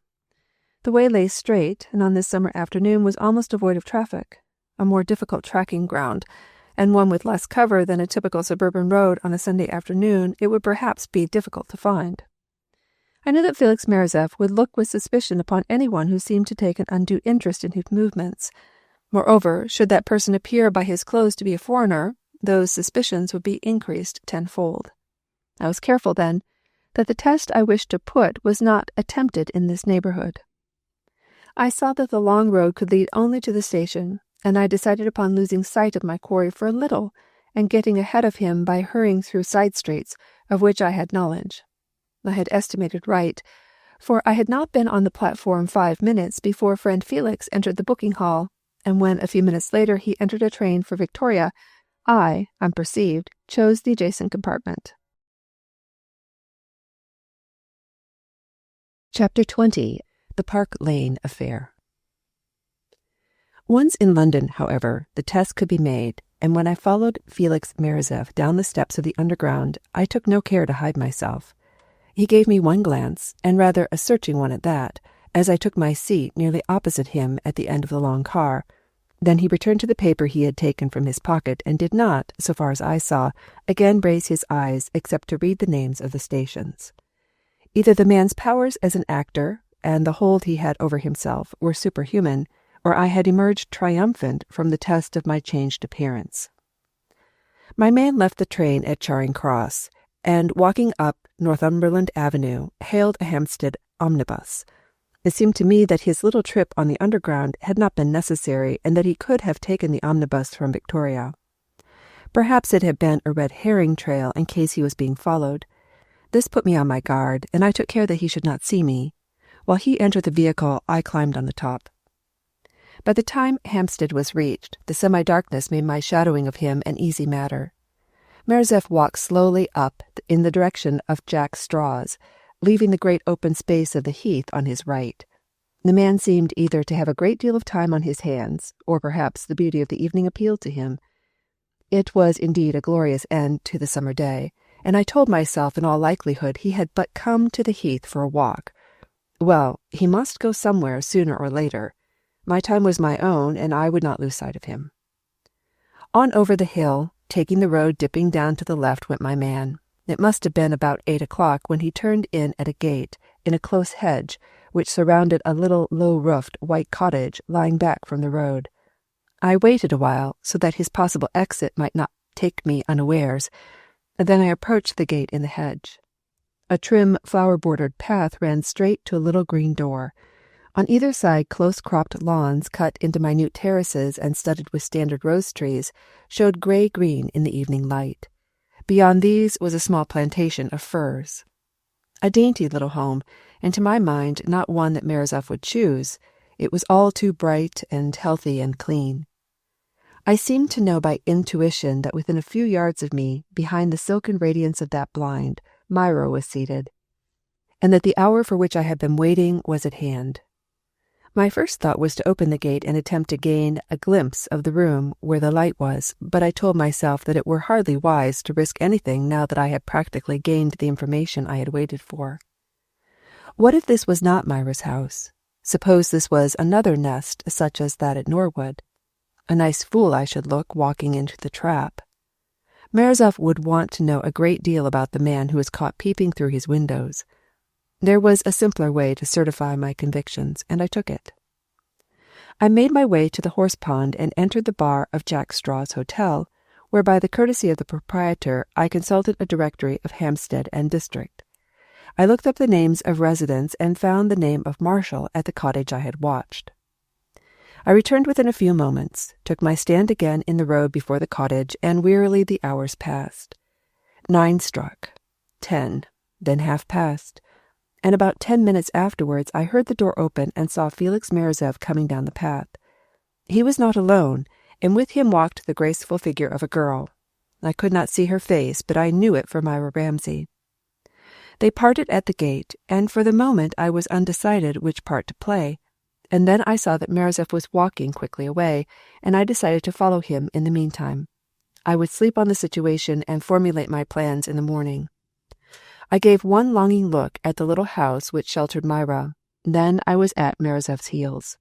S1: The way lay straight, and on this summer afternoon was almost devoid of traffic, a more difficult tracking ground, and one with less cover than a typical suburban road on a Sunday afternoon. It would perhaps be difficult to find. I knew that Felix Myrzev would look with suspicion upon anyone who seemed to take an undue interest in his movements. Moreover, should that person appear by his clothes to be a foreigner, those suspicions would be increased tenfold. I was careful, then, that the test I wished to put was not attempted in this neighborhood. I saw that the long road could lead only to the station, and I decided upon losing sight of my quarry for a little, and getting ahead of him by hurrying through side streets of which I had knowledge. I had estimated right, for I had not been on the platform 5 minutes before friend Felix entered the booking hall, and when a few minutes later he entered a train for Victoria, I, unperceived, chose the adjacent compartment. Chapter 20. The Park Lane Affair. Once in London, however, the test could be made, and when I followed Felix Myrzev down the steps of the Underground, I took no care to hide myself. He gave me one glance, and rather a searching one at that, as I took my seat nearly opposite him at the end of the long car. Then he returned to the paper he had taken from his pocket, and did not, so far as I saw, again raise his eyes except to read the names of the stations. Either the man's powers as an actor, and the hold he had over himself, were superhuman, or I had emerged triumphant from the test of my changed appearance. My man left the train at Charing Cross, and, walking up Northumberland Avenue, hailed a Hampstead omnibus. It seemed to me that his little trip on the Underground had not been necessary, and that he could have taken the omnibus from Victoria. Perhaps it had been a red herring trail in case he was being followed. This put me on my guard, and I took care that he should not see me. While he entered the vehicle, I climbed on the top. By the time Hampstead was reached, the semi-darkness made my shadowing of him an easy matter. Myrzev walked slowly up in the direction of Jack Straw's, leaving the great open space of the Heath on his right. The man seemed either to have a great deal of time on his hands, or perhaps the beauty of the evening appealed to him. It was indeed a glorious end to the summer day, and I told myself in all likelihood he had but come to the Heath for a walk. Well, he must go somewhere sooner or later. My time was my own, and I would not lose sight of him. On over the hill, taking the road dipping down to the left, went my man. It must have been about 8 o'clock when he turned in at a gate in a close hedge which surrounded a little low-roofed white cottage lying back from the road. I waited a while so that his possible exit might not take me unawares, and then I approached the gate in the hedge. A trim, flower-bordered path ran straight to a little green door. On either side, close-cropped lawns cut into minute terraces and studded with standard rose trees showed grey-green in the evening light. Beyond these was a small plantation of firs. A dainty little home, and to my mind not one that Myrzev would choose. It was all too bright and healthy and clean. I seemed to know by intuition that within a few yards of me, behind the silken radiance of that blind, Myra was seated, and that the hour for which I had been waiting was at hand. My first thought was to open the gate and attempt to gain a glimpse of the room where the light was, but I told myself that it were hardly wise to risk anything now that I had practically gained the information I had waited for. What if this was not Myra's house? Suppose this was another nest such as that at Norwood? A nice fool I should look walking into the trap. Myrzev would want to know a great deal about the man who was caught peeping through his windows. There was a simpler way to certify my convictions, and I took it. I made my way to the horse pond and entered the bar of Jack Straw's hotel, where by the courtesy of the proprietor I consulted a directory of Hampstead and district. I looked up the names of residents and found the name of Marshall at the cottage I had watched. I returned within a few moments, took my stand again in the road before the cottage, and wearily the hours passed. 9 struck, 10, then past, and about 10 minutes afterwards I heard the door open and saw Felix Myrzev coming down the path. He was not alone, and with him walked the graceful figure of a girl. I could not see her face, but I knew it for Myra Ramsay. They parted at the gate, and for the moment I was undecided which part to play, and then I saw that Merzef was walking quickly away, and I decided to follow him in the meantime. I would sleep on the situation and formulate my plans in the morning. I gave one longing look at the little house which sheltered Myra. Then I was at Merzef's heels.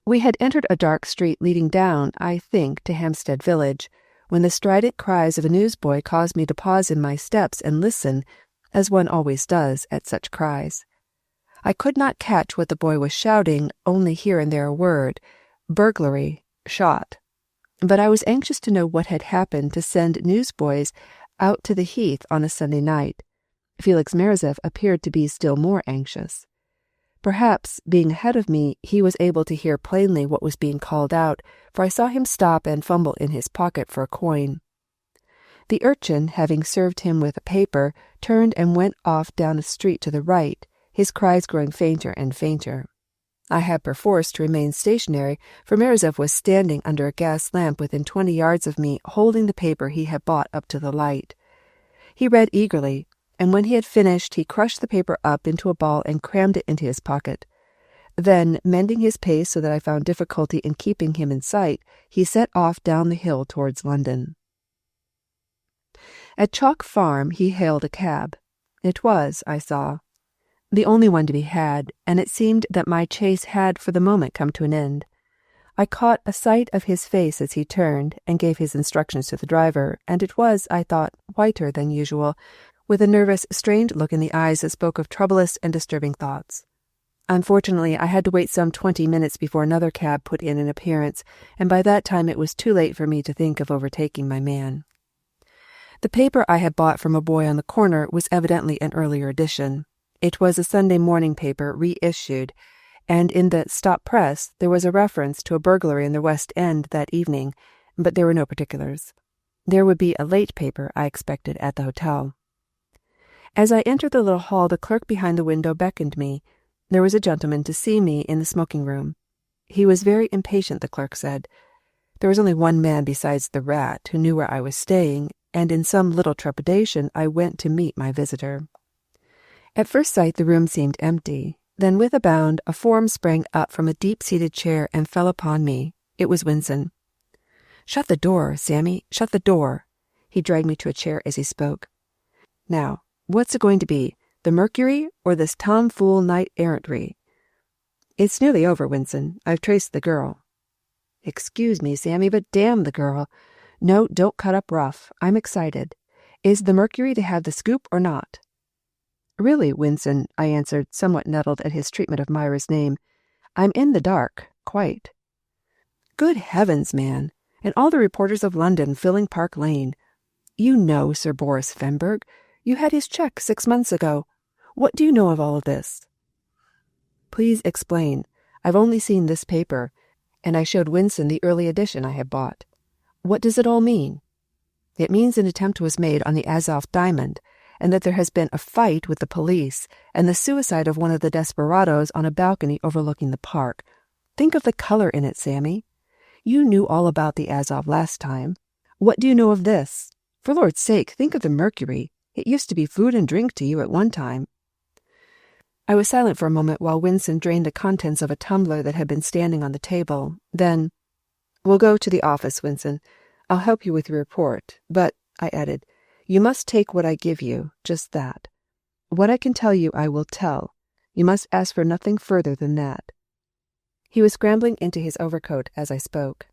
S1: We had entered a dark street leading down, I think, to Hampstead Village, when the strident cries of a newsboy caused me to pause in my steps and listen, as one always does at such cries. I could not catch what the boy was shouting, only here and there a word, burglary, shot. But I was anxious to know what had happened to send newsboys out to the Heath on a Sunday night. Felix Merzef appeared to be still more anxious. Perhaps, being ahead of me, he was able to hear plainly what was being called out, for I saw him stop and fumble in his pocket for a coin. The urchin, having served him with a paper, turned and went off down a street to the right, his cries growing fainter and fainter. I had perforce to remain stationary, for Merzef was standing under a gas lamp within 20 yards of me, holding the paper he had bought up to the light. He read eagerly, and when he had finished, he crushed the paper up into a ball and crammed it into his pocket. Then, mending his pace so that I found difficulty in keeping him in sight, he set off down the hill towards London. At Chalk Farm he hailed a cab. It was, I saw, the only one to be had, and it seemed that my chase had for the moment come to an end. I caught a sight of his face as he turned and gave his instructions to the driver, and it was, I thought, whiter than usual, with a nervous, strained look in the eyes that spoke of troublous and disturbing thoughts. Unfortunately, I had to wait some 20 minutes before another cab put in an appearance, and by that time it was too late for me to think of overtaking my man. The paper I had bought from a boy on the corner was evidently an earlier edition. It was a Sunday morning paper reissued, and in the Stop Press there was a reference to a burglary in the West End that evening, but there were no particulars. There would be a late paper, I expected, at the hotel. As I entered the little hall, the clerk behind the window beckoned me. There was a gentleman to see me in the smoking room. He was very impatient, the clerk said. There was only one man besides the rat who knew where I was staying, and in some little trepidation I went to meet my visitor. At first sight the room seemed empty. Then with a bound a form sprang up from a deep-seated chair and fell upon me. It was Winston. "Shut the door, Sammy, shut the door." He dragged me to a chair as he spoke. "Now, what's it going to be, the Mercury or this tomfool knight-errantry?" "It's nearly over, Winston. I've traced the girl." "Excuse me, Sammy, but damn the girl. No, don't cut up rough. I'm excited. Is the Mercury to have the scoop or not?" "Really, Winston," I answered, somewhat nettled at his treatment of Myra's name, "I'm in the dark, quite." "Good heavens, man! And all the reporters of London filling Park Lane. You know Sir Boris Fenberg. You had his cheque 6 months ago. What do you know of all of this?" "Please explain. I've only seen this paper," and I showed Winston the early edition I had bought. "What does it all mean?" "It means an attempt was made on the Azov diamond, and that there has been a fight with the police, and the suicide of one of the desperadoes on a balcony overlooking the park. Think of the color in it, Sammy. You knew all about the Azov last time. What do you know of this? For Lord's sake, think of the Mercury. It used to be food and drink to you at one time." I was silent for a moment while Winston drained the contents of a tumbler that had been standing on the table. Then, "We'll go to the office, Winston. I'll help you with your report. But," I added, "you must take what I give you, just that. What I can tell you I will tell. You must ask for nothing further than that." He was scrambling into his overcoat as I spoke,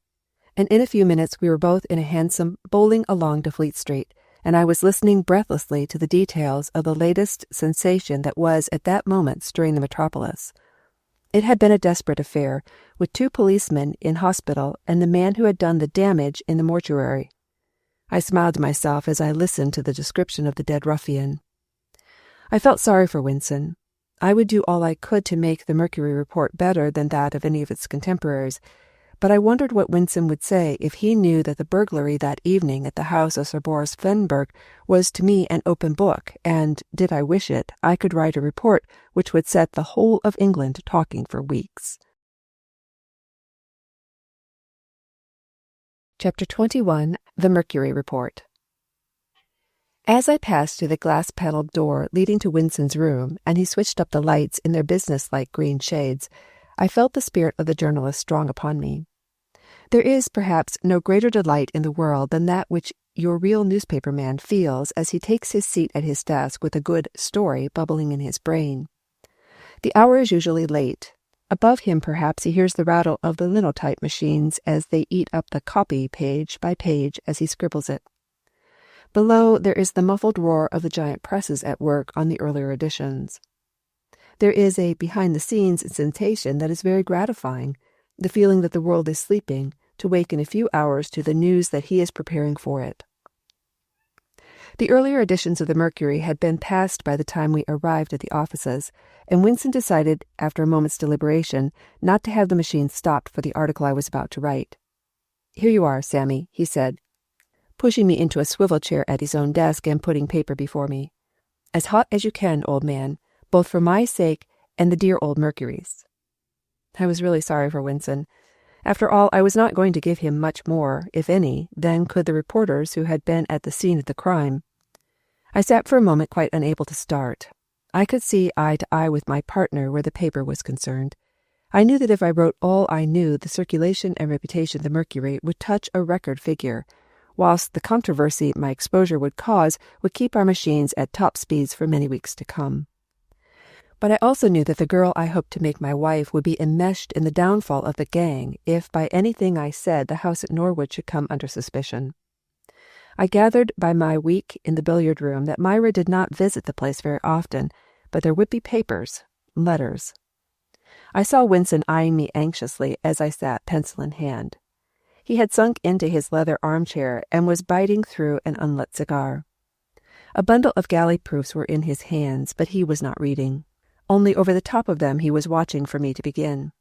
S1: and in a few minutes we were both in a hansom bowling along to Fleet Street, and I was listening breathlessly to the details of the latest sensation that was at that moment stirring the metropolis. It had been a desperate affair, with 2 policemen in hospital and the man who had done the damage in the mortuary. I smiled to myself as I listened to the description of the dead ruffian. I felt sorry for Winston. I would do all I could to make the Mercury report better than that of any of its contemporaries, but I wondered what Winston would say if he knew that the burglary that evening at the house of Sir Boris Fenberg was to me an open book, and, did I wish it, I could write a report which would set the whole of England talking for weeks. Chapter 21, The Mercury Report. As I passed through the glass-paneled door leading to Winston's room, and he switched up the lights in their business-like green shades, I felt the spirit of the journalist strong upon me. There is, perhaps, no greater delight in the world than that which your real newspaper man feels as he takes his seat at his desk with a good story bubbling in his brain. The hour is usually late. Above him, perhaps, he hears the rattle of the linotype machines as they eat up the copy page by page as he scribbles it. Below, there is the muffled roar of the giant presses at work on the earlier editions. There is a behind-the-scenes sensation that is very gratifying, the feeling that the world is sleeping, to wake in a few hours to the news that he is preparing for it. The earlier editions of the Mercury had been passed by the time we arrived at the offices, and Winston decided, after a moment's deliberation, not to have the machine stopped for the article I was about to write. "Here you are, Sammy," he said, pushing me into a swivel chair at his own desk and putting paper before me. "As hot as you can, old man, both for my sake and the dear old Mercury's." I was really sorry for Winston. After all, I was not going to give him much more, if any, than could the reporters who had been at the scene of the crime. I sat for a moment quite unable to start. I could see eye to eye with my partner where the paper was concerned. I knew that if I wrote all I knew, the circulation and reputation of the Mercury would touch a record figure, whilst the controversy my exposure would cause would keep our machines at top speeds for many weeks to come. But I also knew that the girl I hoped to make my wife would be enmeshed in the downfall of the gang if by anything I said the house at Norwood should come under suspicion. I gathered by my week in the billiard room that Myra did not visit the place very often, but there would be papers, letters. I saw Winston eyeing me anxiously as I sat pencil in hand. He had sunk into his leather armchair and was biting through an unlit cigar. A bundle of galley proofs were in his hands, but he was not reading. Only over the top of them he was watching for me to begin.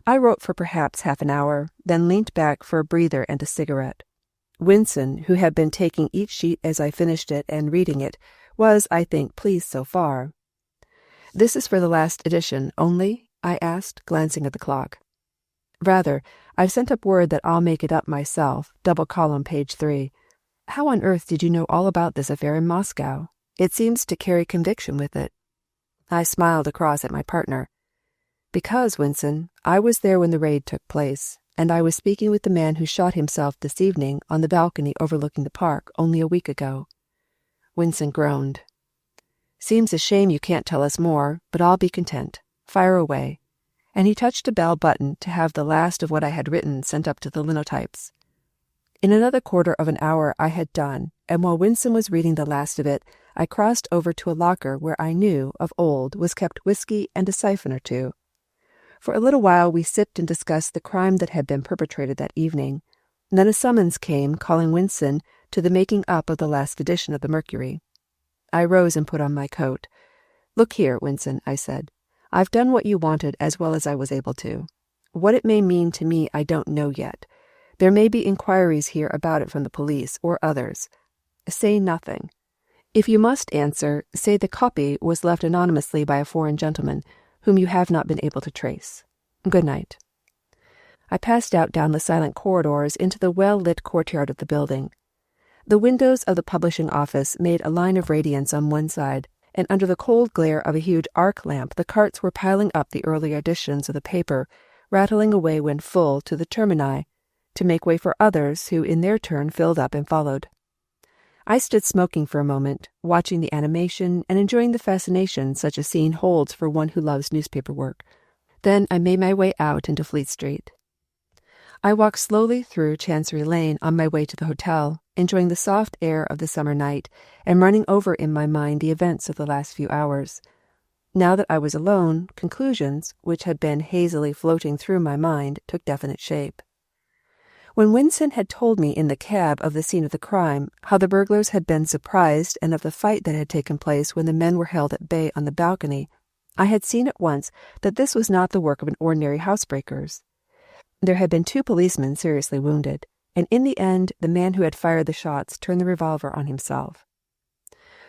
S1: I wrote for perhaps half an hour, then leant back for a breather and a cigarette. Winston, who had been taking each sheet as I finished it and reading it, was, I think, pleased so far. "This is for the last edition only?" I asked, glancing at the clock. "Rather. I've sent up word that I'll make it up myself, double column, page 3. How on earth did you know all about this affair in Moscow? It seems to carry conviction with it." I smiled across at my partner. "Because, Winston, I was there when the raid took place, and I was speaking with the man who shot himself this evening on the balcony overlooking the park only a week ago." Winston groaned. "Seems a shame you can't tell us more, but I'll be content. Fire away." And he touched a bell button to have the last of what I had written sent up to the linotypes. In another quarter of an hour I had done, and while Winston was reading the last of it, I crossed over to a locker where I knew, of old, was kept whiskey and a siphon or two. For a little while we sipped and discussed the crime that had been perpetrated that evening. Then a summons came calling Winston to the making up of the last edition of the Mercury. I rose and put on my coat. "Look here, Winston," I said. "I've done what you wanted as well as I was able to. What it may mean to me I don't know yet. There may be inquiries here about it from the police or others. Say nothing. If you must answer, say the copy was left anonymously by a foreign gentleman, whom you have not been able to trace. Good night." I passed out down the silent corridors into the well-lit courtyard of the building. The windows of the publishing office made a line of radiance on one side, and under the cold glare of a huge arc lamp the carts were piling up the earlier editions of the paper, rattling away when full to the termini, to make way for others who in their turn filled up and followed. I stood smoking for a moment, watching the animation and enjoying the fascination such a scene holds for one who loves newspaper work. Then I made my way out into Fleet Street. I walked slowly through Chancery Lane on my way to the hotel, enjoying the soft air of the summer night and running over in my mind the events of the last few hours. Now that I was alone, conclusions, which had been hazily floating through my mind, took definite shape. When Winston had told me in the cab of the scene of the crime, how the burglars had been surprised, and of the fight that had taken place when the men were held at bay on the balcony, I had seen at once that this was not the work of an ordinary housebreakers. There had been 2 policemen seriously wounded, and in the end the man who had fired the shots turned the revolver on himself.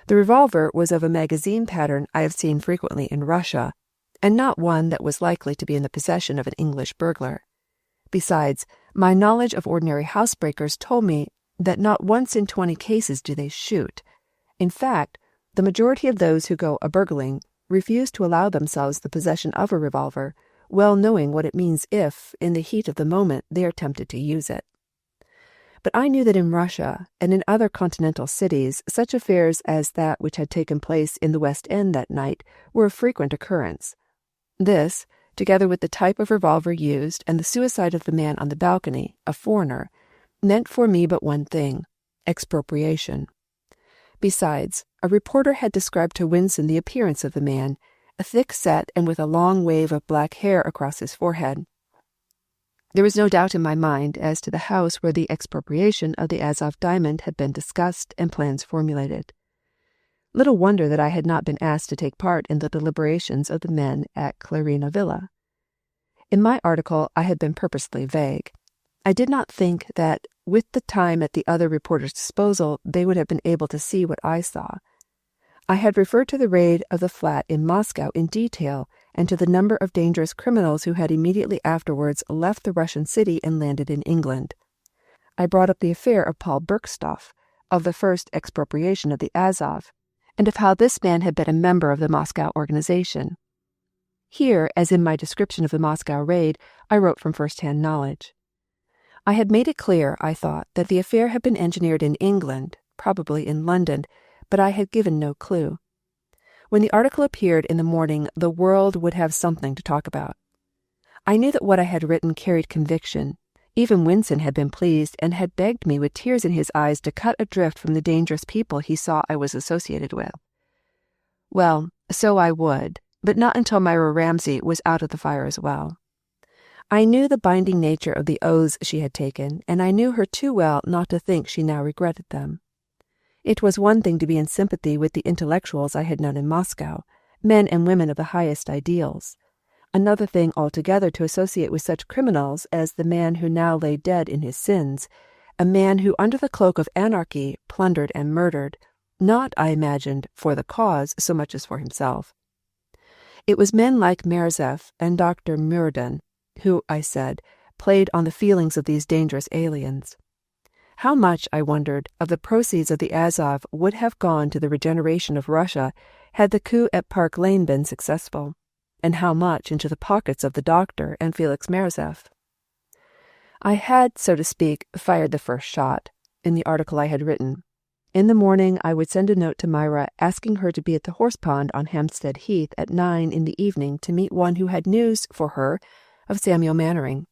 S1: The revolver was of a magazine pattern I have seen frequently in Russia, and not one that was likely to be in the possession of an English burglar. Besides, my knowledge of ordinary housebreakers told me that not once in 20 cases do they shoot. In fact, the majority of those who go a-burgling refuse to allow themselves the possession of a revolver, well knowing what it means if, in the heat of the moment, they are tempted to use it. But I knew that in Russia and in other continental cities, such affairs as that which had taken place in the West End that night were of frequent occurrence. This, together with the type of revolver used and the suicide of the man on the balcony, a foreigner, meant for me but one thing: expropriation. Besides, a reporter had described to Winston the appearance of the man, thick-set and with a long wave of black hair across his forehead. There was no doubt in my mind as to the house where the expropriation of the Azov diamond had been discussed and plans formulated. Little wonder that I had not been asked to take part in the deliberations of the men at Clarina Villa. In my article I had been purposely vague. I did not think that, with the time at the other reporters' disposal, they would have been able to see what I saw. I had referred to the raid of the flat in Moscow in detail, and to the number of dangerous criminals who had immediately afterwards left the Russian city and landed in England. I brought up the affair of Paul Bergstoff, of the first expropriation of the Azov, and of how this man had been a member of the Moscow organization. Here, as in my description of the Moscow raid, I wrote from first-hand knowledge. I had made it clear, I thought, that the affair had been engineered in England, probably in London, but I had given no clue. When the article appeared in the morning, the world would have something to talk about. I knew that what I had written carried conviction. Even Winston had been pleased and had begged me with tears in his eyes to cut adrift from the dangerous people he saw I was associated with. Well, so I would, but not until Myra Ramsay was out of the fire as well. I knew the binding nature of the oaths she had taken, and I knew her too well not to think she now regretted them. It was one thing to be in sympathy with the intellectuals I had known in Moscow, men and women of the highest ideals. Another thing altogether to associate with such criminals as the man who now lay dead in his sins, a man who under the cloak of anarchy plundered and murdered, not, I imagined, for the cause so much as for himself. It was men like Merzeff and Dr. Murden who, I said, played on the feelings of these dangerous aliens. How much, I wondered, of the proceeds of the Azov would have gone to the regeneration of Russia had the coup at Park Lane been successful, and how much into the pockets of the doctor and Felix Merzeff? I had, so to speak, fired the first shot, in the article I had written. In the morning I would send a note to Myra asking her to be at the horse pond on Hampstead Heath at 9 in the evening to meet one who had news for her of Samuel Mannering.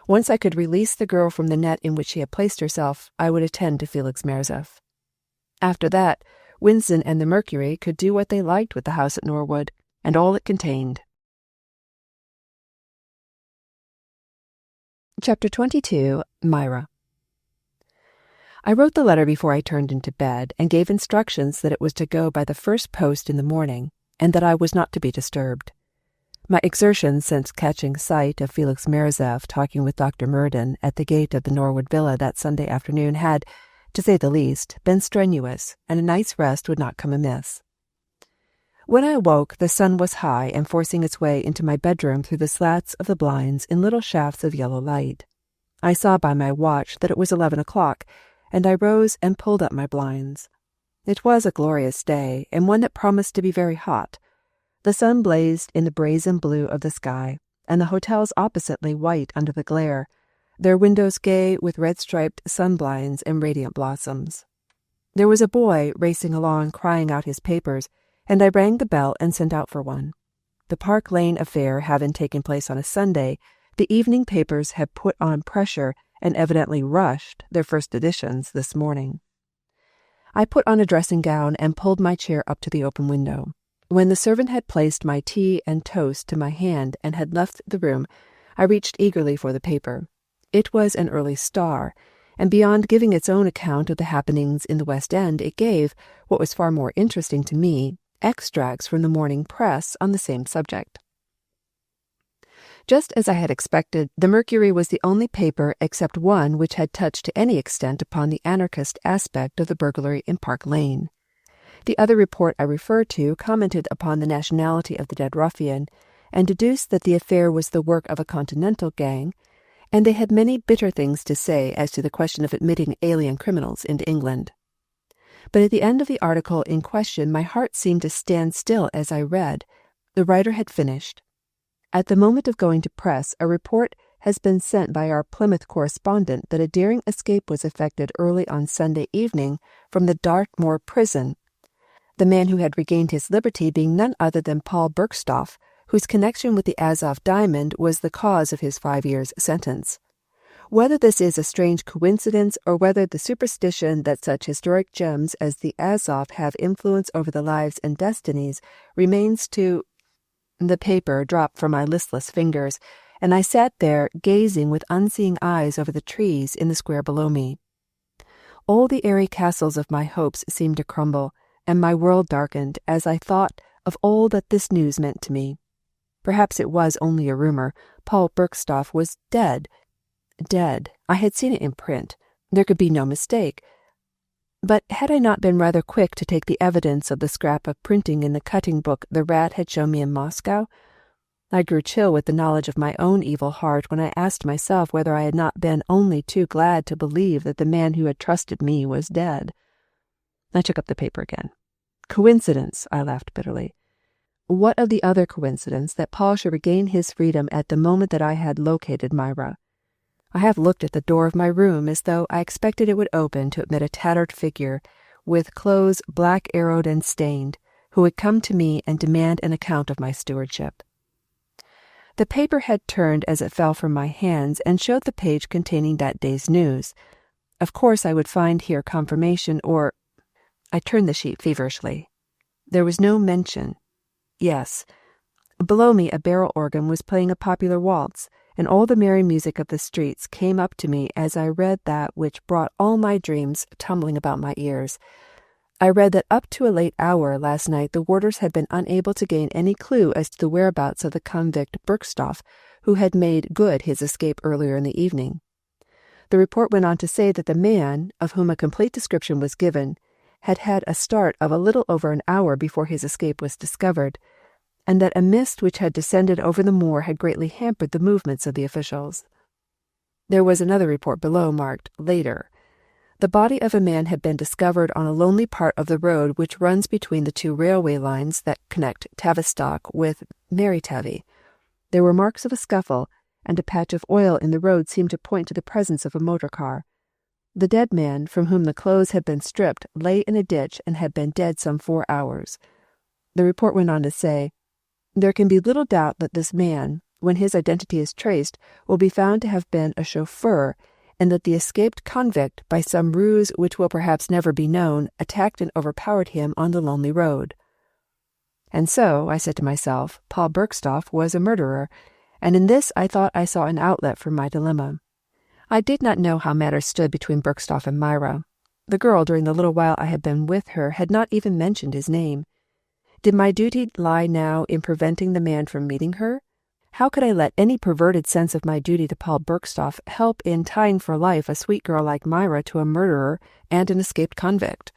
S1: Once I could release the girl from the net in which she had placed herself, I would attend to Felix Merzeff. After that, Winston and the Mercury could do what they liked with the house at Norwood, and all it contained. Chapter 22. Myra. I wrote the letter before I turned into bed, and gave instructions that it was to go by the first post in the morning, and that I was not to be disturbed. My exertions since catching sight of Felix Merzeff talking with Dr. Murden at the gate of the Norwood villa that Sunday afternoon had, to say the least, been strenuous, and a night's rest would not come amiss. When I awoke, the sun was high and forcing its way into my bedroom through the slats of the blinds in little shafts of yellow light. I saw by my watch that it was 11 o'clock, and I rose and pulled up my blinds. It was a glorious day, and one that promised to be very hot. The sun blazed in the brazen blue of the sky, and the hotels opposite lay white under the glare, their windows gay with red-striped sunblinds and radiant blossoms. There was a boy racing along crying out his papers, and I rang the bell and sent out for one. The Park Lane affair having taken place on a Sunday, the evening papers had put on pressure and evidently rushed their first editions this morning. I put on a dressing gown and pulled my chair up to the open window. When the servant had placed my tea and toast to my hand and had left the room, I reached eagerly for the paper. It was an early Star, and beyond giving its own account of the happenings in the West End, it gave, what was far more interesting to me, extracts from the morning press on the same subject. Just as I had expected, the Mercury was the only paper except one which had touched to any extent upon the anarchist aspect of the burglary in Park Lane. The other report I referred to commented upon the nationality of the dead ruffian, and deduced that the affair was the work of a continental gang, and they had many bitter things to say as to the question of admitting alien criminals into England. But at the end of the article in question, my heart seemed to stand still as I read. The writer had finished. At the moment of going to press, a report has been sent by our Plymouth correspondent that a daring escape was effected early on Sunday evening from the Dartmoor prison, the man who had regained his liberty being none other than Paul Bergstoff, whose connection with the Azov diamond was the cause of his 5 years' sentence. Whether this is a strange coincidence or whether the superstition that such historic gems as the Azov have influence over the lives and destinies remains to... The paper dropped from my listless fingers, and I sat there gazing with unseeing eyes over the trees in the square below me. All the airy castles of my hopes seemed to crumble, and my world darkened as I thought of all that this news meant to me. Perhaps it was only a rumor. Paul Bergstoff was dead. Dead. I had seen it in print. There could be no mistake. But had I not been rather quick to take the evidence of the scrap of printing in the cutting book the rat had shown me in Moscow? I grew chill with the knowledge of my own evil heart when I asked myself whether I had not been only too glad to believe that the man who had trusted me was dead. I took up the paper again. Coincidence, I laughed bitterly. What of the other coincidence that Paul should regain his freedom at the moment that I had located Myra? I have looked at the door of my room as though I expected it would open to admit a tattered figure, with clothes black-arrowed and stained, who would come to me and demand an account of my stewardship. The paper had turned as it fell from my hands and showed the page containing that day's news. Of course I would find here confirmation or... I turned the sheet feverishly. There was no mention. Yes. Below me a barrel organ was playing a popular waltz, and all the merry music of the streets came up to me as I read that which brought all my dreams tumbling about my ears. I read that up to a late hour last night the warders had been unable to gain any clue as to the whereabouts of the convict Bergstoff, who had made good his escape earlier in the evening. The report went on to say that the man, of whom a complete description was given, had had a start of a little over an hour before his escape was discovered, and that a mist which had descended over the moor had greatly hampered the movements of the officials. There was another report below marked "Later." The body of a man had been discovered on a lonely part of the road which runs between the two railway lines that connect Tavistock with Marytavy. There were marks of a scuffle, and a patch of oil in the road seemed to point to the presence of a motor car. The dead man, from whom the clothes had been stripped, lay in a ditch and had been dead some 4 hours. The report went on to say, "There can be little doubt that this man, when his identity is traced, will be found to have been a chauffeur, and that the escaped convict, by some ruse which will perhaps never be known, attacked and overpowered him on the lonely road." And so, I said to myself, Paul Bergstoff was a murderer, and in this I thought I saw an outlet for my dilemma. I did not know how matters stood between Bergstoff and Myra. The girl, during the little while I had been with her, had not even mentioned his name. Did my duty lie now in preventing the man from meeting her? How could I let any perverted sense of my duty to Paul Bergstoff help in tying for life a sweet girl like Myra to a murderer and an escaped convict?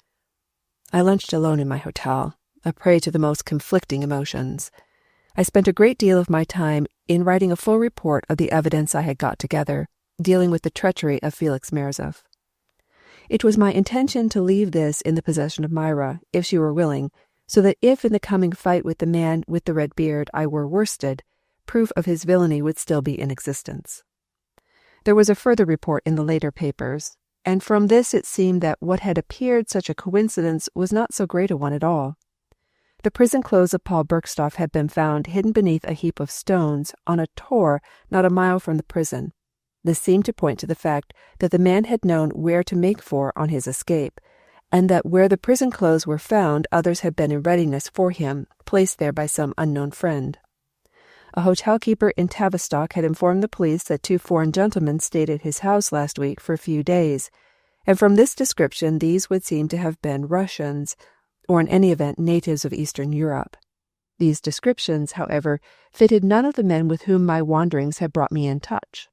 S1: I lunched alone in my hotel, a prey to the most conflicting emotions. I spent a great deal of my time in writing a full report of the evidence I had got together, dealing with the treachery of Felix Merzov. It was my intention to leave this in the possession of Myra, if she were willing, so that if in the coming fight with the man with the red beard I were worsted, proof of his villainy would still be in existence. There was a further report in the later papers, and from this it seemed that what had appeared such a coincidence was not so great a one at all. The prison clothes of Paul Bergstoff had been found hidden beneath a heap of stones on a tor not a mile from the prison. This seemed to point to the fact that the man had known where to make for on his escape, and that where the prison clothes were found others had been in readiness for him, placed there by some unknown friend. A hotel keeper in Tavistock had informed the police that 2 foreign gentlemen stayed at his house last week for a few days, and from this description these would seem to have been Russians, or in any event natives of Eastern Europe. These descriptions, however, fitted none of the men with whom my wanderings had brought me in touch.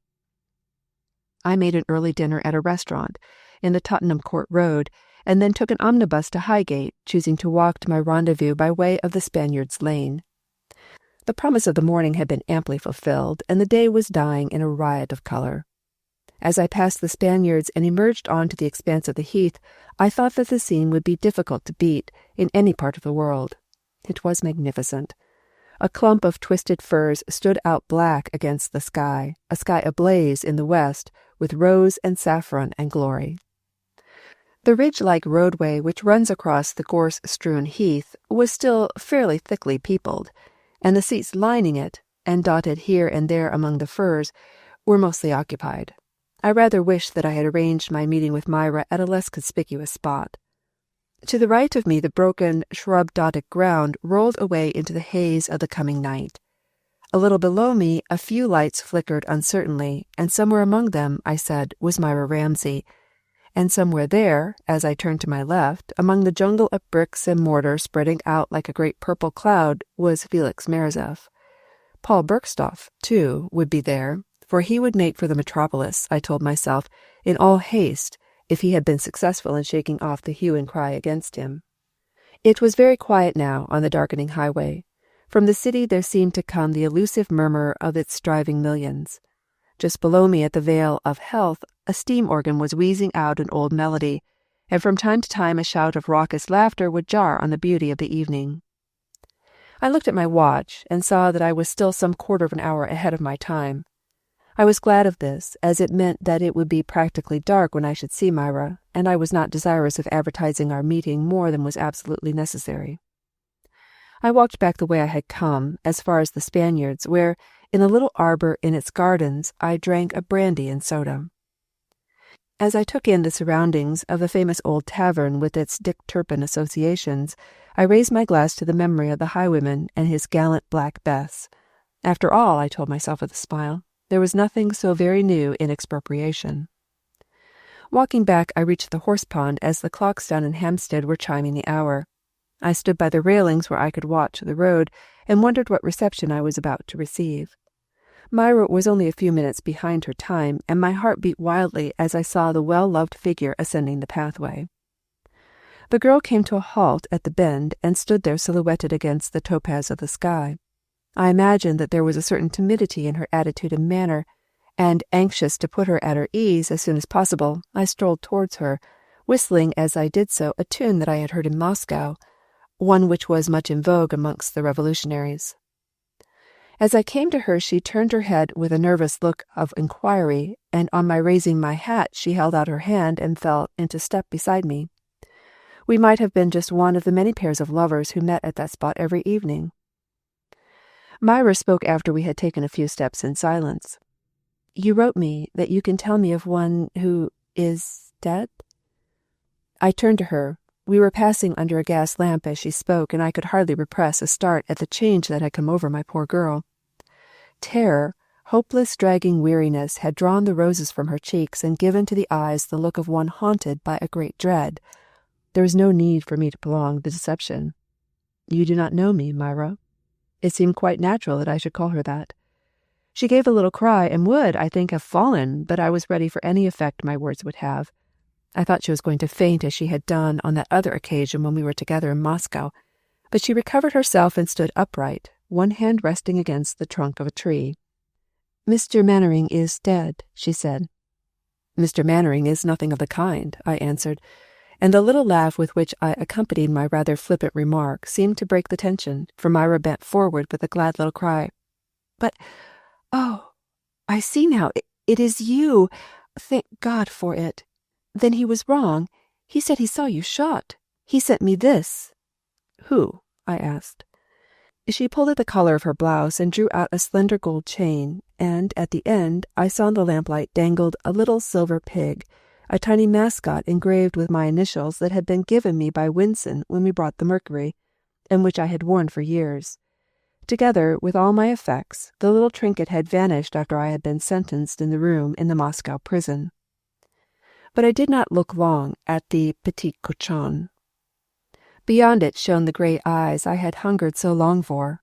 S1: I made an early dinner at a restaurant in the Tottenham Court Road, and then took an omnibus to Highgate, choosing to walk to my rendezvous by way of the Spaniards' Lane. The promise of the morning had been amply fulfilled, and the day was dying in a riot of color. As I passed the Spaniards and emerged onto the expanse of the heath, I thought that the scene would be difficult to beat in any part of the world. It was magnificent. A clump of twisted firs stood out black against the sky, a sky ablaze in the west with rose and saffron and glory. The ridge-like roadway which runs across the gorse-strewn heath was still fairly thickly peopled, and the seats lining it, and dotted here and there among the firs, were mostly occupied. I rather wished that I had arranged my meeting with Myra at a less conspicuous spot. To the right of me the broken, shrub-dotted ground rolled away into the haze of the coming night. A little below me a few lights flickered uncertainly, and somewhere among them, I said, was Myra Ramsay, and somewhere there, as I turned to my left, among the jungle of bricks and mortar spreading out like a great purple cloud, was Felix Merzef. Paul Bergstoff, too, would be there, for he would make for the metropolis, I told myself, in all haste, if he had been successful in shaking off the hue and cry against him. It was very quiet now on the darkening highway. From the city there seemed to come the elusive murmur of its striving millions. Just below me at the Vale of Health, a steam organ was wheezing out an old melody, and from time to time a shout of raucous laughter would jar on the beauty of the evening. I looked at my watch and saw that I was still some quarter of an hour ahead of my time. I was glad of this, as it meant that it would be practically dark when I should see Myra, and I was not desirous of advertising our meeting more than was absolutely necessary. I walked back the way I had come, as far as the Spaniards, where, in a little arbor in its gardens, I drank a brandy and soda. As I took in the surroundings of the famous old tavern with its Dick Turpin associations, I raised my glass to the memory of the highwayman and his gallant Black Bess. After all, I told myself with a smile, there was nothing so very new in expropriation. Walking back, I reached the horse pond as the clocks down in Hampstead were chiming the hour. I stood by the railings where I could watch the road and wondered what reception I was about to receive. Myra was only a few minutes behind her time, and my heart beat wildly as I saw the well-loved figure ascending the pathway. The girl came to a halt at the bend and stood there silhouetted against the topaz of the sky. I imagined that there was a certain timidity in her attitude and manner, and, anxious to put her at her ease as soon as possible, I strolled towards her, whistling as I did so a tune that I had heard in Moscow, one which was much in vogue amongst the revolutionaries. As I came to her, she turned her head with a nervous look of inquiry, and on my raising my hat she held out her hand and fell into step beside me. We might have been just one of the many pairs of lovers who met at that spot every evening. Myra spoke after we had taken a few steps in silence. "You wrote me that you can tell me of one who is dead?" I turned to her. We were passing under a gas lamp as she spoke, and I could hardly repress a start at the change that had come over my poor girl. Terror, hopeless dragging weariness had drawn the roses from her cheeks and given to the eyes the look of one haunted by a great dread. There was no need for me to prolong the deception. "You do not know me, Myra." It seemed quite natural that I should call her that. She gave a little cry and would, I think, have fallen, but I was ready for any effect my words would have. I thought she was going to faint as she had done on that other occasion when we were together in Moscow, but she recovered herself and stood upright, one hand resting against the trunk of a tree. "Mr. Mannering is dead," she said. "Mr. Mannering is nothing of the kind," I answered, and the little laugh with which I accompanied my rather flippant remark seemed to break the tension, for Myra bent forward with a glad little cry. "But, oh, I see now, it is you! Thank God for it! Then he was wrong. He said he saw you shot. He sent me this." "Who?" I asked. She pulled at the collar of her blouse and drew out a slender gold chain, and at the end I saw in the lamplight dangled a little silver pig, a tiny mascot engraved with my initials that had been given me by Winson when we brought the Mercury, and which I had worn for years. Together with all my effects, the little trinket had vanished after I had been sentenced in the room in the Moscow prison. But I did not look long at the petit cochon. Beyond it shone the grey eyes I had hungered so long for.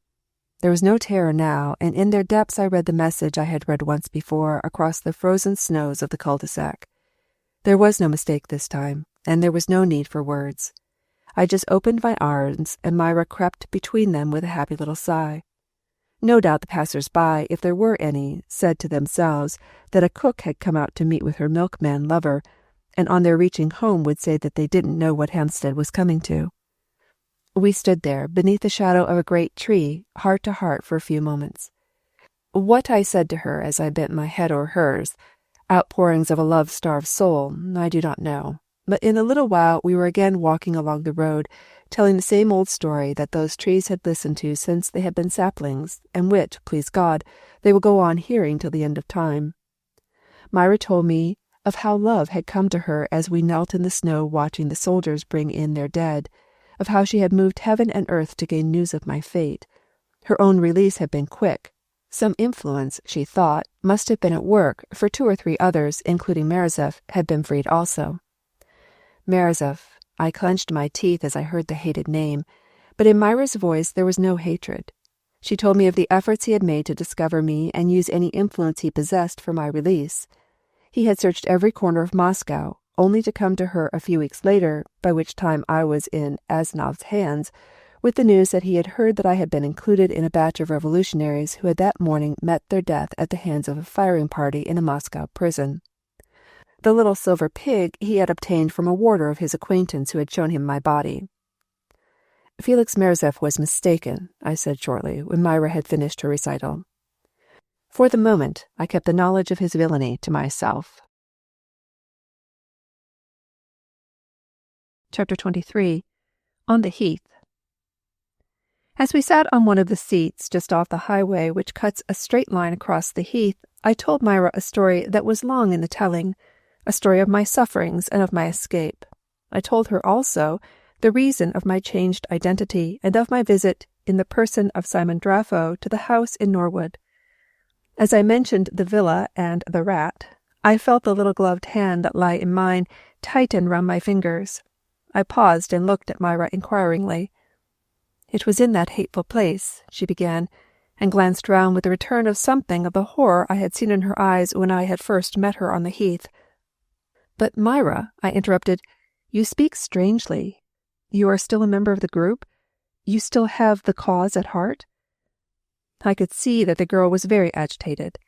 S1: There was no terror now, and in their depths I read the message I had read once before across the frozen snows of the cul-de-sac. There was no mistake this time, and there was no need for words. I just opened my arms, and Myra crept between them with a happy little sigh. No doubt the passers-by, if there were any, said to themselves that a cook had come out to meet with her milkman lover, and on their reaching home would say that they didn't know what Hampstead was coming to. We stood there, beneath the shadow of a great tree, heart to heart for a few moments. What I said to her as I bent my head o'er hers, outpourings of a love-starved soul, I do not know. But in a little while we were again walking along the road, telling the same old story that those trees had listened to since they had been saplings, and which, please God, they will go on hearing till the end of time. Myra told me of how love had come to her as we knelt in the snow watching the soldiers bring in their dead, of how she had moved heaven and earth to gain news of my fate. Her own release had been quick. Some influence, she thought, must have been at work, for 2 or 3 others, including Merzef, had been freed also. Merzef. I clenched my teeth as I heard the hated name, but in Myra's voice there was no hatred. She told me of the efforts he had made to discover me and use any influence he possessed for my release. He had searched every corner of Moscow, only to come to her a few weeks later, by which time I was in Azanov's hands, with the news that he had heard that I had been included in a batch of revolutionaries who had that morning met their death at the hands of a firing party in a Moscow prison. The little silver pig he had obtained from a warder of his acquaintance who had shown him my body. Felix Merzef was mistaken, I said shortly, when Myra had finished her recital. For the moment, I kept the knowledge of his villainy to myself. Chapter 23. On the Heath. As we sat on one of the seats just off the highway which cuts a straight line across the heath, I told Myra a story that was long in the telling, a story of my sufferings and of my escape. I told her also the reason of my changed identity and of my visit in the person of Simon Draffo to the house in Norwood. As I mentioned the villa and the rat, I felt the little gloved hand that lay in mine tighten round my fingers. I paused and looked at Myra inquiringly. "It was in that hateful place," she began, and glanced round with a return of something of the horror I had seen in her eyes when I had first met her on the heath. "But, Myra," I interrupted, "you speak strangely. You are still a member of the group? You still have the cause at heart?" I could see that the girl was very agitated.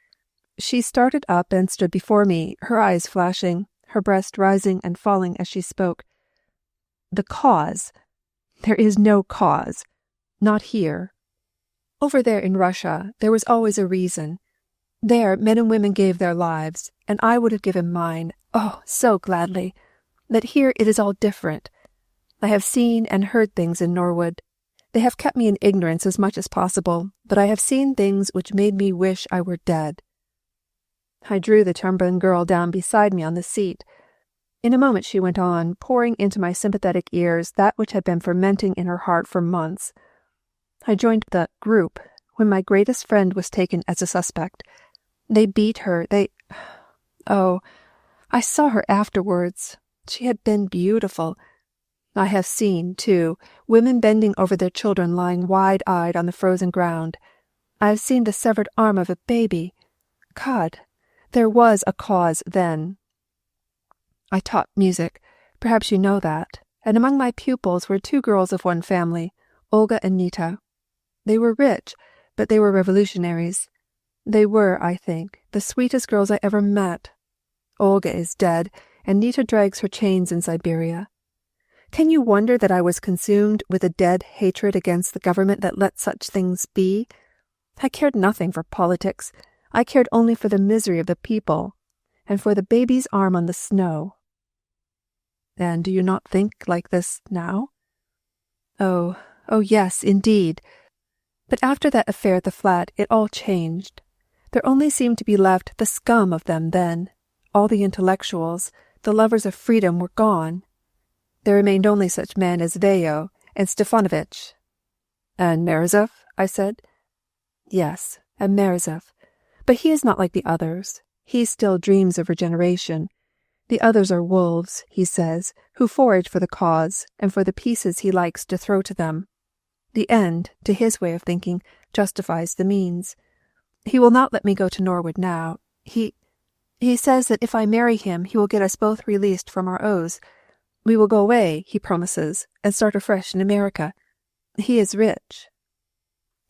S1: She started up and stood before me, her eyes flashing, her breast rising and falling as she spoke. "The cause? There is no cause. Not here. Over there in Russia, there was always a reason. There, men and women gave their lives, and I would have given mine, oh, so gladly. But here it is all different. I have seen and heard things in Norwood. They have kept me in ignorance as much as possible, but I have seen things which made me wish I were dead." I drew the trembling girl down beside me on the seat. In a moment she went on, pouring into my sympathetic ears that which had been fermenting in her heart for months. "I joined the group when my greatest friend was taken as a suspect. They beat her, Oh, I saw her afterwards. She had been beautiful. I have seen, too, women bending over their children lying wide-eyed on the frozen ground. I have seen the severed arm of a baby. God, there was a cause then. I taught music. Perhaps you know that. And among my pupils were 2 girls of one family, Olga and Nita. They were rich, but they were revolutionaries. They were, I think, the sweetest girls I ever met. Olga is dead, and Nita drags her chains in Siberia. Can you wonder that I was consumed with a dead hatred against the government that let such things be? I cared nothing for politics. I cared only for the misery of the people, and for the baby's arm on the snow." "And do you not think like this now?" Oh, yes, indeed. But after that affair at the flat, it all changed. There only seemed to be left the scum of them then. All the intellectuals, the lovers of freedom, were gone. There remained only such men as Veyo and Stefanovich." "And Merzef?" I said. "Yes, and Merzef. But he is not like the others. He still dreams of regeneration. The others are wolves, he says, who forage for the cause and for the pieces he likes to throw to them. The end, to his way of thinking, justifies the means. He will not let me go to Norwood now. He says that if I marry him, he will get us both released from our oaths. We will go away, he promises, and start afresh in America. He is rich."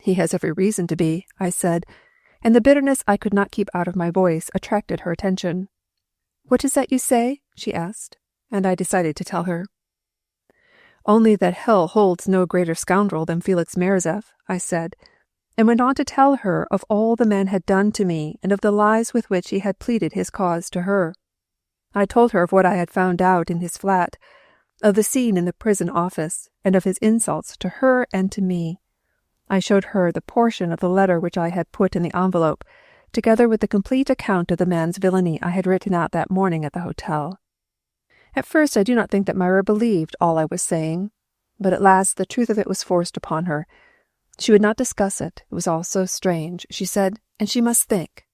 S1: He has every reason to be, I said, and the bitterness I could not keep out of my voice attracted her attention. What is that you say? She asked, and I decided to tell her. Only that hell holds no greater scoundrel than Felix Merzef, I said, and went on to tell her of all the man had done to me and of the lies with which he had pleaded his cause to her. I told her of what I had found out in his flat, of the scene in the prison office, and of his insults to her and to me. I showed her the portion of the letter which I had put in the envelope, together with the complete account of the man's villainy I had written out that morning at the hotel. At first I do not think that Myra believed all I was saying, but at last the truth of it was forced upon her. She would not discuss it. It was all so strange, she said, and she must think.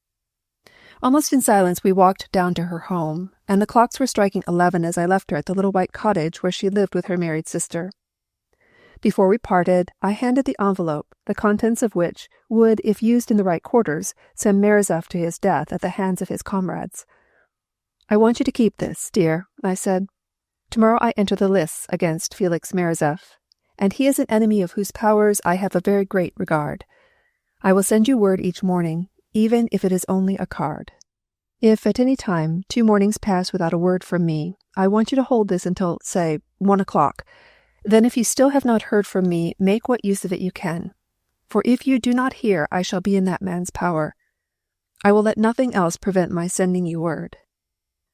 S1: Almost in silence we walked down to her home, and the clocks were striking 11 as I left her at the little white cottage where she lived with her married sister. Before we parted, I handed the envelope, the contents of which would, if used in the right quarters, send Merzef to his death at the hands of his comrades. I want you to keep this, dear, I said. Tomorrow I enter the lists against Felix Merzef, and he is an enemy of whose powers I have a very great regard. I will send you word each morning, even if it is only a card. If at any time 2 mornings pass without a word from me, I want you to hold this until, say, 1 o'clock. Then if you still have not heard from me, make what use of it you can. For if you do not hear, I shall be in that man's power. I will let nothing else prevent my sending you word.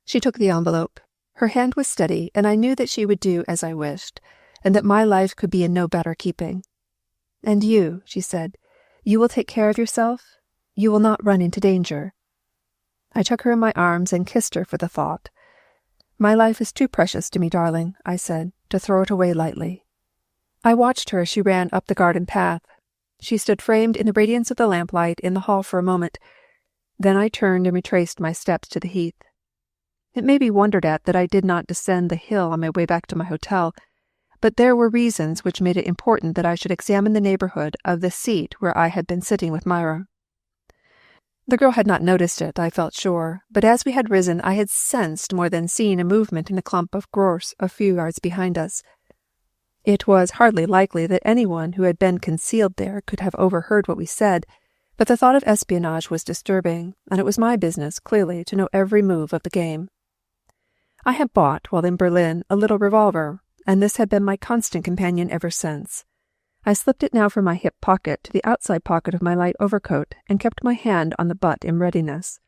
S1: She took the envelope. Her hand was steady, and I knew that she would do as I wished, and that my life could be in no better keeping. And you, she said, you will take care of yourself? You will not run into danger. I took her in my arms and kissed her for the thought. My life is too precious to me, darling, I said, to throw it away lightly. I watched her as she ran up the garden path. She stood framed in the radiance of the lamplight in the hall for a moment. Then I turned and retraced my steps to the heath. It may be wondered at that I did not descend the hill on my way back to my hotel, but there were reasons which made it important that I should examine the neighborhood of the seat where I had been sitting with Myra. The girl had not noticed it, I felt sure, but as we had risen I had sensed more than seen a movement in the clump of gorse a few yards behind us. It was hardly likely that anyone who had been concealed there could have overheard what we said, but the thought of espionage was disturbing, and it was my business, clearly, to know every move of the game. I had bought, while in Berlin, a little revolver, and this had been my constant companion ever since. I slipped it now from my hip pocket to the outside pocket of my light overcoat, and kept my hand on the butt in readiness.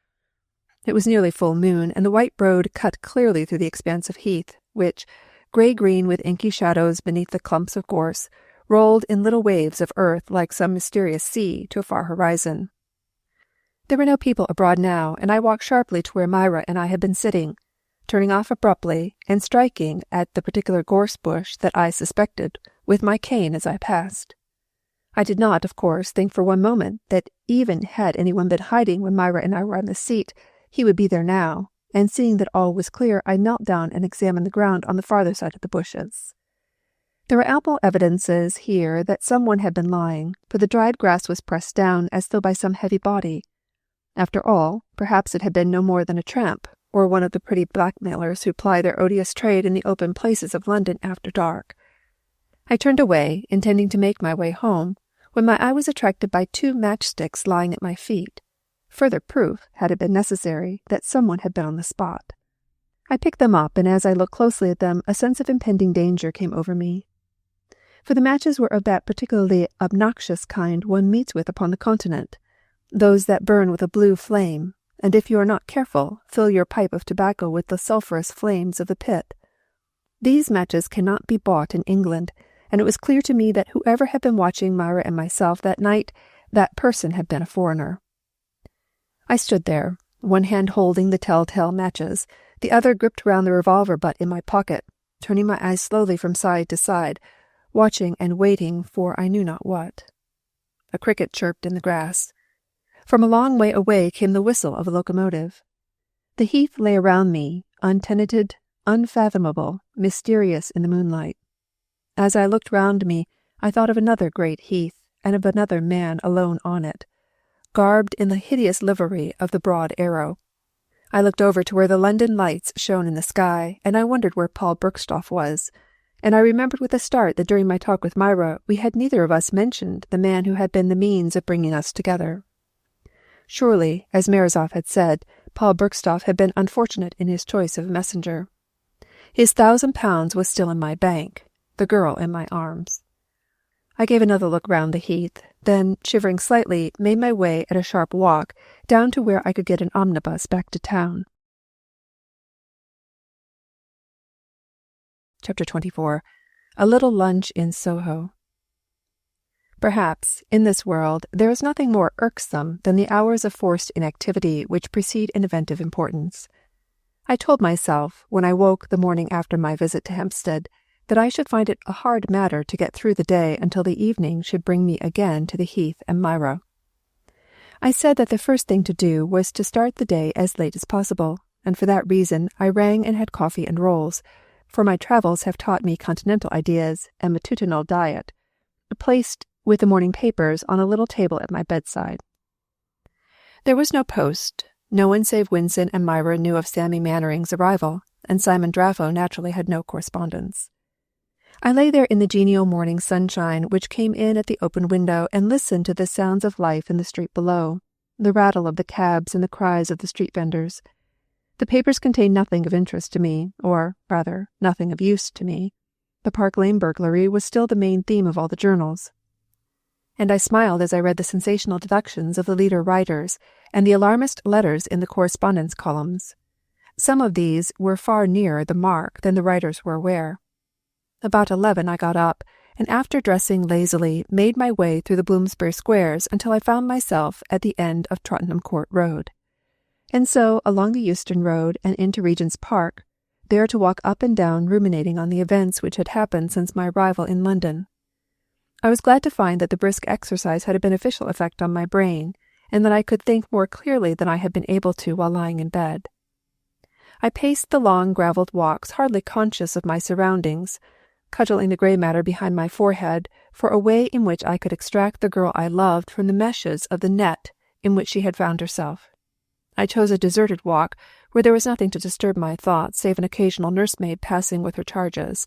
S1: It was nearly full moon, and the white road cut clearly through the expanse of heath, which, grey-green with inky shadows beneath the clumps of gorse, rolled in little waves of earth like some mysterious sea to a far horizon. There were no people abroad now, and I walked sharply to where Myra and I had been sitting, turning off abruptly and striking at the particular gorse bush that I suspected with my cane as I passed. I did not, of course, think for one moment that even had anyone been hiding when Myra and I were on the seat, he would be there now, and seeing that all was clear, I knelt down and examined the ground on the farther side of the bushes. There were ample evidences here that someone had been lying, for the dried grass was pressed down as though by some heavy body. After all, perhaps it had been no more than a tramp, or one of the pretty blackmailers who ply their odious trade in the open places of London after dark. I turned away, intending to make my way home, when my eye was attracted by 2 matchsticks lying at my feet, further proof, had it been necessary, that someone had been on the spot. I picked them up, and as I looked closely at them, a sense of impending danger came over me. For the matches were of that particularly obnoxious kind one meets with upon the continent, those that burn with a blue flame, and if you are not careful, fill your pipe of tobacco with the sulphurous flames of the pit. These matches cannot be bought in England, and it was clear to me that whoever had been watching Myra and myself that night, that person had been a foreigner. I stood there, one hand holding the telltale matches, the other gripped round the revolver butt in my pocket, turning my eyes slowly from side to side, watching and waiting for I knew not what. A cricket chirped in the grass. From a long way away came the whistle of a locomotive. The heath lay around me, untenanted, unfathomable, mysterious in the moonlight. As I looked round me, I thought of another great heath, and of another man alone on it, garbed in the hideous livery of the Broad Arrow. I looked over to where the London lights shone in the sky, and I wondered where Paul Bergstoff was. and I remembered with a start that during my talk with Myra we had neither of us mentioned the man who had been the means of bringing us together. Surely, as Morozov had said, Paul Bergstoff had been unfortunate in his choice of a messenger. His £1,000 was still in my bank, the girl in my arms. I gave another look round the heath, then, shivering slightly, made my way at a sharp walk down to where I could get an omnibus back to town. Chapter 24. A Little Lunch in Soho. Perhaps, in this world, there is nothing more irksome than the hours of forced inactivity which precede an event of importance. I told myself, when I woke the morning after my visit to Hampstead, that I should find it a hard matter to get through the day until the evening should bring me again to the Heath and Myra. I said that the first thing to do was to start the day as late as possible, and for that reason I rang and had coffee and rolls, for my travels have taught me continental ideas and matutinal diet, placed with the morning papers on a little table at my bedside. There was no post. No one save Winston and Myra knew of Sammy Mannering's arrival, and Simon Draffo naturally had no correspondence. I lay there in the genial morning sunshine which came in at the open window and listened to the sounds of life in the street below, the rattle of the cabs and the cries of the street vendors. The papers contained nothing of interest to me, or, rather, nothing of use to me. The Park Lane burglary was still the main theme of all the journals. And I smiled as I read the sensational deductions of the leader writers and the alarmist letters in the correspondence columns. Some of these were far nearer the mark than the writers were aware. About 11 I got up, and after dressing lazily, made my way through the Bloomsbury Squares until I found myself at the end of Tottenham Court Road. And so along the Euston Road and into Regent's Park, there to walk up and down ruminating on the events which had happened since my arrival in London. I was glad to find that the brisk exercise had a beneficial effect on my brain, and that I could think more clearly than I had been able to while lying in bed. I paced the long gravelled walks, hardly conscious of my surroundings, cudgelling the grey matter behind my forehead for a way in which I could extract the girl I loved from the meshes of the net in which she had found herself. I chose a deserted walk where there was nothing to disturb my thoughts save an occasional nursemaid passing with her charges,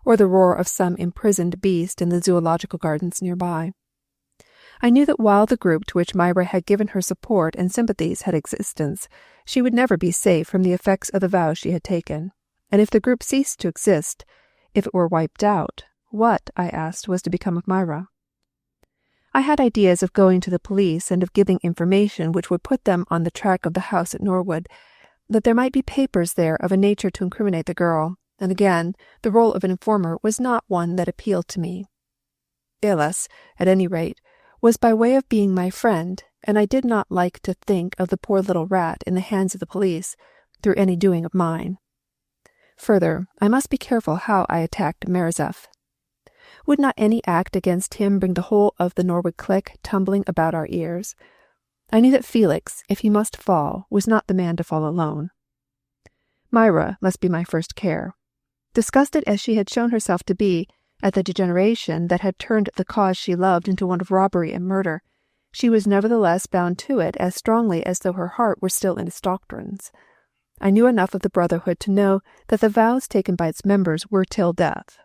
S1: or the roar of some imprisoned beast in the zoological gardens nearby. I knew that while the group to which Myra had given her support and sympathies had existence, she would never be safe from the effects of the vows she had taken, and if the group ceased to exist, if it were wiped out, what, I asked, was to become of Myra? I had ideas of going to the police and of giving information which would put them on the track of the house at Norwood, that there might be papers there of a nature to incriminate the girl, and again, the role of an informer was not one that appealed to me. Felix, at any rate, was by way of being my friend, and I did not like to think of the poor little rat in the hands of the police through any doing of mine. Further, I must be careful how I attacked Morozov. Would not any act against him bring the whole of the Norwood clique tumbling about our ears? I knew that Felix, if he must fall, was not the man to fall alone. Myra must be my first care. Disgusted as she had shown herself to be at the degeneration that had turned the cause she loved into one of robbery and murder, she was nevertheless bound to it as strongly as though her heart were still in its doctrines. I knew enough of the Brotherhood to know that the vows taken by its members were till death.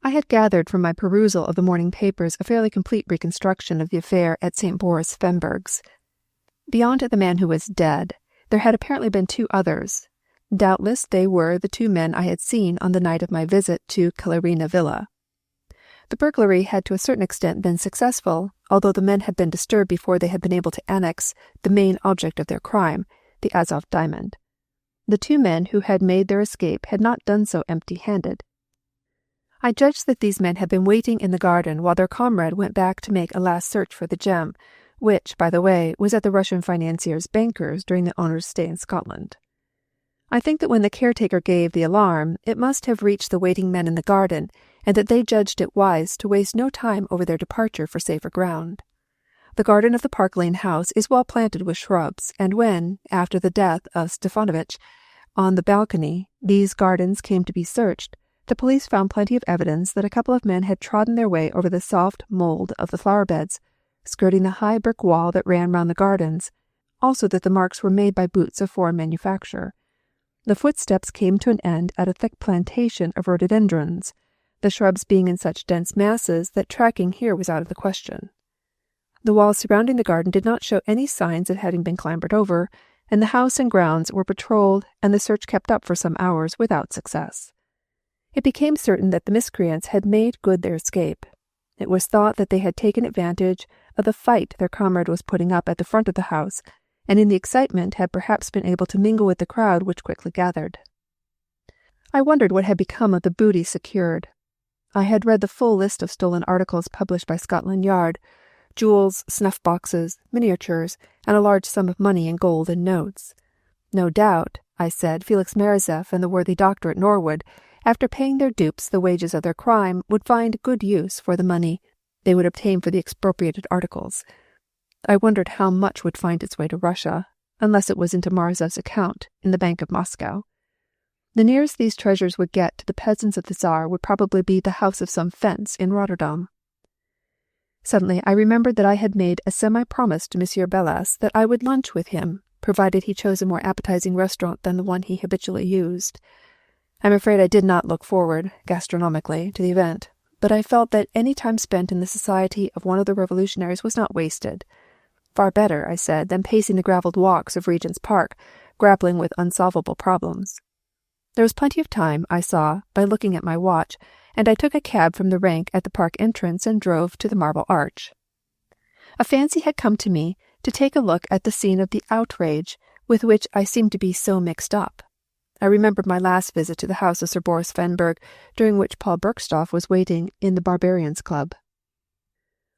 S1: I had gathered from my perusal of the morning papers a fairly complete reconstruction of the affair at St. Boris Fenberg's. Beyond the man who was dead, there had apparently been two others. Doubtless they were the two men I had seen on the night of my visit to Celerina Villa. The burglary had to a certain extent been successful, although the men had been disturbed before they had been able to annex the main object of their crime, the Azov diamond. The two men who had made their escape had not done so empty-handed. I judged that these men had been waiting in the garden while their comrade went back to make a last search for the gem, which, by the way, was at the Russian financier's bankers during the owner's stay in Scotland. I think that when the caretaker gave the alarm, it must have reached the waiting men in the garden, and that they judged it wise to waste no time over their departure for safer ground. The garden of the Park Lane house is well planted with shrubs, and when, after the death of Stefanovich, on the balcony, these gardens came to be searched, the police found plenty of evidence that a couple of men had trodden their way over the soft mould of the flower beds, skirting the high brick wall that ran round the gardens, also that the marks were made by boots of foreign manufacture. The footsteps came to an end at a thick plantation of rhododendrons, the shrubs being in such dense masses that tracking here was out of the question. The walls surrounding the garden did not show any signs of having been clambered over, and the house and grounds were patrolled and the search kept up for some hours without success. It became certain that the miscreants had made good their escape. It was thought that they had taken advantage of the fight their comrade was putting up at the front of the house, and in the excitement had perhaps been able to mingle with the crowd which quickly gathered. I wondered what had become of the booty secured. I had read the full list of stolen articles published by Scotland Yard: jewels, snuff-boxes, miniatures, and a large sum of money in gold and notes. No doubt, I said, Felix Merazef and the worthy doctor at Norwood, after paying their dupes the wages of their crime, would find good use for the money they would obtain for the expropriated articles. I wondered how much would find its way to Russia, unless it was into Merazef's account in the Bank of Moscow. The nearest these treasures would get to the peasants of the Tsar would probably be the house of some fence in Rotterdam. Suddenly I remembered that I had made a semi-promise to Monsieur Bellas that I would lunch with him, provided he chose a more appetizing restaurant than the one he habitually used. I'm afraid I did not look forward, gastronomically, to the event, but I felt that any time spent in the society of one of the revolutionaries was not wasted. Far better, I said, than pacing the gravelled walks of Regent's Park, grappling with unsolvable problems. There was plenty of time, I saw, by looking at my watch, and I took a cab from the rank at the park entrance and drove to the Marble Arch. A fancy had come to me to take a look at the scene of the outrage with which I seemed to be so mixed up. I remembered my last visit to the house of Sir Boris Fenberg, during which Paul Bergstoff was waiting in the Barbarians' Club.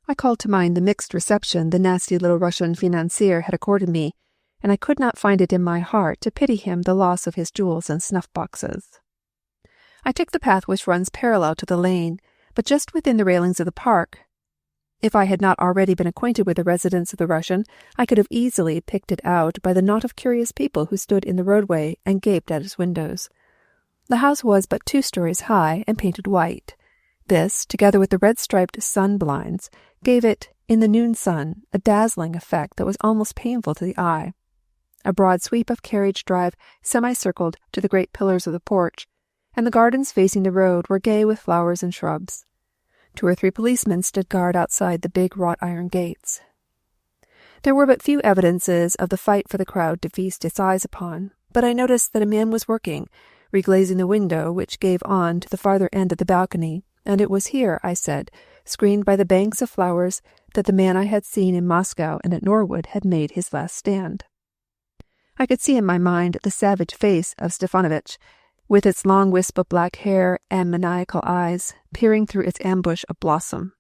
S1: I called to mind the mixed reception the nasty little Russian financier had accorded me, and I could not find it in my heart to pity him the loss of his jewels and snuff-boxes. I took the path which runs parallel to the lane, but just within the railings of the park. If I had not already been acquainted with the residence of the Russian, I could have easily picked it out by the knot of curious people who stood in the roadway and gaped at its windows. The house was but 2 stories high and painted white. This, together with the red-striped sun blinds, gave it, in the noon sun, a dazzling effect that was almost painful to the eye. A broad sweep of carriage drive semicircled to the great pillars of the porch, and the gardens facing the road were gay with flowers and shrubs. 2 or 3 policemen stood guard outside the big wrought-iron gates. There were but few evidences of the fight for the crowd to feast its eyes upon, but I noticed that a man was working, reglazing the window which gave on to the farther end of the balcony, and it was here, I said, screened by the banks of flowers, that the man I had seen in Moscow and at Norwood had made his last stand. I could see in my mind the savage face of Stefanovich, with its long wisp of black hair and maniacal eyes, peering through its ambush of blossom.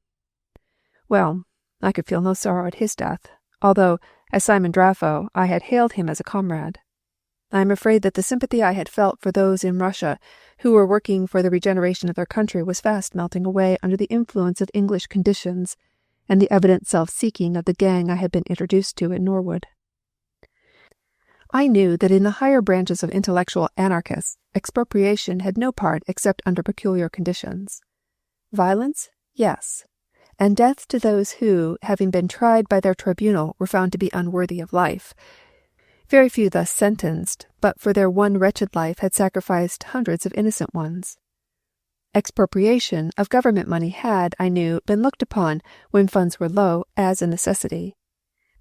S1: Well, I could feel no sorrow at his death, although, as Simon Draffo, I had hailed him as a comrade. I am afraid that the sympathy I had felt for those in Russia who were working for the regeneration of their country was fast melting away under the influence of English conditions and the evident self-seeking of the gang I had been introduced to in Norwood. I knew that in the higher branches of intellectual anarchists, expropriation had no part except under peculiar conditions. Violence? Yes. And death to those who, having been tried by their tribunal, were found to be unworthy of life. Very few thus sentenced, but for their one wretched life had sacrificed hundreds of innocent ones. Expropriation of government money had, I knew, been looked upon, when funds were low, as a necessity.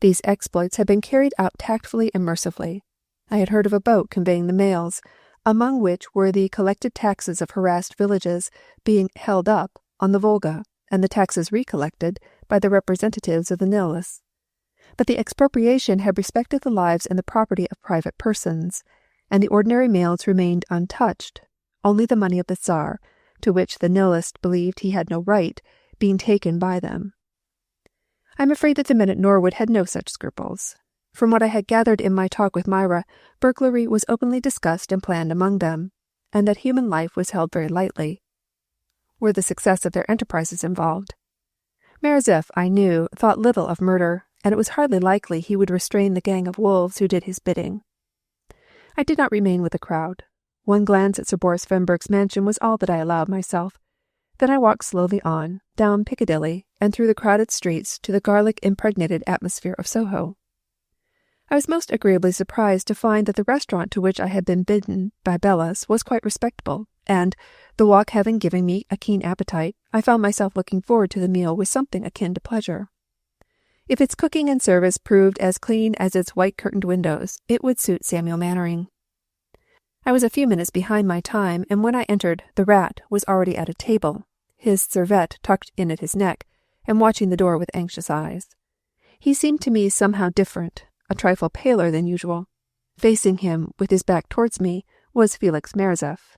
S1: These exploits had been carried out tactfully and mercifully. I had heard of a boat conveying the mails, among which were the collected taxes of harassed villages being held up on the Volga, and the taxes recollected by the representatives of the nihilists. But the expropriation had respected the lives and the property of private persons, and the ordinary mails remained untouched, only the money of the Tsar, to which the nihilist believed he had no right, being taken by them. I am afraid that the men at Norwood had no such scruples. From what I had gathered in my talk with Myra, burglary was openly discussed and planned among them, and that human life was held very lightly. Were the success of their enterprises involved? Merazef, I knew, thought little of murder, and it was hardly likely he would restrain the gang of wolves who did his bidding. I did not remain with the crowd. One glance at Sir Boris Fenberg's mansion was all that I allowed myself. Then I walked slowly on, down Piccadilly, and through the crowded streets to the garlic-impregnated atmosphere of Soho. I was most agreeably surprised to find that the restaurant to which I had been bidden by Bellas was quite respectable, and, the walk having given me a keen appetite, I found myself looking forward to the meal with something akin to pleasure. If its cooking and service proved as clean as its white-curtained windows, it would suit Samuel Mannering. I was a few minutes behind my time, and when I entered, the rat was already at a table, his serviette tucked in at his neck, and watching the door with anxious eyes. He seemed to me somehow different, a trifle paler than usual. Facing him, with his back towards me, was Felix Merzef.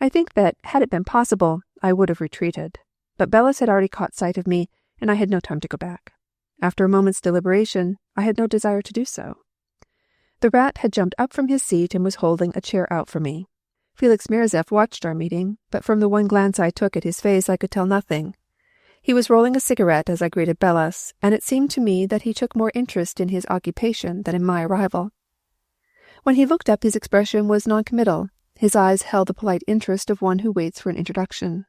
S1: I think that, had it been possible, I would have retreated, but Bellis had already caught sight of me, and I had no time to go back. After a moment's deliberation, I had no desire to do so. The rat had jumped up from his seat and was holding a chair out for me. Felix Merzef watched our meeting, but from the one glance I took at his face I could tell nothing. He was rolling a cigarette as I greeted Bellis, and it seemed to me that he took more interest in his occupation than in my arrival. When he looked up, his expression was noncommittal. His eyes held the polite interest of one who waits for an introduction.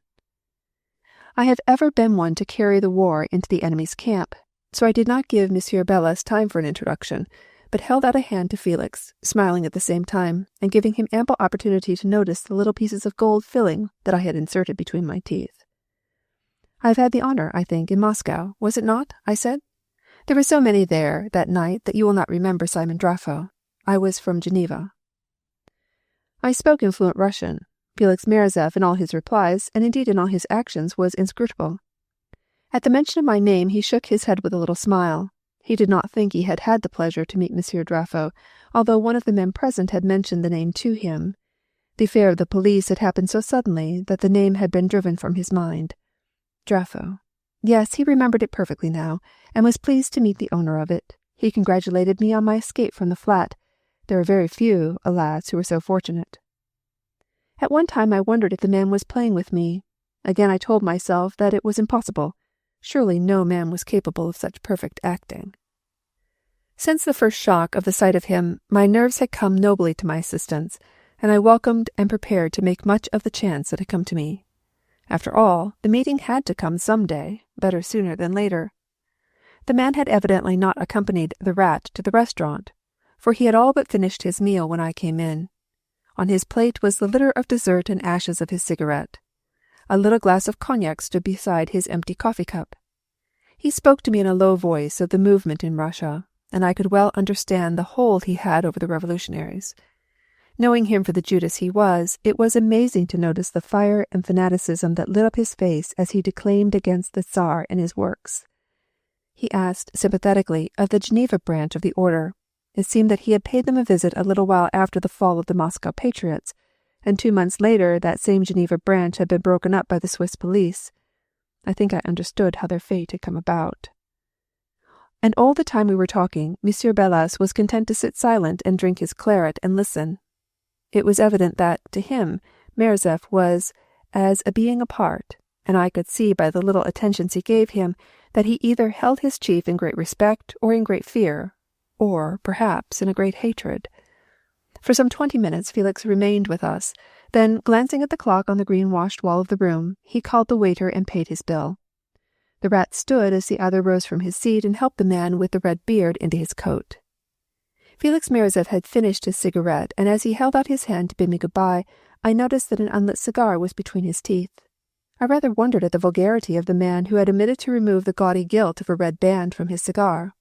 S1: I have ever been one to carry the war into the enemy's camp, so I did not give Monsieur Bellis time for an introduction, but held out a hand to Felix, smiling at the same time, and giving him ample opportunity to notice the little pieces of gold filling that I had inserted between my teeth. "I have had the honor, I think, in Moscow, was it not?" I said. "There were so many there that night that you will not remember Simon Draffo. I was from Geneva." I spoke in fluent Russian. Felix Merzef, in all his replies, and indeed in all his actions, was inscrutable. At the mention of my name he shook his head with a little smile. He did not think he had had the pleasure to meet Monsieur Draffo, although one of the men present had mentioned the name to him. The affair of the police had happened so suddenly that the name had been driven from his mind. Draffo. Yes, he remembered it perfectly now, and was pleased to meet the owner of it. He congratulated me on my escape from the flat. There are very few, alas, who are so fortunate. At one time I wondered if the man was playing with me. Again I told myself that it was impossible. Surely no man was capable of such perfect acting. Since the first shock of the sight of him, my nerves had come nobly to my assistance, and I welcomed and prepared to make much of the chance that had come to me. After all, the meeting had to come some day, better sooner than later. The man had evidently not accompanied the rat to the restaurant, for he had all but finished his meal when I came in. On his plate was the litter of dessert and ashes of his cigarette. A little glass of cognac stood beside his empty coffee cup. He spoke to me in a low voice of the movement in Russia, and I could well understand the hold he had over the revolutionaries. Knowing him for the Judas he was, it was amazing to notice the fire and fanaticism that lit up his face as he declaimed against the Tsar and his works. He asked sympathetically of the Geneva branch of the order. It seemed that he had paid them a visit a little while after the fall of the Moscow patriots, and 2 months later that same Geneva branch had been broken up by the Swiss police. I think I understood how their fate had come about. And all the time we were talking, Monsieur Bellis was content to sit silent and drink his claret and listen. It was evident that, to him, Merzef was as a being apart, and I could see by the little attentions he gave him that he either held his chief in great respect or in great fear, or, perhaps, in a great hatred. For some 20 minutes Felix remained with us. Then, glancing at the clock on the green-washed wall of the room, he called the waiter and paid his bill. The rat stood as the other rose from his seat and helped the man with the red beard into his coat. Felix Merzef had finished his cigarette, and as he held out his hand to bid me good-bye, I noticed that an unlit cigar was between his teeth. I rather wondered at the vulgarity of the man who had omitted to remove the gaudy gilt of a red band from his cigar.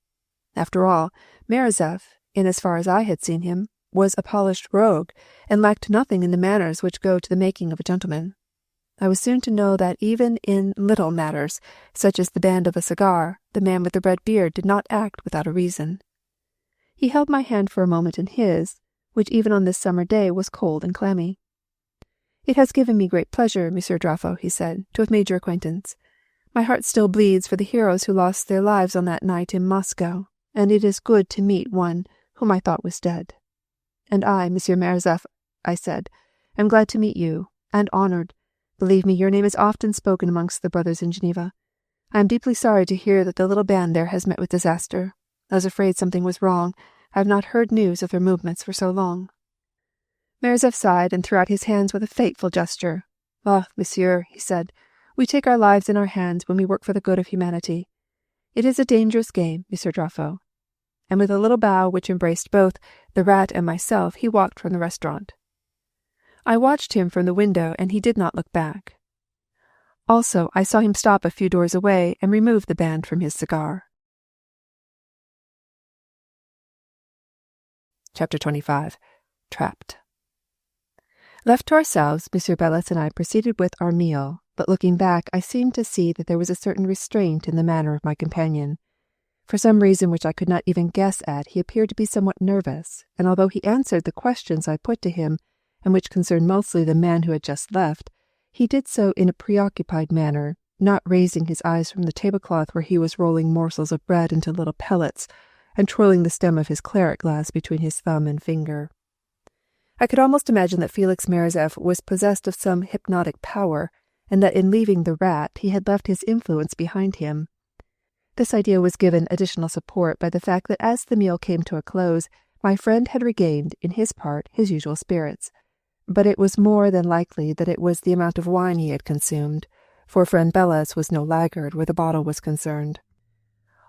S1: After all, Merzef, in as far as I had seen him, was a polished rogue, and lacked nothing in the manners which go to the making of a gentleman. I was soon to know that even in little matters, such as the band of a cigar, the man with the red beard did not act without a reason. He held my hand for a moment in his, which even on this summer day was cold and clammy. "It has given me great pleasure, Monsieur Draffo," he said, "to have made your acquaintance. My heart still bleeds for the heroes who lost their lives on that night in Moscow, and it is good to meet one whom I thought was dead." "And I, Monsieur Merzef," I said, "am glad to meet you, and honored. Believe me, your name is often spoken amongst the brothers in Geneva. I am deeply sorry to hear that the little band there has met with disaster. I was afraid something was wrong. I have not heard news of their movements for so long." Merzef sighed and threw out his hands with a fateful gesture. "Ah, monsieur," he said, "we take our lives in our hands when we work for the good of humanity. It is a dangerous game, Monsieur Draffo." And with a little bow which embraced both the rat and myself, he walked from the restaurant. I watched him from the window, and he did not look back. Also, I saw him stop a few doors away and remove the band from his cigar. Chapter 25. Trapped. Left to ourselves, Monsieur Bellis and I proceeded with our meal, but looking back, I seemed to see that there was a certain restraint in the manner of my companion. For some reason which I could not even guess at, he appeared to be somewhat nervous, and although he answered the questions I put to him, and which concerned mostly the man who had just left, he did so in a preoccupied manner, not raising his eyes from the tablecloth where he was rolling morsels of bread into little pellets, and twirling the stem of his claret glass between his thumb and finger. I could almost imagine that Felix Merzef was possessed of some hypnotic power, and that in leaving the rat he had left his influence behind him. This idea was given additional support by the fact that as the meal came to a close, my friend had regained, in his part, his usual spirits. But it was more than likely that it was the amount of wine he had consumed, for friend Bellis was no laggard where the bottle was concerned.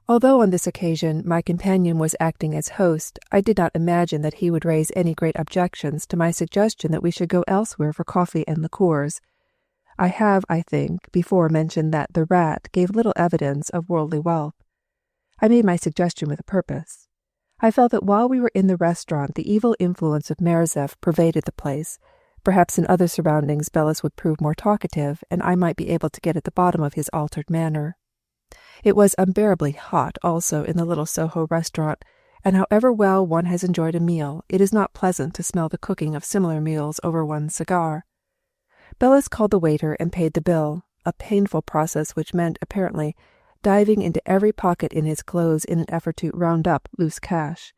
S1: Although on this occasion my companion was acting as host, I did not imagine that he would raise any great objections to my suggestion that we should go elsewhere for coffee and liqueurs. I have, I think, before mentioned that the rat gave little evidence of worldly wealth. I made my suggestion with a purpose. I felt that while we were in the restaurant, the evil influence of Merzef pervaded the place. Perhaps in other surroundings Bellis would prove more talkative, and I might be able to get at the bottom of his altered manner. It was unbearably hot also in the little Soho restaurant, and however well one has enjoyed a meal, it is not pleasant to smell the cooking of similar meals over one's cigar. Bellis called the waiter and paid the bill, a painful process which meant, apparently, diving into every pocket in his clothes in an effort to round up loose cash.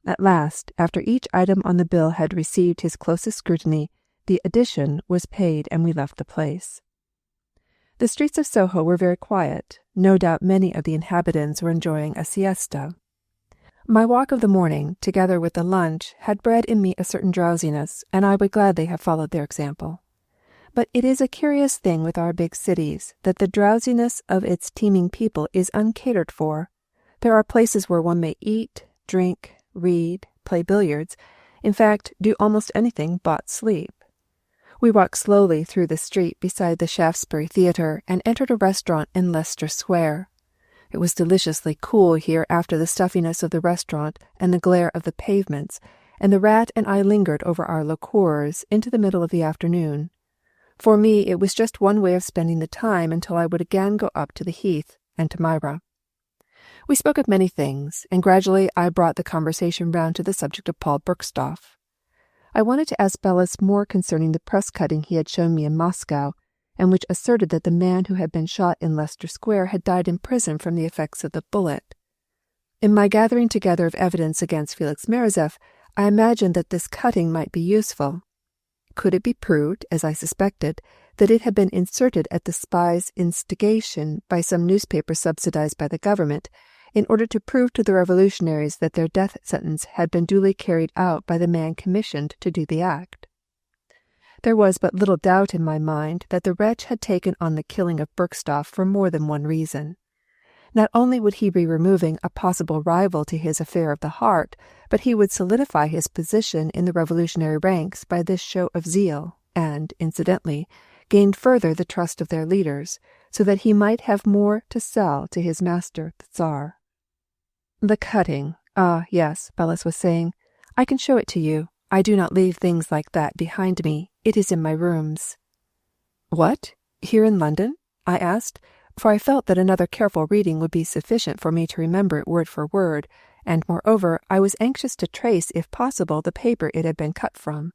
S1: At last, after each item on the bill had received his closest scrutiny, the addition was paid and we left the place. The streets of Soho were very quiet. No doubt many of the inhabitants were enjoying a siesta. My walk of the morning, together with the lunch, had bred in me a certain drowsiness, and I would gladly have followed their example. But it is a curious thing with our big cities that the drowsiness of its teeming people is uncatered for. There are places where one may eat, drink, read, play billiards, in fact, do almost anything but sleep. We walked slowly through the street beside the Shaftesbury Theatre and entered a restaurant in Leicester Square. It was deliciously cool here after the stuffiness of the restaurant and the glare of the pavements, and the rat and I lingered over our liqueurs into the middle of the afternoon. For me, it was just one way of spending the time until I would again go up to the Heath and to Myra. We spoke of many things, and gradually I brought the conversation round to the subject of Paul Bergstoff. I wanted to ask Bellis more concerning the press-cutting he had shown me in Moscow, and which asserted that the man who had been shot in Leicester Square had died in prison from the effects of the bullet. In my gathering together of evidence against Felix Merzef, I imagined that this cutting might be useful. Could it be proved, as I suspected, that it had been inserted at the spy's instigation by some newspaper subsidized by the government, in order to prove to the revolutionaries that their death sentence had been duly carried out by the man commissioned to do the act? There was but little doubt in my mind that the wretch had taken on the killing of Bergstoff for more than one reason. Not only would he be removing a possible rival to his affair of the heart, but he would solidify his position in the revolutionary ranks by this show of zeal, and, incidentally, gain further the trust of their leaders, so that he might have more to sell to his master, the Tsar. The cutting. Ah, yes, Bellis was saying. I can show it to you. I do not leave things like that behind me. It is in my rooms. What? Here in London? I asked, for I felt that another careful reading would be sufficient for me to remember it word for word, and moreover I was anxious to trace, if possible, the paper it had been cut from.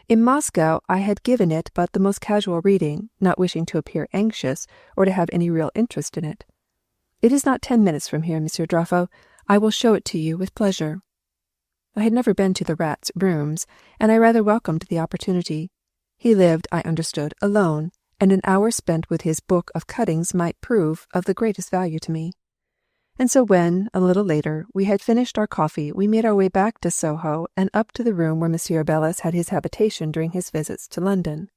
S1: In Moscow I had given it but the most casual reading, not wishing to appear anxious or to have any real interest in it. It is not 10 minutes from here, Monsieur Draffo. I will show it to you with pleasure. I had never been to the rat's rooms, and I rather welcomed the opportunity. He lived, I understood, alone, and an hour spent with his book of cuttings might prove of the greatest value to me. And so when, a little later, we had finished our coffee, we made our way back to Soho and up to the room where Monsieur Bellis had his habitation during his visits to London.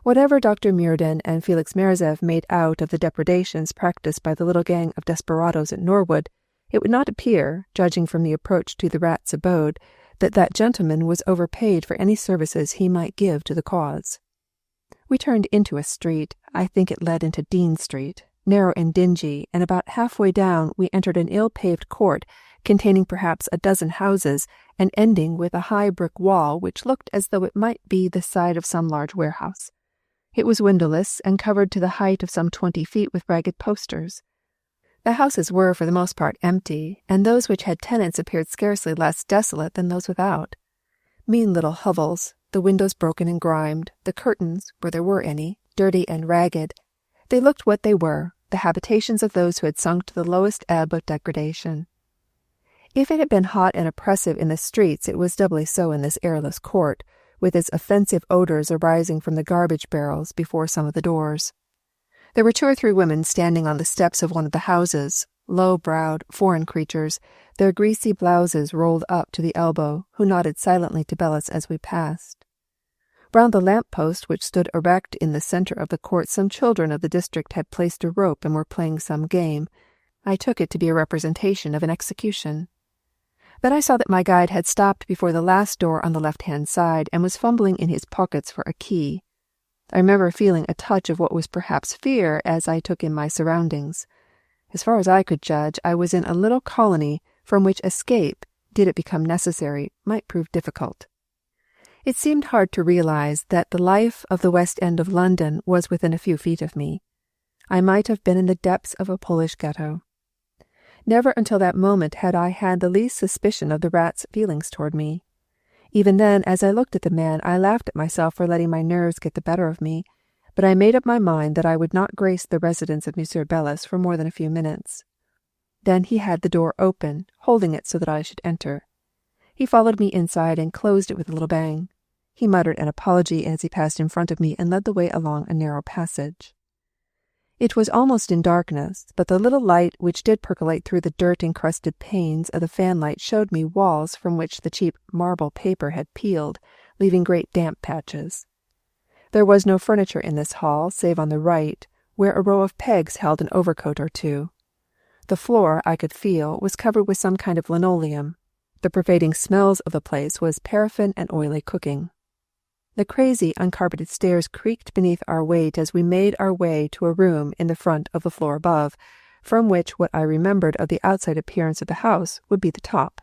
S1: Whatever Dr. Muirden and Felix Merzef made out of the depredations practiced by the little gang of desperadoes at Norwood, it would not appear, judging from the approach to the rat's abode, that that gentleman was overpaid for any services he might give to the cause. We turned into a street. I think it led into Dean Street, narrow and dingy, and about halfway down we entered an ill-paved court containing perhaps a dozen houses and ending with a high brick wall which looked as though it might be the side of some large warehouse. It was windowless and covered to the height of some 20 feet with ragged posters. The houses were, for the most part, empty, and those which had tenants appeared scarcely less desolate than those without. Mean little hovels, the windows broken and grimed, the curtains, where there were any, dirty and ragged. They looked what they were, the habitations of those who had sunk to the lowest ebb of degradation. If it had been hot and oppressive in the streets, it was doubly so in this airless court, with its offensive odors arising from the garbage barrels before some of the doors. There were 2 or 3 women standing on the steps of one of the houses, low-browed, foreign creatures, their greasy blouses rolled up to the elbow, who nodded silently to Bellis as we passed. Round the lamp-post which stood erect in the centre of the court some children of the district had placed a rope and were playing some game. I took it to be a representation of an execution. Then I saw that my guide had stopped before the last door on the left-hand side and was fumbling in his pockets for a key. I remember feeling a touch of what was perhaps fear as I took in my surroundings. As far as I could judge, I was in a little colony from which escape, did it become necessary, might prove difficult. It seemed hard to realize that the life of the West End of London was within a few feet of me. I might have been in the depths of a Polish ghetto. Never until that moment had I had the least suspicion of the rat's feelings toward me. Even then, as I looked at the man, I laughed at myself for letting my nerves get the better of me, but I made up my mind that I would not grace the residence of Monsieur Bellis for more than a few minutes. Then he had the door open, holding it so that I should enter. He followed me inside and closed it with a little bang. He muttered an apology as he passed in front of me and led the way along a narrow passage. It was almost in darkness, but the little light which did percolate through the dirt-encrusted panes of the fanlight showed me walls from which the cheap marble paper had peeled, leaving great damp patches. There was no furniture in this hall, save on the right, where a row of pegs held an overcoat or 2. The floor, I could feel, was covered with some kind of linoleum. The pervading smells of the place was paraffin and oily cooking. The crazy, uncarpeted stairs creaked beneath our weight as we made our way to a room in the front of the floor above, from which what I remembered of the outside appearance of the house would be the top.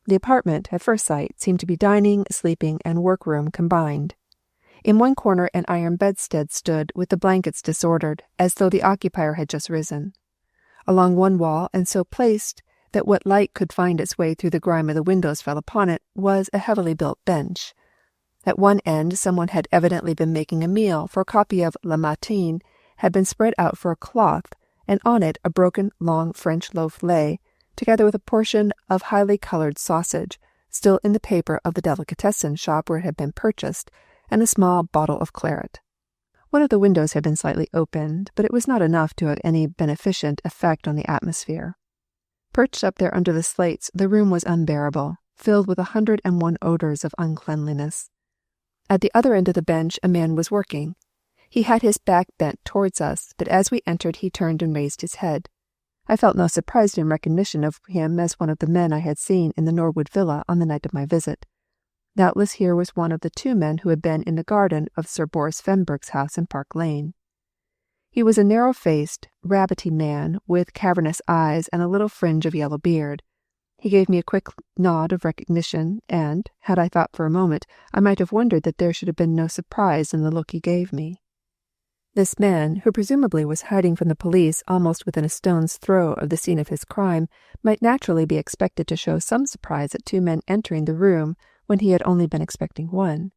S1: The apartment, at first sight, seemed to be dining, sleeping, and workroom combined. In one corner an iron bedstead stood, with the blankets disordered, as though the occupier had just risen. Along one wall, and so placed that what light could find its way through the grime of the windows fell upon it, was a heavily built bench. At one end someone had evidently been making a meal, for a copy of Le Matin had been spread out for a cloth, and on it a broken, long French loaf lay, together with a portion of highly coloured sausage, still in the paper of the delicatessen shop where it had been purchased, and a small bottle of claret. One of the windows had been slightly opened, but it was not enough to have any beneficent effect on the atmosphere. Perched up there under the slates, the room was unbearable, filled with 101 odours of uncleanliness. At the other end of the bench a man was working. He had his back bent towards us, but as we entered he turned and raised his head. I felt no surprise in recognition of him as one of the men I had seen in the Norwood villa on the night of my visit. Doubtless here was one of the 2 men who had been in the garden of Sir Boris Fenberg's house in Park Lane. He was a narrow-faced, rabbity man, with cavernous eyes and a little fringe of yellow beard. He gave me a quick nod of recognition, and, had I thought for a moment, I might have wondered that there should have been no surprise in the look he gave me. This man, who presumably was hiding from the police almost within a stone's throw of the scene of his crime, might naturally be expected to show some surprise at 2 men entering the room when he had only been expecting 1.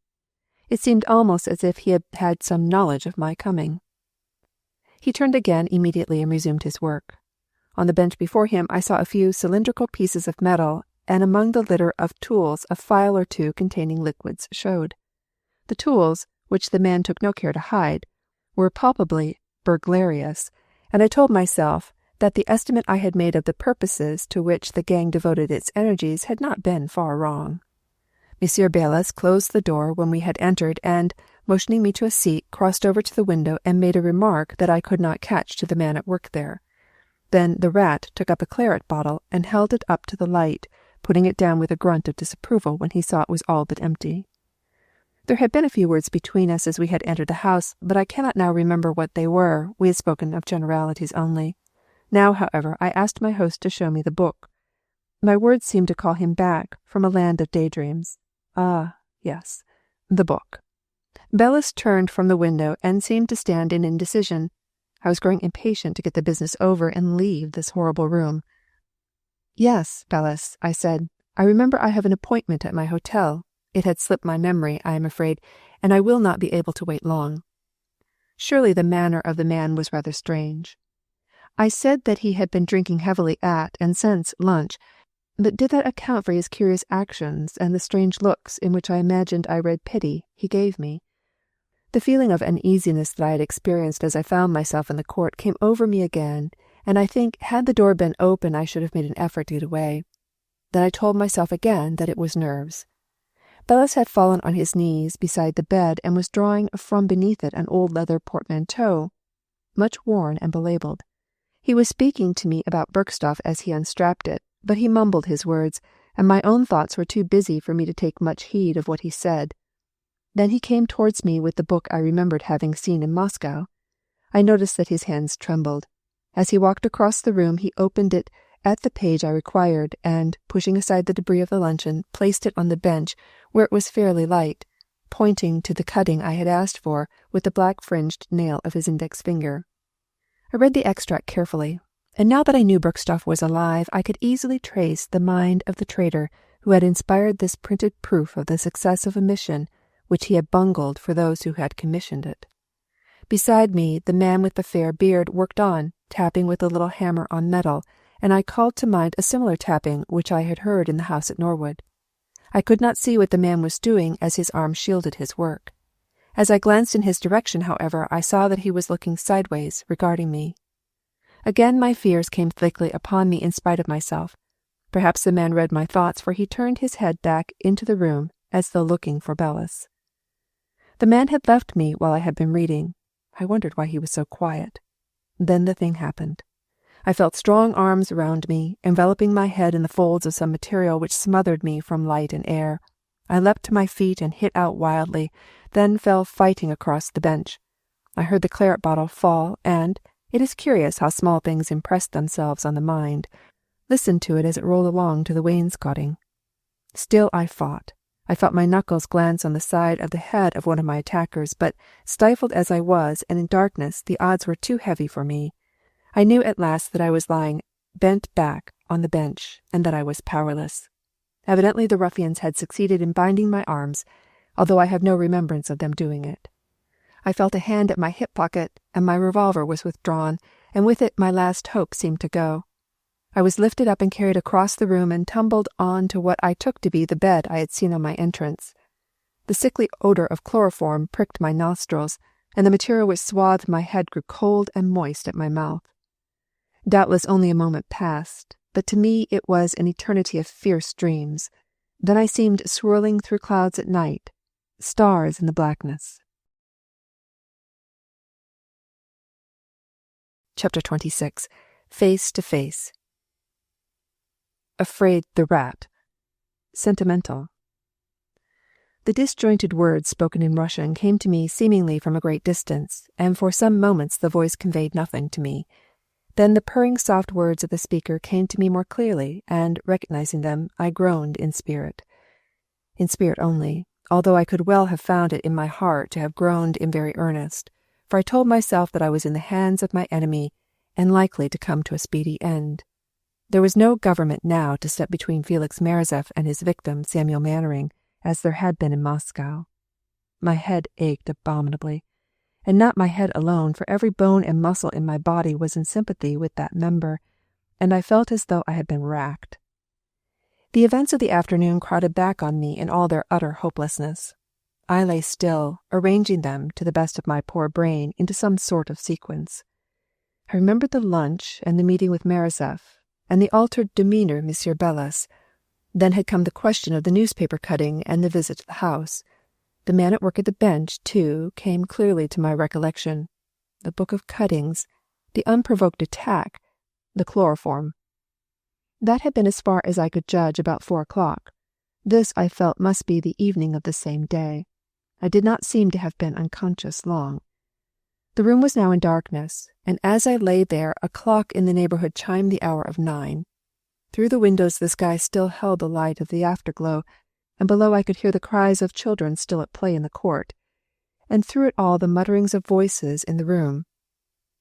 S1: It seemed almost as if he had had some knowledge of my coming. He turned again immediately and resumed his work. On the bench before him I saw a few cylindrical pieces of metal, and among the litter of tools a phial or 2 containing liquids showed. The tools, which the man took no care to hide, were palpably burglarious, and I told myself that the estimate I had made of the purposes to which the gang devoted its energies had not been far wrong. Monsieur Bellis closed the door when we had entered, and, motioning me to a seat, crossed over to the window and made a remark that I could not catch to the man at work there. Then the rat took up a claret bottle and held it up to the light, putting it down with a grunt of disapproval when he saw it was all but empty. There had been a few words between us as we had entered the house, but I cannot now remember what they were. We had spoken of generalities only. Now, however, I asked my host to show me the book. My words seemed to call him back from a land of daydreams. Ah, yes, the book. Bellis turned from the window and seemed to stand in indecision. I was growing impatient to get the business over and leave this horrible room. "Yes, Bellis," I said. "I remember I have an appointment at my hotel. It had slipped my memory, I am afraid, and I will not be able to wait long." Surely the manner of the man was rather strange. I said that he had been drinking heavily at and since lunch, but did that account for his curious actions and the strange looks in which I imagined I read pity he gave me? The feeling of uneasiness that I had experienced as I found myself in the court came over me again, and I think had the door been open I should have made an effort to get away. Then I told myself again that it was nerves. Bellis had fallen on his knees beside the bed and was drawing from beneath it an old leather portmanteau, much worn and belabelled. He was speaking to me about Bergstoff as he unstrapped it, but he mumbled his words, and my own thoughts were too busy for me to take much heed of what he said. Then he came towards me with the book I remembered having seen in Moscow. I noticed that his hands trembled. As he walked across the room, he opened it at the page I required, and, pushing aside the debris of the luncheon, placed it on the bench, where it was fairly light, pointing to the cutting I had asked for with the black-fringed nail of his index finger. I read the extract carefully, and now that I knew Bergstoff was alive, I could easily trace the mind of the traitor who had inspired this printed proof of the success of a mission which he had bungled for those who had commissioned it. Beside me, the man with the fair beard worked on, tapping with a little hammer on metal, and I called to mind a similar tapping which I had heard in the house at Norwood. I could not see what the man was doing as his arm shielded his work. As I glanced in his direction, however, I saw that he was looking sideways, regarding me. Again my fears came thickly upon me in spite of myself. Perhaps the man read my thoughts, for he turned his head back into the room as though looking for Bellis. The man had left me while I had been reading. I wondered why he was so quiet. Then the thing happened. I felt strong arms around me, enveloping my head in the folds of some material which smothered me from light and air. I leapt to my feet and hit out wildly, then fell fighting across the bench. I heard the claret bottle fall, and, it is curious how small things impress themselves on the mind, listened to it as it rolled along to the wainscoting. Still I fought. I felt my knuckles glance on the side of the head of one of my attackers, but, stifled as I was, and in darkness, the odds were too heavy for me. I knew at last that I was lying bent back on the bench, and that I was powerless. Evidently the ruffians had succeeded in binding my arms, although I have no remembrance of them doing it. I felt a hand at my hip pocket, and my revolver was withdrawn, and with it my last hope seemed to go. I was lifted up and carried across the room and tumbled on to what I took to be the bed I had seen on my entrance. The sickly odor of chloroform pricked my nostrils, and the material which swathed my head grew cold and moist at my mouth. Doubtless only a moment passed, but to me it was an eternity of fierce dreams. Then I seemed swirling through clouds at night, stars in the blackness. Chapter 26. Face to Face. Afraid the rat. Sentimental. The disjointed words spoken in Russian came to me seemingly from a great distance, and for some moments the voice conveyed nothing to me. Then the purring soft words of the speaker came to me more clearly, and, recognizing them, I groaned in spirit. In spirit only, although I could well have found it in my heart to have groaned in very earnest, for I told myself that I was in the hands of my enemy, and likely to come to a speedy end. There was no government now to step between Felix Marazeff and his victim, Samuel Mannering, as there had been in Moscow. My head ached abominably, and not my head alone, for every bone and muscle in my body was in sympathy with that member, and I felt as though I had been racked. The events of the afternoon crowded back on me in all their utter hopelessness. I lay still, arranging them, to the best of my poor brain, into some sort of sequence. I remembered the lunch and the meeting with Marazeff, and the altered demeanour of Monsieur Bellis. Then had come the question of the newspaper cutting and the visit to the house. The man at work at the bench, too, came clearly to my recollection. The book of cuttings, the unprovoked attack, the chloroform. That had been as far as I could judge about 4 o'clock. This, I felt, must be the evening of the same day. I did not seem to have been unconscious long. The room was now in darkness, and as I lay there, a clock in the neighborhood chimed the hour of 9. Through the windows the sky still held the light of the afterglow, and below I could hear the cries of children still at play in the court, and through it all the mutterings of voices in the room.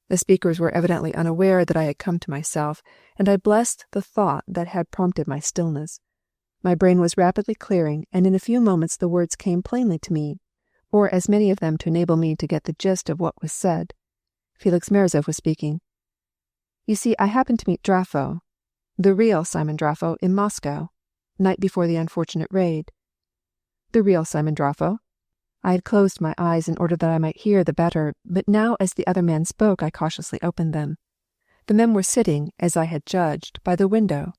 S1: The speakers were evidently unaware that I had come to myself, and I blessed the thought that had prompted my stillness. My brain was rapidly clearing, and in a few moments the words came plainly to me, or as many of them to enable me to get the gist of what was said. Felix Merzev was speaking. "You see, I happened to meet Drafo, the real Simon Drafo, in Moscow, night before the unfortunate raid." "The real Simon Drafo?" I had closed my eyes in order that I might hear the better, but now as the other man spoke I cautiously opened them. The men were sitting, as I had judged, by the window,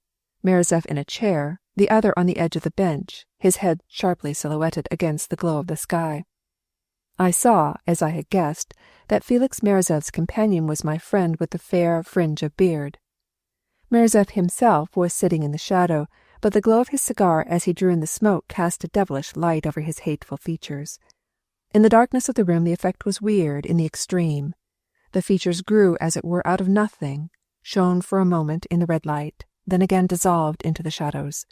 S1: Merzev in a chair, the other on the edge of the bench, his head sharply silhouetted against the glow of the sky. I saw, as I had guessed, that Felix Merzev's companion was my friend with the fair fringe of beard. Merzev himself was sitting in the shadow, but the glow of his cigar as he drew in the smoke cast a devilish light over his hateful features. In the darkness of the room the effect was weird in the extreme. The features grew as it were out of nothing, shone for a moment in the red light, then again dissolved into the shadows.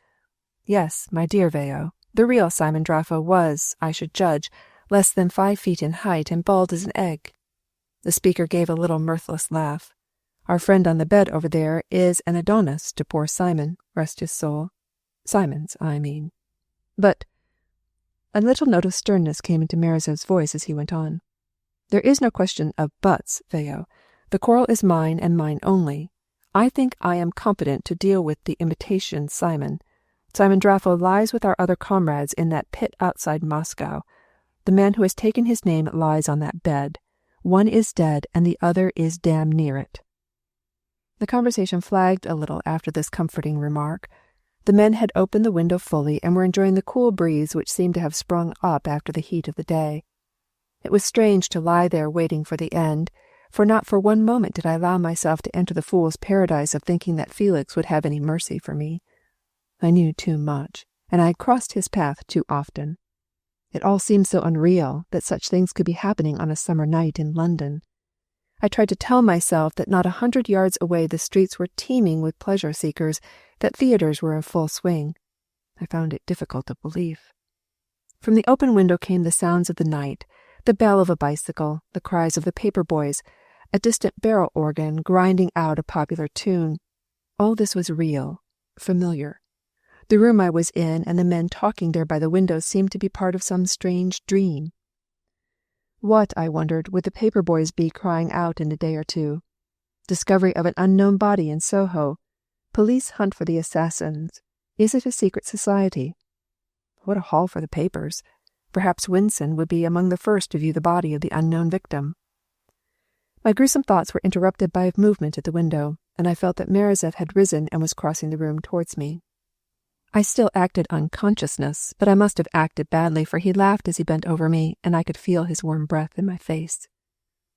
S1: Yes, my dear Veo, the real Simon Drafo was, I should judge, less than 5 feet in height and bald as an egg. The speaker gave a little mirthless laugh. Our friend on the bed over there is an Adonis to poor Simon, rest his soul. Simon's, I mean. But a little note of sternness came into Merzev's voice as he went on. "There is no question of buts, Veo. The quarrel is mine and mine only. I think I am competent to deal with the imitation Simon. Simon Drafo lies with our other comrades in that pit outside Moscow. The man who has taken his name lies on that bed. One is dead and the other is damn near it." The conversation flagged a little after this comforting remark. The men had opened the window fully and were enjoying the cool breeze which seemed to have sprung up after the heat of the day. It was strange to lie there waiting for the end, for not for one moment did I allow myself to enter the fool's paradise of thinking that Felix would have any mercy for me. I knew too much, and I had crossed his path too often. It all seemed so unreal that such things could be happening on a summer night in London. I tried to tell myself that not 100 yards away the streets were teeming with pleasure-seekers, that theatres were in full swing. I found it difficult of belief. From the open window came the sounds of the night, the bell of a bicycle, the cries of the paper boys, a distant barrel organ grinding out a popular tune. All this was real, familiar. The room I was in and the men talking there by the window seemed to be part of some strange dream. What, I wondered, would the paper boys be crying out in a day or two? Discovery of an unknown body in Soho. Police hunt for the assassins. Is it a secret society? What a haul for the papers. Perhaps Winson would be among the first to view the body of the unknown victim. My gruesome thoughts were interrupted by a movement at the window, and I felt that Merzev had risen and was crossing the room towards me. I still acted unconsciousness, but I must have acted badly, for he laughed as he bent over me, and I could feel his warm breath in my face.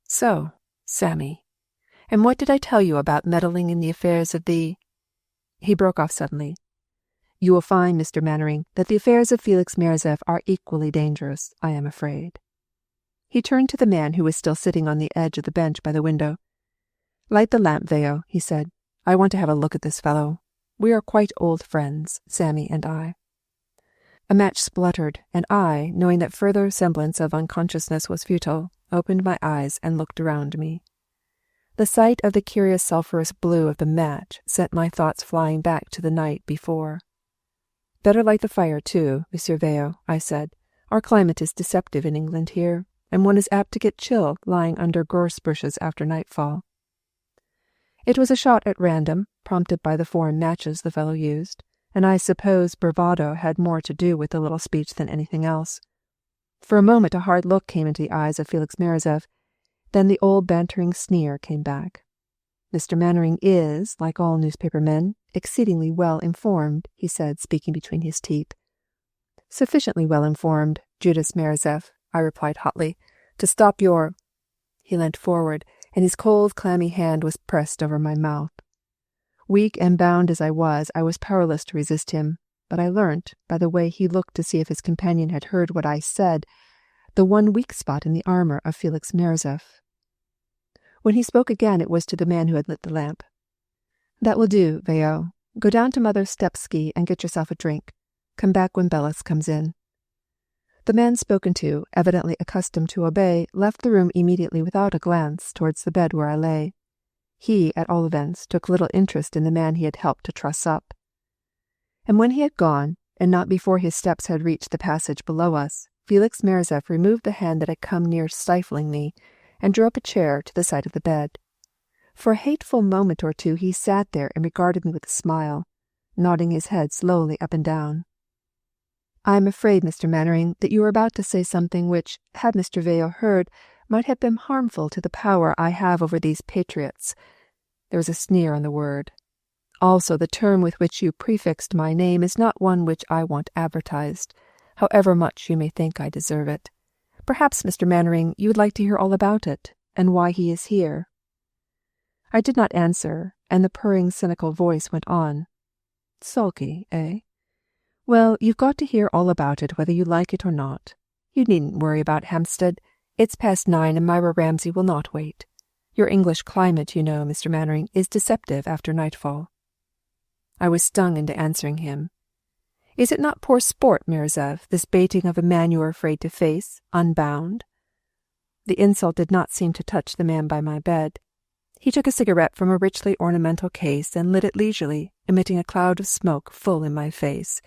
S1: "So, Sammy, and what did I tell you about meddling in the affairs of the—" He broke off suddenly. "You will find, Mr. Mannering, that the affairs of Felix Merzev are equally dangerous, I am afraid." He turned to the man who was still sitting on the edge of the bench by the window. "Light the lamp, Veo," he said. "I want to have a look at this fellow. We are quite old friends, Sammy and I." A match spluttered, and I, knowing that further semblance of unconsciousness was futile, opened my eyes and looked around me. The sight of the curious sulphurous blue of the match sent my thoughts flying back to the night before. "Better light the fire, too, Monsieur Veo," I said. "Our climate is deceptive in England here, and one is apt to get chill lying under gorse bushes after nightfall." It was a shot at random, prompted by the foreign matches the fellow used, and I suppose bravado had more to do with the little speech than anything else. For a moment a hard look came into the eyes of Felix Merzev, then the old bantering sneer came back. "Mr. Mannering is, like all newspaper men, exceedingly well informed," he said, speaking between his teeth. "Sufficiently well informed, Judas Merzev," I replied hotly, "to stop your—" He leant forward, and his cold, clammy hand was pressed over my mouth. Weak and bound as I was powerless to resist him, but I learnt, by the way he looked to see if his companion had heard what I said, the one weak spot in the armor of Felix Merzef. When he spoke again, it was to the man who had lit the lamp. "That will do, Veo. Go down to Mother Stepsky and get yourself a drink. Come back when Bellis comes in." The man spoken to, evidently accustomed to obey, left the room immediately without a glance towards the bed where I lay. He, at all events, took little interest in the man he had helped to truss up. And when he had gone, and not before his steps had reached the passage below us, Felix Merzef removed the hand that had come near stifling me, and drew up a chair to the side of the bed. For a hateful moment or two he sat there and regarded me with a smile, nodding his head slowly up and down. "I am afraid, Mr. Mannering, that you are about to say something which, had Mr. Veo heard, might have been harmful to the power I have over these patriots." There was a sneer on the word. "Also, the term with which you prefixed my name is not one which I want advertised, however much you may think I deserve it. Perhaps, Mr. Mannering, you would like to hear all about it, and why he is here." I did not answer, and the purring, cynical voice went on. "Sulky, eh? Well, you've got to hear all about it, whether you like it or not. You needn't worry about Hampstead. It's past 9, and Myra Ramsay will not wait. Your English climate, you know, Mr. Mannering, is deceptive after nightfall." I was stung into answering him. "Is it not poor sport, Merzef, this baiting of a man you are afraid to face, unbound?" The insult did not seem to touch the man by my bed. He took a cigarette from a richly ornamental case and lit it leisurely, emitting a cloud of smoke full in my face.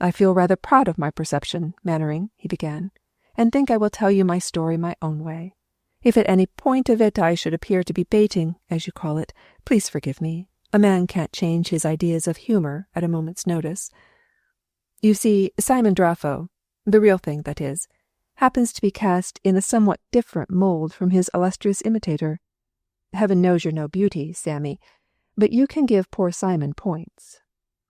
S1: "I feel rather proud of my perception, Mannering," he began, "and think I will tell you my story my own way. If at any point of it I should appear to be baiting, as you call it, please forgive me. A man can't change his ideas of humour at a moment's notice. You see, Simon Draffo, the real thing, that is, happens to be cast in a somewhat different mould from his illustrious imitator. Heaven knows you're no beauty, Sammy, but you can give poor Simon points.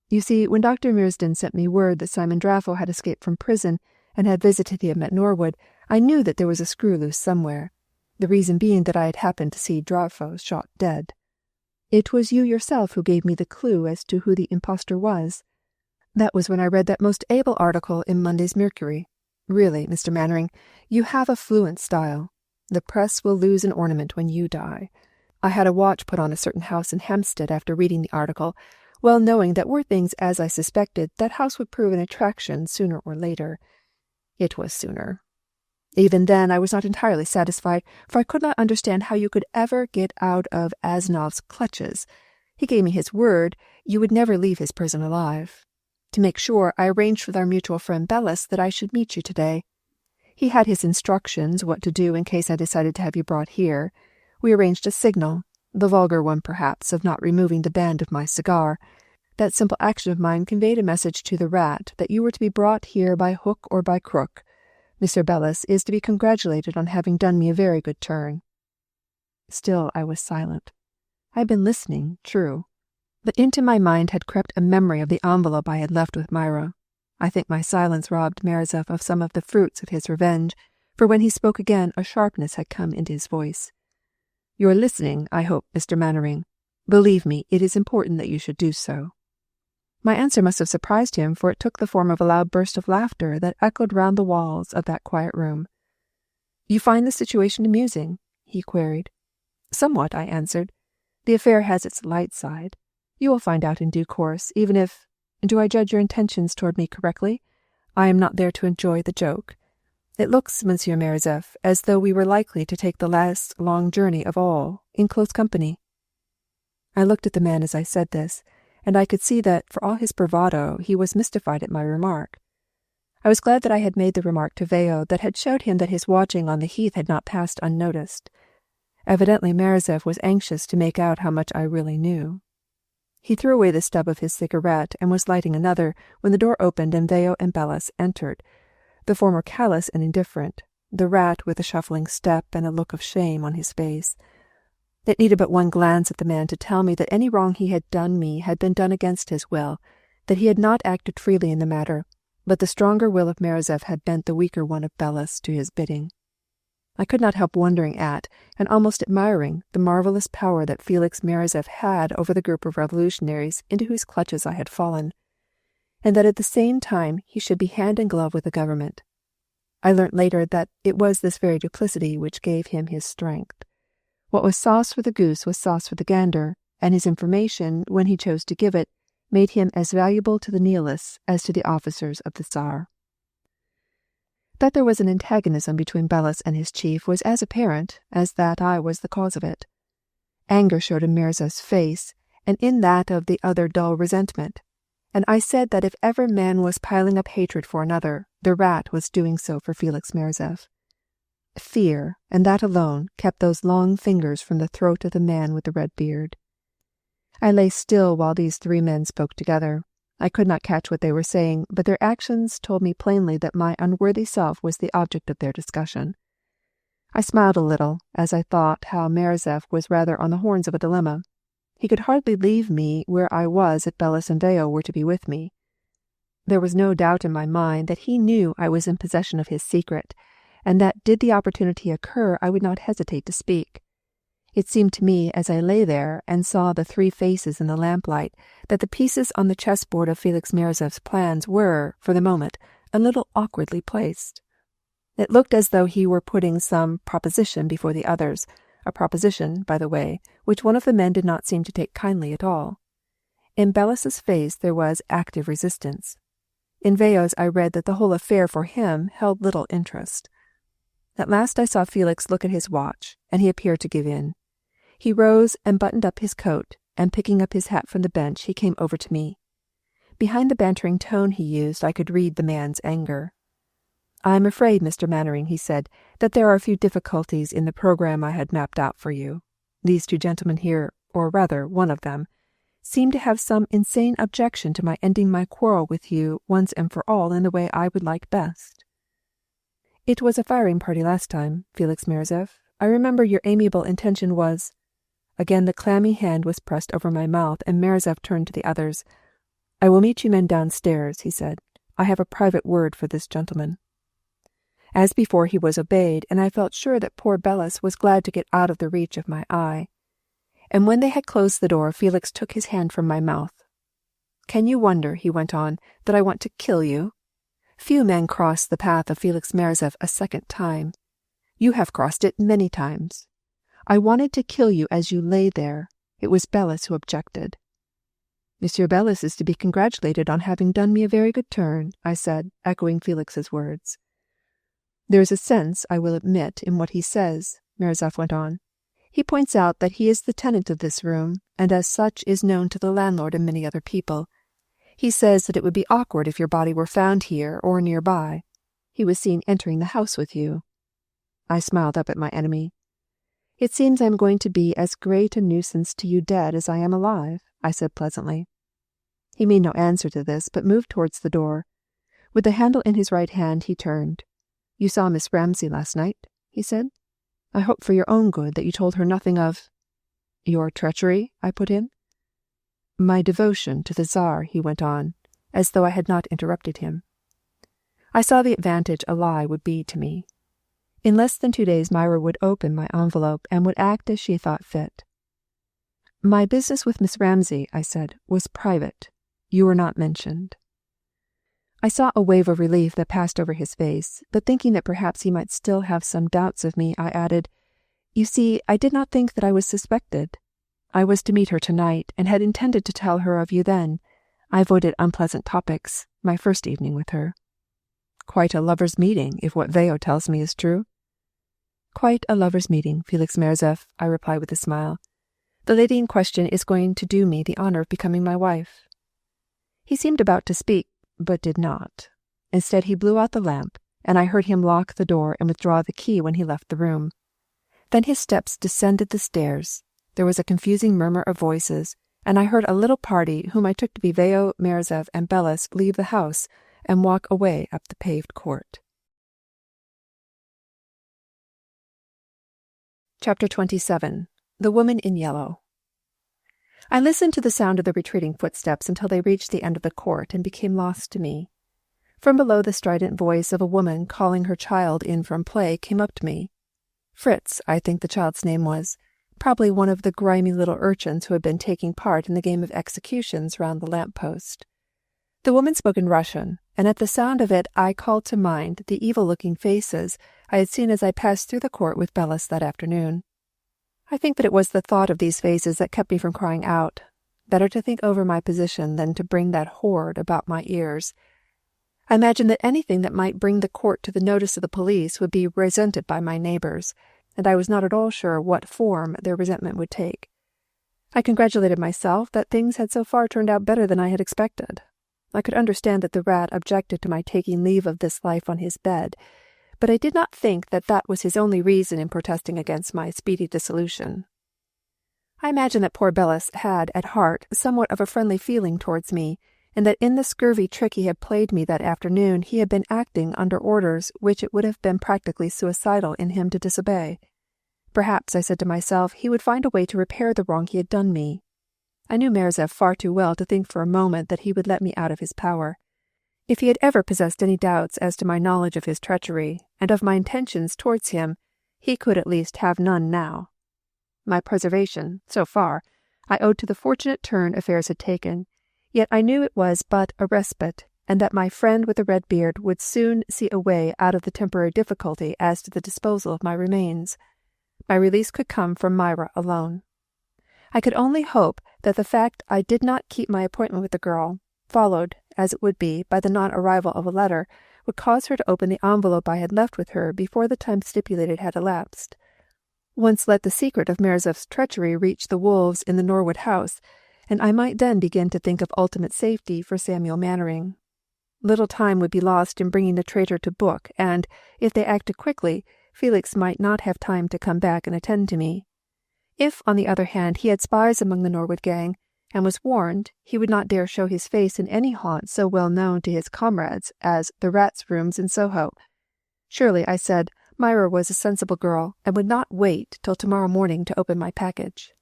S1: You see, when Dr. Mearsden sent me word that Simon Draffo had escaped from prison and had visited him at Norwood, I knew that there was a screw loose somewhere, the reason being that I had happened to see Draffo shot dead. It was you yourself who gave me the clue as to who the impostor was. That was when I read that most able article in Monday's Mercury. Really, Mr. Mannering, you have a fluent style. The press will lose an ornament when you die. I had a watch put on a certain house in Hampstead after reading the article, well knowing that were things as I suspected, that house would prove an attraction sooner or later. It was sooner. Even then I was not entirely satisfied, for I could not understand how you could ever get out of Asnov's clutches. He gave me his word you would never leave his prison alive. To make sure, I arranged with our mutual friend Bellis that I should meet you today. He had his instructions what to do in case I decided to have you brought here. We arranged a signal, the vulgar one perhaps, of not removing the band of my cigar. That simple action of mine conveyed a message to the rat that you were to be brought here by hook or by crook. Mr. Bellis is to be congratulated on having done me a very good turn. Still I was silent. I had been listening, true, but into my mind had crept a memory of the envelope I had left with Myra. I think my silence robbed Merzef of some of the fruits of his revenge, for when he spoke again a sharpness had come into his voice. "You are listening, I hope, Mr. Mannering. Believe me, it is important that you should do so." My answer must have surprised him, for it took the form of a loud burst of laughter that echoed round the walls of that quiet room. "You find the situation amusing?" he queried. "Somewhat," I answered. "The affair has its light side. You will find out in due course, even if— Do I judge your intentions toward me correctly? I am not there to enjoy the joke. It looks, Monsieur Merzef, as though we were likely to take the last long journey of all, in close company." I looked at the man as I said this, and I could see that, for all his bravado, he was mystified at my remark. I was glad that I had made the remark to Veo that had showed him that his watching on the Heath had not passed unnoticed. Evidently Merzef was anxious to make out how much I really knew. He threw away the stub of his cigarette and was lighting another when the door opened and Veo and Bellis entered, the former callous and indifferent, the rat with a shuffling step and a look of shame on his face. It needed but one glance at the man to tell me that any wrong he had done me had been done against his will, that he had not acted freely in the matter, but the stronger will of Merzef had bent the weaker one of Bellis to his bidding. I could not help wondering at, and almost admiring, the marvelous power that Felix Merizev had over the group of revolutionaries into whose clutches I had fallen, and that at the same time he should be hand in glove with the government. I learnt later that it was this very duplicity which gave him his strength. What was sauce for the goose was sauce for the gander, and his information, when he chose to give it, made him as valuable to the Nihilists as to the officers of the Tsar. That there was an antagonism between Belus and his chief was as apparent as that I was the cause of it. Anger showed in Mirza''s face, and in that of the other dull resentment, and I said that if ever man was piling up hatred for another, the rat was doing so for Felix Merizev. Fear, and that alone, kept those long fingers from the throat of the man with the red beard. I lay still while these three men spoke together. I could not catch what they were saying, but their actions told me plainly that my unworthy self was the object of their discussion. I smiled a little, as I thought how Merizev was rather on the horns of a dilemma. He could hardly leave me where I was if Belus and Veo were to be with me. There was no doubt in my mind that he knew I was in possession of his secret, and that did the opportunity occur I would not hesitate to speak. It seemed to me, as I lay there and saw the three faces in the lamplight, that the pieces on the chessboard of Felix Merizev's plans were, for the moment, a little awkwardly placed. It looked as though he were putting some proposition before the others, a proposition, by the way, which one of the men did not seem to take kindly at all. In Belus's face there was active resistance. In Veo's I read that the whole affair for him held little interest. At last I saw Felix look at his watch, and he appeared to give in. He rose and buttoned up his coat, and picking up his hat from the bench, he came over to me. Behind the bantering tone he used, I could read the man's anger. "I am afraid, Mr. Mannering," he said, "that there are a few difficulties in the program I had mapped out for you. These two gentlemen here, or rather one of them, seem to have some insane objection to my ending my quarrel with you once and for all in the way I would like best." "It was a firing party last time, Felix Merizev. I remember your amiable intention was—" Again the clammy hand was pressed over my mouth, and Merizev turned to the others. "I will meet you men downstairs," he said. "I have a private word for this gentleman." As before, he was obeyed, and I felt sure that poor Belus was glad to get out of the reach of my eye. And when they had closed the door, Felix took his hand from my mouth. "Can you wonder," he went on, "that I want to kill you? Few men cross the path of Felix Merizev a second time. You have crossed it many times. I wanted to kill you as you lay there. It was Belus who objected." "Monsieur Belus is to be congratulated on having done me a very good turn," I said, echoing Felix's words. "There is a sense, I will admit, in what he says," Merizev went on. "He points out that he is the tenant of this room, and as such is known to the landlord and many other people. He says that it would be awkward if your body were found here or nearby. He was seen entering the house with you." I smiled up at my enemy. "It seems I am going to be as great a nuisance to you dead as I am alive," I said pleasantly. He made no answer to this, but moved towards the door. With the handle in his right hand, he turned. "You saw Miss Ramsay last night?" he said. "I hope for your own good that you told her nothing of—" "Your treachery?" I put in. "My devotion to the Tsar," he went on, as though I had not interrupted him. I saw the advantage a lie would be to me. In less than 2 days Myra would open my envelope and would act as she thought fit. "My business with Miss Ramsay," I said, "was private. You were not mentioned." I saw a wave of relief that passed over his face, but thinking that perhaps he might still have some doubts of me, I added, "You see, I did not think that I was suspected. I was to meet her tonight, and had intended to tell her of you then. I avoided unpleasant topics, my first evening with her." "Quite a lover's meeting, if what Veo tells me is true." "Quite a lover's meeting, Felix Merizev," I replied with a smile. "The lady in question is going to do me the honor of becoming my wife." He seemed about to speak, but did not. Instead, he blew out the lamp, and I heard him lock the door and withdraw the key when he left the room. Then his steps descended the stairs. There was a confusing murmur of voices, and I heard a little party, whom I took to be Veo, Merizev, and Belus, leave the house and walk away up the paved court. Chapter 27. The Woman in Yellow. I listened to the sound of the retreating footsteps until they reached the end of the court and became lost to me. From below, the strident voice of a woman calling her child in from play came up to me. Fritz, I think the child's name was, probably one of the grimy little urchins who had been taking part in the game of executions round the lamp-post. The woman spoke in Russian, and at the sound of it I called to mind the evil-looking faces I had seen as I passed through the court with Bellis that afternoon. I think that it was the thought of these faces that kept me from crying out. Better to think over my position than to bring that horde about my ears. I imagined that anything that might bring the court to the notice of the police would be resented by my neighbors, and I was not at all sure what form their resentment would take. I congratulated myself that things had so far turned out better than I had expected. I could understand that the rat objected to my taking leave of this life on his bed, but I did not think that that was his only reason in protesting against my speedy dissolution. I imagine that poor Bellis had, at heart, somewhat of a friendly feeling towards me, and that in the scurvy trick he had played me that afternoon he had been acting under orders which it would have been practically suicidal in him to disobey. Perhaps, I said to myself, he would find a way to repair the wrong he had done me. I knew Merzev far too well to think for a moment that he would let me out of his power. If he had ever possessed any doubts as to my knowledge of his treachery, and of my intentions towards him, he could at least have none now. My preservation, so far, I owed to the fortunate turn affairs had taken, yet I knew it was but a respite, and that my friend with the red beard would soon see a way out of the temporary difficulty as to the disposal of my remains. My release could come from Myra alone. I could only hope that the fact I did not keep my appointment with the girl, followed, as it would be, by the non-arrival of a letter, would cause her to open the envelope I had left with her before the time stipulated had elapsed. Once let the secret of Merzev's treachery reach the wolves in the Norwood house, and I might then begin to think of ultimate safety for Samuel Mannering. Little time would be lost in bringing the traitor to book, and, if they acted quickly, Felix might not have time to come back and attend to me. If, on the other hand, he had spies among the Norwood gang, and was warned, he would not dare show his face in any haunt so well known to his comrades as the Rats' Rooms in Soho. Surely, I said, Myra was a sensible girl, and would not wait till tomorrow morning to open my package.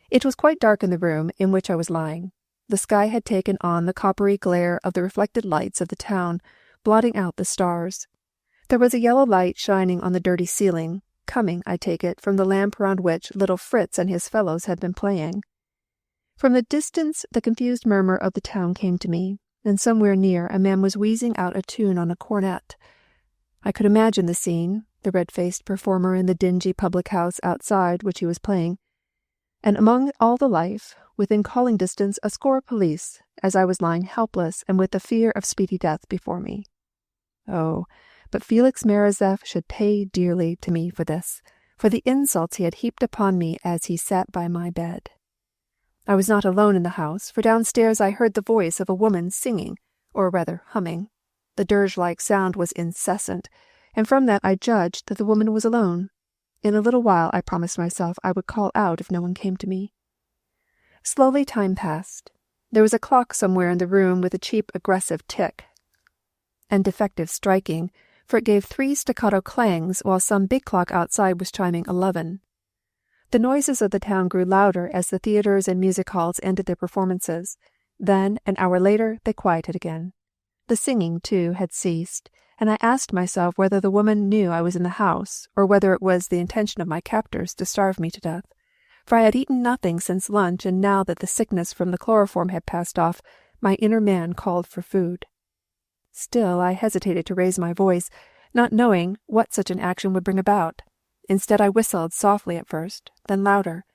S1: It was quite dark in the room in which I was lying. The sky had taken on the coppery glare of the reflected lights of the town, blotting out the stars. There was a yellow light shining on the dirty ceiling, coming, I take it, from the lamp round which little Fritz and his fellows had been playing. From the distance the confused murmur of the town came to me, and somewhere near a man was wheezing out a tune on a cornet. I could imagine the scene, the red-faced performer in the dingy public-house outside which he was playing, and among all the life, within calling distance, a score of police, as I was lying helpless and with the fear of speedy death before me. Oh, but Felix Merzev should pay dearly to me for this, for the insults he had heaped upon me as he sat by my bed. I was not alone in the house, for downstairs I heard the voice of a woman singing, or rather humming. The dirge-like sound was incessant, and from that I judged that the woman was alone. In a little while I promised myself I would call out if no one came to me. Slowly time passed. There was a clock somewhere in the room with a cheap, aggressive tick, and defective striking, for it gave 3 staccato clangs while some big clock outside was chiming 11. The noises of the town grew louder as the theatres and music halls ended their performances. Then, an hour later, they quieted again. The singing, too, had ceased, and I asked myself whether the woman knew I was in the house, or whether it was the intention of my captors to starve me to death. For I had eaten nothing since lunch, and now that the sickness from the chloroform had passed off, my inner man called for food. Still, I hesitated to raise my voice, not knowing what such an action would bring about. Instead, I whistled softly at first, then louder.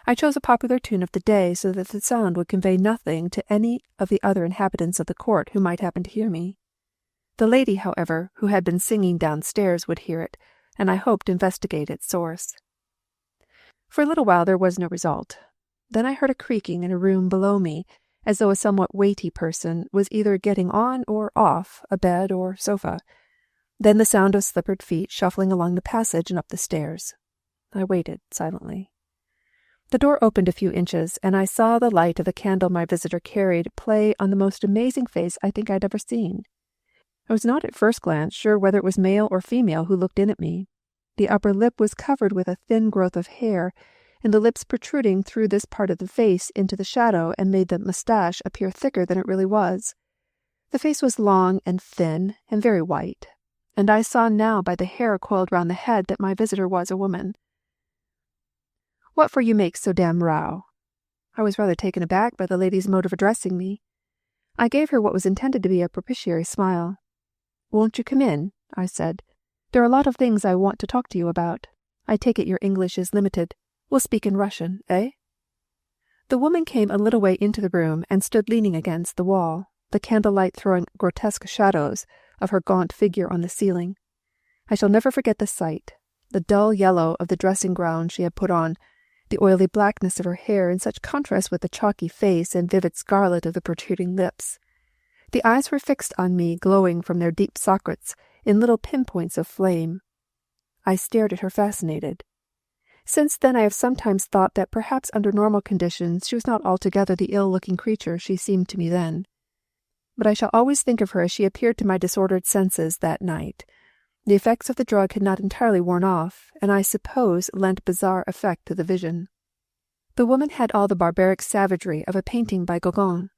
S1: I chose a popular tune of the day so that the sound would convey nothing to any of the other inhabitants of the court who might happen to hear me. The lady, however, who had been singing downstairs would hear it, and I hoped to investigate its source. For a little while there was no result. Then I heard a creaking in a room below me, as though a somewhat weighty person was either getting on or off a bed or sofa. Then the sound of slippered feet shuffling along the passage and up the stairs. I waited silently. The door opened a few inches, and I saw the light of the candle my visitor carried play on the most amazing face I think I'd ever seen. I was not at first glance sure whether it was male or female who looked in at me. The upper lip was covered with a thin growth of hair, and the lips protruding through this part of the face into the shadow and made the moustache appear thicker than it really was. The face was long and thin and very white. and I saw now by the hair coiled round the head that my visitor was a woman. "What for you make so damn row?" I was rather taken aback by the lady's mode of addressing me. I gave her what was intended to be a propitiatory smile. "Won't you come in?" I said. "There are a lot of things I want to talk to you about. I take it your English is limited. We'll speak in Russian, eh?" The woman came a little way into the room and stood leaning against the wall, the candlelight throwing grotesque shadows of her gaunt figure on the ceiling. I shall never forget the sight, the dull yellow of the dressing gown she had put on, the oily blackness of her hair in such contrast with the chalky face and vivid scarlet of the protruding lips. The eyes were fixed on me, glowing from their deep sockets in little pinpoints of flame. I stared at her fascinated. Since then I have sometimes thought that perhaps under normal conditions she was not altogether the ill-looking creature she seemed to me then. But I shall always think of her as she appeared to my disordered senses that night. The effects of the drug had not entirely worn off, and I suppose lent bizarre effect to the vision. The woman had all the barbaric savagery of a painting by Gauguin.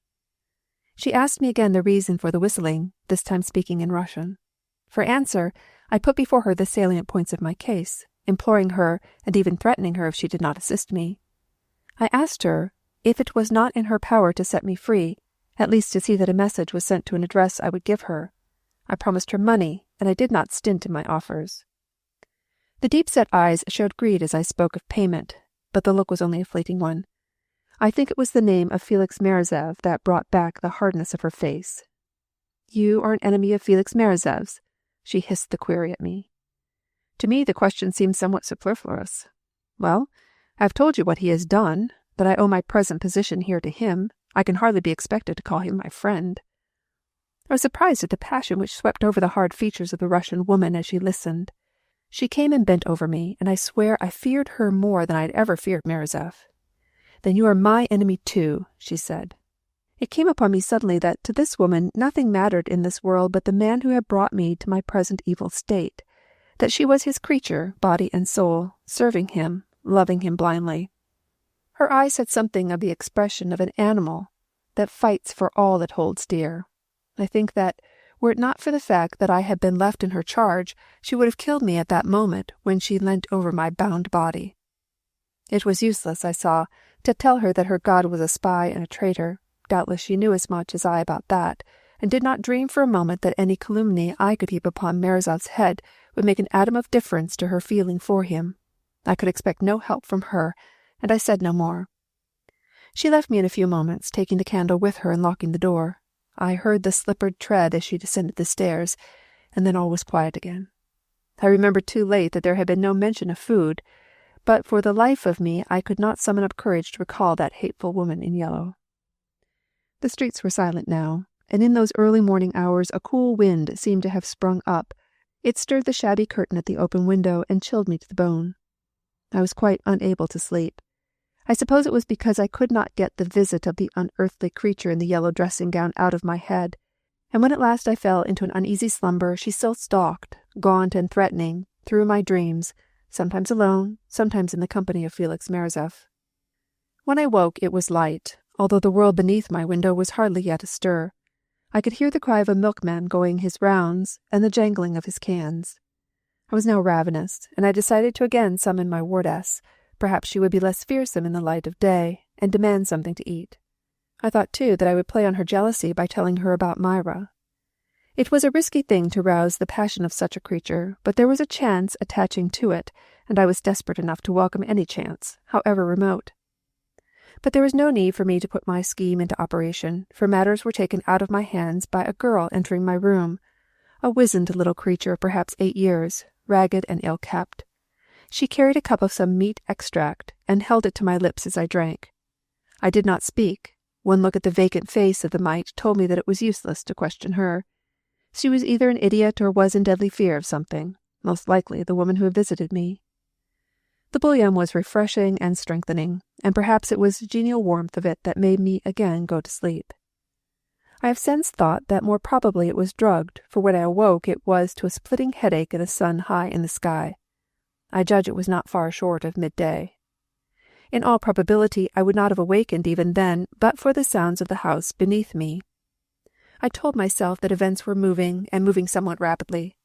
S1: She asked me again the reason for the whistling, this time speaking in Russian. For answer, I put before her the salient points of my case, imploring her and even threatening her if she did not assist me. I asked her if it was not in her power to set me free, at least to see that a message was sent to an address I would give her. I promised her money, and I did not stint in my offers. The deep-set eyes showed greed as I spoke of payment, but the look was only a fleeting one. I think it was the name of Felix Merizev that brought back the hardness of her face. "You are an enemy of Felix Merizev's?" She hissed the query at me. To me the question seemed somewhat superfluous. "Well, I have told you what he has done, that I owe my present position here to him. I can hardly be expected to call him my friend." I was surprised at the passion which swept over the hard features of the Russian woman as she listened. She came and bent over me, and I swear I feared her more than I had ever feared Merizev. "Then you are my enemy too," she said. It came upon me suddenly that to this woman nothing mattered in this world but the man who had brought me to my present evil state, that she was his creature, body and soul, serving him, loving him blindly. Her eyes had something of the expression of an animal that fights for all that holds dear. I think that, were it not for the fact that I had been left in her charge, she would have killed me at that moment when she leant over my bound body. It was useless, I saw, to tell her that her god was a spy and a traitor. Doubtless she knew as much as I about that, and did not dream for a moment that any calumny I could heap upon Merizov's head would make an atom of difference to her feeling for him. I could expect no help from her, and I said no more. She left me in a few moments, taking the candle with her and locking the door. I heard the slippered tread as she descended the stairs, and then all was quiet again. I remembered too late that there had been no mention of food, but for the life of me I could not summon up courage to recall that hateful woman in yellow. The streets were silent now, and in those early morning hours a cool wind seemed to have sprung up. It stirred the shabby curtain at the open window and chilled me to the bone. I was quite unable to sleep. I suppose it was because I could not get the visit of the unearthly creature in the yellow dressing-gown out of my head, and when at last I fell into an uneasy slumber, she still stalked, gaunt and threatening, through my dreams, sometimes alone, sometimes in the company of Felix Merizev. When I woke, it was light, although the world beneath my window was hardly yet astir. I could hear the cry of a milkman going his rounds and the jangling of his cans. I was now ravenous, and I decided to again summon my wardess. Perhaps she would be less fearsome in the light of day, and demand something to eat. I thought, too, that I would play on her jealousy by telling her about Myra. It was a risky thing to rouse the passion of such a creature, but there was a chance attaching to it, and I was desperate enough to welcome any chance, however remote. But there was no need for me to put my scheme into operation, for matters were taken out of my hands by a girl entering my room, a wizened little creature of perhaps 8 years, ragged and ill-kept. She carried a cup of some meat extract, and held it to my lips as I drank. I did not speak. One look at the vacant face of the mite told me that it was useless to question her. She was either an idiot or was in deadly fear of something, most likely the woman who had visited me. The bouillon was refreshing and strengthening, and perhaps it was the genial warmth of it that made me again go to sleep. I have since thought that more probably it was drugged, for when I awoke it was to a splitting headache and a sun high in the sky. I judge it was not far short of midday. In all probability I would not have awakened even then, but for the sounds of the house beneath me. I told myself that events were moving, and moving somewhat rapidly.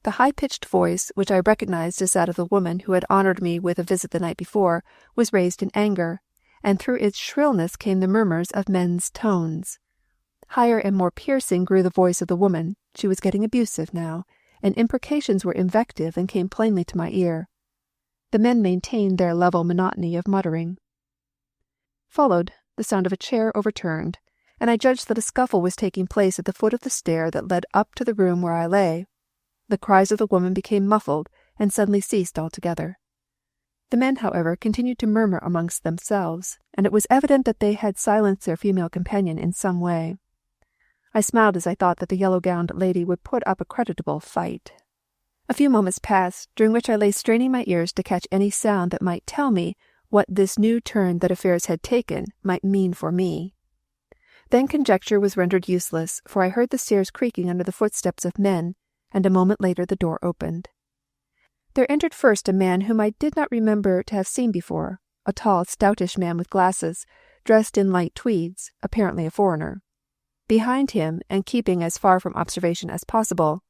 S1: The high-pitched voice, which I recognized as that of the woman who had honored me with a visit the night before, was raised in anger, and through its shrillness came the murmurs of men's tones. Higher and more piercing grew the voice of the woman. She was getting abusive now, and imprecations were invective and came plainly to my ear. The men maintained their level monotony of muttering. Followed the sound of a chair overturned, and I judged that a scuffle was taking place at the foot of the stair that led up to the room where I lay. The cries of the woman became muffled and suddenly ceased altogether. The men, however, continued to murmur amongst themselves, and it was evident that they had silenced their female companion in some way. I smiled as I thought that the yellow-gowned lady would put up a creditable fight. A few moments passed, during which I lay straining my ears to catch any sound that might tell me what this new turn that affairs had taken might mean for me. Then conjecture was rendered useless, for I heard the stairs creaking under the footsteps of men, and a moment later the door opened. There entered first a man whom I did not remember to have seen before, a tall, stoutish man with glasses, dressed in light tweeds, apparently a foreigner. Behind him, and keeping as far from observation as possible,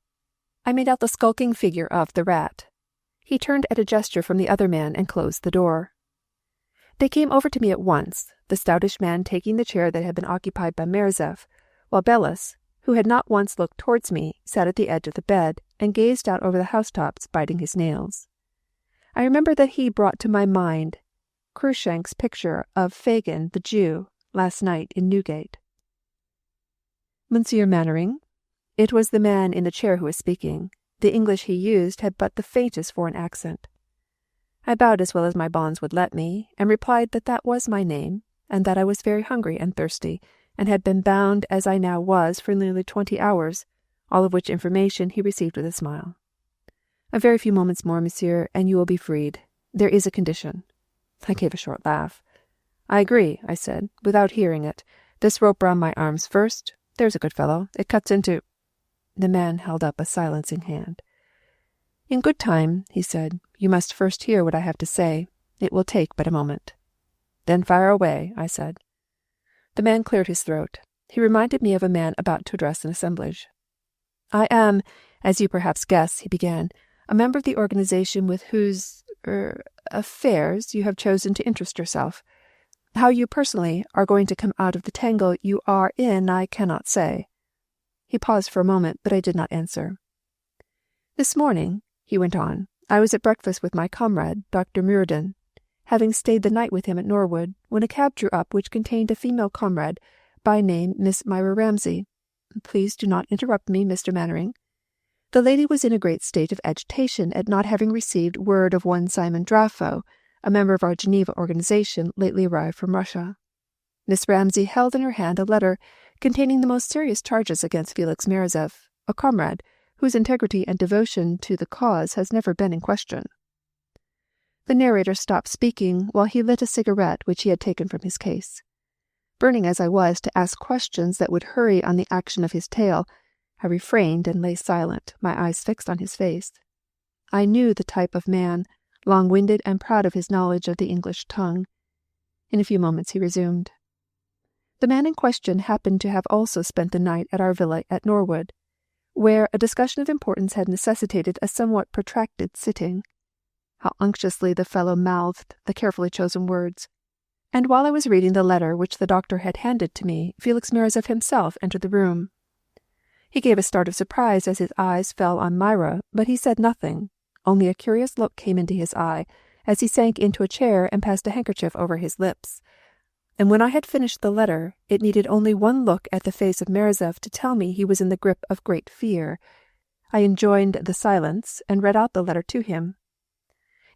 S1: I made out the skulking figure of the rat. He turned at a gesture from the other man and closed the door. They came over to me at once, the stoutish man taking the chair that had been occupied by Merzev, while Belus, who had not once looked towards me, sat at the edge of the bed and gazed out over the housetops, biting his nails. I remember that he brought to my mind Cruikshank's picture of Fagin the Jew last night in Newgate. Monsieur Mannering? It was the man in the chair who was speaking. The English he used had but the faintest foreign accent. I bowed as well as my bonds would let me, and replied that that was my name, and that I was very hungry and thirsty, and had been bound as I now was for nearly 20 hours, all of which information he received with a smile. A very few moments more, monsieur, and you will be freed. There is a condition. I gave a short laugh. I agree, I said, without hearing it. This rope round my arms first. There's a good fellow. It cuts into— The man held up a silencing hand. In good time, he said. You must first hear what I have to say. It will take but a moment. Then fire away, I said. The man cleared his throat. He reminded me of a man about to address an assemblage. I am, as you perhaps guess, he began, a member of the organization with whose affairs you have chosen to interest yourself. How you personally are going to come out of the tangle you are in, I cannot say. He paused for a moment, but I did not answer. This morning, he went on, I was at breakfast with my comrade, Dr. Muradin, having stayed the night with him at Norwood, when a cab drew up which contained a female comrade, by name Miss Myra Ramsay. Please do not interrupt me, Mr. Mannering. The lady was in a great state of agitation at not having received word of one Simon Drafo, a member of our Geneva organization, lately arrived from Russia. Miss Ramsay held in her hand a letter containing the most serious charges against Felix Merzev, a comrade whose integrity and devotion to the cause has never been in question. The narrator stopped speaking while he lit a cigarette which he had taken from his case. Burning as I was to ask questions that would hurry on the action of his tale, I refrained and lay silent, my eyes fixed on his face. I knew the type of man, long-winded and proud of his knowledge of the English tongue. In a few moments he resumed. The man in question happened to have also spent the night at our villa at Norwood, where a discussion of importance had necessitated a somewhat protracted sitting. How unctuously the fellow mouthed the carefully chosen words. And while I was reading the letter which the doctor had handed to me, Felix Merzev himself entered the room. He gave a start of surprise as his eyes fell on Myra, but he said nothing. Only a curious look came into his eye, as he sank into a chair and passed a handkerchief over his lips. And when I had finished the letter, it needed only one look at the face of Merzev to tell me he was in the grip of great fear. I enjoined the silence, and read out the letter to him.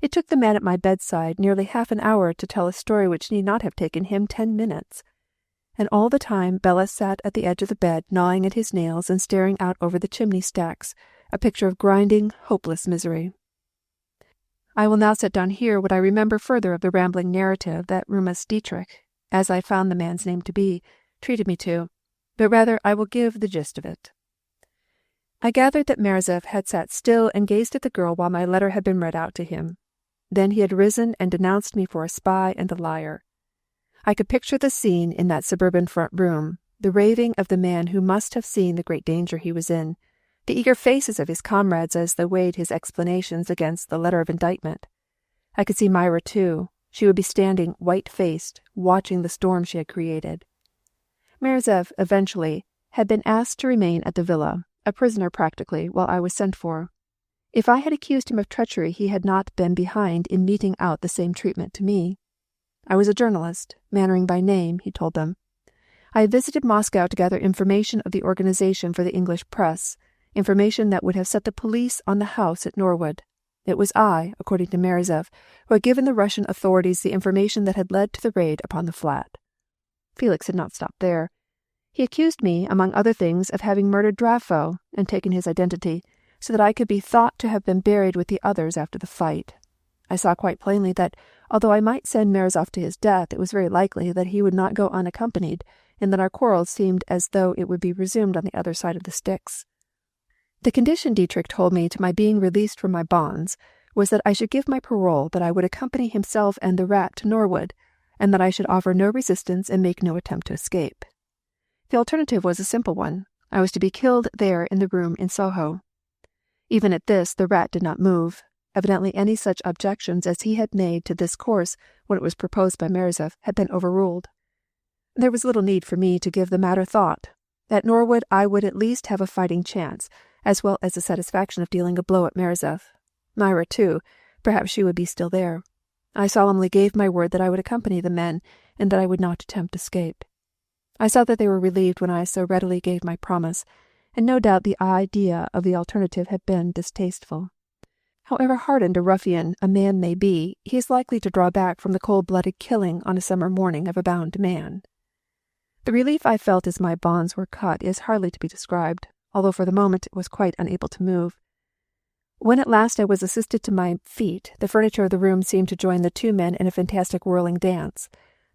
S1: It took the man at my bedside nearly half an hour to tell a story which need not have taken him 10 minutes. And all the time Bella sat at the edge of the bed, gnawing at his nails and staring out over the chimney stacks, a picture of grinding, hopeless misery. I will now set down here what I remember further of the rambling narrative that Rumas Dietrich, as I found the man's name to be, treated me to, but rather I will give the gist of it. I gathered that Merzev had sat still and gazed at the girl while my letter had been read out to him. Then he had risen and denounced me for a spy and a liar. I could picture the scene in that suburban front room, the raving of the man who must have seen the great danger he was in, the eager faces of his comrades as they weighed his explanations against the letter of indictment. I could see Myra, too. She would be standing white-faced, watching the storm she had created. Merzev, eventually, had been asked to remain at the villa, a prisoner practically, while I was sent for. If I had accused him of treachery, he had not been behind in meting out the same treatment to me. I was a journalist, Mannering by name, he told them. I had visited Moscow to gather information of the organization for the English press, information that would have set the police on the house at Norwood. It was I, according to Merzev, who had given the Russian authorities the information that had led to the raid upon the flat. Felix had not stopped there. He accused me, among other things, of having murdered Drafo and taken his identity, so that I could be thought to have been buried with the others after the fight. I saw quite plainly that, although I might send Merzev to his death, it was very likely that he would not go unaccompanied, and that our quarrel seemed as though it would be resumed on the other side of the Styx. The condition Dietrich told me to my being released from my bonds was that I should give my parole that I would accompany himself and the rat to Norwood, and that I should offer no resistance and make no attempt to escape. The alternative was a simple one. I was to be killed there in the room in Soho. Even at this, the rat did not move. Evidently any such objections as he had made to this course when it was proposed by Merzev had been overruled. There was little need for me to give the matter thought. At Norwood I would at least have a fighting chance, as well as the satisfaction of dealing a blow at Merzev. Myra, too, perhaps she would be still there. I solemnly gave my word that I would accompany the men, and that I would not attempt escape. I saw that they were relieved when I so readily gave my promise, and no doubt the idea of the alternative had been distasteful. However hardened a ruffian a man may be, he is likely to draw back from the cold-blooded killing on a summer morning of a bound man. The relief I felt as my bonds were cut is hardly to be described, although for the moment I was quite unable to move. When at last I was assisted to my feet, the furniture of the room seemed to join the two men in a fantastic whirling dance.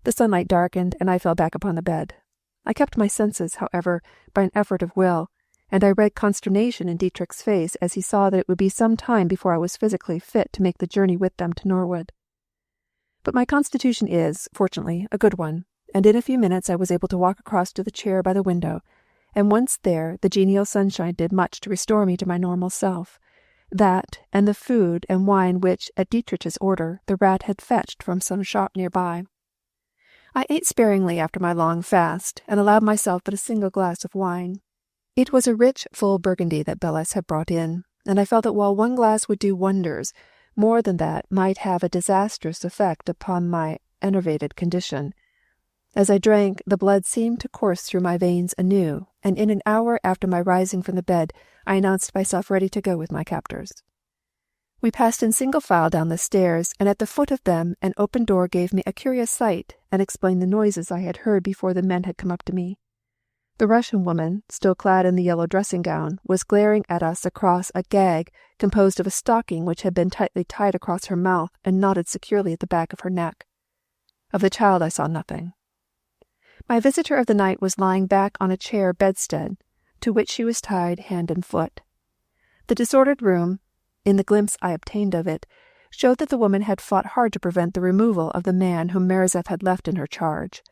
S1: The sunlight darkened, and I fell back upon the bed. I kept my senses, however, by an effort of will, and I read consternation in Dietrich's face as he saw that it would be some time before I was physically fit to make the journey with them to Norwood. But my constitution is, fortunately, a good one, and in a few minutes I was able to walk across to the chair by the window, and once there the genial sunshine did much to restore me to my normal self. That, and the food and wine which, at Dietrich's order, the rat had fetched from some shop near by. I ate sparingly after my long fast, and allowed myself but a single glass of wine. It was a rich, full Burgundy that Bellis had brought in, and I felt that while one glass would do wonders, more than that might have a disastrous effect upon my enervated condition. As I drank, the blood seemed to course through my veins anew, and in an hour after my rising from the bed, I announced myself ready to go with my captors. We passed in single file down the stairs, and at the foot of them an open door gave me a curious sight, and explained the noises I had heard before the men had come up to me. The Russian woman, still clad in the yellow dressing-gown, was glaring at us across a gag composed of a stocking which had been tightly tied across her mouth and knotted securely at the back of her neck. Of the child I saw nothing. My visitor of the night was lying back on a chair bedstead, to which she was tied hand and foot. The disordered room, in the glimpse I obtained of it, showed that the woman had fought hard to prevent the removal of the man whom Merzev had left in her charge.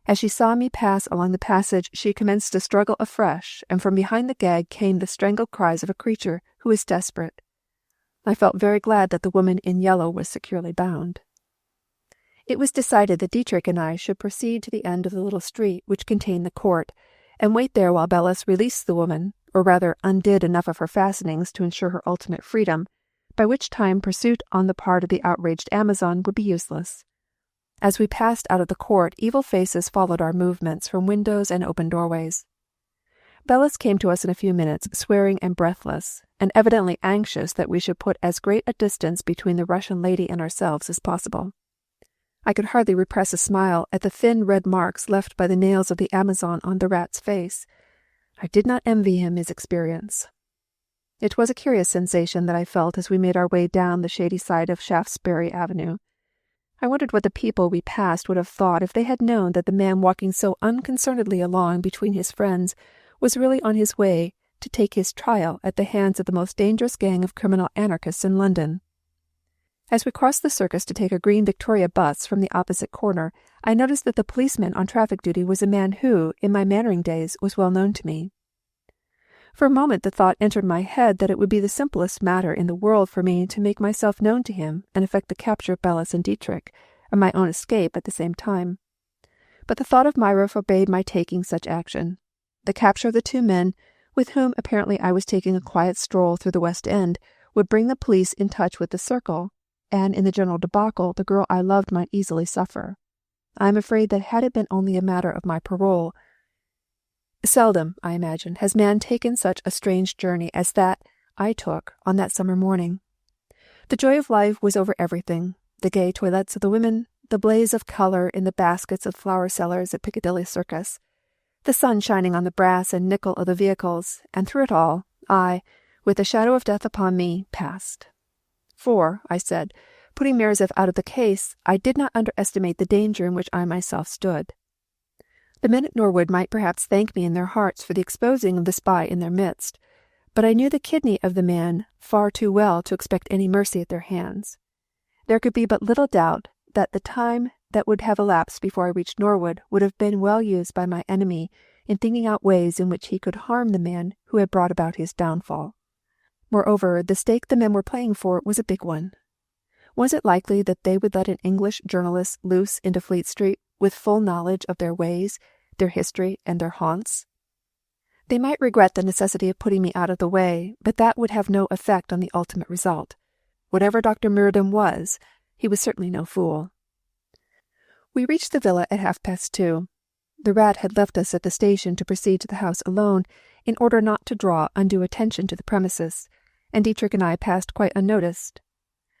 S1: As she saw me pass along the passage, she commenced to struggle afresh, and from behind the gag came the strangled cries of a creature who is desperate. I felt very glad that the woman in yellow was securely bound. It was decided that Dietrich and I should proceed to the end of the little street which contained the court, and wait there while Bellis released the woman, or rather undid enough of her fastenings to ensure her ultimate freedom, by which time pursuit on the part of the outraged Amazon would be useless. As we passed out of the court, evil faces followed our movements from windows and open doorways. Bellis came to us in a few minutes, swearing and breathless, and evidently anxious that we should put as great a distance between the Russian lady and ourselves as possible. I could hardly repress a smile at the thin red marks left by the nails of the Amazon on the rat's face. I did not envy him his experience. It was a curious sensation that I felt as we made our way down the shady side of Shaftesbury Avenue. I wondered what the people we passed would have thought if they had known that the man walking so unconcernedly along between his friends was really on his way to take his trial at the hands of the most dangerous gang of criminal anarchists in London. As we crossed the circus to take a green Victoria bus from the opposite corner, I noticed that the policeman on traffic duty was a man who, in my Mannering days, was well known to me. For a moment the thought entered my head that it would be the simplest matter in the world for me to make myself known to him and effect the capture of Bellis and Dietrich, and my own escape at the same time. But the thought of Myra forbade my taking such action. The capture of the two men, with whom apparently I was taking a quiet stroll through the West End, would bring the police in touch with the circle, and in the general debacle the girl I loved might easily suffer. I am afraid that had it been only a matter of my parole— Seldom, I imagine, has man taken such a strange journey as that I took on that summer morning. The joy of life was over everything, the gay toilettes of the women, the blaze of colour in the baskets of flower sellers at Piccadilly Circus, the sun shining on the brass and nickel of the vehicles, and through it all, I, with the shadow of death upon me, passed. For, I said, putting Merzif out of the case, I did not underestimate the danger in which I myself stood. The men at Norwood might perhaps thank me in their hearts for the exposing of the spy in their midst, but I knew the kidney of the man far too well to expect any mercy at their hands. There could be but little doubt that the time that would have elapsed before I reached Norwood would have been well used by my enemy in thinking out ways in which he could harm the man who had brought about his downfall. Moreover, the stake the men were playing for was a big one. Was it likely that they would let an English journalist loose into Fleet Street with full knowledge of their ways, their history, and their haunts? They might regret the necessity of putting me out of the way, but that would have no effect on the ultimate result. Whatever Dr. Murden was, he was certainly no fool. We reached the villa at 2:30. The rat had left us at the station to proceed to the house alone, in order not to draw undue attention to the premises, and Dietrich and I passed quite unnoticed.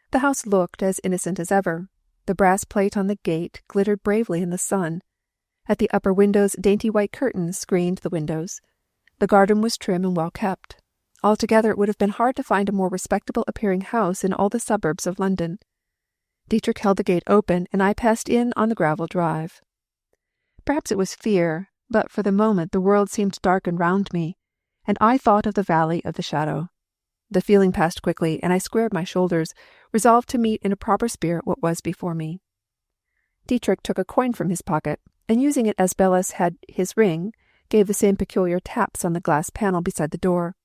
S1: The house looked as innocent as ever. The brass plate on the gate glittered bravely in the sun. At the upper windows dainty white curtains screened the windows. The garden was trim and well kept. Altogether it would have been hard to find a more respectable-appearing house in all the suburbs of London. Dietrich held the gate open, and I passed in on the gravel drive. Perhaps it was fear, but for the moment the world seemed darkened round me, and I thought of the valley of the shadow. The feeling passed quickly, and I squared my shoulders, resolved to meet in a proper spirit what was before me. Dietrich took a coin from his pocket, and using it as Bellis had his ring, gave the same peculiar taps on the glass panel beside the door.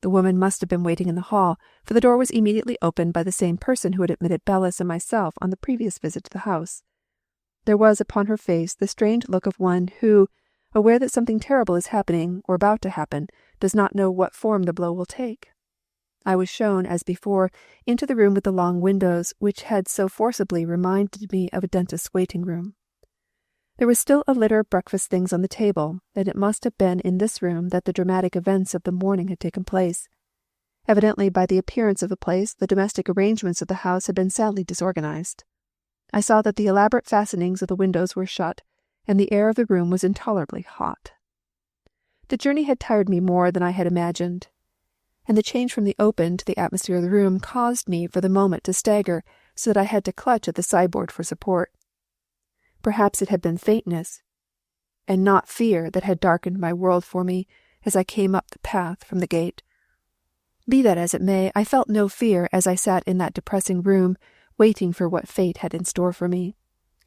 S1: The woman must have been waiting in the hall, for the door was immediately opened by the same person who had admitted Bellis and myself on the previous visit to the house. There was upon her face the strange look of one who, aware that something terrible is happening or about to happen, does not know what form the blow will take. I was shown, as before, into the room with the long windows, which had so forcibly reminded me of a dentist's waiting-room. There was still a litter of breakfast things on the table, and it must have been in this room that the dramatic events of the morning had taken place. Evidently, by the appearance of the place, the domestic arrangements of the house had been sadly disorganized. I saw that the elaborate fastenings of the windows were shut, and the air of the room was intolerably hot. The journey had tired me more than I had imagined, and the change from the open to the atmosphere of the room caused me for the moment to stagger, so that I had to clutch at the sideboard for support. Perhaps it had been faintness, and not fear, that had darkened my world for me as I came up the path from the gate. Be that as it may, I felt no fear as I sat in that depressing room, waiting for what fate had in store for me.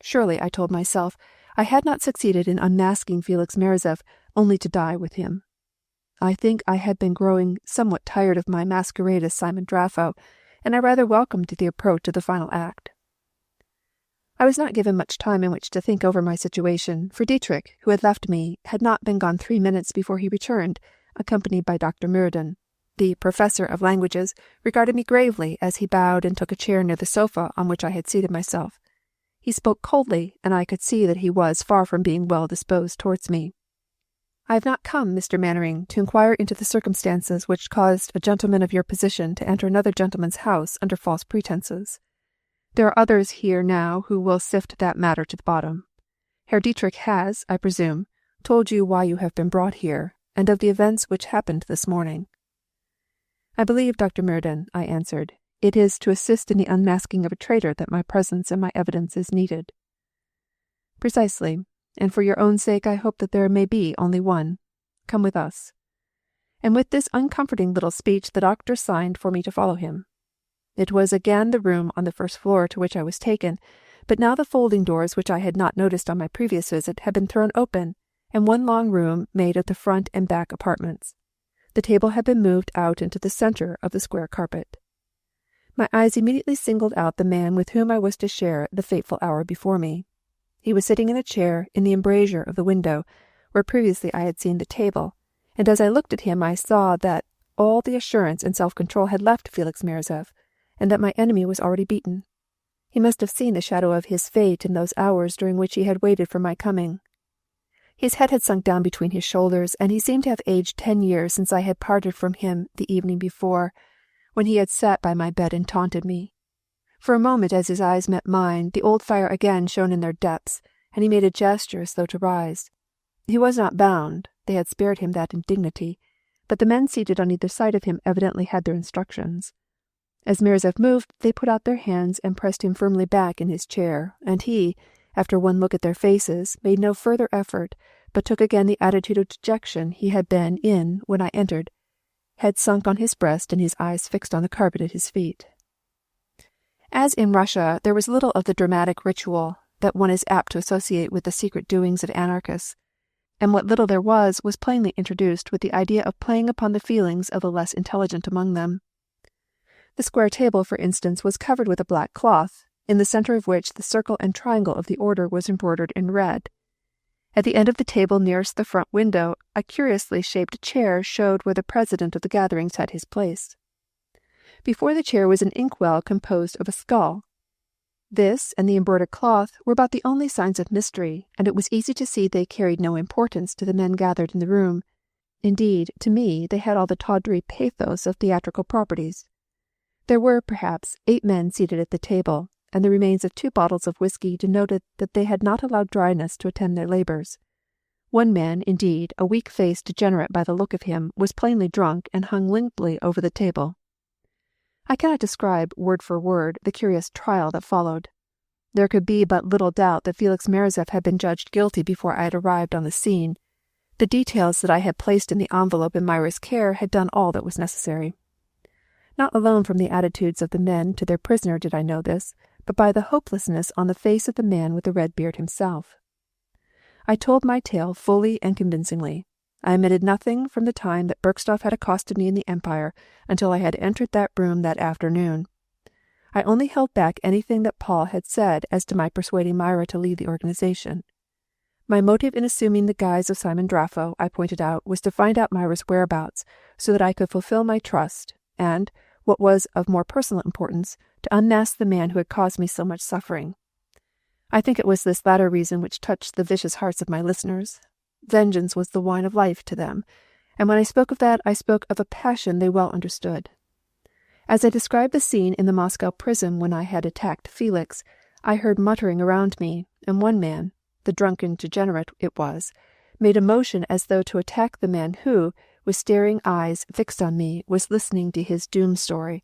S1: Surely, I told myself, I had not succeeded in unmasking Felix Merzif only to die with him. I think I had been growing somewhat tired of my masquerade as Simon Draffo, and I rather welcomed the approach of the final act. I was not given much time in which to think over my situation, for Dietrich, who had left me, had not been gone 3 minutes before he returned, accompanied by Dr. Murden. The professor of languages regarded me gravely as he bowed and took a chair near the sofa on which I had seated myself. He spoke coldly, and I could see that he was far from being well disposed towards me. "I have not come, Mr. Mannering, to inquire into the circumstances which caused a gentleman of your position to enter another gentleman's house under false pretenses. There are others here now who will sift that matter to the bottom. Herr Dietrich has, I presume, told you why you have been brought here, and of the events which happened this morning." "I believe, Dr. Murden," I answered, "it is to assist in the unmasking of a traitor that my presence and my evidence is needed." "Precisely, and for your own sake I hope that there may be only one. Come with us." And with this uncomforting little speech the doctor signed for me to follow him. It was again the room on the first floor to which I was taken, but now the folding doors which I had not noticed on my previous visit had been thrown open, and one long room made of the front and back apartments. The table had been moved out into the center of the square carpet. My eyes immediately singled out the man with whom I was to share the fateful hour before me. He was sitting in a chair in the embrasure of the window, where previously I had seen the table, and as I looked at him I saw that all the assurance and self-control had left Felix Merezov, and that my enemy was already beaten. He must have seen the shadow of his fate in those hours during which he had waited for my coming. His head had sunk down between his shoulders, and he seemed to have aged 10 years since I had parted from him the evening before, when he had sat by my bed and taunted me. For a moment, as his eyes met mine, the old fire again shone in their depths, and he made a gesture as though to rise. He was not bound, they had spared him that indignity, but the men seated on either side of him evidently had their instructions. As Merezov moved, they put out their hands and pressed him firmly back in his chair, and he, after one look at their faces, made no further effort, but took again the attitude of dejection he had been in when I entered, head sunk on his breast and his eyes fixed on the carpet at his feet. As in Russia, there was little of the dramatic ritual that one is apt to associate with the secret doings of anarchists, and what little there was plainly introduced with the idea of playing upon the feelings of the less intelligent among them. The square table, for instance, was covered with a black cloth, in the center of which the circle and triangle of the order was embroidered in red. At the end of the table nearest the front window, a curiously shaped chair showed where the president of the gatherings had his place. Before the chair was an inkwell composed of a skull. This and the embroidered cloth were about the only signs of mystery, and it was easy to see they carried no importance to the men gathered in the room. Indeed, to me, they had all the tawdry pathos of theatrical properties. There were, perhaps, 8 men seated at the table, and the remains of 2 bottles of whiskey denoted that they had not allowed dryness to attend their labors. One man, indeed, a weak-faced degenerate by the look of him, was plainly drunk and hung limply over the table. I cannot describe, word for word, the curious trial that followed. There could be but little doubt that Felix Merezov had been judged guilty before I had arrived on the scene. The details that I had placed in the envelope in Myra's care had done all that was necessary. Not alone from the attitudes of the men to their prisoner did I know this, but by the hopelessness on the face of the man with the red beard himself. I told my tale fully and convincingly. I omitted nothing from the time that Bergstoff had accosted me in the Empire until I had entered that room that afternoon. I only held back anything that Paul had said as to my persuading Myra to leave the organization. My motive in assuming the guise of Simon Draffo, I pointed out, was to find out Myra's whereabouts so that I could fulfill my trust and, what was of more personal importance, to unmask the man who had caused me so much suffering. I think it was this latter reason which touched the vicious hearts of my listeners. Vengeance was the wine of life to them, and when I spoke of that, I spoke of a passion they well understood. As I described the scene in the Moscow prison when I had attacked Felix, I heard muttering around me, and one man, the drunken degenerate it was, made a motion as though to attack the man who, with staring eyes fixed on me, was listening to his doom story.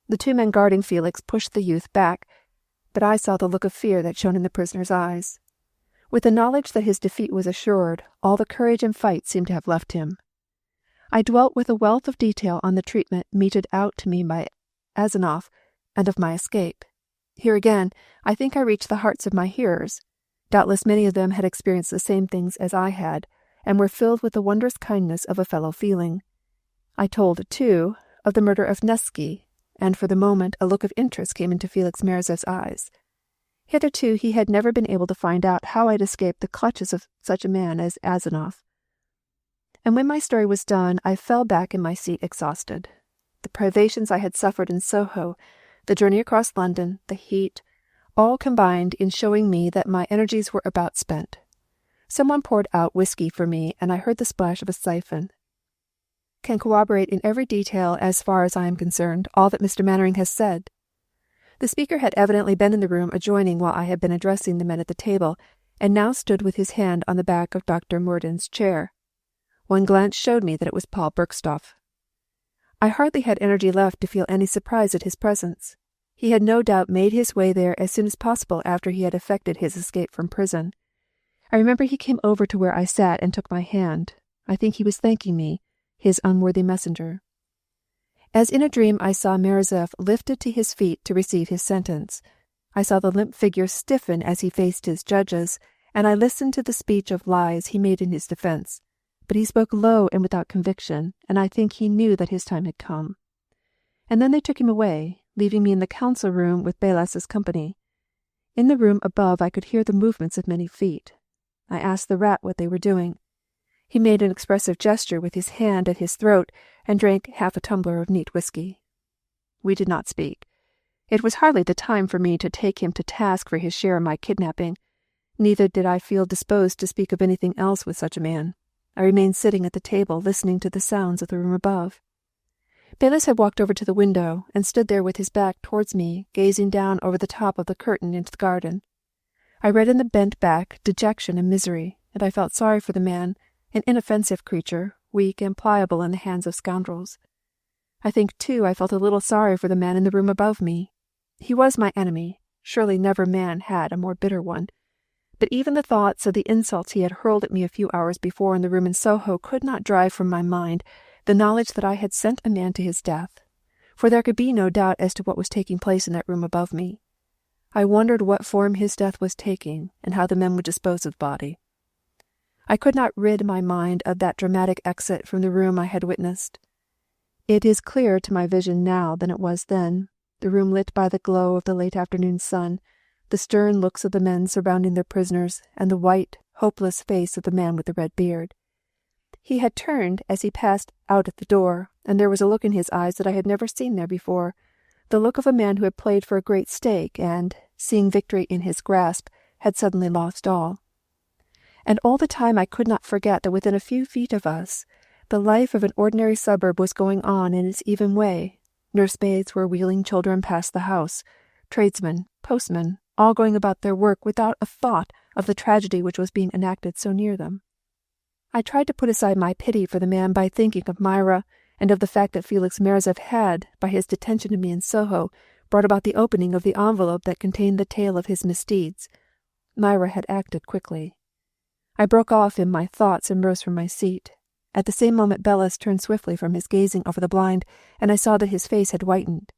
S1: The 2 men guarding Felix pushed the youth back, but I saw the look of fear that shone in the prisoner's eyes. With the knowledge that his defeat was assured, all the courage and fight seemed to have left him. I dwelt with a wealth of detail on the treatment meted out to me by Azanoff, and of my escape. Here again, I think I reached the hearts of my hearers. Doubtless many of them had experienced the same things as I had, and were filled with the wondrous kindness of a fellow feeling. I told, too, of the murder of Nevsky, and for the moment a look of interest came into Felix Merezov's eyes. Hitherto he had never been able to find out how I had escaped the clutches of such a man as Azanoff. And when my story was done, I fell back in my seat exhausted. The privations I had suffered in Soho, the journey across London, the heat, all combined in showing me that my energies were about spent. Someone poured out whiskey for me, and I heard the splash of a siphon. Can corroborate in every detail, as far as I am concerned, all that Mr. Mannering has said. The speaker had evidently been in the room adjoining while I had been addressing the men at the table, and now stood with his hand on the back of Dr. Murden's chair. One glance showed me that it was Paul Bergstoff. I hardly had energy left to feel any surprise at his presence. He had no doubt made his way there as soon as possible after he had effected his escape from prison. I remember he came over to where I sat and took my hand. I think he was thanking me, his unworthy messenger. As in a dream, I saw Merezov lifted to his feet to receive his sentence. I saw the limp figure stiffen as he faced his judges, and I listened to the speech of lies he made in his defense. but he spoke low and without conviction, and I think he knew that his time had come. And then they took him away, leaving me in the council room with Belas's company. In the room above I could hear the movements of many feet. I asked the rat what they were doing. He made an expressive gesture with his hand at his throat and drank half a tumbler of neat whiskey. We did not speak. It was hardly the time for me to take him to task for his share in my kidnapping. Neither did I feel disposed to speak of anything else with such a man. I remained sitting at the table, listening to the sounds of the room above. Belas had walked over to the window and stood there with his back towards me, gazing down over the top of the curtain into the garden. I read in the bent back dejection and misery, and I felt sorry for the man, an inoffensive creature, weak and pliable in the hands of scoundrels. I think, too, I felt a little sorry for the man in the room above me. He was my enemy. Surely never man had a more bitter one. But even the thoughts of the insults he had hurled at me a few hours before in the room in Soho could not drive from my mind the knowledge that I had sent a man to his death, for there could be no doubt as to what was taking place in that room above me. I wondered what form his death was taking, and how the men would dispose of the body. I could not rid my mind of that dramatic exit from the room I had witnessed. It is clearer to my vision now than it was then, the room lit by the glow of the late afternoon sun, the stern looks of the men surrounding their prisoners, and the white, hopeless face of the man with the red beard. He had turned as he passed out at the door, and there was a look in his eyes that I had never seen there before, the look of a man who had played for a great stake and, seeing victory in his grasp, had suddenly lost all. And all the time I could not forget that within a few feet of us, the life of an ordinary suburb was going on in its even way. Nursemaids were wheeling children past the house, tradesmen, postmen, all going about their work without a thought of the tragedy which was being enacted so near them. I tried to put aside my pity for the man by thinking of Myra, and of the fact that Felix Merzev had, by his detention of me in Soho, brought about the opening of the envelope that contained the tale of his misdeeds. Myra had acted quickly. I broke off in my thoughts and rose from my seat. At the same moment Belas turned swiftly from his gazing over the blind, and I saw that his face had whitened.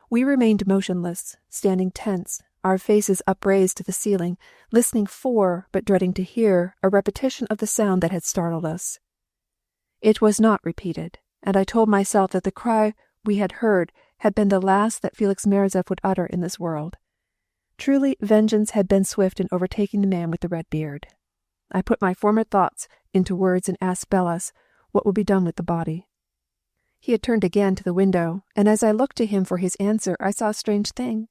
S1: We remained motionless, standing tense, our faces upraised to the ceiling, listening for, but dreading to hear, a repetition of the sound that had startled us. It was not repeated, and I told myself that the cry we had heard had been the last that Felix Merzev would utter in this world. Truly, vengeance had been swift in overtaking the man with the red beard. I put my former thoughts into words and asked Belas what would be done with the body. He had turned again to the window, and as I looked to him for his answer, I saw a strange thing.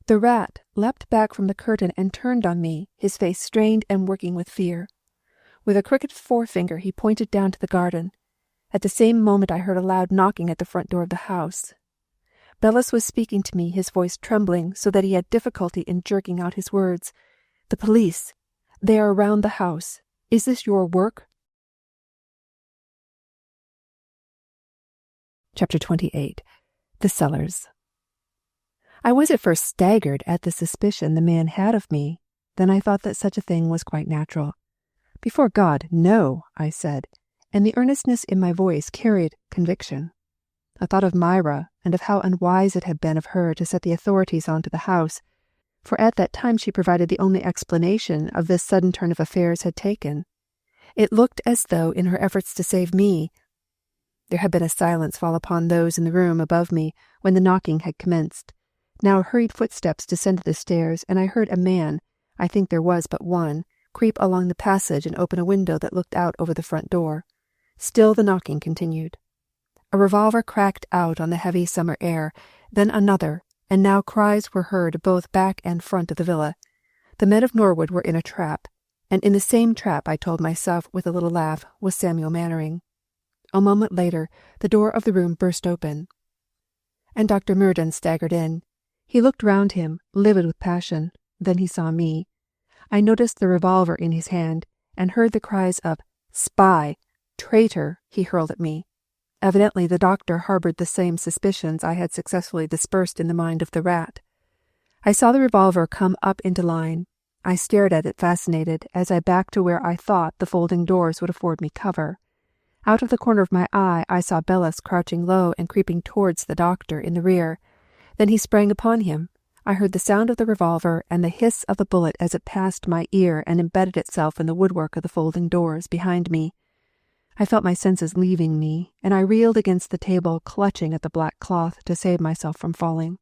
S1: The rat leapt back from the curtain and turned on me, his face strained and working with fear. With a crooked forefinger he pointed down to the garden. At the same moment I heard a loud knocking at the front door of the house. Belas was speaking to me, his voice trembling so that he had difficulty in jerking out his words. "The police! They are around the house. Is this your work?" Chapter 28. The Cellars. I was at first staggered at the suspicion the man had of me. Then I thought that such a thing was quite natural. "Before God, no," I said, and the earnestness in my voice carried conviction. I thought of Myra, and of how unwise it had been of her to set the authorities on to the house, for at that time she provided the only explanation of this sudden turn of affairs had taken. It looked as though, in her efforts to save me, there had been a silence fall upon those in the room above me when the knocking had commenced. Now hurried footsteps descended the stairs, and I heard a man, I think there was but one, creep along the passage and open a window that looked out over the front door. Still the knocking continued. A revolver cracked out on the heavy summer air, then another, and now cries were heard both back and front of the villa. The men of Norwood were in a trap, and in the same trap, I told myself with a little laugh, was Samuel Mannering. A moment later, the door of the room burst open, and Dr. Murden staggered in. He looked round him, livid with passion. Then he saw me. I noticed the revolver in his hand, and heard the cries of "Spy! Traitor!" he hurled at me. Evidently the doctor harbored the same suspicions I had successfully dispersed in the mind of the rat. I saw the revolver come up into line. I stared at it fascinated, as I backed to where I thought the folding doors would afford me cover. Out of the corner of my eye I saw Belas crouching low and creeping towards the doctor in the rear. Then he sprang upon him. I heard the sound of the revolver and the hiss of the bullet as it passed my ear and embedded itself in the woodwork of the folding doors behind me. I felt my senses leaving me, and I reeled against the table, clutching at the black cloth to save myself from falling.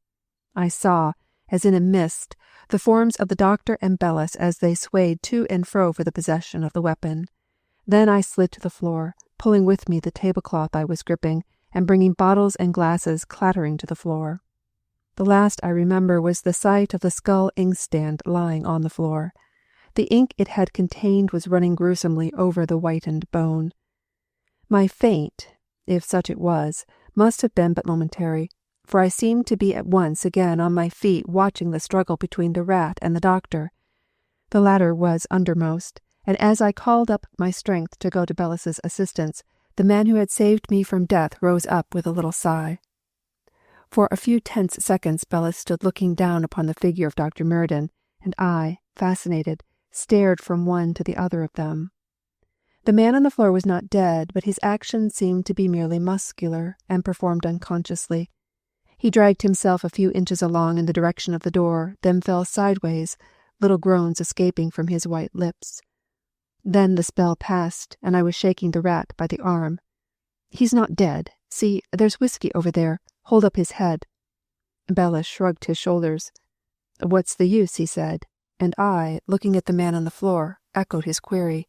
S1: I saw, as in a mist, the forms of the doctor and Bellis as they swayed to and fro for the possession of the weapon. Then I slid to the floor, pulling with me the tablecloth I was gripping, and bringing bottles and glasses clattering to the floor. The last I remember was the sight of the skull inkstand lying on the floor. The ink it had contained was running gruesomely over the whitened bone. My faint, if such it was, must have been but momentary, for I seemed to be at once again on my feet watching the struggle between the rat and the doctor. The latter was undermost, and as I called up my strength to go to Bellis's assistance, the man who had saved me from death rose up with a little sigh. For a few tense seconds Bellis stood looking down upon the figure of Dr. Murden, and I, fascinated, stared from one to the other of them. The man on the floor was not dead, but his action seemed to be merely muscular, and performed unconsciously. He dragged himself a few inches along in the direction of the door, then fell sideways, little groans escaping from his white lips. Then the spell passed, and I was shaking the rat by the arm. "He's not dead. See, there's whiskey over there. Hold up his head." Bellis shrugged his shoulders. "What's the use?" he said, and I, looking at the man on the floor, echoed his query.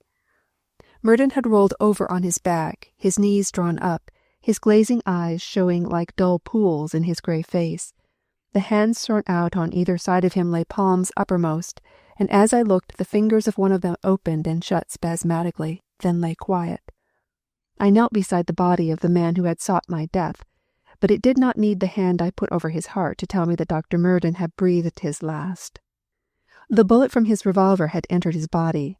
S1: Murden had rolled over on his back, his knees drawn up, his glazing eyes showing like dull pools in his grey face. The hands thrown out on either side of him lay palms uppermost, and as I looked the fingers of one of them opened and shut spasmodically, then lay quiet. I knelt beside the body of the man who had sought my death, but it did not need the hand I put over his heart to tell me that Dr. Murden had breathed his last. The bullet from his revolver had entered his body,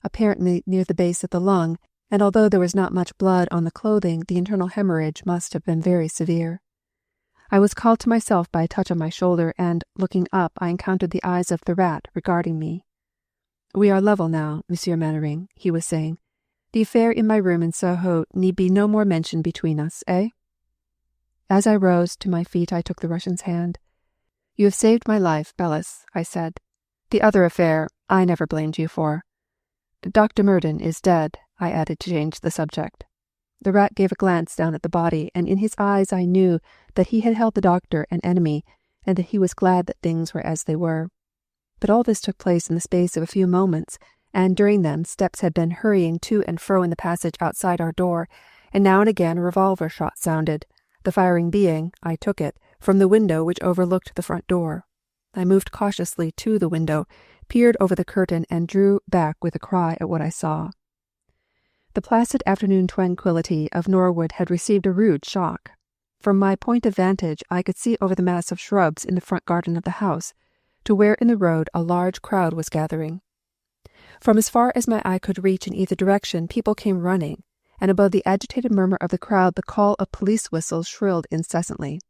S1: apparently near the base of the lung, and although there was not much blood on the clothing, the internal hemorrhage must have been very severe. I was called to myself by a touch on my shoulder, and, looking up, I encountered the eyes of the rat regarding me. "We are level now, Monsieur Mannering," he was saying. "The affair in my room in Soho need be no more mentioned between us, eh?" As I rose to my feet, I took the Russian's hand. "You have saved my life, Bellis," I said. "The other affair I never blamed you for. Dr. Murden is dead," I added to change the subject. The rat gave a glance down at the body, and in his eyes I knew that he had held the doctor an enemy, and that he was glad that things were as they were. But all this took place in the space of a few moments, and during them steps had been hurrying to and fro in the passage outside our door, and now and again a revolver shot sounded, the firing being, I took it, from the window which overlooked the front door. I moved cautiously to the window, peered over the curtain, and drew back with a cry at what I saw. The placid afternoon tranquillity of Norwood had received a rude shock. From my point of vantage I could see over the mass of shrubs in the front garden of the house, to where in the road a large crowd was gathering. From as far as my eye could reach in either direction, people came running, and above the agitated murmur of the crowd the call of police whistles shrilled incessantly.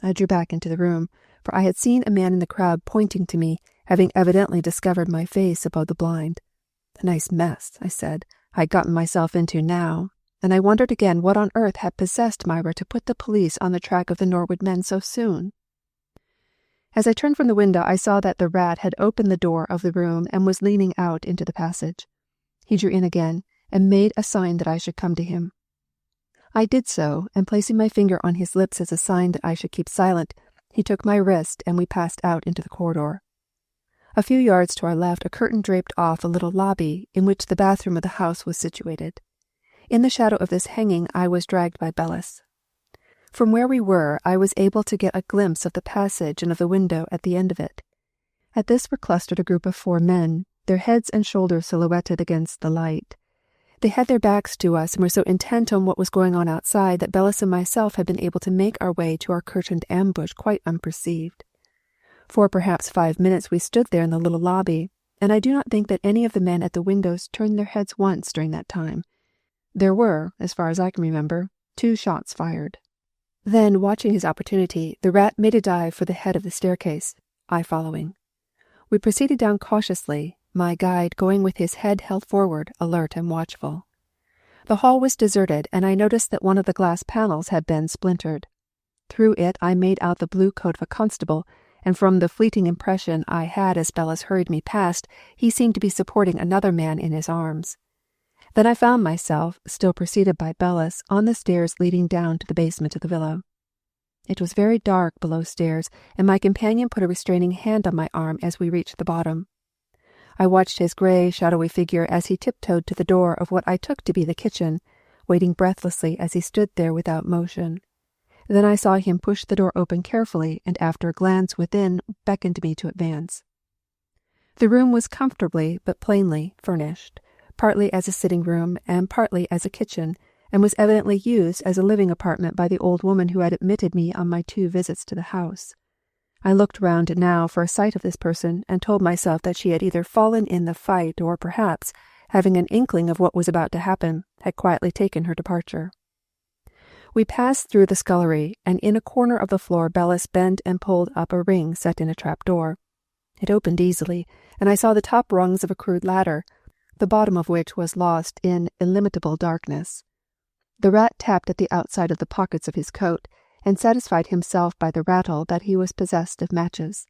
S1: I drew back into the room, for I had seen a man in the crowd pointing to me, having evidently discovered my face above the blind. "A nice mess," I said, "I had gotten myself into now," and I wondered again what on earth had possessed Myra to put the police on the track of the Norwood men so soon. As I turned from the window, I saw that the rat had opened the door of the room and was leaning out into the passage. He drew in again, and made a sign that I should come to him. I did so, and placing my finger on his lips as a sign that I should keep silent, he took my wrist, and we passed out into the corridor. A few yards to our left, a curtain draped off a little lobby in which the bathroom of the house was situated. In the shadow of this hanging I was dragged by Bellis. From where we were, I was able to get a glimpse of the passage and of the window at the end of it. At this were clustered a group of 4 men, their heads and shoulders silhouetted against the light. They had their backs to us and were so intent on what was going on outside that Bellis and myself had been able to make our way to our curtained ambush quite unperceived. For perhaps 5 minutes we stood there in the little lobby, and I do not think that any of the men at the windows turned their heads once during that time. There were, as far as I can remember, 2 shots fired. Then, watching his opportunity, the rat made a dive for the head of the staircase, I following. We proceeded down cautiously, my guide going with his head held forward, alert and watchful. The hall was deserted, and I noticed that one of the glass panels had been splintered. Through it I made out the blue coat of a constable, and from the fleeting impression I had as Bellis hurried me past, he seemed to be supporting another man in his arms. Then I found myself, still preceded by Bellis, on the stairs leading down to the basement of the villa. It was very dark below stairs, and my companion put a restraining hand on my arm as we reached the bottom. I watched his grey, shadowy figure as he tiptoed to the door of what I took to be the kitchen, waiting breathlessly as he stood there without motion. Then I saw him push the door open carefully, and after a glance within, beckoned me to advance. The room was comfortably but plainly furnished, partly as a sitting room and partly as a kitchen, and was evidently used as a living apartment by the old woman who had admitted me on my 2 visits to the house. I looked round now for a sight of this person, and told myself that she had either fallen in the fight, or perhaps, having an inkling of what was about to happen, had quietly taken her departure. We passed through the scullery, and in a corner of the floor Bellis bent and pulled up a ring set in a trap-door. It opened easily, and I saw the top rungs of a crude ladder, the bottom of which was lost in illimitable darkness. The rat tapped at the outside of the pockets of his coat, and satisfied himself by the rattle that he was possessed of matches.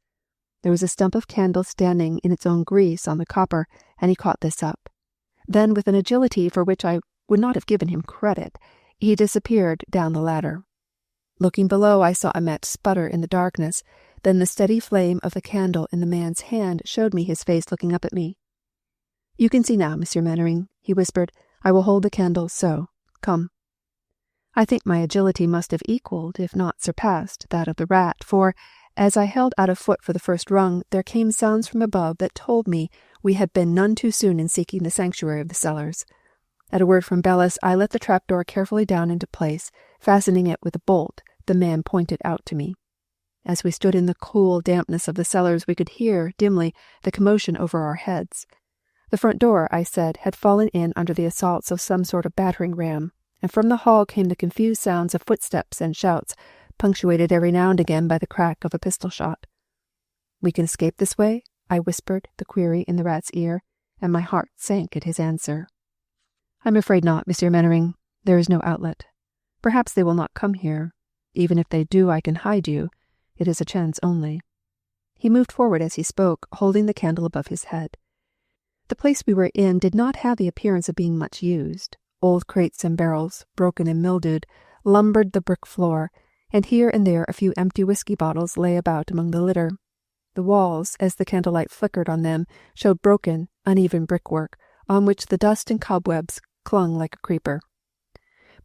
S1: There was a stump of candle standing in its own grease on the copper, and he caught this up. Then, with an agility for which I would not have given him credit, he disappeared down the ladder. Looking below, I saw a match sputter in the darkness. Then the steady flame of the candle in the man's hand showed me his face looking up at me. "You can see now, Monsieur Mannering," he whispered. "I will hold the candle so. Come." I think my agility must have equalled, if not surpassed, that of the rat, for, as I held out a foot for the first rung, there came sounds from above that told me we had been none too soon in seeking the sanctuary of the cellars. At a word from Bellis, I let the trapdoor carefully down into place, fastening it with a bolt the man pointed out to me. As we stood in the cool dampness of the cellars, we could hear, dimly, the commotion over our heads. The front door, I said, had fallen in under the assaults of some sort of battering ram, and from the hall came the confused sounds of footsteps and shouts, punctuated every now and again by the crack of a pistol shot. "We can escape this way?" I whispered the query in the rat's ear, and my heart sank at his answer. "I'm afraid not, Monsieur Mannering. There is no outlet. Perhaps they will not come here. Even if they do, I can hide you. It is a chance only." He moved forward as he spoke, holding the candle above his head. The place we were in did not have the appearance of being much used. Old crates and barrels, broken and mildewed, lumbered the brick floor, and here and there a few empty whiskey bottles lay about among the litter. The walls, as the candlelight flickered on them, showed broken, uneven brickwork, on which the dust and cobwebs clung like a creeper.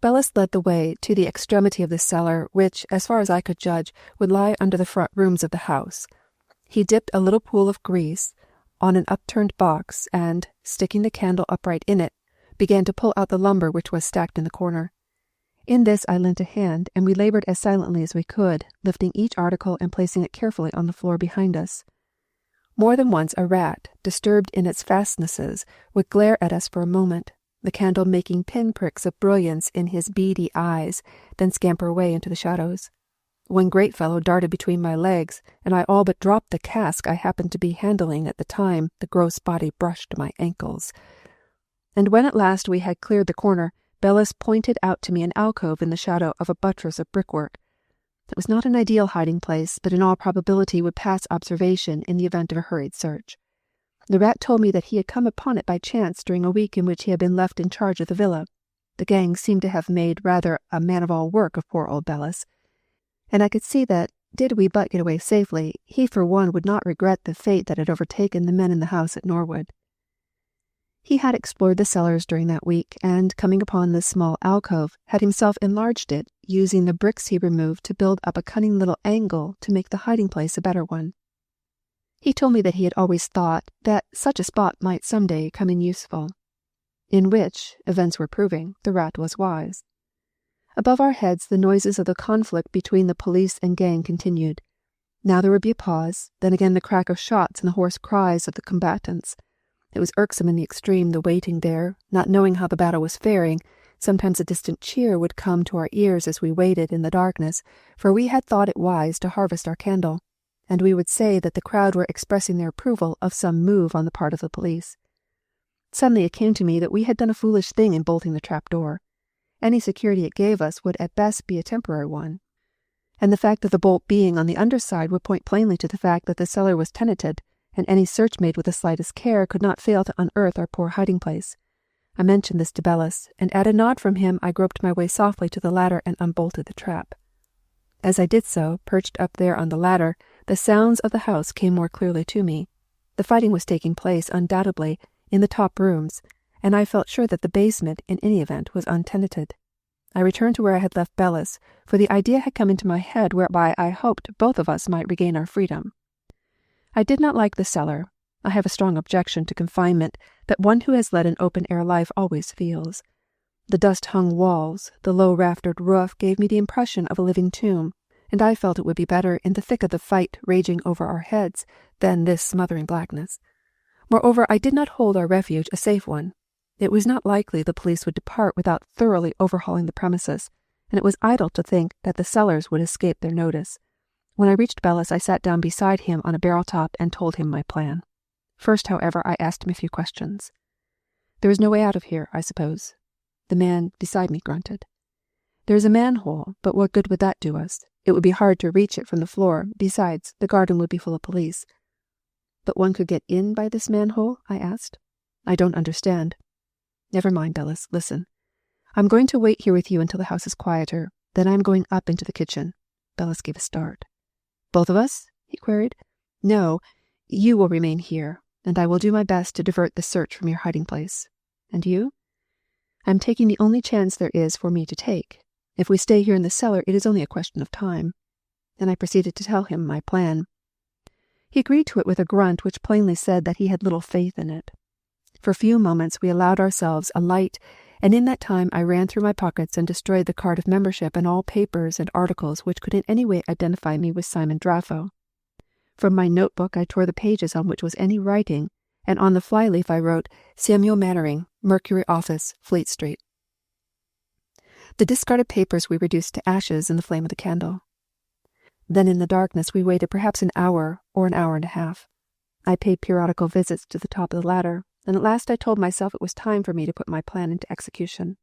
S1: Bellis led the way to the extremity of the cellar, which, as far as I could judge, would lie under the front rooms of the house. He dipped a little pool of grease on an upturned box, and, sticking the candle upright in it, began to pull out the lumber which was stacked in the corner. In this I lent a hand, and we labored as silently as we could, lifting each article and placing it carefully on the floor behind us. More than once a rat, disturbed in its fastnesses, would glare at us for a moment, the candle making pin-pricks of brilliance in his beady eyes, then scamper away into the shadows. One great fellow darted between my legs, and I all but dropped the cask I happened to be handling at the time the gross body brushed my ankles. And when at last we had cleared the corner, Bellis pointed out to me an alcove in the shadow of a buttress of brickwork. It was not an ideal hiding place, but in all probability would pass observation in the event of a hurried search. The rat told me that he had come upon it by chance during a week in which he had been left in charge of the villa. The gang seemed to have made rather a man-of-all-work of poor old Bellis, and I could see that, did we but get away safely, he for one would not regret the fate that had overtaken the men in the house at Norwood. He had explored the cellars during that week, and, coming upon this small alcove, had himself enlarged it, using the bricks he removed to build up a cunning little angle to make the hiding-place a better one. He told me that he had always thought that such a spot might some day come in useful, in which, events were proving, the rat was wise. Above our heads the noises of the conflict between the police and gang continued. Now there would be a pause, then again the crack of shots and the hoarse cries of the combatants. It was irksome in the extreme, the waiting there, not knowing how the battle was faring. Sometimes a distant cheer would come to our ears as we waited in the darkness, for we had thought it wise to harvest our candle, and we would say that the crowd were expressing their approval of some move on the part of the police. Suddenly it came to me that we had done a foolish thing in bolting the trap-door. Any security it gave us would at best be a temporary one, and the fact of the bolt being on the underside would point plainly to the fact that the cellar was tenanted, and any search made with the slightest care could not fail to unearth our poor hiding-place. I mentioned this to Bellis, and at a nod from him I groped my way softly to the ladder and unbolted the trap. As I did so, perched up there on the ladder, the sounds of the house came more clearly to me. The fighting was taking place, undoubtedly, in the top rooms, and I felt sure that the basement, in any event, was untenanted. I returned to where I had left Bellis, for the idea had come into my head whereby I hoped both of us might regain our freedom. I did not like the cellar. I have a strong objection to confinement that one who has led an open-air life always feels. The dust-hung walls, the low-raftered roof gave me the impression of a living tomb, and I felt it would be better in the thick of the fight raging over our heads than this smothering blackness. Moreover, I did not hold our refuge a safe one. It was not likely the police would depart without thoroughly overhauling the premises, and it was idle to think that the Cellars would escape their notice. When I reached Bellis, I sat down beside him on a barrel-top and told him my plan. First, however, I asked him a few questions. "There is no way out of here, I suppose?" The man beside me grunted. "There is a manhole, but what good would that do us? It would be hard to reach it from the floor. Besides, the garden would be full of police." "But one could get in by this manhole?" I asked. "I don't understand." "Never mind, Bellis. Listen. I'm going to wait here with you until the house is quieter. Then I'm going up into the kitchen." Bellis gave a start. "Both of us?" he queried. "No. You will remain here, and I will do my best to divert the search from your hiding place. And you?" "I'm taking the only chance there is for me to take. If we stay here in the cellar, it is only a question of time." And I proceeded to tell him my plan. He agreed to it with a grunt which plainly said that he had little faith in it. For a few moments we allowed ourselves a light, and in that time I ran through my pockets and destroyed the card of membership and all papers and articles which could in any way identify me with Simon Draffo. From my notebook I tore the pages on which was any writing, and on the flyleaf I wrote, "Samuel Mannering, Mercury office, Fleet Street." The discarded papers we reduced to ashes in the flame of the candle. Then in the darkness we waited perhaps an hour or an hour and a half. I paid periodical visits to the top of the ladder, and at last I told myself it was time for me to put my plan into execution.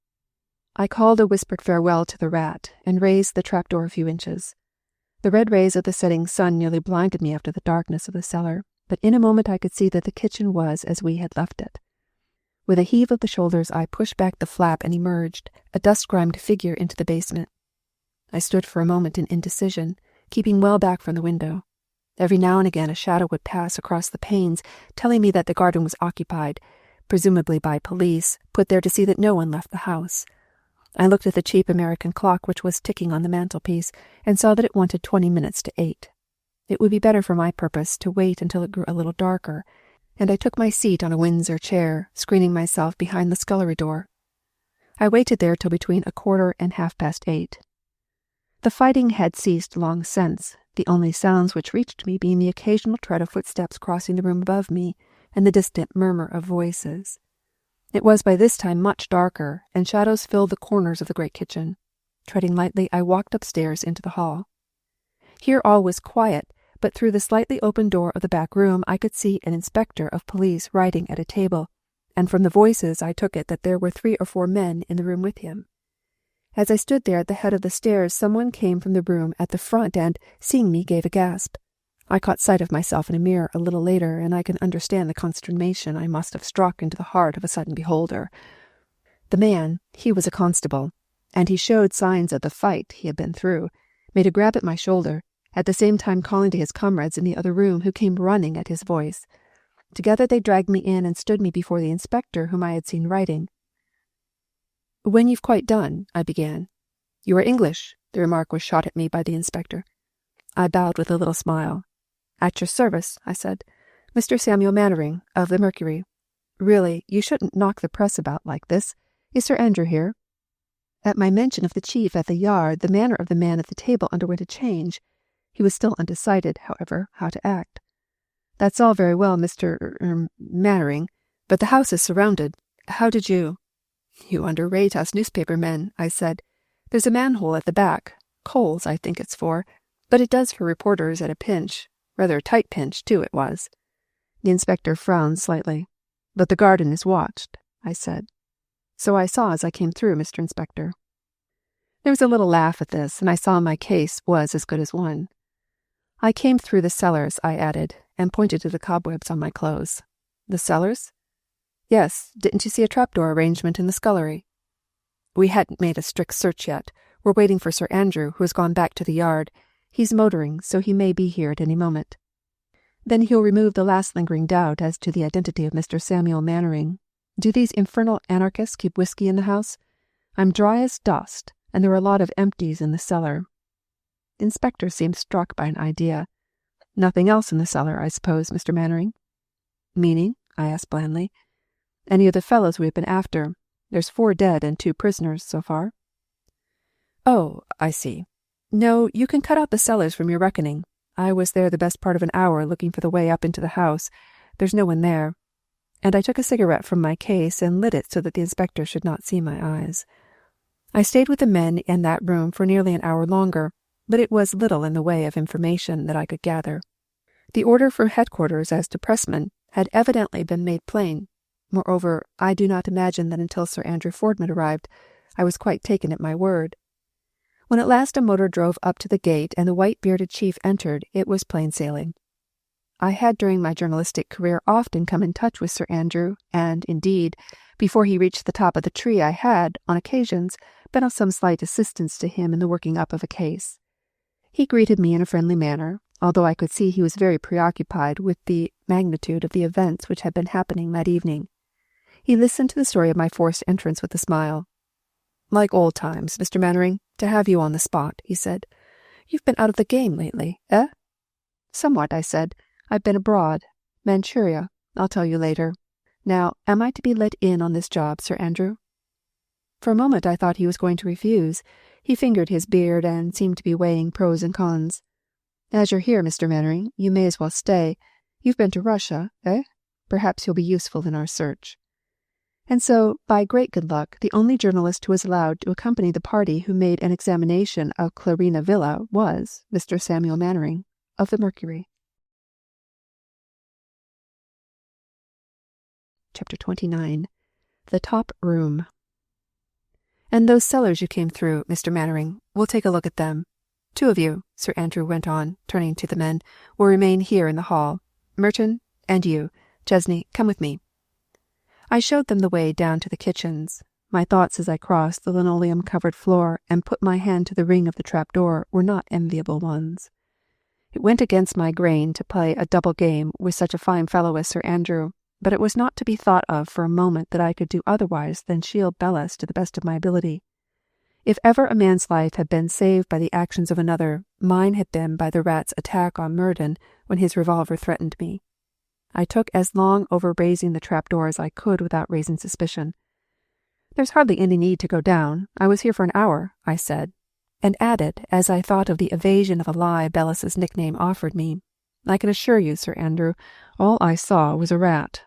S1: I called a whispered farewell to the rat, and raised the trapdoor a few inches. The red rays of the setting sun nearly blinded me after the darkness of the cellar, but in a moment I could see that the kitchen was as we had left it. With a heave of the shoulders I pushed back the flap and emerged, a dust-grimed figure, into the basement. I stood for a moment in indecision, keeping well back from the window. Every now and again a shadow would pass across the panes, telling me that the garden was occupied, presumably by police, put there to see that no one left the house. I looked at the cheap American clock which was ticking on the mantelpiece, and saw that it wanted 20 minutes to 8. It would be better for my purpose to wait until it grew a little darker, and I took my seat on a Windsor chair, screening myself behind the scullery door. I waited there till between 1/4 and 8:30. The fighting had ceased long since, the only sounds which reached me being the occasional tread of footsteps crossing the room above me, and the distant murmur of voices. It was by this time much darker, and shadows filled the corners of the great kitchen. Treading lightly, I walked upstairs into the hall. Here all was quiet, but through the slightly open door of the back room I could see an inspector of police writing at a table, and from the voices I took it that there were 3 or 4 men in the room with him. As I stood there at the head of the stairs, someone came from the room at the front and, seeing me, gave a gasp. I caught sight of myself in a mirror a little later, and I can understand the consternation I must have struck into the heart of a sudden beholder. The man, he was a constable, and he showed signs of the fight he had been through, made a grab at my shoulder, at the same time calling to his comrades in the other room, who came running at his voice. Together they dragged me in and stood me before the inspector whom I had seen writing. "When you've quite done," I began. "You are English," the remark was shot at me by the inspector. I bowed with a little smile. "At your service," I said. "Mr. Samuel Mannering, of the Mercury. Really, you shouldn't knock the press about like this. Is Sir Andrew here?" At my mention of the chief at the yard, the manner of the man at the table underwent a change. He was still undecided, however, how to act. "That's all very well, Mr. Mannering, but the house is surrounded. How did you—" "You underrate us newspaper men," I said. "There's a manhole at the back. Coals, I think it's for. But it does for reporters at a pinch. Rather a tight pinch, too, it was." The inspector frowned slightly. "But the garden is watched," I said. "So I saw as I came through, Mr. Inspector." There was a little laugh at this, and I saw my case was as good as won. "I came through the cellars," I added, and pointed to the cobwebs on my clothes. "The cellars?" Yes, didn't you see a trapdoor arrangement in the scullery? We hadn't made a strict search yet. We're waiting for Sir Andrew, who has gone back to the yard. He's motoring, so he may be here at any moment. Then he'll remove the last lingering doubt as to the identity of Mr. Samuel Mannering. Do these infernal anarchists keep whiskey in the house? I'm dry as dust, and there are a lot of empties in the cellar. The inspector seemed struck by an idea. Nothing else in the cellar, I suppose, Mr. Mannering? Meaning? I asked blandly. Any of the fellows we have been after. There's 4 dead and 2 prisoners so far. Oh, I see. No, you can cut out the cellars from your reckoning. I was there the best part of an hour looking for the way up into the house. There's no one there. And I took a cigarette from my case and lit it so that the inspector should not see my eyes. I stayed with the men in that room for nearly an hour longer, but it was little in the way of information that I could gather. The order from headquarters as to pressmen had evidently been made plain. Moreover, I do not imagine that until Sir Andrew Fordman arrived, I was quite taken at my word. When at last a motor drove up to the gate and the white-bearded chief entered, it was plain sailing. I had during my journalistic career often come in touch with Sir Andrew, and, indeed, before he reached the top of the tree I had, on occasions, been of some slight assistance to him in the working up of a case. He greeted me in a friendly manner, although I could see he was very preoccupied with the magnitude of the events which had been happening that evening. He listened to the story of my forced entrance with a smile. Like old times, Mr. Mannering, to have you on the spot, he said. You've been out of the game lately, eh? Somewhat, I said. I've been abroad. Manchuria. I'll tell you later. Now, am I to be let in on this job, Sir Andrew? For a moment I thought he was going to refuse. He fingered his beard and seemed to be weighing pros and cons. As you're here, Mr. Mannering, you may as well stay. You've been to Russia, eh? Perhaps you'll be useful in our search. And so, by great good luck, the only journalist who was allowed to accompany the party who made an examination of Clarina Villa was Mr. Samuel Mannering, of the Mercury. Chapter 29. The Top Room. And those cellars you came through, Mr. Mannering, we'll take a look at them. 2 of you, Sir Andrew went on, turning to the men, will remain here in the hall. Merton, and you, Chesney, come with me. I showed them the way down to the kitchens. My thoughts as I crossed the linoleum-covered floor and put my hand to the ring of the trap-door were not enviable ones. It went against my grain to play a double game with such a fine fellow as Sir Andrew, but it was not to be thought of for a moment that I could do otherwise than shield Bellis to the best of my ability. If ever a man's life had been saved by the actions of another, mine had been by the rat's attack on Murden when his revolver threatened me. I took as long over raising the trap-door as I could without raising suspicion. There's hardly any need to go down. I was here for an hour, I said, and added, as I thought of the evasion of a lie Bellis's nickname offered me, I can assure you, Sir Andrew, all I saw was a rat.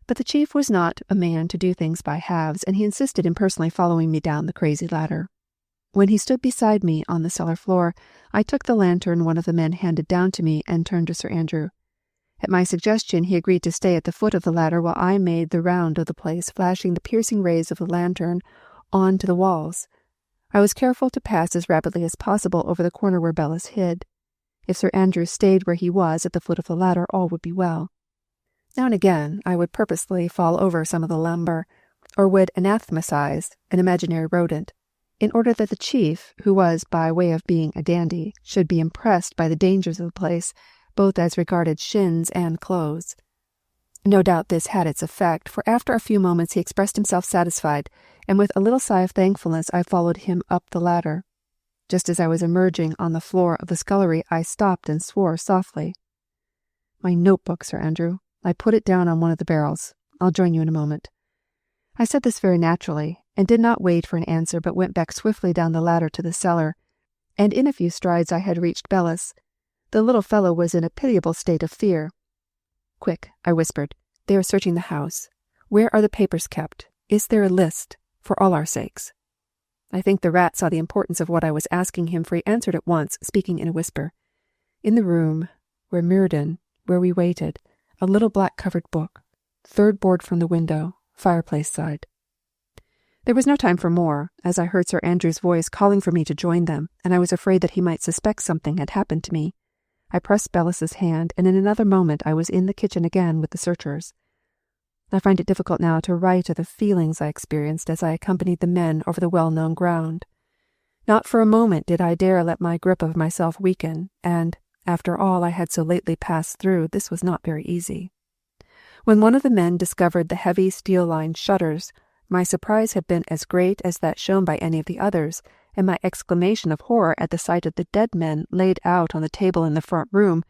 S1: But the chief was not a man to do things by halves, and he insisted in personally following me down the crazy ladder. When he stood beside me on the cellar floor, I took the lantern one of the men handed down to me and turned to Sir Andrew. At my suggestion, he agreed to stay at the foot of the ladder while I made the round of the place, flashing the piercing rays of the lantern on to the walls. I was careful to pass as rapidly as possible over the corner where Bellis hid. If Sir Andrew stayed where he was at the foot of the ladder, all would be well. Now and again, I would purposely fall over some of the lumber, or would anathematize an imaginary rodent, in order that the chief, who was, by way of being a dandy, should be impressed by the dangers of the place, both as regarded shins and clothes. No doubt this had its effect, for after a few moments he expressed himself satisfied, and with a little sigh of thankfulness I followed him up the ladder. Just as I was emerging on the floor of the scullery, I stopped and swore softly. My notebook, Sir Andrew. I put it down on one of the barrels. I'll join you in a moment. I said this very naturally, and did not wait for an answer, but went back swiftly down the ladder to the cellar, and in a few strides I had reached Bellis. The little fellow was in a pitiable state of fear. Quick, I whispered. They are searching the house. Where are the papers kept? Is there a list? For all our sakes. I think the rat saw the importance of what I was asking him, for he answered at once, speaking in a whisper. In the room, where Murden, where we waited, a little black-covered book, 3rd board from the window, fireplace side. There was no time for more, as I heard Sir Andrew's voice calling for me to join them, and I was afraid that he might suspect something had happened to me. I pressed Bellis's hand, and in another moment I was in the kitchen again with the searchers. I find it difficult now to write of the feelings I experienced as I accompanied the men over the well-known ground. Not for a moment did I dare let my grip of myself weaken, and, after all I had so lately passed through, this was not very easy. When one of the men discovered the heavy steel-lined shutters, my surprise had been as great as that shown by any of the others, and my exclamation of horror at the sight of the dead men laid out on the table in the front room,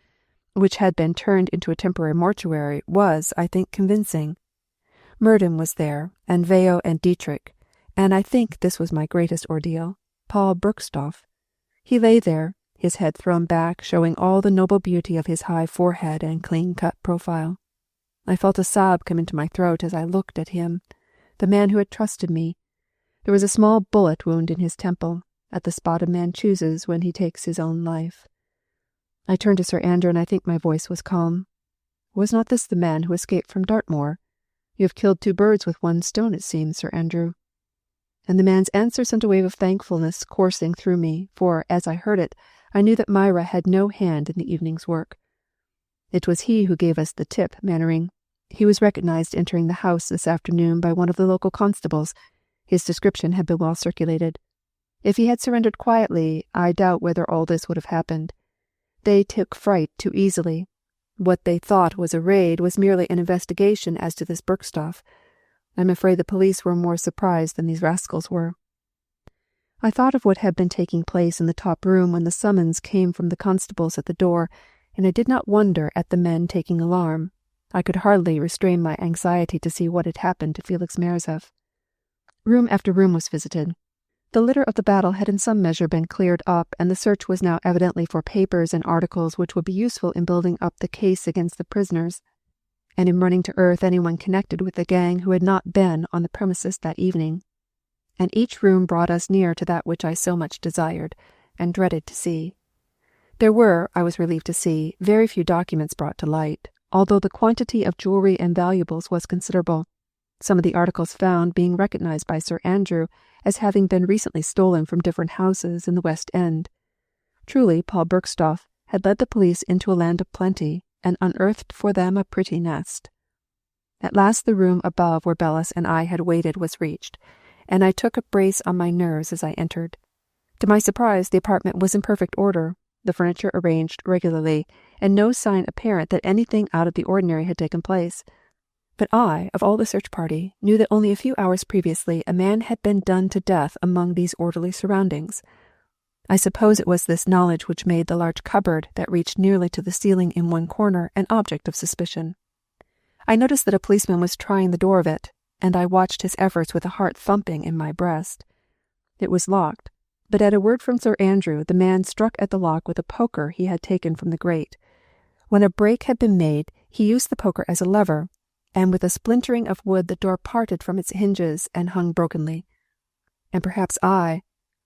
S1: which had been turned into a temporary mortuary, was, I think, convincing. Murden was there, and Veo and Dietrich, and I think this was my greatest ordeal, Paul Bergstoff. He lay there, his head thrown back, showing all the noble beauty of his high forehead and clean-cut profile. I felt a sob come into my throat as I looked at him, the man who had trusted me. There was a small bullet wound in his temple, at the spot a man chooses when he takes his own life. I turned to Sir Andrew, and I think my voice was calm. Was not this the man who escaped from Dartmoor? You have killed 2 birds with 1 stone, it seems, Sir Andrew. And the man's answer sent a wave of thankfulness coursing through me, for, as I heard it, I knew that Myra had no hand in the evening's work. It was he who gave us the tip, Mannering. He was recognized entering the house this afternoon by one of the local constables. His description had been well circulated. If he had surrendered quietly, I doubt whether all this would have happened. They took fright too easily. What they thought was a raid was merely an investigation as to this Bergstoff. I'm afraid the police were more surprised than these rascals were. I thought of what had been taking place in the top room when the summons came from the constables at the door, and I did not wonder at the men taking alarm. I could hardly restrain my anxiety to see what had happened to Felix Merzef. Room after room was visited. The litter of the battle had in some measure been cleared up, and the search was now evidently for papers and articles which would be useful in building up the case against the prisoners, and in running to earth anyone connected with the gang who had not been on the premises that evening. And each room brought us near to that which I so much desired, and dreaded to see. There were, I was relieved to see, very few documents brought to light, although the quantity of jewelry and valuables was considerable, some of the articles found being recognized by Sir Andrew as having been recently stolen from different houses in the West End. Truly, Paul Bergstoff had led the police into a land of plenty, and unearthed for them a pretty nest. At last the room above where Bellis and I had waited was reached, and I took a brace on my nerves as I entered. To my surprise, the apartment was in perfect order, the furniture arranged regularly, and no sign apparent that anything out of the ordinary had taken place. But I, of all the search party, knew that only a few hours previously a man had been done to death among these orderly surroundings. I suppose it was this knowledge which made the large cupboard that reached nearly to the ceiling in one corner an object of suspicion. I noticed that a policeman was trying the door of it, and I watched his efforts with a heart thumping in my breast. It was locked, but at a word from Sir Andrew the man struck at the lock with a poker he had taken from the grate. When a break had been made, he used the poker as a lever, and with a splintering of wood the door parted from its hinges and hung brokenly. And perhaps I,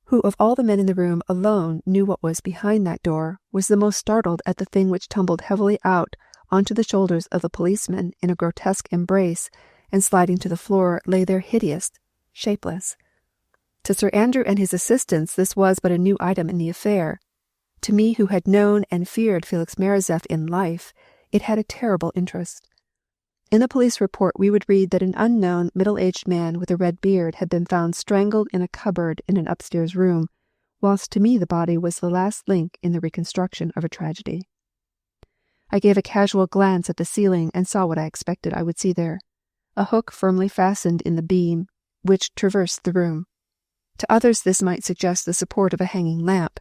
S1: who of all the men in the room alone knew what was behind that door, was the most startled at the thing which tumbled heavily out onto the shoulders of the policeman in a grotesque embrace, and sliding to the floor lay there hideous, shapeless. To Sir Andrew and his assistants this was but a new item in the affair. To me, who had known and feared Felix Merzef in life, it had a terrible interest. In the police report we would read that an unknown middle-aged man with a red beard had been found strangled in a cupboard in an upstairs room, whilst to me the body was the last link in the reconstruction of a tragedy. I gave a casual glance at the ceiling and saw what I expected I would see there, a hook firmly fastened in the beam which traversed the room. To others this might suggest the support of a hanging lamp,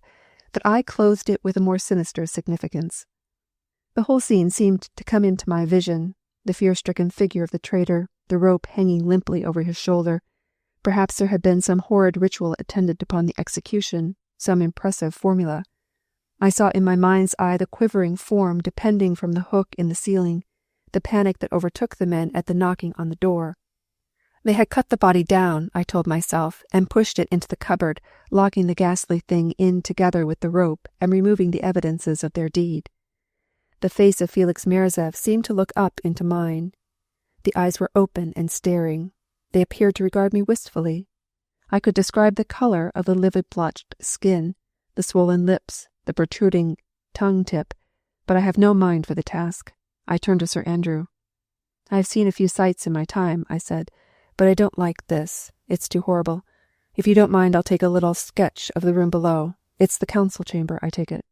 S1: but I clothed it with a more sinister significance. The whole scene seemed to come into my vision, the fear-stricken figure of the traitor, the rope hanging limply over his shoulder. Perhaps there had been some horrid ritual attendant upon the execution, some impressive formula. I saw in my mind's eye the quivering form depending from the hook in the ceiling, the panic that overtook the men at the knocking on the door. They had cut the body down, I told myself, and pushed it into the cupboard, locking the ghastly thing in together with the rope and removing the evidences of their deed. The face of Felix Merzef seemed to look up into mine. The eyes were open and staring. They appeared to regard me wistfully. I could describe the color of the livid blotched skin, the swollen lips, the protruding tongue-tip, but I have no mind for the task. I turned to Sir Andrew. "I've seen a few sights in my time," I said, "but I don't like this. It's too horrible. If you don't mind, I'll take a little sketch of the room below. It's the council chamber, I take it."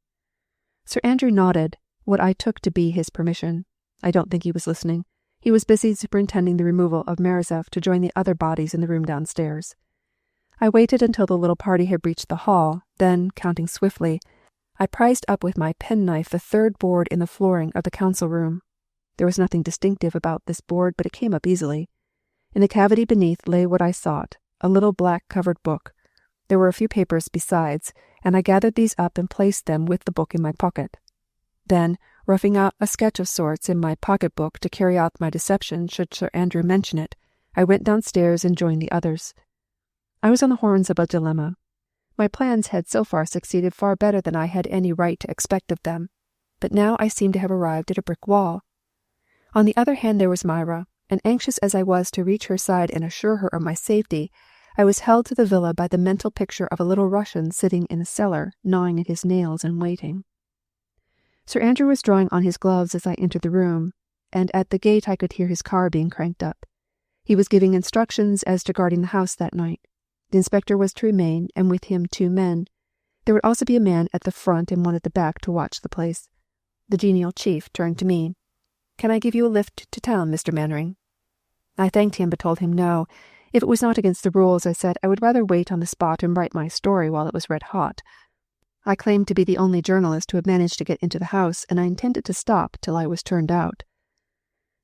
S1: Sir Andrew nodded, what I took to be his permission. I don't think he was listening. He was busy superintending the removal of Merzef to join the other bodies in the room downstairs. I waited until the little party had reached the hall, then, counting swiftly, I prized up with my penknife the third board in the flooring of the council room. There was nothing distinctive about this board, but it came up easily. In the cavity beneath lay what I sought, a little black-covered book. There were a few papers besides, and I gathered these up and placed them with the book in my pocket. Then, roughing out a sketch of sorts in my pocket-book to carry out my deception should Sir Andrew mention it, I went downstairs and joined the others. I was on the horns of a dilemma. My plans had so far succeeded far better than I had any right to expect of them, but now I seemed to have arrived at a brick wall. On the other hand there was Myra, and anxious as I was to reach her side and assure her of my safety, I was held to the villa by the mental picture of a little Russian sitting in a cellar, gnawing at his nails and waiting. Sir Andrew was drawing on his gloves as I entered the room, and at the gate I could hear his car being cranked up. He was giving instructions as to guarding the house that night. The inspector was to remain, and with him 2 men. There would also be a man at the front and one at the back to watch the place. The genial chief turned to me. "Can I give you a lift to town, Mr. Mannering?" I thanked him, but told him no. If it was not against the rules, I said, I would rather wait on the spot and write my story while it was red hot. I claimed to be the only journalist who had managed to get into the house, and I intended to stop till I was turned out.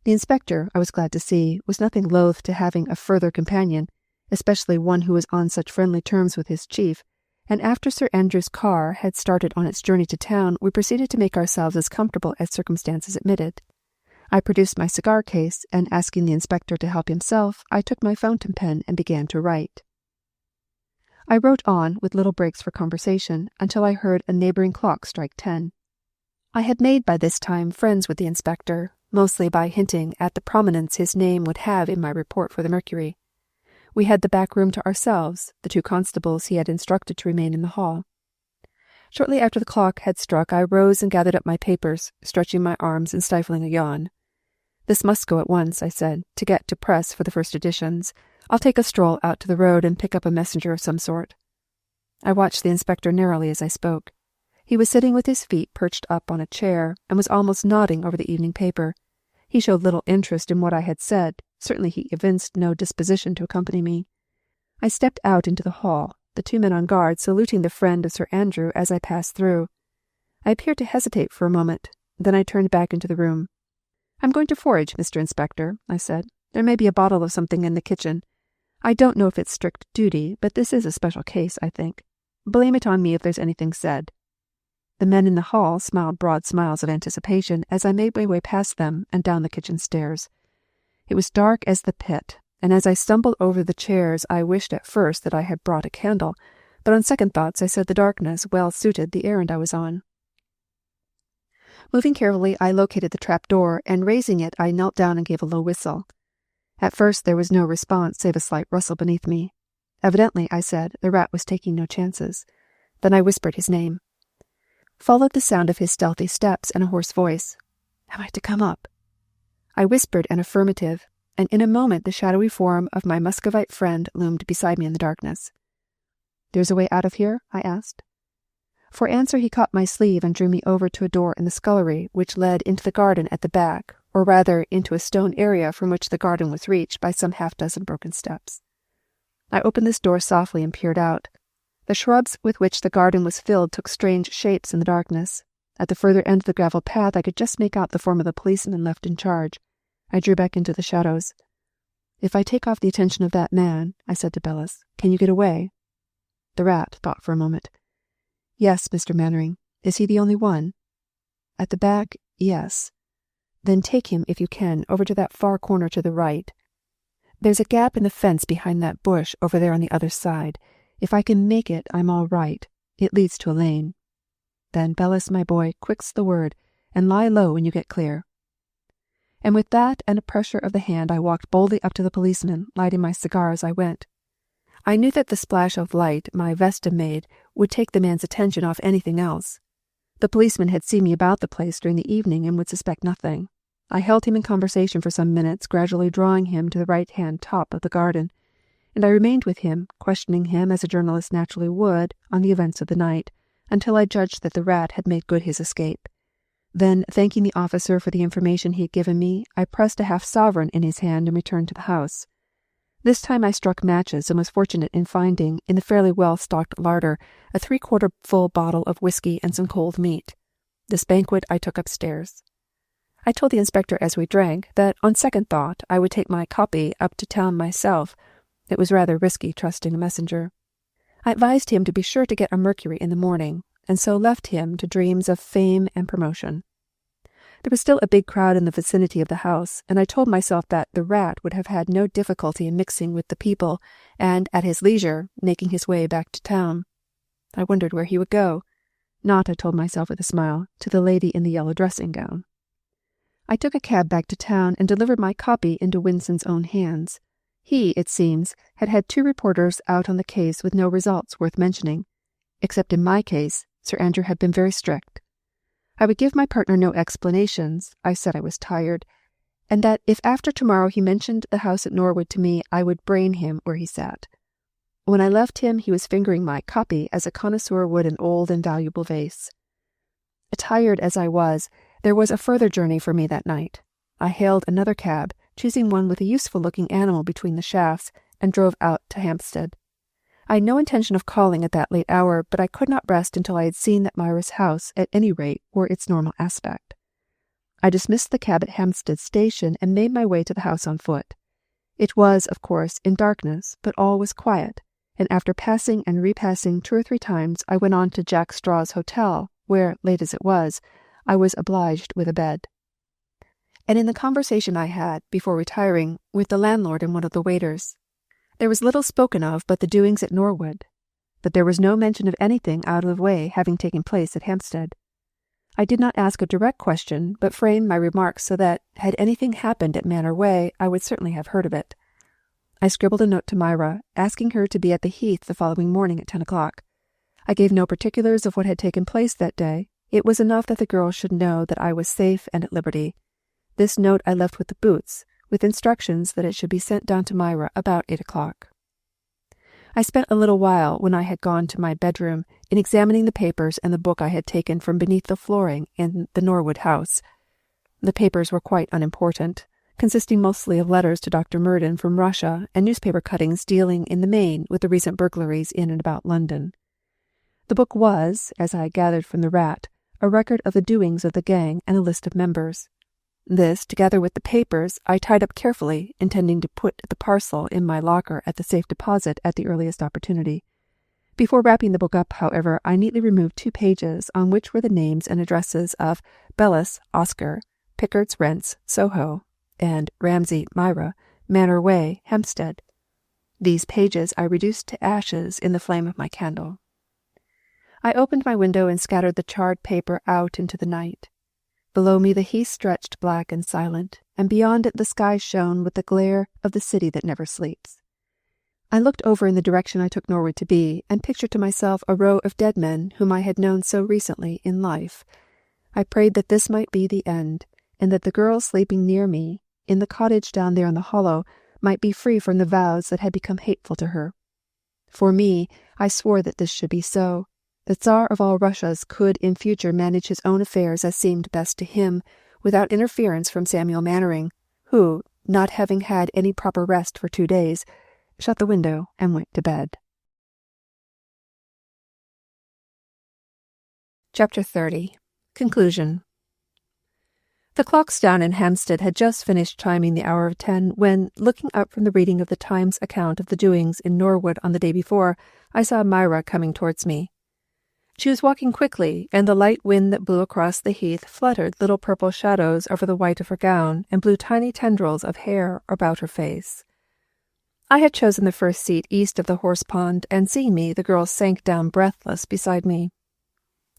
S1: The inspector, I was glad to see, was nothing loath to having a further companion, especially one who was on such friendly terms with his chief, and after Sir Andrew's car had started on its journey to town, we proceeded to make ourselves as comfortable as circumstances admitted. I produced my cigar case, and asking the inspector to help himself, I took my fountain pen and began to write. I wrote on, with little breaks for conversation, until I heard a neighbouring clock strike 10. I had made by this time friends with the inspector, mostly by hinting at the prominence his name would have in my report for the Mercury. We had the back room to ourselves, the 2 constables he had instructed to remain in the hall. Shortly after the clock had struck, I rose and gathered up my papers, stretching my arms and stifling a yawn. "This must go at once," I said, "to get to press for the first editions. I'll take a stroll out to the road and pick up a messenger of some sort." I watched the inspector narrowly as I spoke. He was sitting with his feet perched up on a chair, and was almost nodding over the evening paper. He showed little interest in what I had said. Certainly he evinced no disposition to accompany me. I stepped out into the hall, the 2 men on guard saluting the friend of Sir Andrew as I passed through. I appeared to hesitate for a moment. Then I turned back into the room. "I'm going to forage, Mr. Inspector," I said. "There may be a bottle of something in the kitchen. I don't know if it's strict duty, but this is a special case, I think. Blame it on me if there's anything said." The men in the hall smiled broad smiles of anticipation as I made my way past them and down the kitchen stairs. It was dark as the pit, and as I stumbled over the chairs I wished at first that I had brought a candle, but on second thoughts I said the darkness well suited the errand I was on. Moving carefully, I located the trap-door, and raising it I knelt down and gave a low whistle. At first there was no response save a slight rustle beneath me. Evidently, I said, the rat was taking no chances. Then I whispered his name. Followed the sound of his stealthy steps and a hoarse voice. "Am I to come up?" I whispered an affirmative, and in a moment the shadowy form of my Muscovite friend loomed beside me in the darkness. "There's a way out of here?" I asked. For answer he caught my sleeve and drew me over to a door in the scullery which led into the garden at the back, or rather into a stone area from which the garden was reached by some 6 broken steps. I opened this door softly and peered out. The shrubs with which the garden was filled took strange shapes in the darkness. At the further end of the gravel path I could just make out the form of the policeman left in charge. I drew back into the shadows. "If I take off the attention of that man," I said to Bellis, "can you get away?" The rat thought for a moment. "Yes, Mr. Mannering. Is he the only one?" "At the back, yes." "Then take him, if you can, over to that far corner to the right. There's a gap in the fence behind that bush over there on the other side. If I can make it, I'm all right. It leads to a lane. Then, Bellis, my boy, quick's the word, and lie low when you get clear." And with that and a pressure of the hand I walked boldly up to the policeman, lighting my cigar as I went. I knew that the splash of light my Vesta made would take the man's attention off anything else. The policeman had seen me about the place during the evening and would suspect nothing. I held him in conversation for some minutes, gradually drawing him to the right-hand top of the garden, and I remained with him, questioning him as a journalist naturally would on the events of the night, until I judged that the rat had made good his escape. Then, thanking the officer for the information he had given me, I pressed a half-sovereign in his hand and returned to the house. This time I struck matches and was fortunate in finding, in the fairly well-stocked larder, a 3/4 full bottle of whiskey and some cold meat. This banquet I took upstairs. I told the inspector as we drank that, on second thought, I would take my copy up to town myself. It was rather risky trusting a messenger. I advised him to be sure to get a Mercury in the morning, and so left him to dreams of fame and promotion. There was still a big crowd in the vicinity of the house, and I told myself that the rat would have had no difficulty in mixing with the people, and, at his leisure, making his way back to town. I wondered where he would go. Not, I told myself with a smile, to the lady in the yellow dressing-gown. I took a cab back to town and delivered my copy into Winston's own hands. He, it seems, had had 2 reporters out on the case with no results worth mentioning. Except in my case, Sir Andrew had been very strict. I would give my partner no explanations. I said I was tired, and that if after tomorrow he mentioned the house at Norwood to me, I would brain him where he sat. When I left him, he was fingering my copy as a connoisseur would an old and valuable vase. Tired as I was, there was a further journey for me that night. I hailed another cab, choosing one with a useful-looking animal between the shafts, and drove out to Hampstead. I had no intention of calling at that late hour, but I could not rest until I had seen that Myra's house, at any rate, wore its normal aspect. I dismissed the cab at Hampstead station and made my way to the house on foot. It was, of course, in darkness, but all was quiet, and after passing and repassing 2 or 3 times, I went on to Jack Straw's hotel, where, late as it was, I was obliged with a bed. And in the conversation I had, before retiring, with the landlord and one of the waiters, there was little spoken of but the doings at Norwood, but there was no mention of anything out of the way having taken place at Hampstead. I did not ask a direct question, but framed my remarks so that, had anything happened at Manor Way, I would certainly have heard of it. I scribbled a note to Myra, asking her to be at the Heath the following morning at 10 o'clock. I gave no particulars of what had taken place that day. It was enough that the girl should know that I was safe and at liberty. This note I left with the boots, with instructions that it should be sent down to Myra about 8 o'clock. I spent a little while, when I had gone to my bedroom, in examining the papers and the book I had taken from beneath the flooring in the Norwood house. The papers were quite unimportant, consisting mostly of letters to Dr. Murden from Russia and newspaper cuttings dealing in the main with the recent burglaries in and about London. The book was, as I gathered from the rat, a record of the doings of the gang and a list of members. This, together with the papers, I tied up carefully, intending to put the parcel in my locker at the safe deposit at the earliest opportunity. Before wrapping the book up, however, I neatly removed 2 pages on which were the names and addresses of Bellis, Oscar, Pickard's Rents, Soho, and Ramsay, Myra, Manor Way, Hampstead. These pages I reduced to ashes in the flame of my candle. I opened my window and scattered the charred paper out into the night. Below me the heath stretched black and silent, and beyond it the sky shone with the glare of the city that never sleeps. I looked over in the direction I took Norwood to be, and pictured to myself a row of dead men whom I had known so recently in life. I prayed that this might be the end, and that the girl sleeping near me, in the cottage down there in the hollow, might be free from the vows that had become hateful to her. For me, I swore that this should be so. The Tsar of all Russias could in future manage his own affairs as seemed best to him, without interference from Samuel Mannering, who, not having had any proper rest for 2 days, shut the window and went to bed. Chapter 30. Conclusion. The clocks down in Hampstead had just finished chiming the hour of 10 when, looking up from the reading of the Times account of the doings in Norwood on the day before, I saw Myra coming towards me. She was walking quickly, and the light wind that blew across the heath fluttered little purple shadows over the white of her gown and blew tiny tendrils of hair about her face. I had chosen the first seat east of the horse pond, and seeing me, the girl sank down breathless beside me.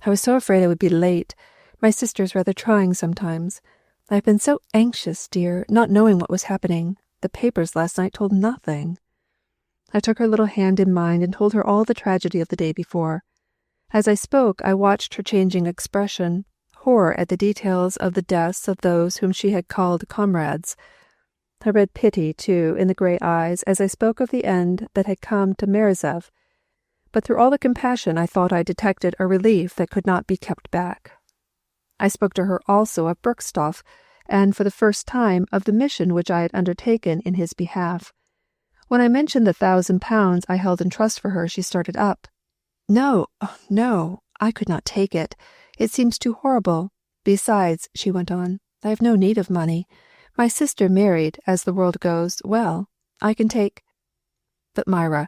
S1: I was so afraid I would be late. My sister's rather trying sometimes. I've been so anxious, dear, not knowing what was happening. The papers last night told nothing. I took her little hand in mine and told her all the tragedy of the day before. As I spoke, I watched her changing expression, horror at the details of the deaths of those whom she had called comrades. I read pity, too, in the grey eyes as I spoke of the end that had come to Merizev, but through all the compassion I thought I detected a relief that could not be kept back. I spoke to her also of Bergstoff, and for the first time of the mission which I had undertaken in his behalf. When I mentioned the £1,000 I held in trust for her, she started up. "No, oh, no, I could not take it. It seems too horrible. Besides," she went on, "I have no need of money. My sister married, as the world goes, well. I can take—" "But, Myra,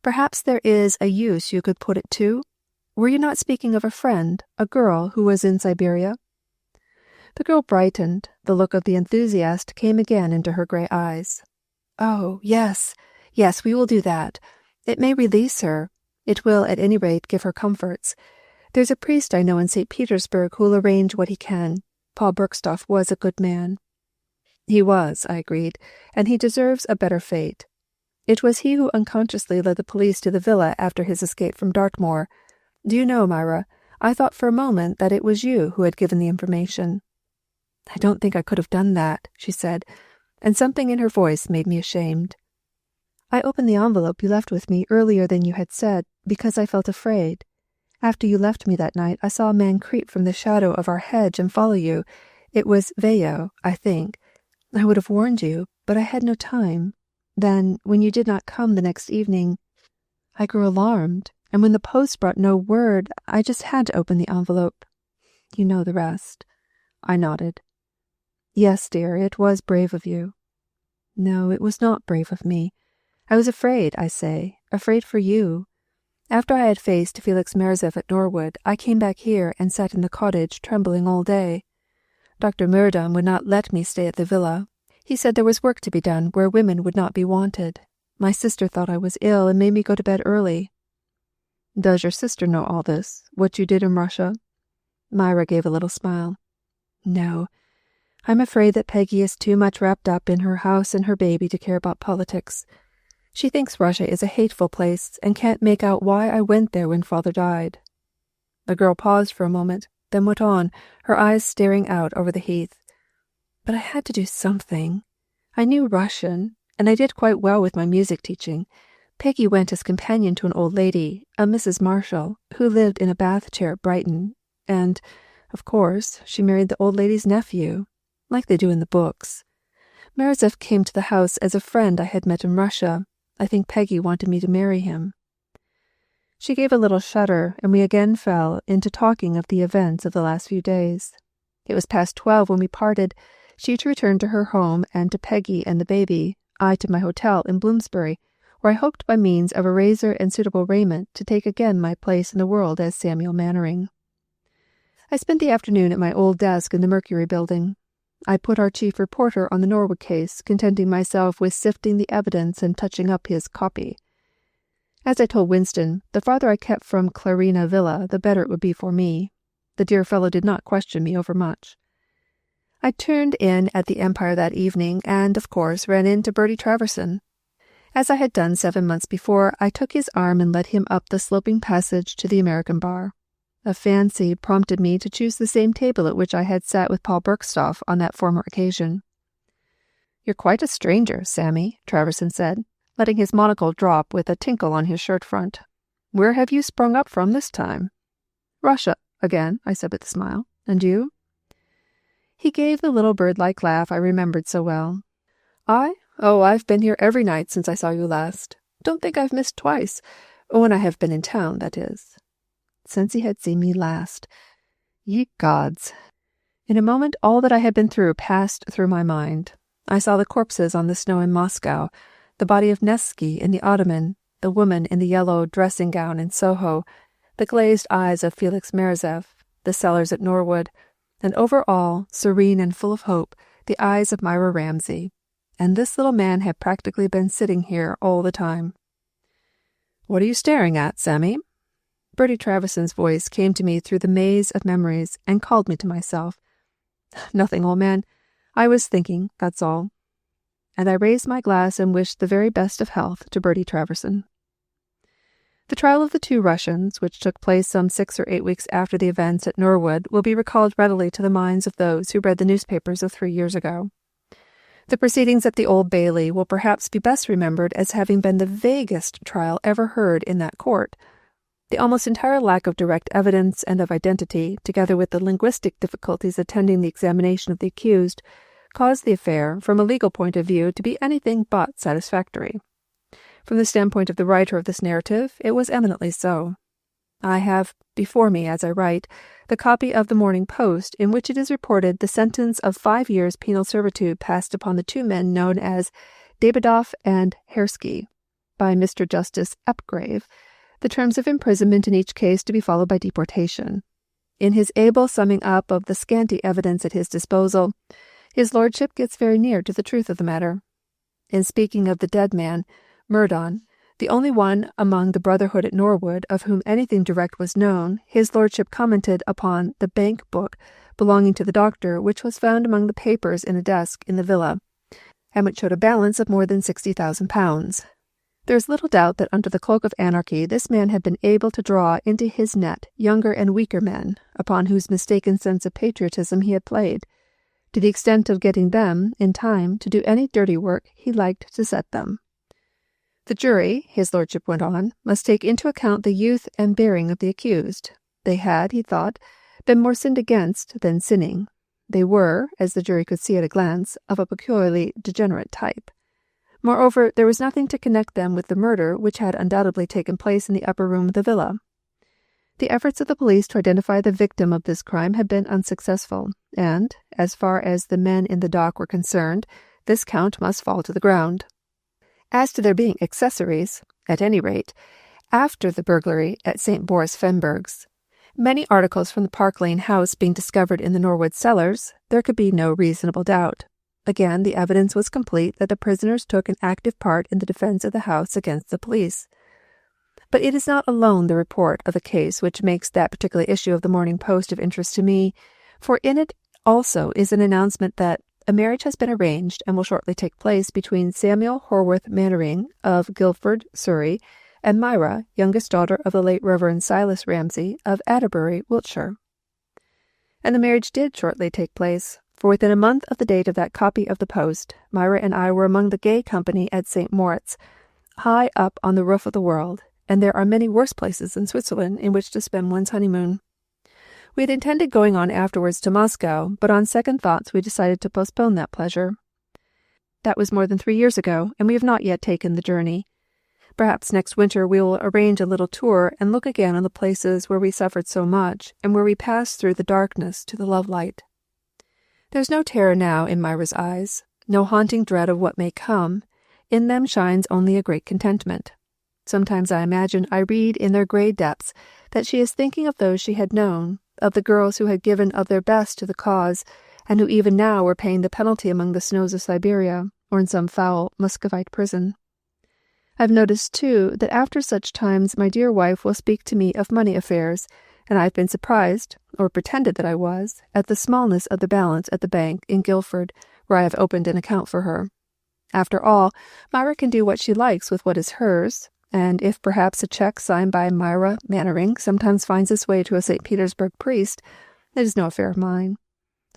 S1: perhaps there is a use you could put it to? Were you not speaking of a friend, a girl who was in Siberia?" The girl brightened. The look of the enthusiast came again into her grey eyes. "Oh, yes, yes, we will do that. It may release her. It will, at any rate, give her comforts. There's a priest I know in St. Petersburg who will arrange what he can. Paul Bergstoff was a good man." "He was," I agreed, "and he deserves a better fate. It was he who unconsciously led the police to the villa after his escape from Dartmoor. Do you know, Myra, I thought for a moment that it was you who had given the information." "I don't think I could have done that," she said, and something in her voice made me ashamed. "I opened the envelope you left with me earlier than you had said, because I felt afraid. After you left me that night, I saw a man creep from the shadow of our hedge and follow you. It was Veyo, I think. I would have warned you, but I had no time. Then, when you did not come the next evening, I grew alarmed, and when the post brought no word, I just had to open the envelope. You know the rest." I nodded. "Yes, dear, it was brave of you." "No, it was not brave of me. I was afraid, I say, afraid for you. After I had faced Felix Merizev at Norwood, I came back here and sat in the cottage trembling all day. Dr. Murdam would not let me stay at the villa. He said there was work to be done where women would not be wanted. My sister thought I was ill and made me go to bed early." "Does your sister know all this, what you did in Russia?" Myra gave a little smile. "No. I'm afraid that Peggy is too much wrapped up in her house and her baby to care about politics. She thinks Russia is a hateful place and can't make out why I went there when Father died." The girl paused for a moment, then went on, her eyes staring out over the heath. "But I had to do something. I knew Russian, and I did quite well with my music teaching. Peggy went as companion to an old lady, a Mrs. Marshall, who lived in a bath chair at Brighton, and, of course, she married the old lady's nephew, like they do in the books. Merizev came to the house as a friend I had met in Russia. I think Peggy wanted me to marry him." She gave a little shudder, and we again fell into talking of the events of the last few days. It was past 12 when we parted, she to return to her home and to Peggy and the baby, I to my hotel in Bloomsbury, where I hoped by means of a razor and suitable raiment to take again my place in the world as Samuel Mannering. I spent the afternoon at my old desk in the Mercury building. I put our chief reporter on the Norwood case, contenting myself with sifting the evidence and touching up his copy. As I told Winston, the farther I kept from Clarina Villa, the better it would be for me. The dear fellow did not question me overmuch. I turned in at the Empire that evening and, of course, ran into Bertie Traverson. As I had done 7 months before, I took his arm and led him up the sloping passage to the American bar. A fancy prompted me to choose the same table at which I had sat with Paul Bergstoff on that former occasion. "You're quite a stranger, Sammy," Traverson said, letting his monocle drop with a tinkle on his shirt front. "Where have you sprung up from this time?" "Russia, again," I said with a smile. "And you?" He gave the little bird-like laugh I remembered so well. "I? Oh, I've been here every night since I saw you last. Don't think I've missed twice. When I have been in town, that is." Since he had seen me last. Ye gods! In a moment all that I had been through passed through my mind. I saw the corpses on the snow in Moscow, the body of Nevsky in the Ottoman, the woman in the yellow dressing-gown in Soho, the glazed eyes of Felix Merizev, the Cellars at Norwood, and over all, serene and full of hope, the eyes of Myra Ramsay. And this little man had practically been sitting here all the time. "What are you staring at, Sammy?" Bertie Traverson's voice came to me through the maze of memories and called me to myself. "Nothing, old man. I was thinking, that's all." And I raised my glass and wished the very best of health to Bertie Traverson. The trial of the two Russians, which took place some 6 or 8 weeks after the events at Norwood, will be recalled readily to the minds of those who read the newspapers of 3 years ago. The proceedings at the Old Bailey will perhaps be best remembered as having been the vaguest trial ever heard in that court. The almost entire lack of direct evidence and of identity, together with the linguistic difficulties attending the examination of the accused, caused the affair, from a legal point of view, to be anything but satisfactory. From the standpoint of the writer of this narrative, it was eminently so. I have before me, as I write, the copy of the Morning Post, in which it is reported the sentence of 5 years penal servitude passed upon the two men known as Davidoff and Hersky by Mr. Justice Epgrave, the terms of imprisonment in each case to be followed by deportation. In his able summing up of the scanty evidence at his disposal, his lordship gets very near to the truth of the matter. In speaking of the dead man, Murdon, the only one among the brotherhood at Norwood of whom anything direct was known, his lordship commented upon the bank book belonging to the doctor, which was found among the papers in a desk in the villa, and which showed a balance of more than £60,000. There is little doubt that under the cloak of anarchy this man had been able to draw into his net younger and weaker men, upon whose mistaken sense of patriotism he had played, to the extent of getting them, in time, to do any dirty work he liked to set them. The jury, his lordship went on, must take into account the youth and bearing of the accused. They had, he thought, been more sinned against than sinning. They were, as the jury could see at a glance, of a peculiarly degenerate type. Moreover, there was nothing to connect them with the murder which had undoubtedly taken place in the upper room of the villa. The efforts of the police to identify the victim of this crime had been unsuccessful, and, as far as the men in the dock were concerned, this count must fall to the ground. As to their being accessories, at any rate, after the burglary at St. Boris Fenberg's, many articles from the Park Lane house being discovered in the Norwood cellars, there could be no reasonable doubt. Again, the evidence was complete that the prisoners took an active part in the defense of the house against the police. But it is not alone the report of the case which makes that particular issue of the Morning Post of interest to me, for in it also is an announcement that a marriage has been arranged and will shortly take place between Samuel Horworth Mannering of Guildford, Surrey, and Myra, youngest daughter of the late Reverend Silas Ramsay of Atterbury, Wiltshire. And the marriage did shortly take place, for within a month of the date of that copy of the Post, Myra and I were among the gay company at St. Moritz, high up on the roof of the world, and there are many worse places in Switzerland in which to spend one's honeymoon. We had intended going on afterwards to Moscow, but on second thoughts we decided to postpone that pleasure. That was more than 3 years ago, and we have not yet taken the journey. Perhaps next winter we will arrange a little tour and look again on the places where we suffered so much, and where we passed through the darkness to the love-light. There is no terror now in Myra's eyes, no haunting dread of what may come. In them shines only a great contentment. Sometimes I imagine I read in their grey depths that she is thinking of those she had known, of the girls who had given of their best to the cause, and who even now were paying the penalty among the snows of Siberia, or in some foul Muscovite prison. I have noticed, too, that after such times my dear wife will speak to me of money affairs, and I have been surprised, or pretended that I was, at the smallness of the balance at the bank in Guildford, where I have opened an account for her. After all, Myra can do what she likes with what is hers, and if perhaps a cheque signed by Myra Mannering sometimes finds its way to a St. Petersburg priest, it is no affair of mine.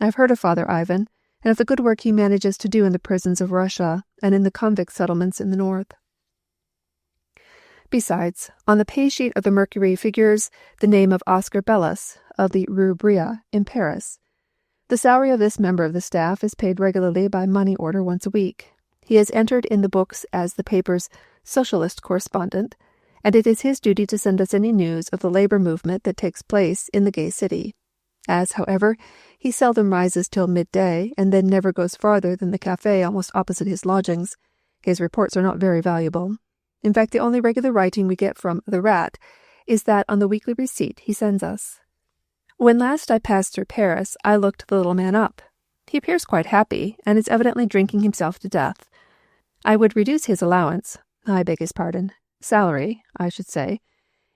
S1: I have heard of Father Ivan, and of the good work he manages to do in the prisons of Russia and in the convict settlements in the north. Besides, on the pay sheet of the Mercury figures the name of Oscar Bellis, of the Rue Bria, in Paris. The salary of this member of the staff is paid regularly by money order once a week. He is entered in the books as the paper's socialist correspondent, and it is his duty to send us any news of the labor movement that takes place in the gay city. As, however, he seldom rises till midday, and then never goes farther than the café almost opposite his lodgings, his reports are not very valuable. In fact, the only regular writing we get from the Rat is that on the weekly receipt he sends us. When last I passed through Paris, I looked the little man up. He appears quite happy, and is evidently drinking himself to death. I would reduce his salary, I should say,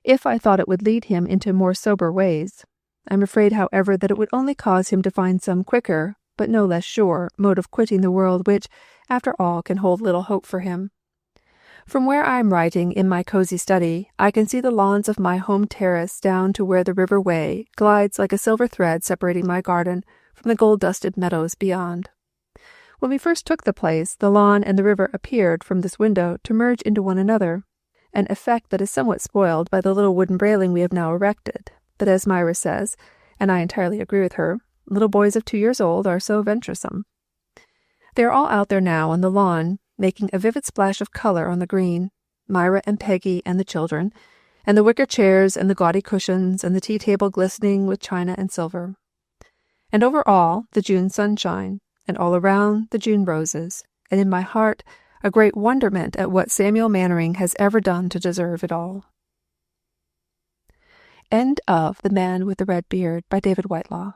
S1: if I thought it would lead him into more sober ways. I am afraid, however, that it would only cause him to find some quicker, but no less sure, mode of quitting the world which, after all, can hold little hope for him. From where I am writing in my cozy study, I can see the lawns of my home terrace down to where the river way glides like a silver thread separating my garden from the gold-dusted meadows beyond. When we first took the place, the lawn and the river appeared from this window to merge into one another, an effect that is somewhat spoiled by the little wooden railing we have now erected. But as Myra says, and I entirely agree with her, little boys of 2 years old are so venturesome. They are all out there now on the lawn, making a vivid splash of color on the green, Myra and Peggy and the children, and the wicker chairs and the gaudy cushions and the tea-table glistening with china and silver. And over all, the June sunshine, and all around the June roses, and in my heart a great wonderment at what Samuel Mannering has ever done to deserve it all. End of The Man with the Red Beard by David Whitelaw.